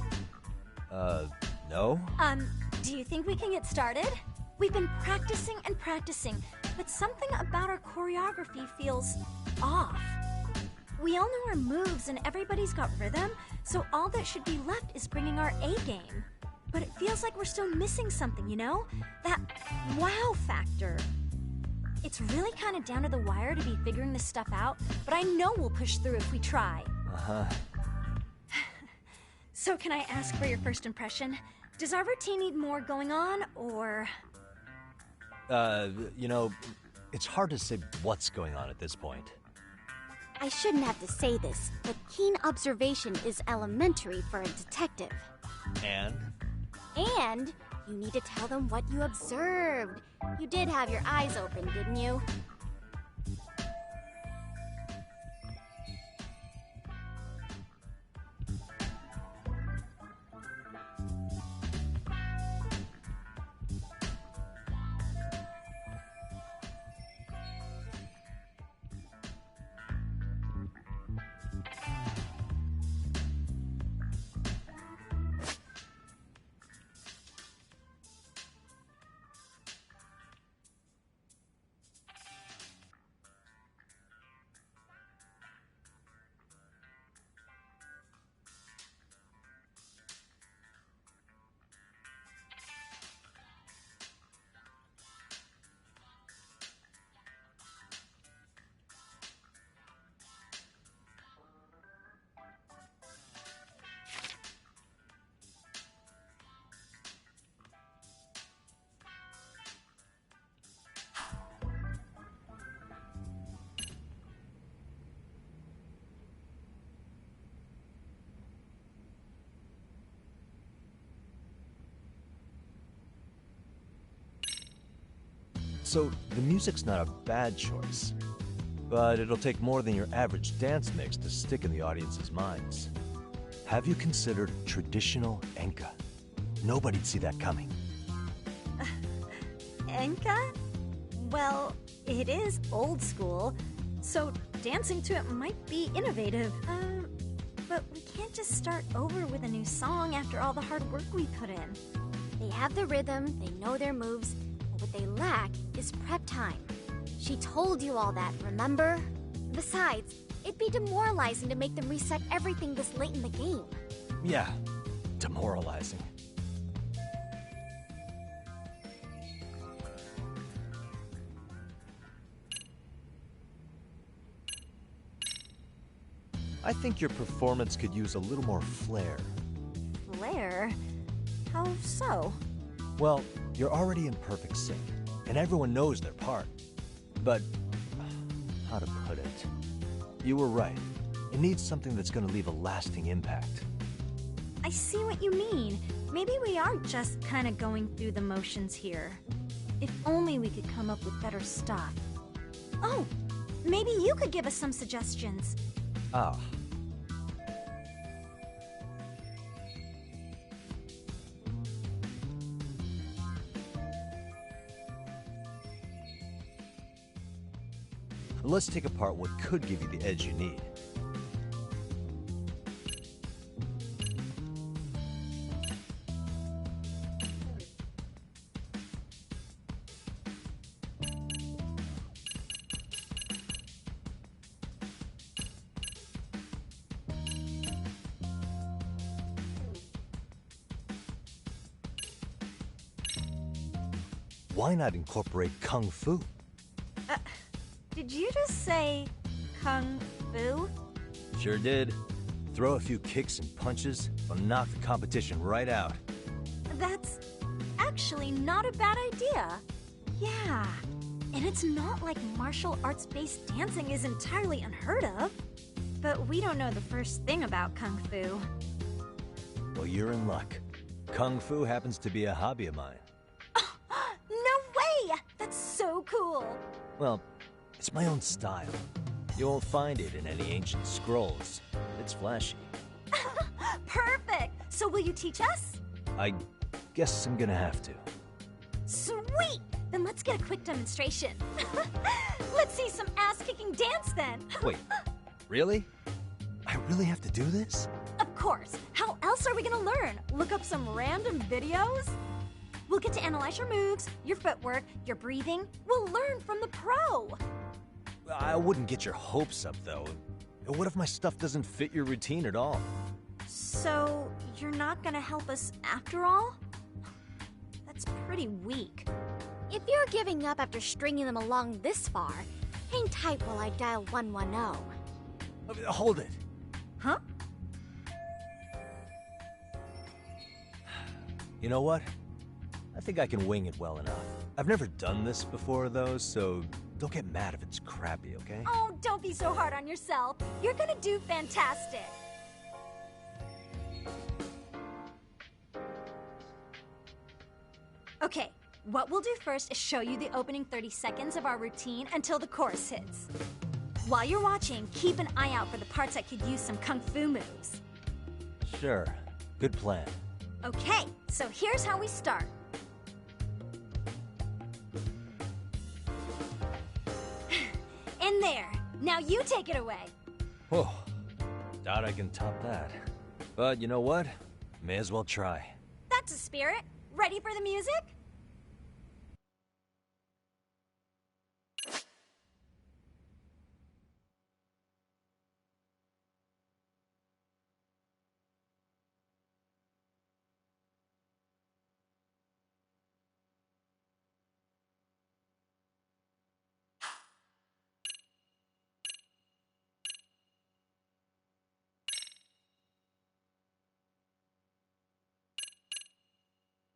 No? Do you think we can get started? We've been practicing and practicing, but something about our choreography feels off. We all know our moves and everybody's got rhythm, so all that should be left is bringing our A game. But it feels like we're still missing something, you know? That wow factor. It's really kind of down to the wire to be figuring this stuff out, but I know we'll push through if we try. Uh-huh. So can I ask for your first impression? Does our routine need more going on, or...? You know, it's hard to say what's going on at this point. I shouldn't have to say this, but keen observation is elementary for a detective. And? And you need to tell them what you observed. You did have your eyes open, didn't you? So, the music's not a bad choice. But it'll take more than your average dance mix to stick in the audience's minds. Have you considered traditional enka? Nobody'd see that coming. Enka? Well, it is old school, so dancing to it might be innovative. But we can't just start over with a new song after all the hard work we put in. They have the rhythm, they know their moves, but what they lack is prep time. She told you all that, remember? Besides, it'd be demoralizing to make them reset everything this late in the game. Yeah, demoralizing. I think your performance could use a little more flair. Flair? How so? Well, you're already in perfect sync, and everyone knows their part. But, how to put it? You were right. It needs something that's gonna leave a lasting impact. I see what you mean. Maybe we are just kind of going through the motions here. If only we could come up with better stuff. Oh, maybe you could give us some suggestions. Ah. Let's take apart what could give you the edge you need. Why not incorporate Kung Fu? Did you just say Kung Fu? Sure did. Throw a few kicks and punches, will knock the competition right out. That's actually not a bad idea. Yeah, and it's not like martial arts-based dancing is entirely unheard of. But we don't know the first thing about Kung Fu. Well, you're in luck. Kung Fu happens to be a hobby of mine. No way! That's so cool! Well, it's my own style. You won't find it in any ancient scrolls. It's flashy. Perfect! So will you teach us? I guess I'm gonna have to. Sweet! Then let's get a quick demonstration. Let's see some ass-kicking dance then! Wait, really? I really have to do this? Of course! How else are we gonna learn? Look up some random videos? We'll get to analyze your moves, your footwork, your breathing. We'll learn from the pro! I wouldn't get your hopes up, though. What if my stuff doesn't fit your routine at all? So, you're not gonna help us after all? That's pretty weak. If you're giving up after stringing them along this far, hang tight while I dial 110. Hold it. Huh? You know what? I think I can wing it well enough. I've never done this before, though, so don't get mad if it's crappy, okay? Oh, don't be so hard on yourself. You're gonna do fantastic. Okay, what we'll do first is show you the opening 30 seconds of our routine until the chorus hits. While you're watching, keep an eye out for the parts that could use some kung fu moves. Sure. Good plan. Okay, so here's how we start. In there. Now you take it away. Whew. Doubt I can top that. But you know what? May as well try. That's a spirit. Ready for the music?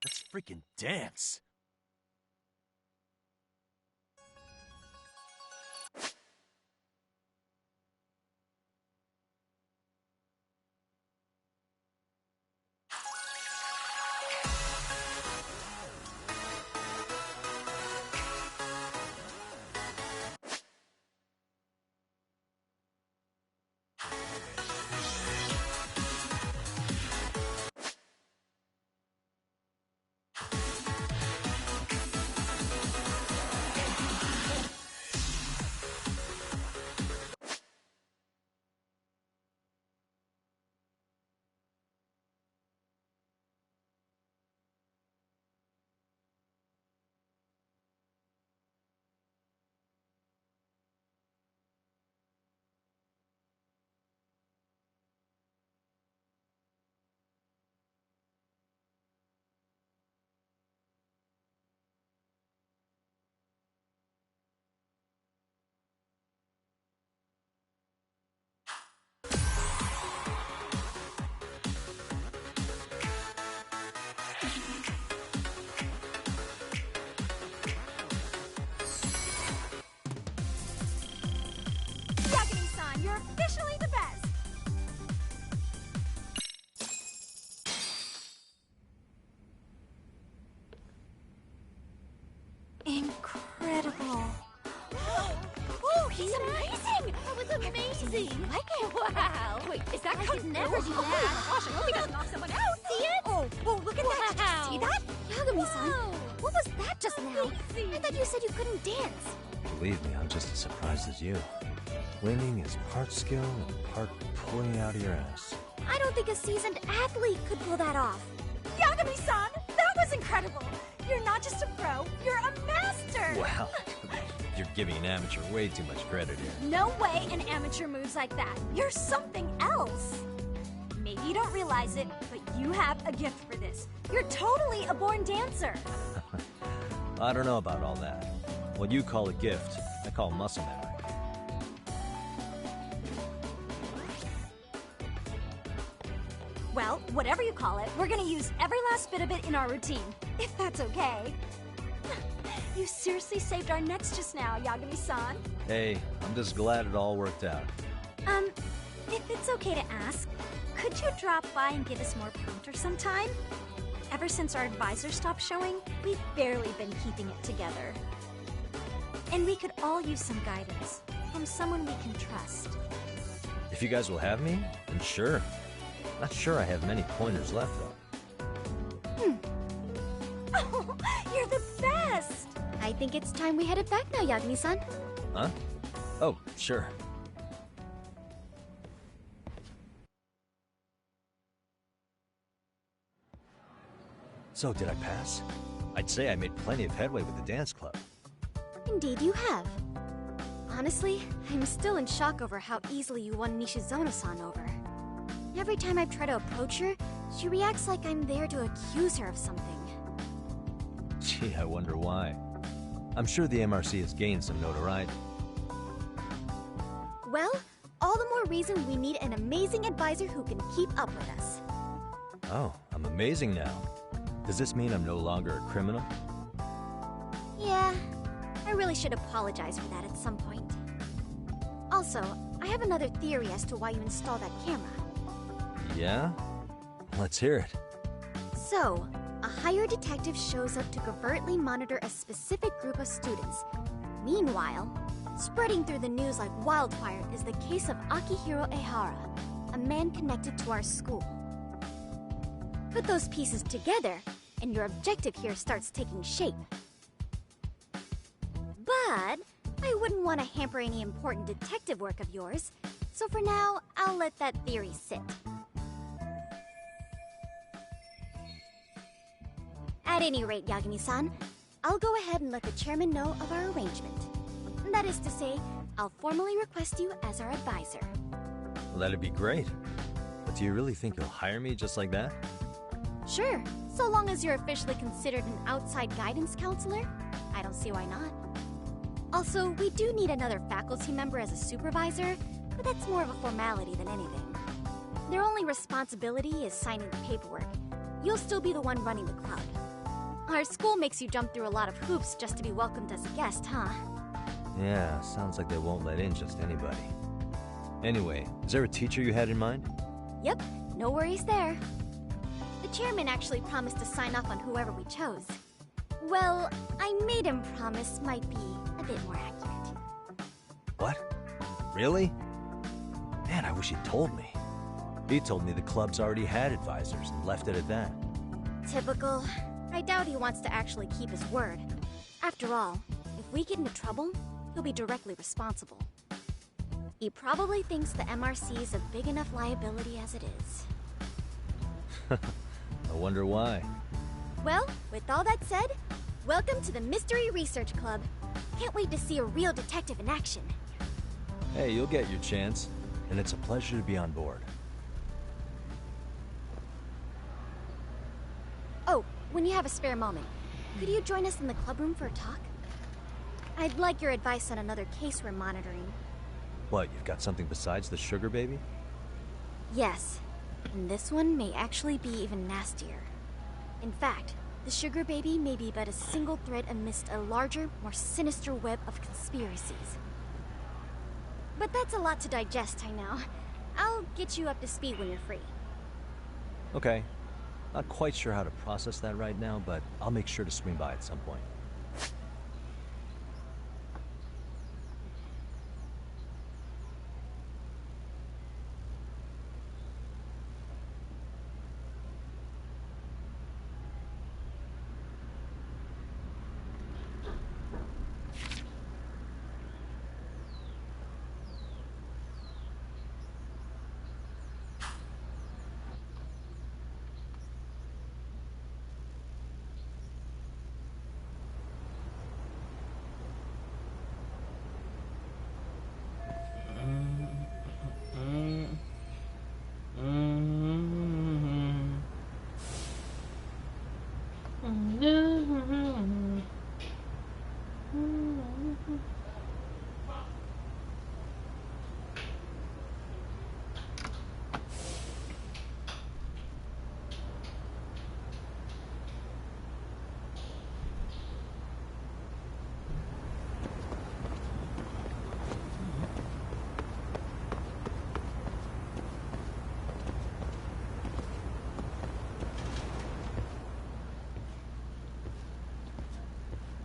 Let's freaking dance. You're officially the best! Incredible. Oh, he's amazing! That was amazing! Like it? Wow! Wait, is that I could never do that. Oh gosh, I hope he doesn't knock someone out. See it? Oh, look at that! Did you see that? Yagami-san, what was that just now? I thought you said you couldn't dance. Believe me, I'm just as surprised as you. Winning is part skill and part pulling out of your ass. I don't think a seasoned athlete could pull that off. Yagami-san, that was incredible! You're not just a pro, you're a master! Wow, you're giving an amateur way too much credit here. No way an amateur moves like that. You're something else. Maybe you don't realize it, but you have a gift for this. You're totally a born dancer. I don't know about all that. What you call a gift, I call muscle memory. Well, whatever you call it, we're gonna use every last bit of it in our routine, if that's okay. You seriously saved our necks just now, Yagami-san. Hey, I'm just glad it all worked out. If it's okay to ask, could you drop by and give us more pointers sometime? Ever since our advisor stopped showing, we've barely been keeping it together. And we could all use some guidance from someone we can trust. If you guys will have me, then sure. Not sure I have many pointers left, though. Oh, you're the best! I think it's time we headed back now, Yagami-san. Huh? Oh, sure. So, did I pass? I'd say I made plenty of headway with the dance club. Indeed you have. Honestly, I'm still in shock over how easily you won Nishizono-san over. Every time I try to approach her, she reacts like I'm there to accuse her of something. Gee, I wonder why. I'm sure the MRC has gained some notoriety. Well, all the more reason we need an amazing advisor who can keep up with us. Oh, I'm amazing now. Does this mean I'm no longer a criminal? Yeah, I really should apologize for that at some point. Also, I have another theory as to why you installed that camera. Yeah? Let's hear it. So, a hired detective shows up to covertly monitor a specific group of students. Meanwhile, spreading through the news like wildfire is the case of Akihiro Ehara, a man connected to our school. Put those pieces together, and your objective here starts taking shape. But I wouldn't want to hamper any important detective work of yours, so for now, I'll let that theory sit. At any rate, Yagami-san, I'll go ahead and let the chairman know of our arrangement. That is to say, I'll formally request you as our advisor. Well, that'd be great. But do you really think you'll hire me just like that? Sure, so long as you're officially considered an outside guidance counselor, I don't see why not. Also, we do need another faculty member as a supervisor, but that's more of a formality than anything. Their only responsibility is signing the paperwork. You'll still be the one running the club. Our school makes you jump through a lot of hoops just to be welcomed as a guest, huh? Yeah, sounds like they won't let in just anybody. Anyway, is there a teacher you had in mind? Yep, no worries there. The chairman actually promised to sign off on whoever we chose. Well, I made him promise might be a bit more accurate. What? Really? Man, I wish he'd told me. He told me the club's already had advisors and left it at that. Typical. I doubt he wants to actually keep his word. After all, if we get into trouble, he'll be directly responsible. He probably thinks the MRC is a big enough liability as it is. I wonder why. Well, with all that said, welcome to the Mystery Research Club. Can't wait to see a real detective in action. Hey, you'll get your chance, and it's a pleasure to be on board. Oh, when you have a spare moment, could you join us in the club room for a talk? I'd like your advice on another case we're monitoring. What, you've got something besides the sugar baby? Yes, and this one may actually be even nastier. In fact, the sugar baby may be but a single thread amidst a larger, more sinister web of conspiracies. But that's a lot to digest, I know. I'll get you up to speed when you're free. Okay. Not quite sure how to process that right now, but I'll make sure to swing by at some point.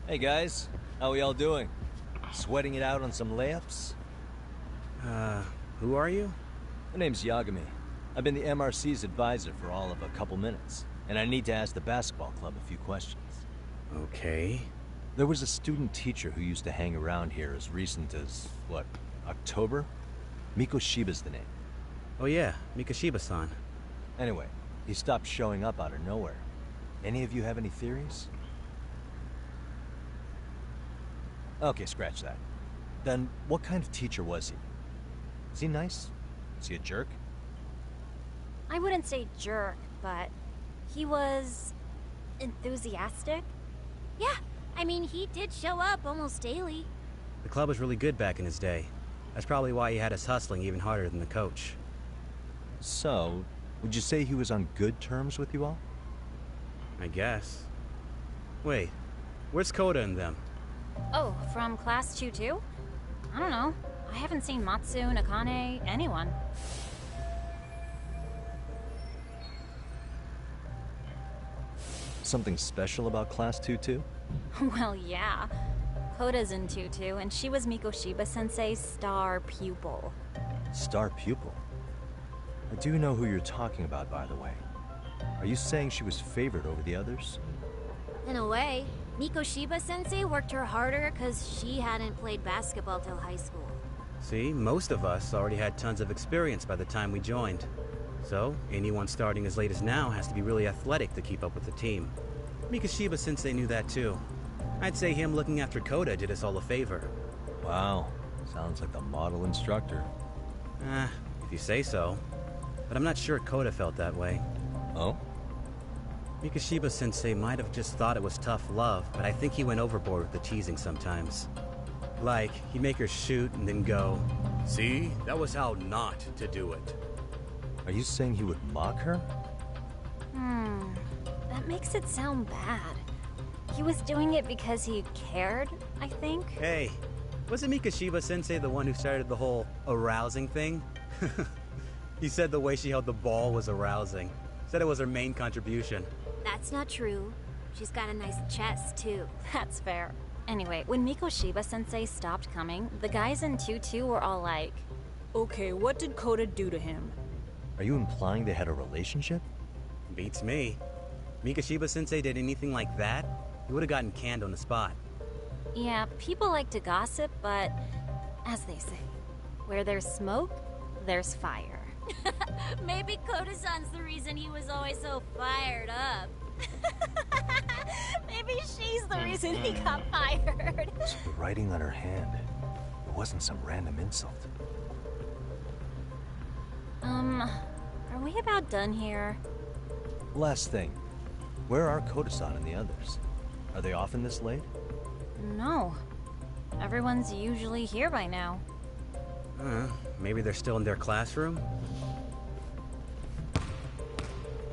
Hey guys, how we all doing? Sweating it out on some layups? Who are you? My name's Yagami. I've been the MRC's advisor for all of a couple minutes, and I need to ask the basketball club a few questions. Okay. There was a student teacher who used to hang around here as recent as, what, October? Mikoshiba's the name. Oh yeah, Mikoshiba-san. Anyway, he stopped showing up out of nowhere. Any of you have any theories? Okay, scratch that. Then, what kind of teacher was he? Is he nice? Is he a jerk? I wouldn't say jerk, but he was enthusiastic. Yeah, I mean, he did show up almost daily. The club was really good back in his day. That's probably why he had us hustling even harder than the coach. So, would you say he was on good terms with you all? I guess. Wait, where's Koda and them? Oh, from class 2 too? I don't know. I haven't seen Matsu, Nakane, anyone. Something special about class 2 too? Well, yeah. Koda's in 2-2, and she was Mikoshiba-sensei's star pupil. Star pupil? I do know who you're talking about, by the way. Are you saying she was favored over the others? In a way, Mikoshiba-sensei worked her harder because she hadn't played basketball till high school. See, most of us already had tons of experience by the time we joined. So, anyone starting as late as now has to be really athletic to keep up with the team. Mikoshiba-sensei knew that too. I'd say him looking after Koda did us all a favor. Wow, sounds like the model instructor. If you say so. But I'm not sure Koda felt that way. Oh? Mikoshiba-sensei might have just thought it was tough love, but I think he went overboard with the teasing sometimes. Like, he'd make her shoot and then go, "See, that was how not to do it." Are you saying he would mock her? That makes it sound bad. He was doing it because he cared, I think. Hey, wasn't Mikoshiba-sensei the one who started the whole arousing thing? He said the way she held the ball was arousing. Said it was her main contribution. That's not true. She's got a nice chest, too. That's fair. Anyway, when Mikoshiba-sensei stopped coming, the guys in 2-2 were all like, Okay, what did Koda do to him? Are you implying they had a relationship? Beats me. Mikoshiba-sensei did anything like that, he would have gotten canned on the spot. Yeah, people like to gossip, but as they say, where there's smoke, there's fire. Maybe Koda-san's the reason he was always so fired up. Maybe she's the reason he got fired. So the writing on her hand, it wasn't some random insult. Are we about done here? Last thing, where are Koda-san and the others? Are they often this late? No. Everyone's usually here by now. Maybe they're still in their classroom?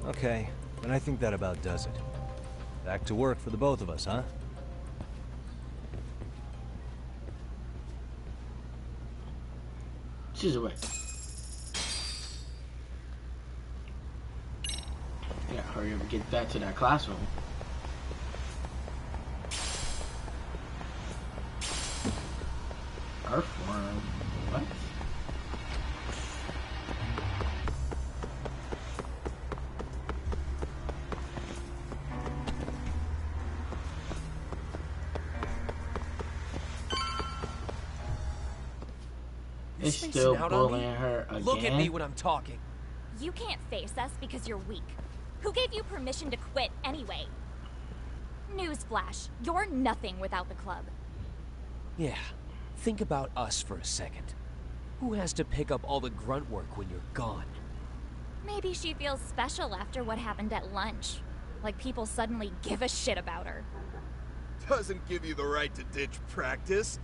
Okay, then I think that about does it. Back to work for the both of us, huh? She's away. Yeah, hurry up and get back to that classroom. Earthworm? What? It's still bullying her again. Look at me when I'm talking. You can't face us because you're weak. Who gave you permission to quit anyway? Newsflash, you're nothing without the club. Yeah, think about us for a second. Who has to pick up all the grunt work when you're gone? Maybe she feels special after what happened at lunch. Like people suddenly give a shit about her. Doesn't give you the right to ditch practice.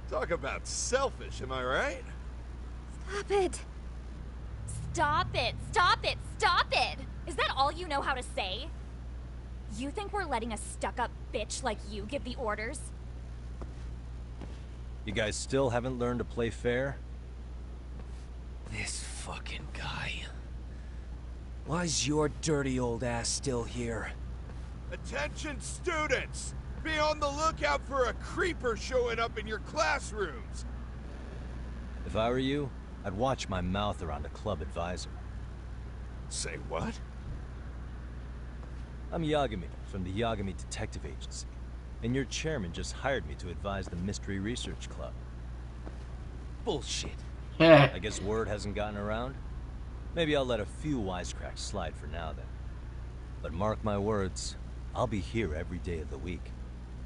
Talk about selfish, am I right? Stop it. Stop it. Stop it. Stop it. Is that all you know how to say? You think we're letting a stuck-up bitch like you give the orders? You guys still haven't learned to play fair? This fucking guy. Why's your dirty old ass still here? Attention, students! be on the lookout for a creeper showing up in your classrooms. If I were you, I'd watch my mouth around a club advisor. Say what? I'm Yagami from the Yagami Detective Agency, and your chairman just hired me to advise the Mystery Research Club. Bullshit. I guess word hasn't gotten around? Maybe I'll let a few wisecracks slide for now then. But mark my words, I'll be here every day of the week,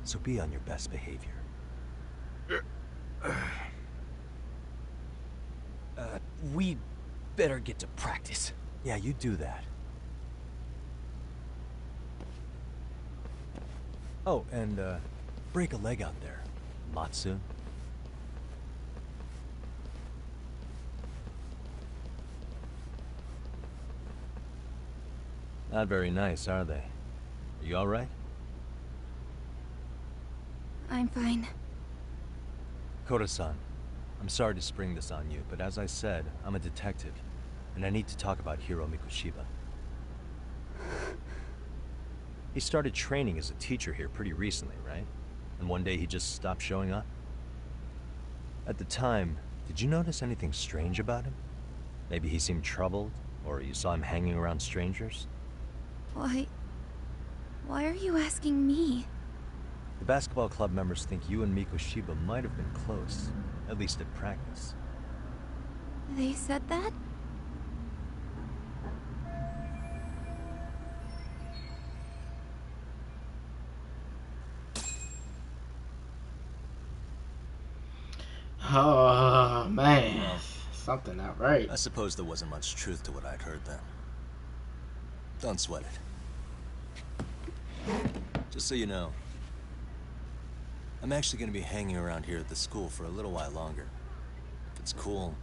so be on your best behavior. We'd better get to practice. Yeah, you do that. Oh, and break a leg out there, Matsu. Not very nice, are they? Are you alright? I'm fine. Koda-san, I'm sorry to spring this on you, but as I said, I'm a detective, and I need to talk about Hiro Mikoshiba. He started training as a teacher here pretty recently, right? And one day he just stopped showing up? At the time, did you notice anything strange about him? Maybe he seemed troubled, or you saw him hanging around strangers? Why are you asking me? The basketball club members think you and Mikoshiba might have been close, at least at practice. They said that? Oh, man. Something not right. I suppose there wasn't much truth to what I'd heard then. Don't sweat it. Just so you know, I'm actually going to be hanging around here at the school for a little while longer. If it's cool,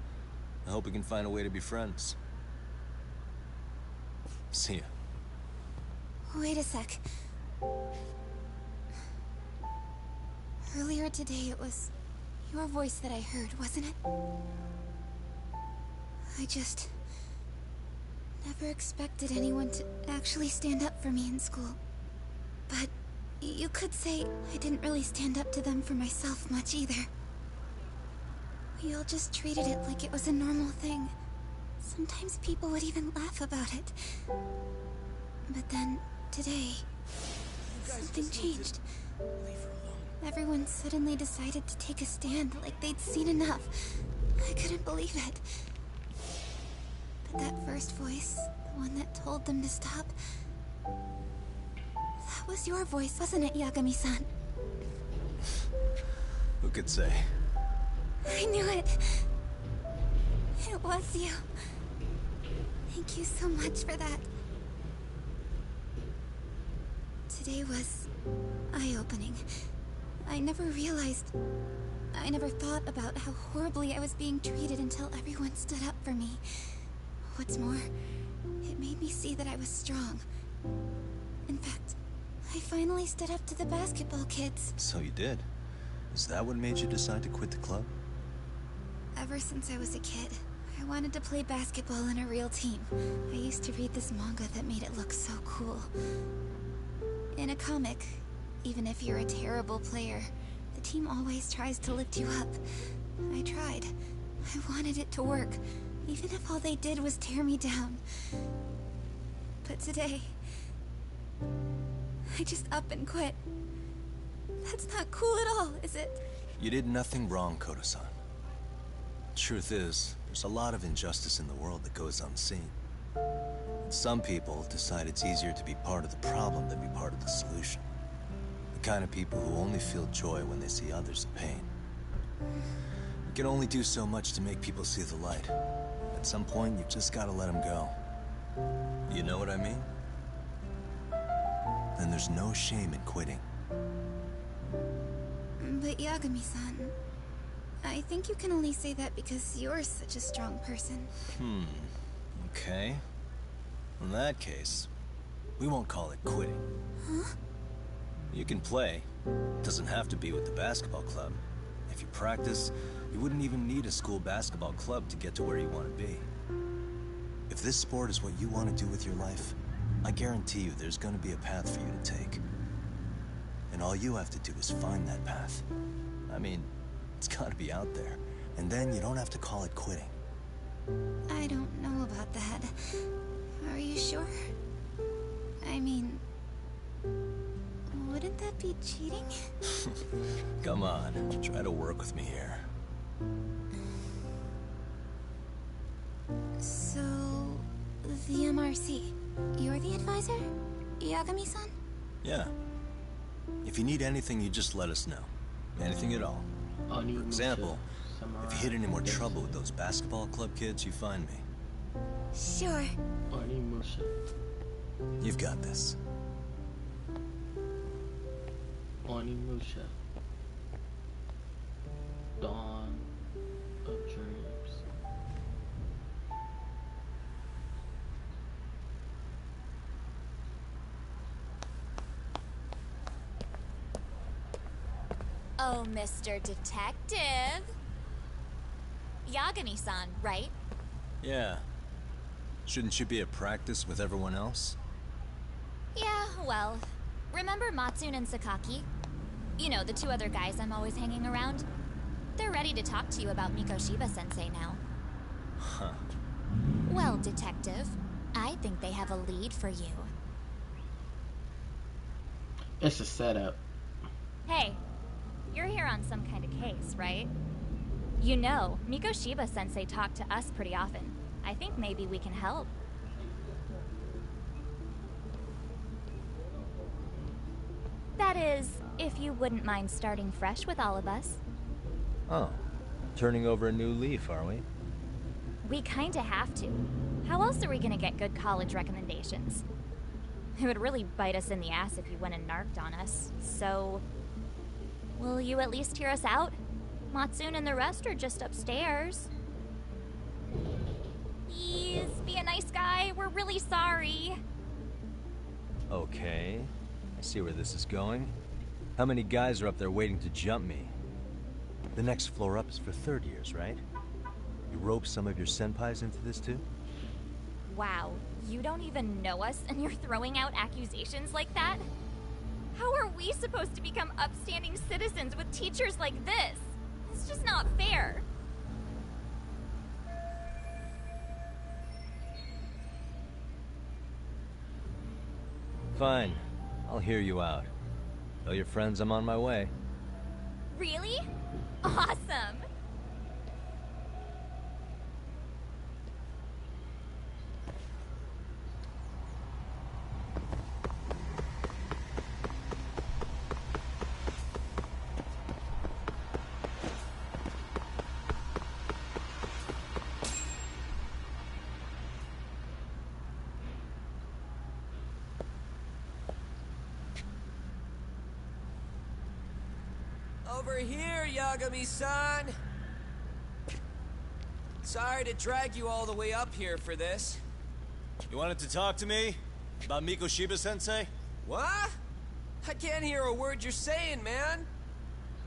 I hope we can find a way to be friends. See ya. Wait a sec. Earlier today, it was your voice that I heard, wasn't it? I just never expected anyone to actually stand up for me in school. But you could say I didn't really stand up to them for myself much either. We all just treated it like it was a normal thing. Sometimes people would even laugh about it. But then, today, something changed. Everyone suddenly decided to take a stand like they'd seen enough. I couldn't believe it. But that first voice, the one that told them to stop, that was your voice, wasn't it, Yagami-san? Who could say? I knew it. It was you. Thank you so much for that. Today was eye-opening. I never thought about how horribly I was being treated until everyone stood up for me. What's more, it made me see that I was strong. In fact, I finally stood up to the basketball kids. So you did? Is that what made you decide to quit the club? Ever since I was a kid, I wanted to play basketball in a real team. I used to read this manga that made it look so cool. In a comic, even if you're a terrible player, the team always tries to lift you up. I tried. I wanted it to work, even if all they did was tear me down. But today, I just up and quit. That's not cool at all, is it? You did nothing wrong, Koda-san. Truth is, there's a lot of injustice in the world that goes unseen. Some people decide it's easier to be part of the problem than be part of the solution. The kind of people who only feel joy when they see others in pain. You can only do so much to make people see the light. At some point, you've just gotta let them go. You know what I mean? Then there's no shame in quitting. But Yagami-san, I think you can only say that because you're such a strong person. Okay. In that case, we won't call it quitting. Huh? You can play. Doesn't have to be with the basketball club. If you practice, you wouldn't even need a school basketball club to get to where you want to be. If this sport is what you want to do with your life, I guarantee you there's going to be a path for you to take. And all you have to do is find that path. I mean, it's gotta be out there. And then you don't have to call it quitting. I don't know about that. Are you sure? I mean, wouldn't that be cheating? Come on, try to work with me here. So, the MRC, you're the advisor? Yagami-san? Yeah. If you need anything, you just let us know. Anything at all. For example, if you hit any more trouble with those basketball club kids, you find me. Sure. You've got this. Onimusha. Dawn of Dreams. Oh, Mr. Detective. Yagami-san, right? Yeah. Shouldn't you be at practice with everyone else? Yeah, well, remember Matsune and Sakaki? You know, the two other guys I'm always hanging around? They're ready to talk to you about Mikoshiba-sensei now. Huh. Well, Detective, I think they have a lead for you. It's a setup. Hey, you're here on some kind of case, right? You know, Mikoshiba-sensei talked to us pretty often. I think maybe we can help. That is, if you wouldn't mind starting fresh with all of us. Oh, turning over a new leaf, are we? We kinda have to. How else are we gonna get good college recommendations? It would really bite us in the ass if you went and narked on us, so... Will you at least hear us out? Matsune and the rest are just upstairs. Please, be a nice guy. We're really sorry. Okay, I see where this is going. How many guys are up there waiting to jump me? The next floor up is for third years, right? You rope some of your senpais into this too? Wow, you don't even know us and you're throwing out accusations like that? How are we supposed to become upstanding citizens with teachers like this? It's just not fair. Fine, I'll hear you out. Tell your friends I'm on my way. Really? Awesome! Over here, Yagami-san! Sorry to drag you all the way up here for this. You wanted to talk to me? About Mikoshiba-sensei? What? I can't hear a word you're saying, man.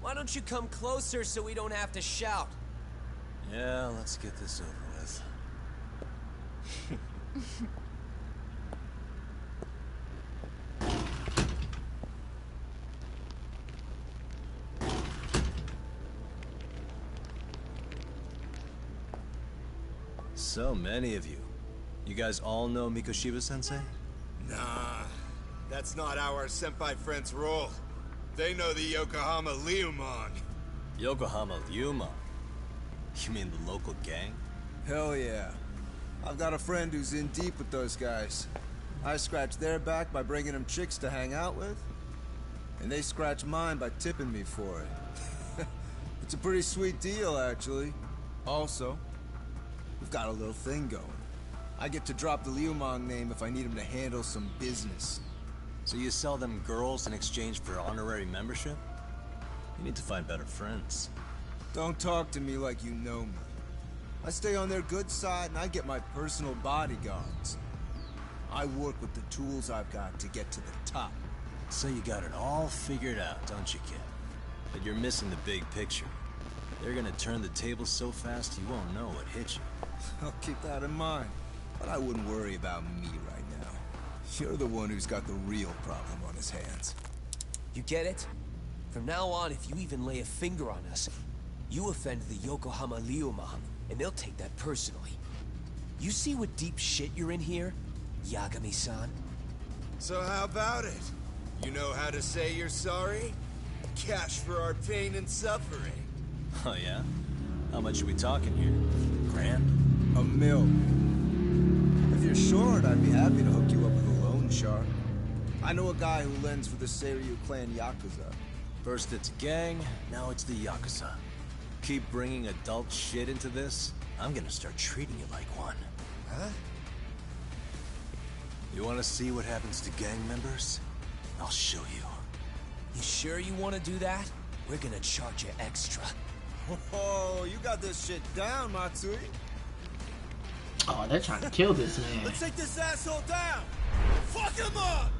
Why don't you come closer so we don't have to shout? Yeah, let's get this over with. So many of you. You guys all know Mikoshiba-sensei? Nah, that's not how our senpai friends roll. They know the Yokohama Leomon. Yokohama Leomon? You mean the local gang? Hell yeah. I've got a friend who's in deep with those guys. I scratch their back by bringing them chicks to hang out with, and they scratch mine by tipping me for it. It's a pretty sweet deal, actually. Also, we've got a little thing going. I get to drop the Leomon name if I need him to handle some business. So you sell them girls in exchange for honorary membership? You need to find better friends. Don't talk to me like you know me. I stay on their good side and I get my personal bodyguards. I work with the tools I've got to get to the top. So you got it all figured out, don't you, kid? But you're missing the big picture. They're gonna turn the tables so fast you won't know what hit you. I'll keep that in mind. But I wouldn't worry about me right now. You're the one who's got the real problem on his hands. You get it? From now on, if you even lay a finger on us, you offend the Yokohama Ryuma, and they'll take that personally. You see what deep shit you're in here, Yagami-san? So how about it? You know how to say you're sorry? Cash for our pain and suffering. Oh yeah? How much are we talking here? Grand? $1 million. If you're short, I'd be happy to hook you up with a loan shark. I know a guy who lends for the Seiryu clan Yakuza. First it's a gang, now it's the Yakuza. Keep bringing adult shit into this, I'm gonna start treating you like one. Huh? You wanna see what happens to gang members? I'll show you. You sure you want to do that? We're gonna charge you extra. Oh, you got this shit down, Matsui. Oh, they're trying to kill this man. Let's take this asshole down! Fuck him up!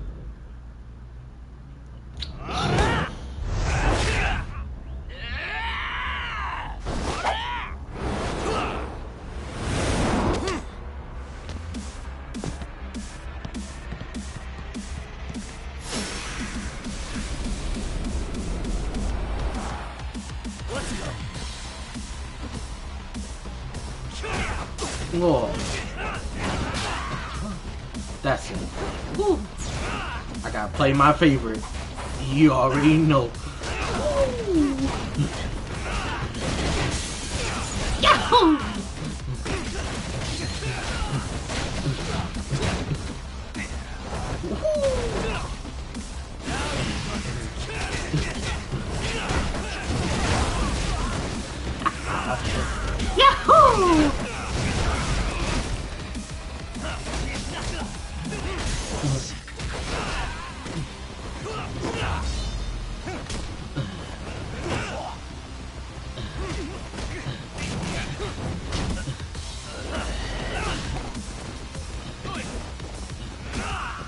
Whoa. That's it. Woo. I gotta play my favorite. You already know. Woo. Yahoo! Yahoo!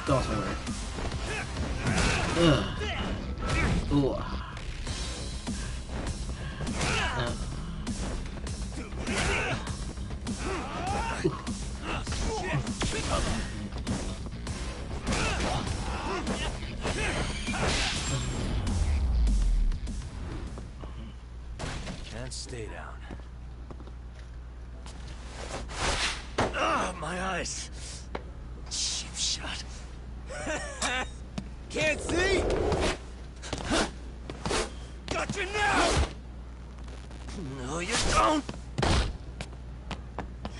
Don't worry. Ooh. Can't stay down. Ah, my eyes. Cheap shot. Can't see? Got you now! No, you don't!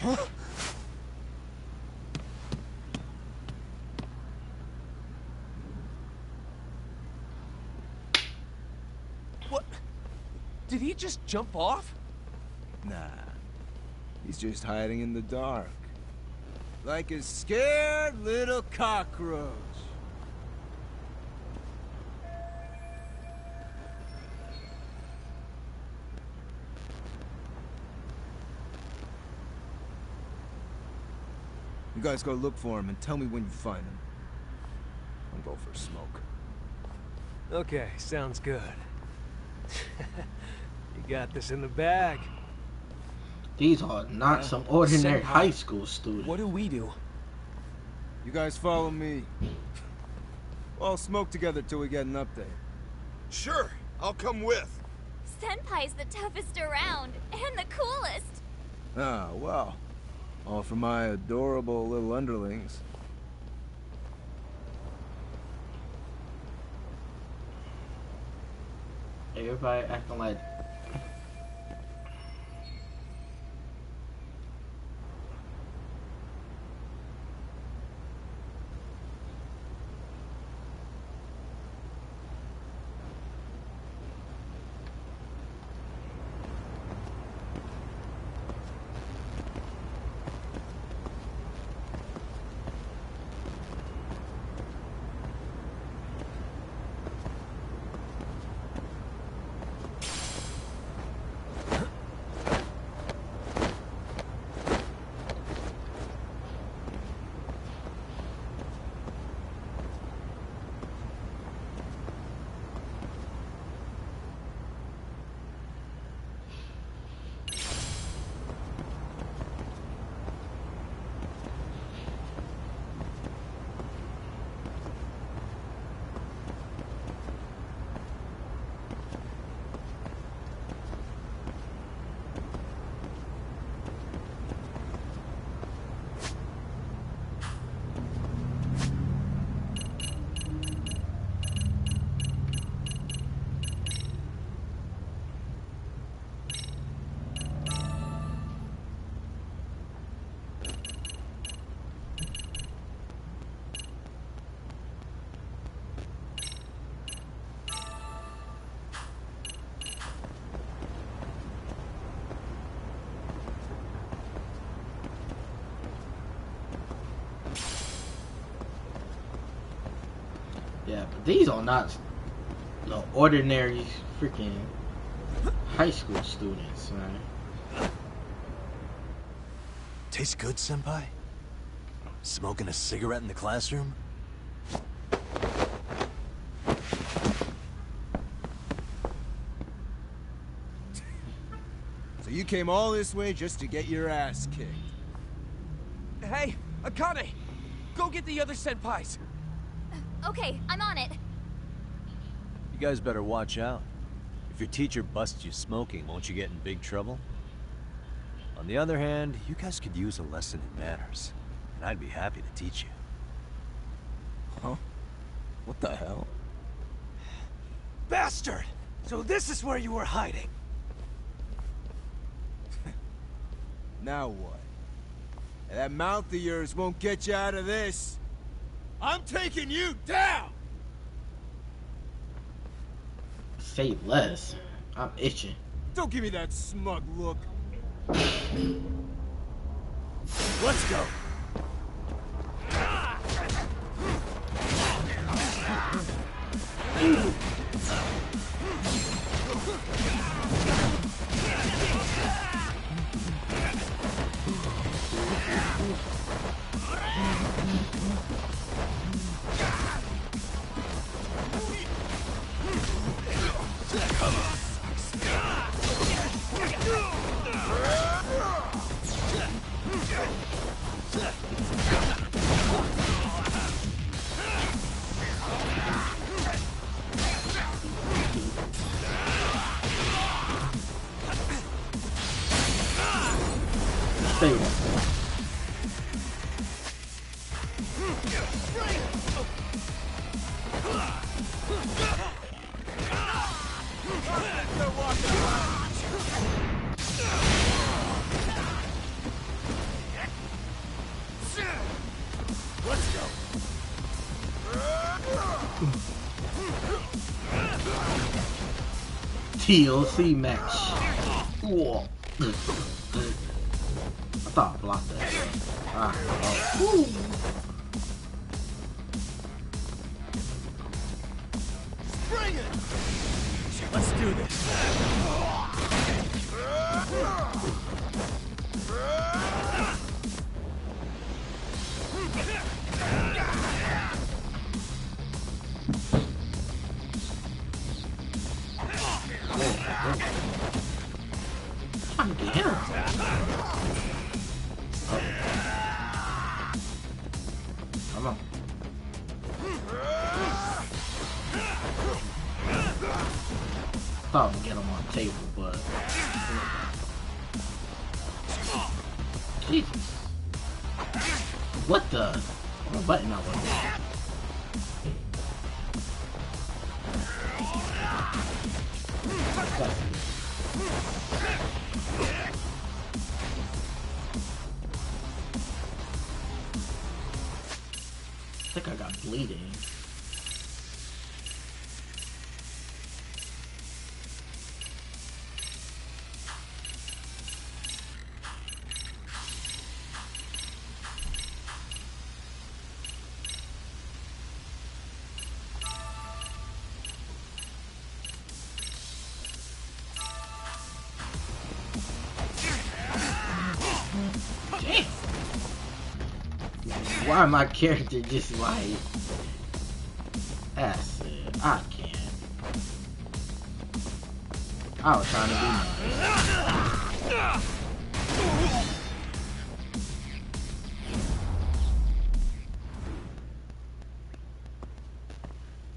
Huh? What? Did he just jump off? Nah. He's just hiding in the dark. Like a scared little cockroach. You guys go look for him and tell me when you find him. I'll go for a smoke. Okay, sounds good. You got this in the bag. These are not some ordinary high school students. What do we do? You guys follow me. We'll all smoke together till we get an update. Sure, I'll come with. Senpai's the toughest around, and the coolest. Ah, well. All for my adorable little underlings. Everybody acting like Yeah, but these are not the ordinary freaking high school students, man. Tastes good, Senpai? Smoking a cigarette in the classroom? So you came all this way just to get your ass kicked? Hey, Akane! Go get the other senpais! Okay, I'm on it. You guys better watch out. If your teacher busts you smoking, won't you get in big trouble? On the other hand, you guys could use a lesson in manners, and I'd be happy to teach you. Huh? What the hell? Bastard! So this is where you were hiding. Now what? That mouth of yours won't get you out of this. I'm taking you down! Say less. I'm itching. Don't give me that smug look. Let's go. Say Let's go. TLC match. Whoa. I thought I blocked that. Oh. Bring it. Let's do this. Trying to get him. Come on. Thought we'd get him on the table, but Jesus. What the? What button I was? I think I got bleeding. Damn. Why my character just like that's it. I can't. I was trying to be nice.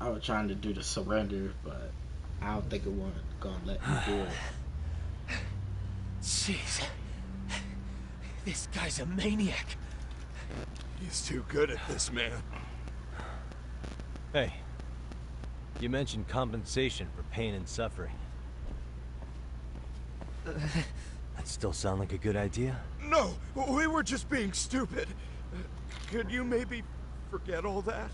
I was trying to do the surrender, but I don't think it was gonna let me do it. Jeez. This guy's a maniac. He's too good at this, man. Hey, you mentioned compensation for pain and suffering. That still sound like a good idea? No, we were just being stupid. Could you maybe forget all that?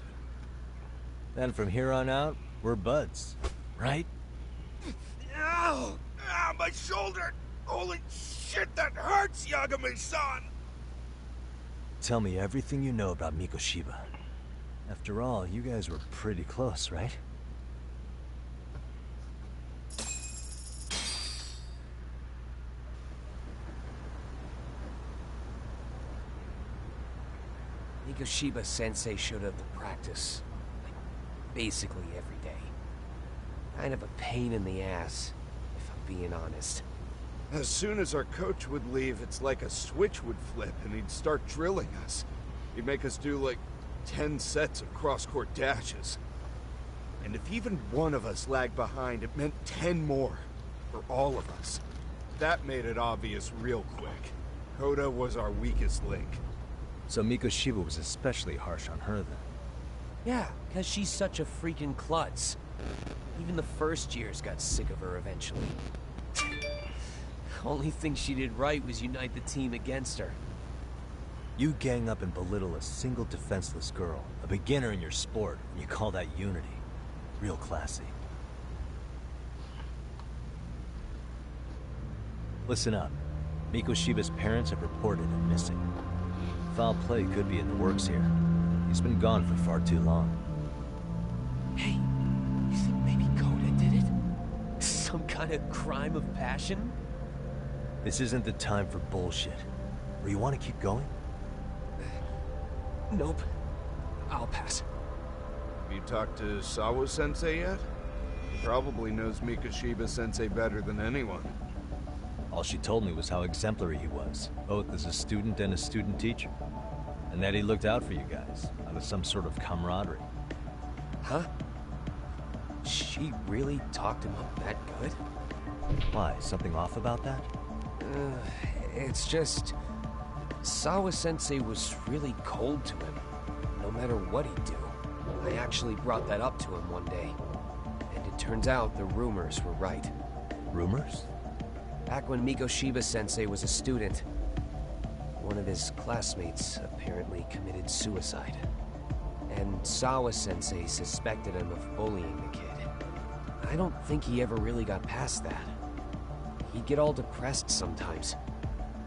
Then from here on out, we're buds, right? Ow! Ah, my shoulder! Holy shit, that hurts, Yagami-san! Tell me everything you know about Mikoshiba. After all, you guys were pretty close, right? Mikoshiba Sensei showed up to practice, like, basically every day. Kind of a pain in the ass, if I'm being honest. As soon as our coach would leave, it's like a switch would flip and he'd start drilling us. He'd make us do like 10 sets of cross-court dashes. And if even one of us lagged behind, it meant 10 more. For all of us. That made it obvious real quick. Koda was our weakest link. So Mikoshiba was especially harsh on her then? Yeah, because she's such a freaking klutz. Even the first years got sick of her eventually. Only thing she did right was unite the team against her. You gang up and belittle a single defenseless girl, a beginner in your sport, and you call that unity. Real classy. Listen up. Mikoshiba's parents have reported him missing. Foul play could be in the works here. He's been gone for far too long. Hey, you think maybe Koda did it? Some kind of crime of passion? This isn't the time for bullshit. Or you want to keep going? Nope. I'll pass. Have you talked to Sawa-sensei yet? He probably knows Mikoshiba-sensei better than anyone. All she told me was how exemplary he was, both as a student and a student teacher. And that he looked out for you guys, out of some sort of camaraderie. Huh? She really talked him up that good? Why, something off about that? It's just... Sawa-sensei was really cold to him, no matter what he'd do. I actually brought that up to him one day. And it turns out the rumors were right. Rumors? Back when Mikoshiba-sensei was a student, one of his classmates apparently committed suicide. And Sawa-sensei suspected him of bullying the kid. I don't think he ever really got past that. He'd get all depressed sometimes.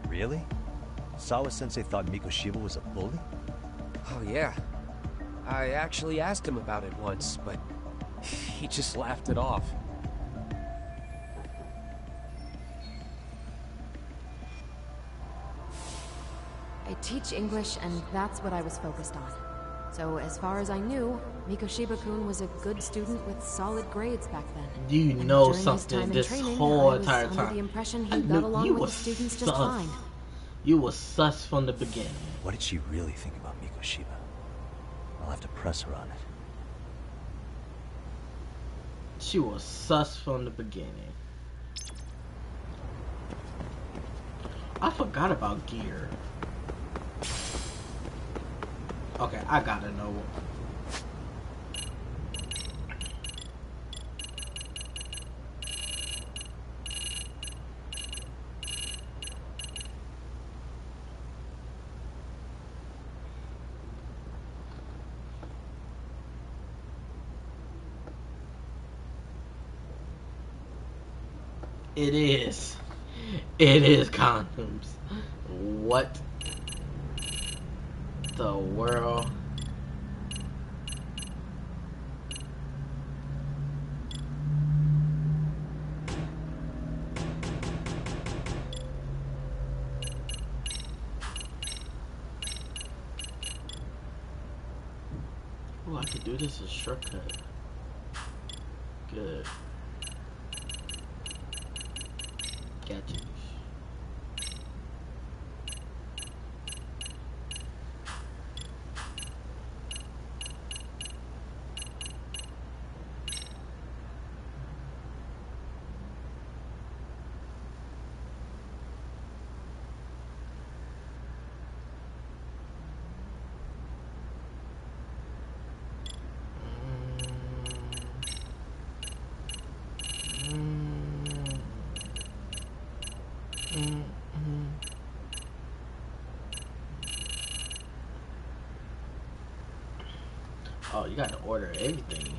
Really? Sawa-sensei thought Mikoshiba was a bully? Oh yeah. I actually asked him about it once, but he just laughed it off. I teach English, and that's what I was focused on. So, as far as I knew, Mikoshiba-kun was a good student with solid grades back then. You and know during something his this time in training, whole I was entire under time. the impression I he knew got along you with was the students just sus. fine. You was sus from the beginning. What did she really think about Mikoshiba? I'll have to press her on it. She was sus from the beginning. I forgot about gear. Okay, I gotta know. It is. It is condoms. What the world? Oh, I could do this as a shortcut. Good. Gotcha. Oh, you gotta order everything.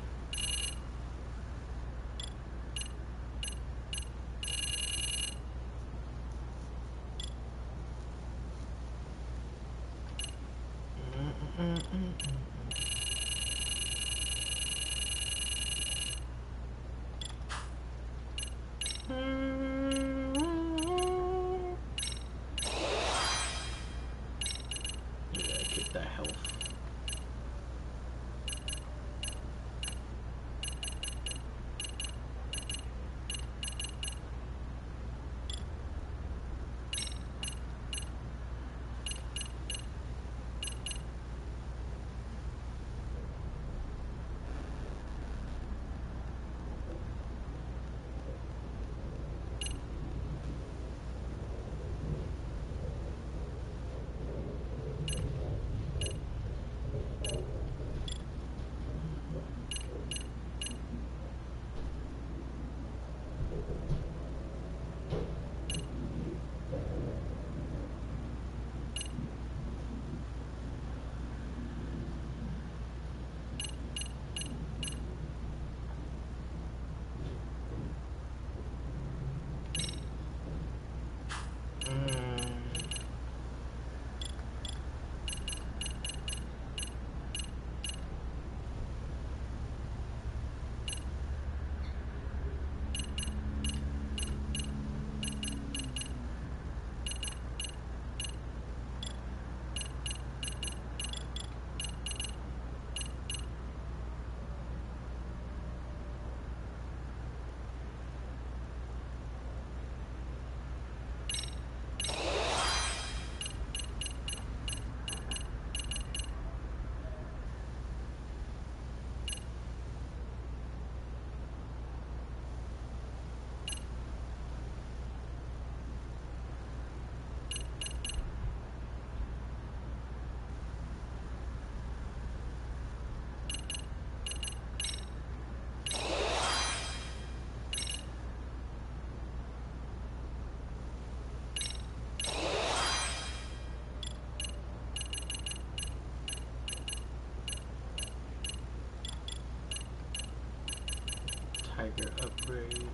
upgrade.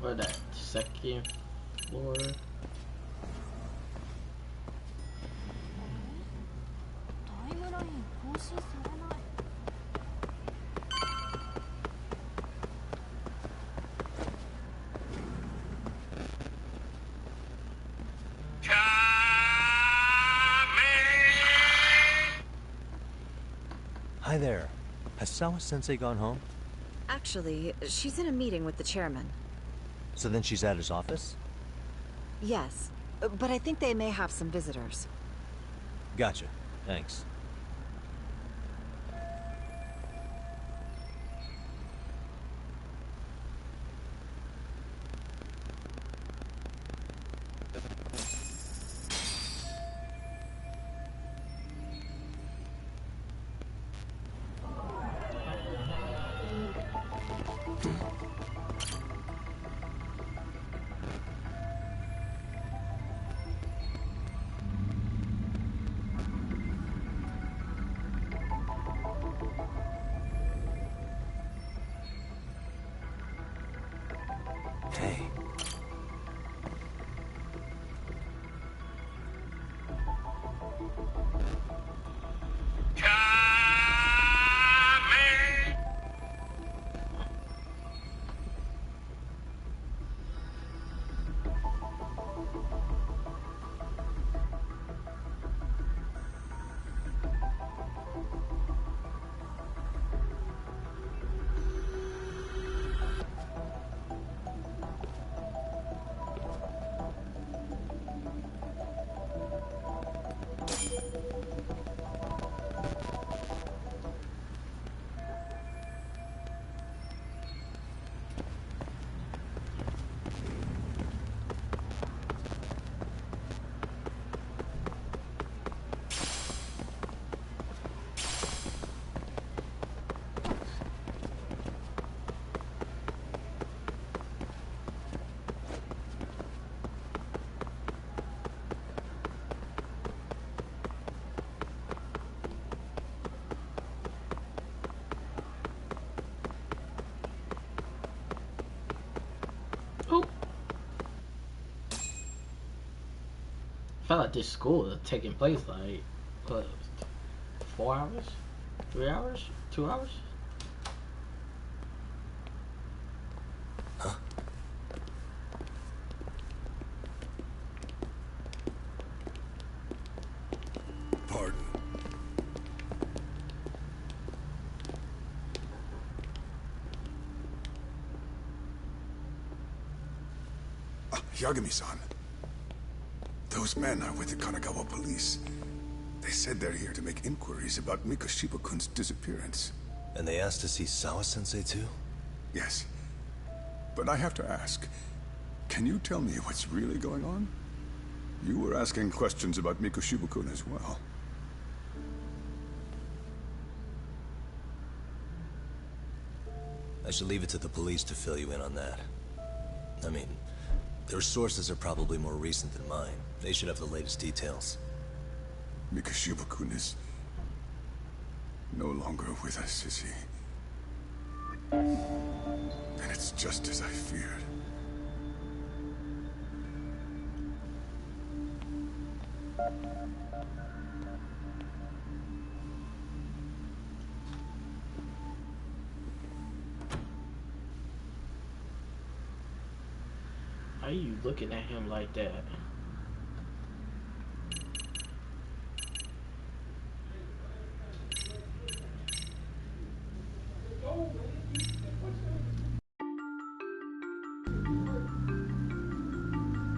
What that? Second floor. Hi there. Has Sawa-sensei gone home? Actually, she's in a meeting with the chairman. So then she's at his office? Yes, but I think they may have some visitors. Gotcha. Thanks. Hey. Felt like this school is taking place like what, 4 hours, 3 hours, 2 hours. Pardon. Yagami-san. Those men are with the Kanagawa police. They said they're here to make inquiries about Mikoshiba-kun's disappearance. And they asked to see Sawa-sensei too? Yes. But I have to ask, can you tell me what's really going on? You were asking questions about Mikoshiba-kun as well. I should leave it to the police to fill you in on that. I mean, their sources are probably more recent than mine. They should have the latest details. Mikoshiba-kun is no longer with us, is he? Then it's just as I feared. Why are you looking at him like that?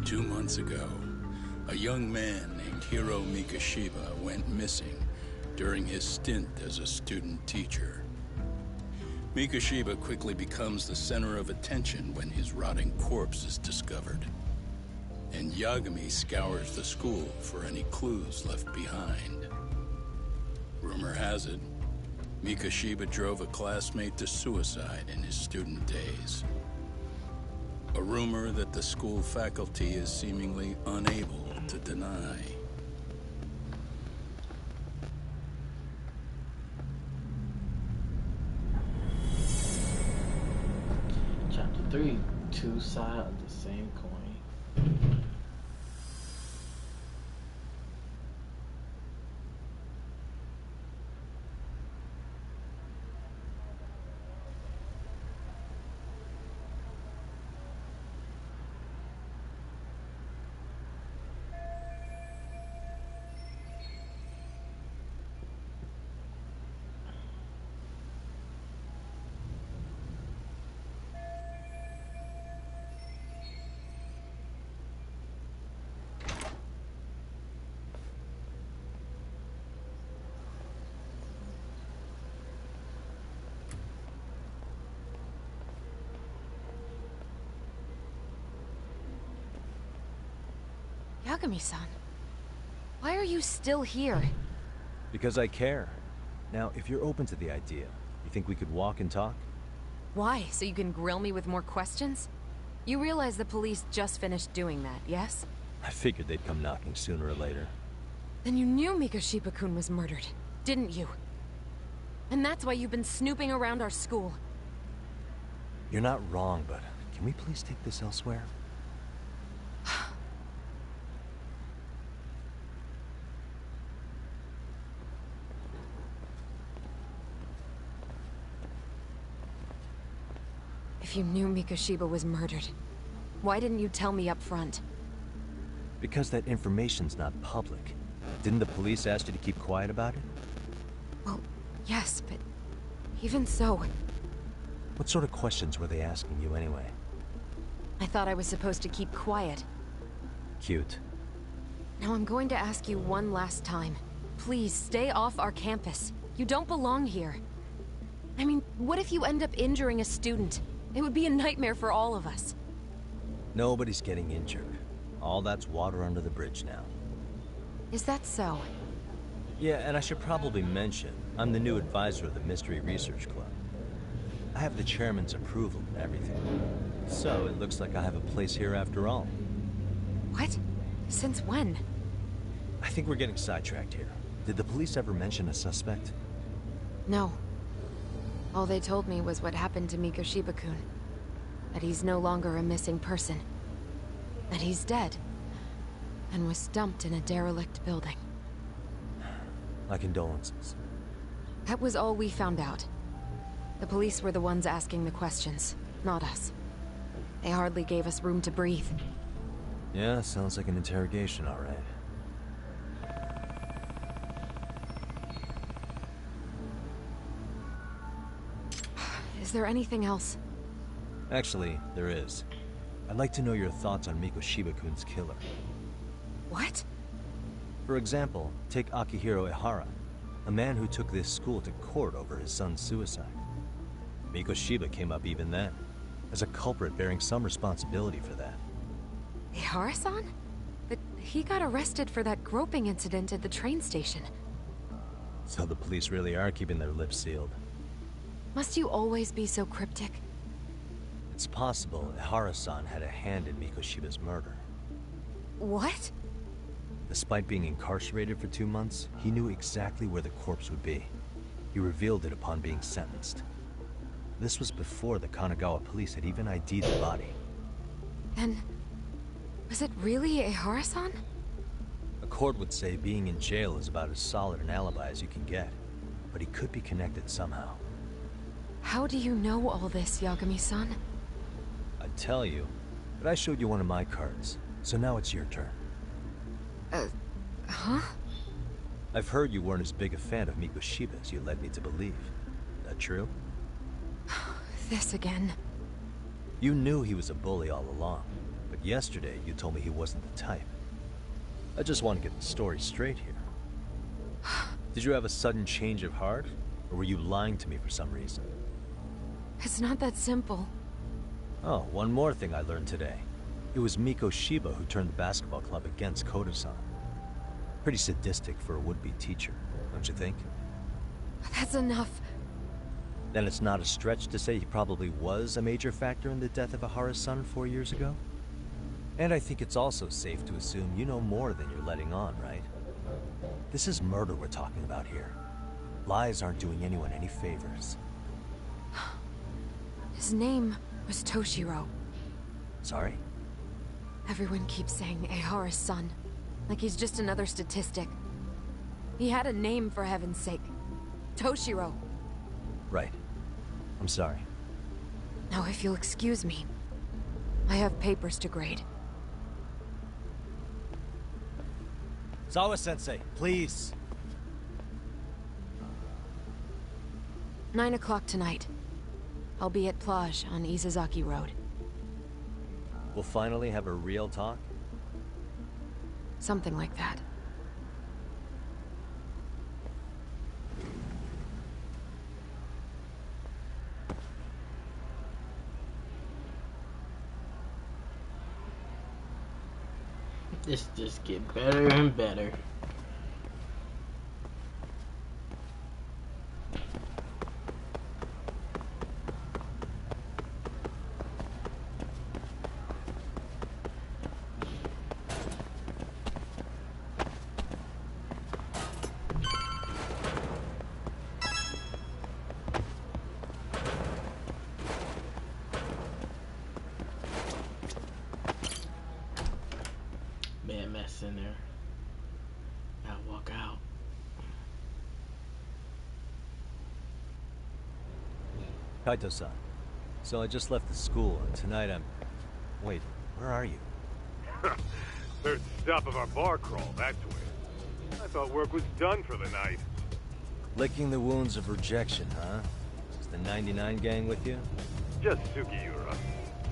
Two months ago, a young man named Hiro Mikashiba went missing during his stint as a student teacher. Mikashiba quickly becomes the center of attention when his rotting corpse is discovered. And Yagami scours the school for any clues left behind. Rumor has it, Mikashiba drove a classmate to suicide in his student days. A rumor that the school faculty is seemingly unable to deny. Chapter 3, two sides of the same coin. Yagami-san, why are you still here? Because I care. Now, if you're open to the idea, you think we could walk and talk? Why? So you can grill me with more questions? You realize the police just finished doing that, yes? I figured they'd come knocking sooner or later. Then you knew Mikashiba-kun was murdered, didn't you? And that's why you've been snooping around our school. You're not wrong, but can we please take this elsewhere? If you knew Mikashiba was murdered, why didn't you tell me up front? Because that information's not public. Didn't the police ask you to keep quiet about it? Well, yes, but even so... What sort of questions were they asking you anyway? I thought I was supposed to keep quiet. Cute. Now I'm going to ask you one last time. Please, stay off our campus. You don't belong here. I mean, what if you end up injuring a student? It would be a nightmare for all of us. Nobody's getting injured. All that's water under the bridge now. Is that so? Yeah, and I should probably mention, I'm the new advisor of the Mystery Research Club. I have the chairman's approval and everything. So it looks like I have a place here after all. What? Since when? I think we're getting sidetracked here. Did the police ever mention a suspect? No. All they told me was what happened to Mikashiba-kun. That he's no longer a missing person. That he's dead. And was dumped in a derelict building. My condolences. That was all we found out. The police were the ones asking the questions, not us. They hardly gave us room to breathe. Yeah, sounds like an interrogation, all right. Is there anything else? Actually, there is. I'd like to know your thoughts on Mikashiba-kun's killer. What? For example, take Akihiro Ehara, a man who took this school to court over his son's suicide. Mikashiba came up even then, as a culprit bearing some responsibility for that. Ehara-san? But he got arrested for that groping incident at the train station. So the police really are keeping their lips sealed. Must you always be so cryptic? It's possible Ehara-san had a hand in Mikoshiba's murder. What? Despite being incarcerated for 2 months, he knew exactly where the corpse would be. He revealed it upon being sentenced. This was before the Kanagawa police had even ID'd the body. Then... was it really Ehara-san? A court would say being in jail is about as solid an alibi as you can get. But he could be connected somehow. How do you know all this, Yagami-san? I'd tell you, but I showed you one of my cards, so now it's your turn. Huh? I've heard you weren't as big a fan of Mikoshiba as you led me to believe. That true? This again. You knew he was a bully all along, but yesterday you told me he wasn't the type. I just want to get the story straight here. Did you have a sudden change of heart, or were you lying to me for some reason? It's not that simple. Oh, one more thing I learned today. It was Mikoshiba who turned the basketball club against Kodo-san. Pretty sadistic for a would-be teacher, don't you think? That's enough. Then it's not a stretch to say he probably was a major factor in the death of Ahara's son 4 years ago? And I think it's also safe to assume you know more than you're letting on, right? This is murder we're talking about here. Lies aren't doing anyone any favors. His name was Toshiro. Sorry? Everyone keeps saying Ahara's son, like he's just another statistic. He had a name, for heaven's sake. Toshiro. Right. I'm sorry. Now, if you'll excuse me, I have papers to grade. Sawa-sensei, please. 9 o'clock tonight. I'll be at Plage on Izazaki Road. We'll finally have a real talk? Something like that. This just get better and better. Bad mess in there. Gotta walk out. Kaito-san. So I just left the school, and tonight I'm... Wait, where are you? Third stop of our bar crawl, that's where. I thought work was done for the night. Licking the wounds of rejection, huh? Is the 99 gang with you? Just Sugiura.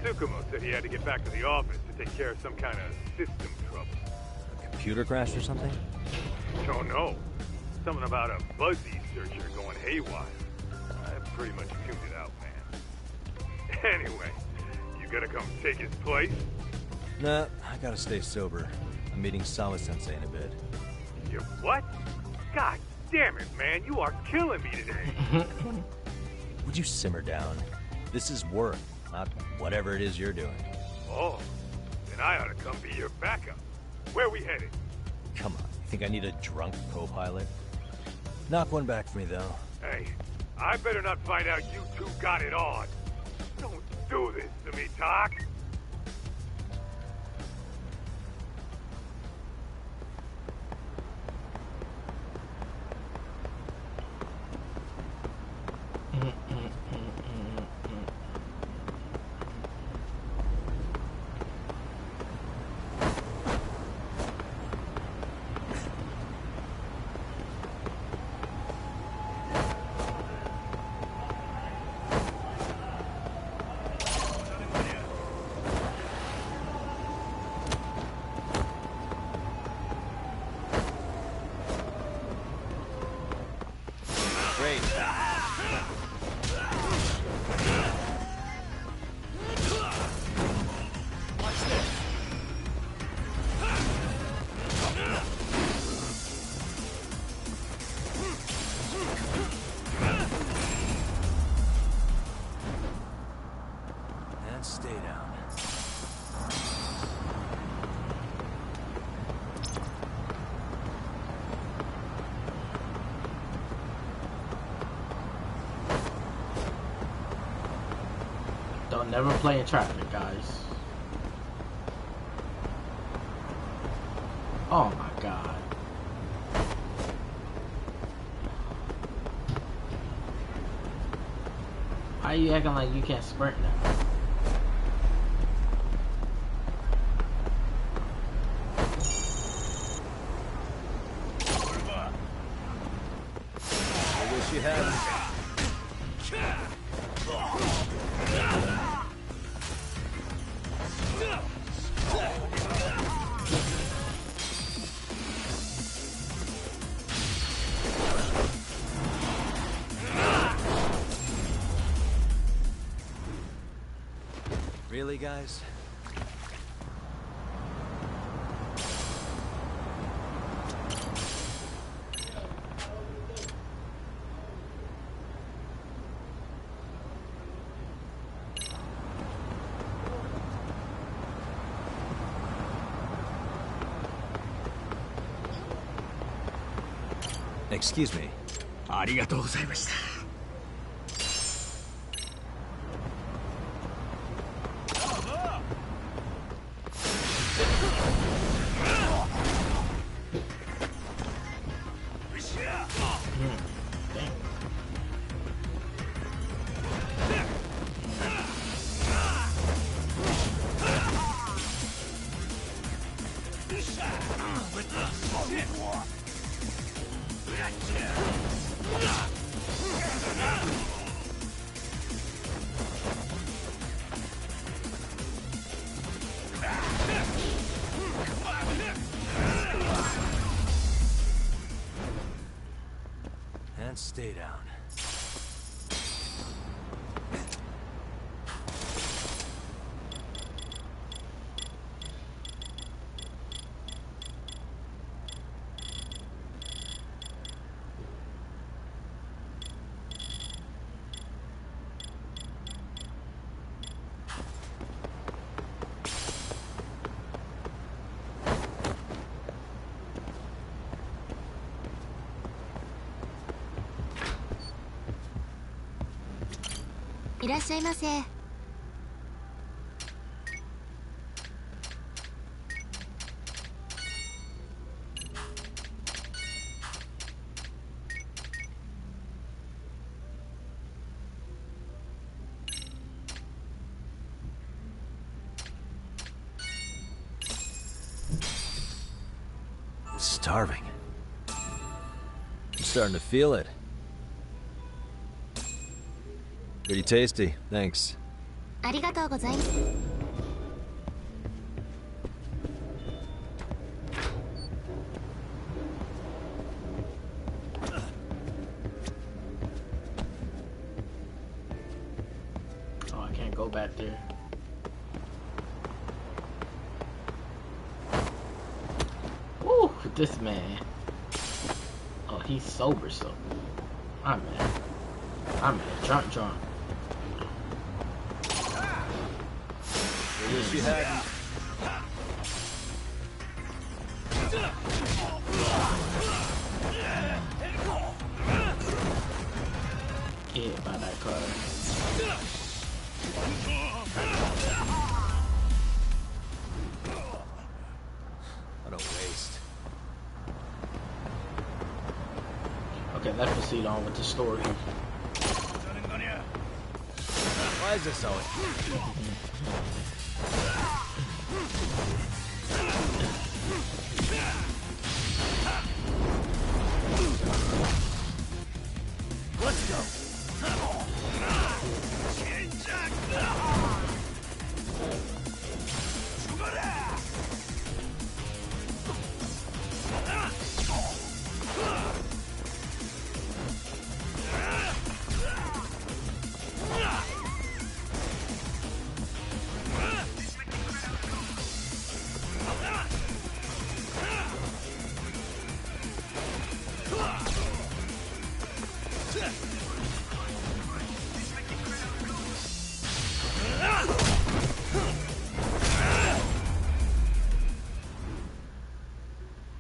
Tsukumo said he had to get back to the office to take care of some kind of system trouble. A computer crash or something? Don't know. Something about a Buzzy searcher going haywire. I pretty much tuned it out, man. Anyway, you gonna come take his place? Nah, I gotta stay sober. I'm meeting Sawa-sensei in a bit. You what? God damn it, man. You are killing me today. Would you simmer down? This is work, not whatever it is you're doing. Oh, then I ought to come be your backup. Where we headed? Come on, you think I need a drunk co-pilot? Knock one back for me, though. Hey, I better not find out you two got it on. Don't do this to me, Doc. Great. And stay down. Don't never play in traffic, guys. Oh my god. you acting like you can't sprint now? I wish you hadn't. Really, guys? Excuse me. ありがとうございました。And stay down. I'm starving. I'm starting to feel it. Pretty tasty, thanks. ありがとうございます。Oh, I can't go back there. Woo, this man. Oh, he's sober, so. I'm drunk. Wish you hadn't. Get hit by that car. What a waste. Okay, let's proceed on with the story. Why is this always... Let's go.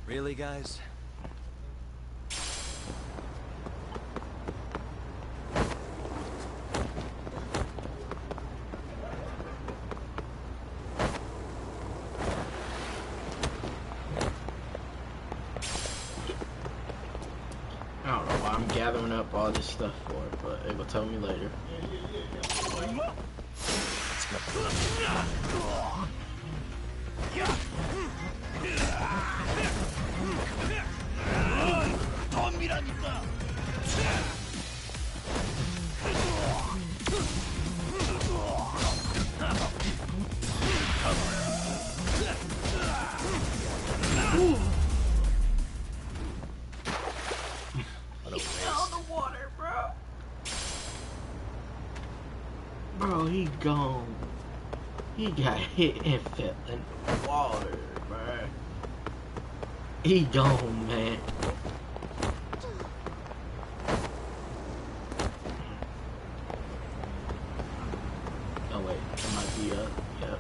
Really, guys? I don't know why I'm gathering up all this stuff for it, but it will tell me later. Bro, he gone. He got hit and fell in the water, bro. He gone, man. Oh wait, it might be up. Yep.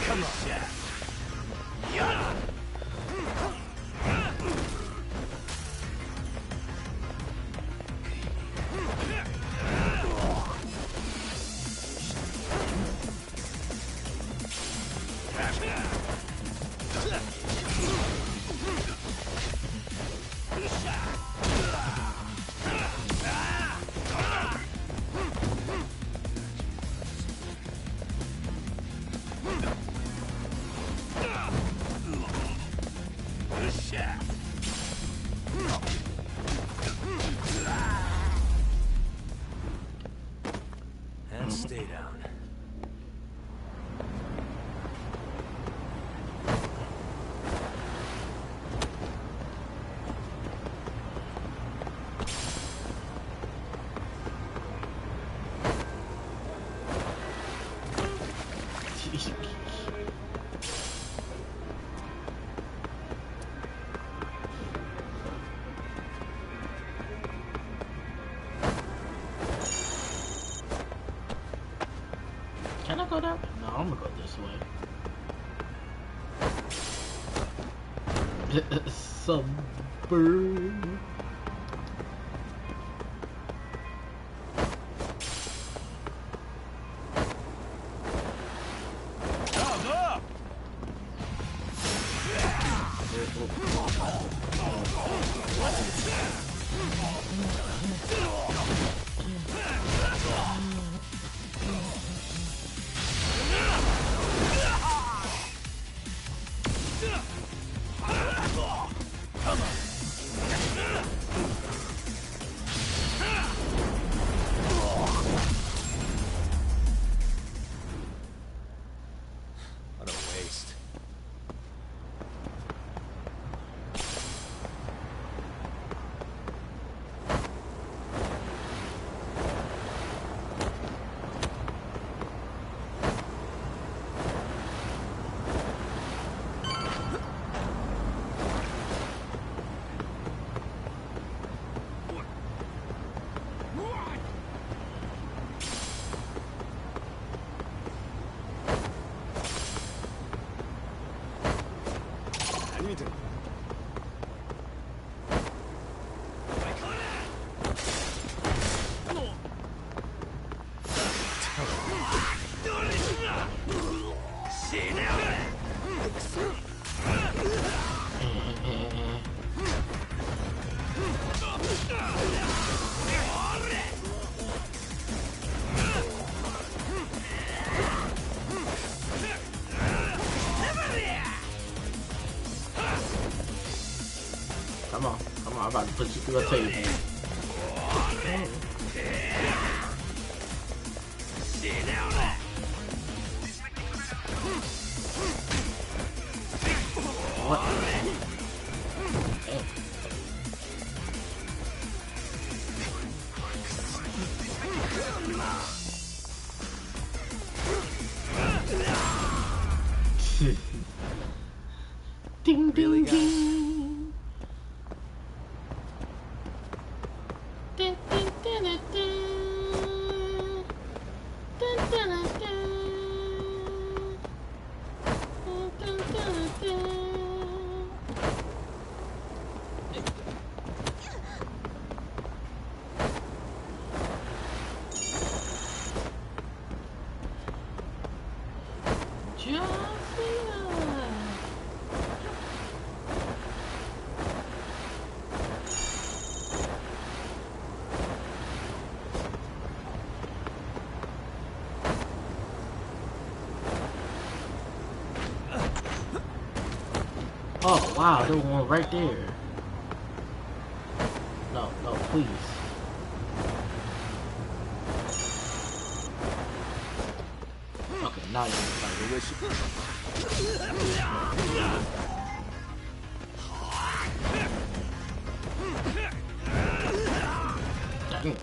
Come on. Yeah. And stay down. Can I go down? No, I'm gonna go this way. Suburb. What a waste. Come on, I'm about to put you through a table. What? Ding, Really, ding, guys? ding. Dun, dun, dun, dun, dun. Dun, dun, dun, dun. Dun, dun, dun, dun. Oh wow, there was one right there. No, no, please. Okay, now you're fighting with you. Dang.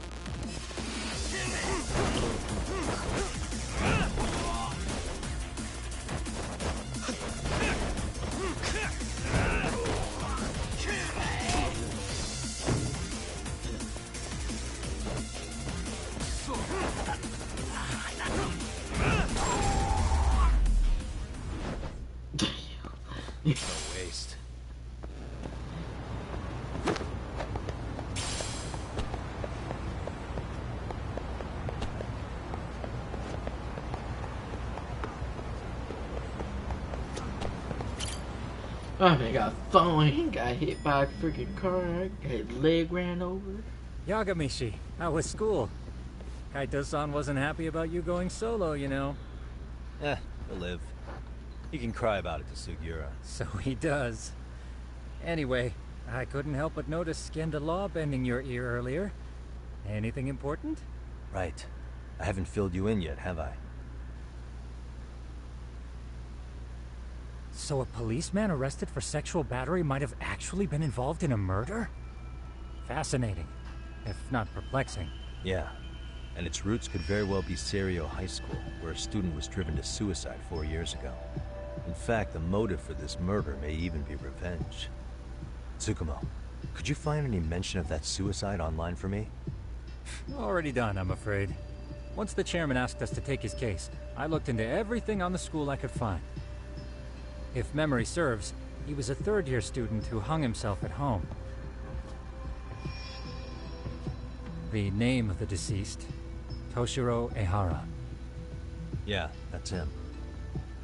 What a waste. Oh man, got thrown, got hit by a freaking car, his leg ran over. Yagamishi, how was school? Kaito-san wasn't happy about you going solo, you know. He'll live. He can cry about it to Sugiura. So he does. Anyway, I couldn't help but notice Skenda Law bending your ear earlier. Anything important? Right. I haven't filled you in yet, have I? So a policeman arrested for sexual battery might have actually been involved in a murder? Fascinating, if not perplexing. Yeah. And its roots could very well be Serio High School, where a student was driven to suicide 4 years ago. In fact, the motive for this murder may even be revenge. Tsukumo, could you find any mention of that suicide online for me? Already done, I'm afraid. Once the chairman asked us to take his case, I looked into everything on the school I could find. If memory serves, he was a third-year student who hung himself at home. The name of the deceased, Toshiro Ehara. Yeah, that's him.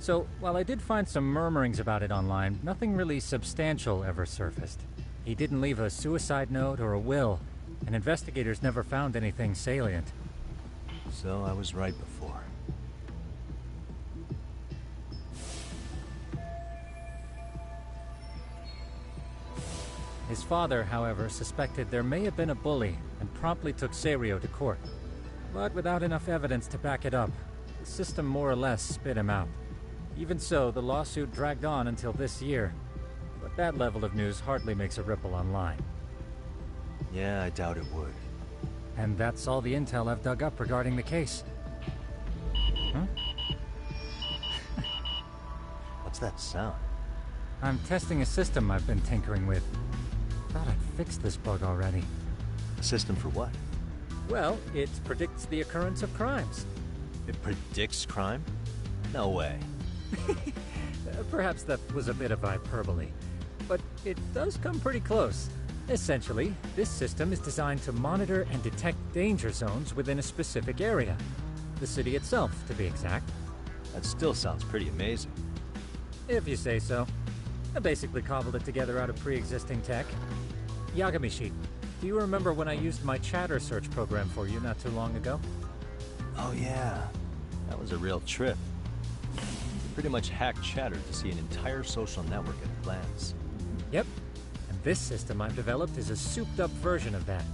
So, while I did find some murmurings about it online, nothing really substantial ever surfaced. He didn't leave a suicide note or a will, and investigators never found anything salient. So I was right before. His father, however, suspected there may have been a bully and promptly took Serio to court. But without enough evidence to back it up, the system more or less spit him out. Even so, the lawsuit dragged on until this year. But that level of news hardly makes a ripple online. Yeah, I doubt it would. And that's all the intel I've dug up regarding the case. Huh? What's that sound? I'm testing a system I've been tinkering with. Thought I'd fixed this bug already. A system for what? Well, it predicts the occurrence of crimes. It predicts crime? No way. Perhaps that was a bit of hyperbole, but it does come pretty close. Essentially, this system is designed to monitor and detect danger zones within a specific area. The city itself, to be exact. That still sounds pretty amazing. If you say so. I basically cobbled it together out of pre-existing tech. Yagamishi, do you remember when I used my chatter search program for you not too long ago? Oh yeah, that was a real trip. You pretty much hacked Chatter to see an entire social network at a glance. Yep, and this system I've developed is a souped-up version of that.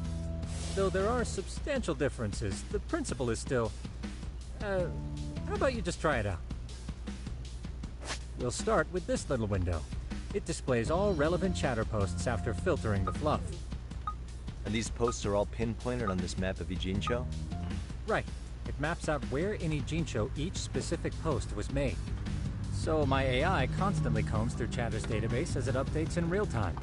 Though there are substantial differences, the principle is still... how about you just try it out? We'll start with this little window. It displays all relevant chatter posts after filtering the fluff. And these posts are all pinpointed on this map of Ijincho? Right. It maps out where in Ijincho each specific post was made. So my AI constantly combs through Chatter's database as it updates in real time.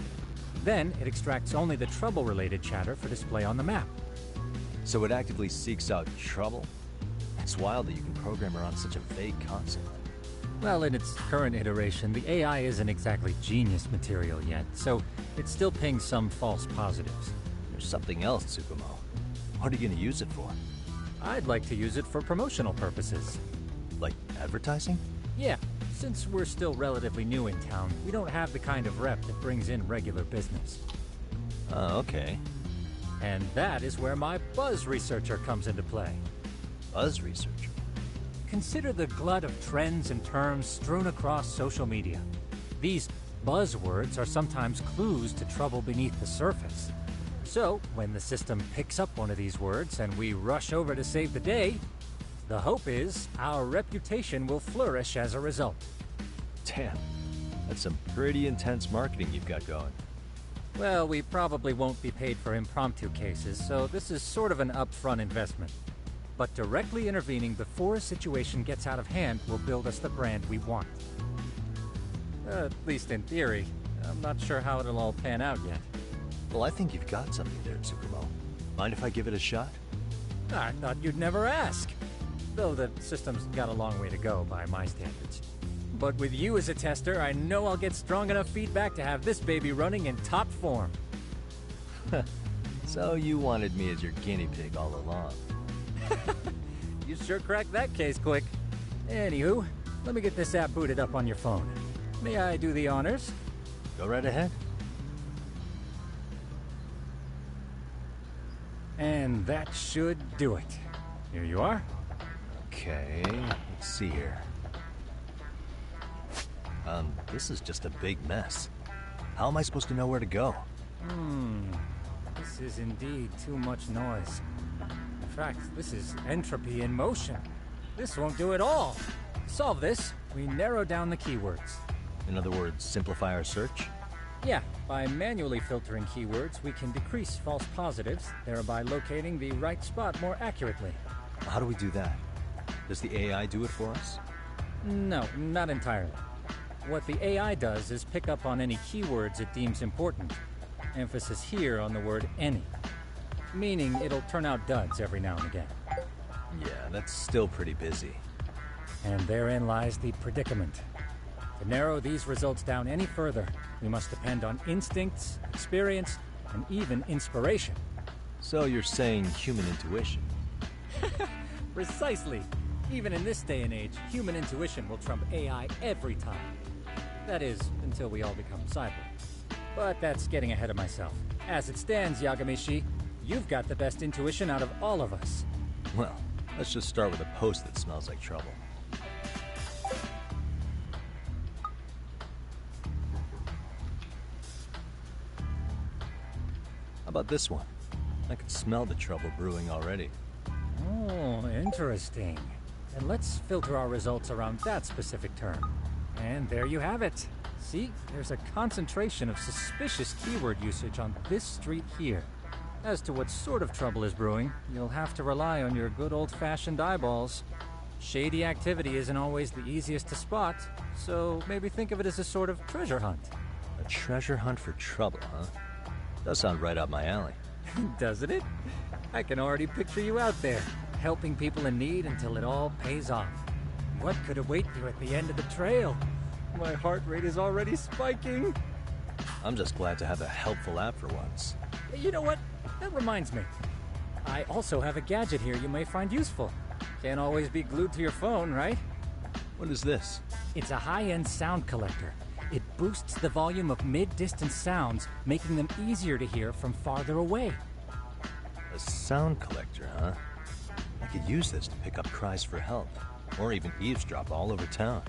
Then it extracts only the trouble-related chatter for display on the map. So it actively seeks out trouble? It's wild that you can program around such a vague concept. Well, in its current iteration, the AI isn't exactly genius material yet, so it still pings some false positives. There's something else, Tsukumo. What are you going to use it for? I'd like to use it for promotional purposes. Like advertising? Yeah, since we're still relatively new in town, we don't have the kind of rep that brings in regular business. Oh, okay. And that is where my buzz researcher comes into play. Buzz researcher? Consider the glut of trends and terms strewn across social media. These buzzwords are sometimes clues to trouble beneath the surface. So, when the system picks up one of these words and we rush over to save the day, the hope is our reputation will flourish as a result. Damn, that's some pretty intense marketing you've got going. Well, we probably won't be paid for impromptu cases, so this is sort of an upfront investment. But directly intervening before a situation gets out of hand will build us the brand we want. At least in theory. I'm not sure how it'll all pan out yet. Well, I think you've got something there, Tsukumo. Mind if I give it a shot? I thought you'd never ask. Though the system's got a long way to go by my standards. But with you as a tester, I know I'll get strong enough feedback to have this baby running in top form. So you wanted me as your guinea pig all along. You sure cracked that case quick. Anywho, let me get this app booted up on your phone. May I do the honors? Go right ahead. And that should do it. Here you are. Okay, let's see here. This is just a big mess. How am I supposed to know where to go? This is indeed too much noise. In fact, this is entropy in motion. This won't do it all. To solve this, we narrow down the keywords. In other words, simplify our search? Yeah, by manually filtering keywords, we can decrease false positives, thereby locating the right spot more accurately. How do we do that? Does the AI do it for us? No, not entirely. What the AI does is pick up on any keywords it deems important. Emphasis here on the word any. Meaning it'll turn out duds every now and again. Yeah, that's still pretty busy. And therein lies the predicament. To narrow these results down any further, we must depend on instincts, experience, and even inspiration. So you're saying human intuition? Precisely. Even in this day and age, human intuition will trump AI every time. That is, until we all become cyborgs. But that's getting ahead of myself. As it stands, Yagamishi, you've got the best intuition out of all of us. Well, let's just start with a post that smells like trouble. How about this one? I can smell the trouble brewing already. Oh, interesting. And let's filter our results around that specific term. And there you have it. See, there's a concentration of suspicious keyword usage on this street here. As to what sort of trouble is brewing, you'll have to rely on your good old-fashioned eyeballs. Shady activity isn't always the easiest to spot, so maybe think of it as a sort of treasure hunt. A treasure hunt for trouble, huh? Does sound right up my alley. Doesn't it? I can already picture you out there, helping people in need until it all pays off. What could await you at the end of the trail? My heart rate is already spiking. I'm just glad to have a helpful app for once. You know what? That reminds me. I also have a gadget here you may find useful. Can't always be glued to your phone, right? What is this? It's a high-end sound collector. It boosts the volume of mid-distance sounds, making them easier to hear from farther away. A sound collector, huh? I could use this to pick up cries for help, or even eavesdrop all over town.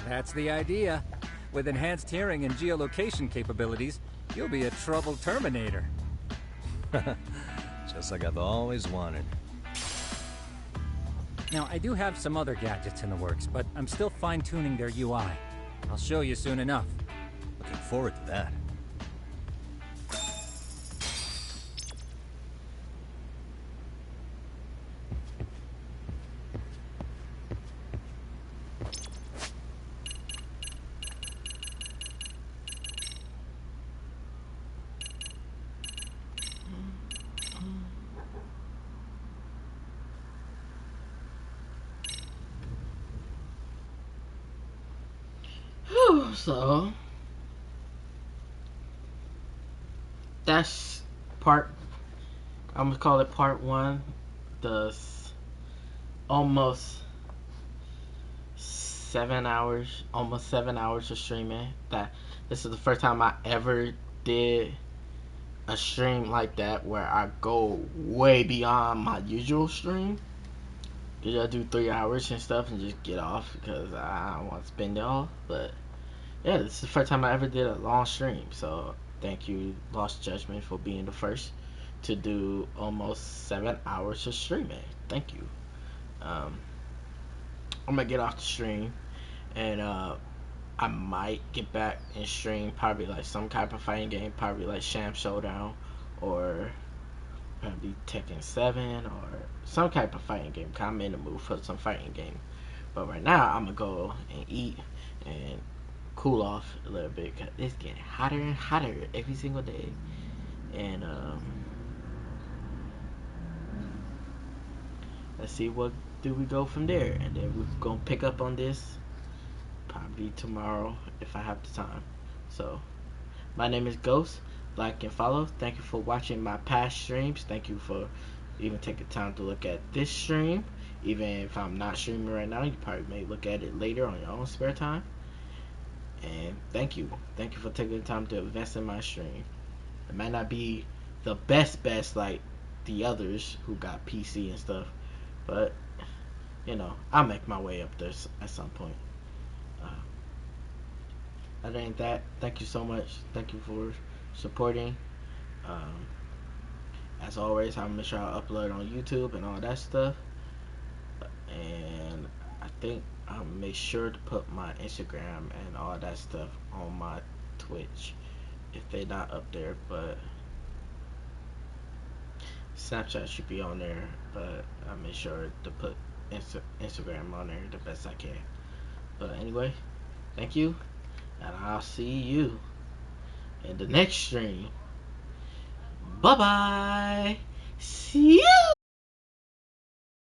That's the idea. With enhanced hearing and geolocation capabilities, you'll be a trouble terminator. Just like I've always wanted. Now, I do have some other gadgets in the works, but I'm still fine-tuning their UI. I'll show you soon enough. Looking forward to that. So that's part, I'm gonna call it part one, the almost 7 hours, almost 7 hours of streaming. That this is the first time I ever did a stream like that where I go way beyond my usual stream. Usually I do 3 hours and stuff and just get off because I don't want to spend it all. But yeah, this is the first time I ever did a long stream. So thank you, Lost Judgment, for being the first to do almost 7 hours of streaming. Thank you. I'm gonna get off the stream and I might get back and stream probably like some type of fighting game, probably like Sham Showdown or probably Tekken 7 or some type of fighting game. Cause I'm in the mood for some fighting game. But right now I'm gonna go and eat and cool off a little bit cause it's getting hotter and hotter every single day. And let's see what do we go from there, and then we're gonna pick up on this probably tomorrow if I have the time. So my name is Ghost. Like and follow. Thank you for watching my past streams. Thank you for even taking time to look at this stream. Even if I'm not streaming right now, you probably may look at it later on your own spare time. And thank you for taking the time to invest in my stream. It might not be the best like the others who got PC and stuff, but you know, I'll make my way up there at some point. Other than that, thank you so much. Thank you for supporting. As always, I'll make sure I upload on YouTube and all that stuff. And I think I'll make sure to put my Instagram and all that stuff on my Twitch if they're not up there, but Snapchat should be on there, but I'll make sure to put Instagram on there the best I can. But anyway, thank you, and I'll see you in the next stream. Bye bye. See you.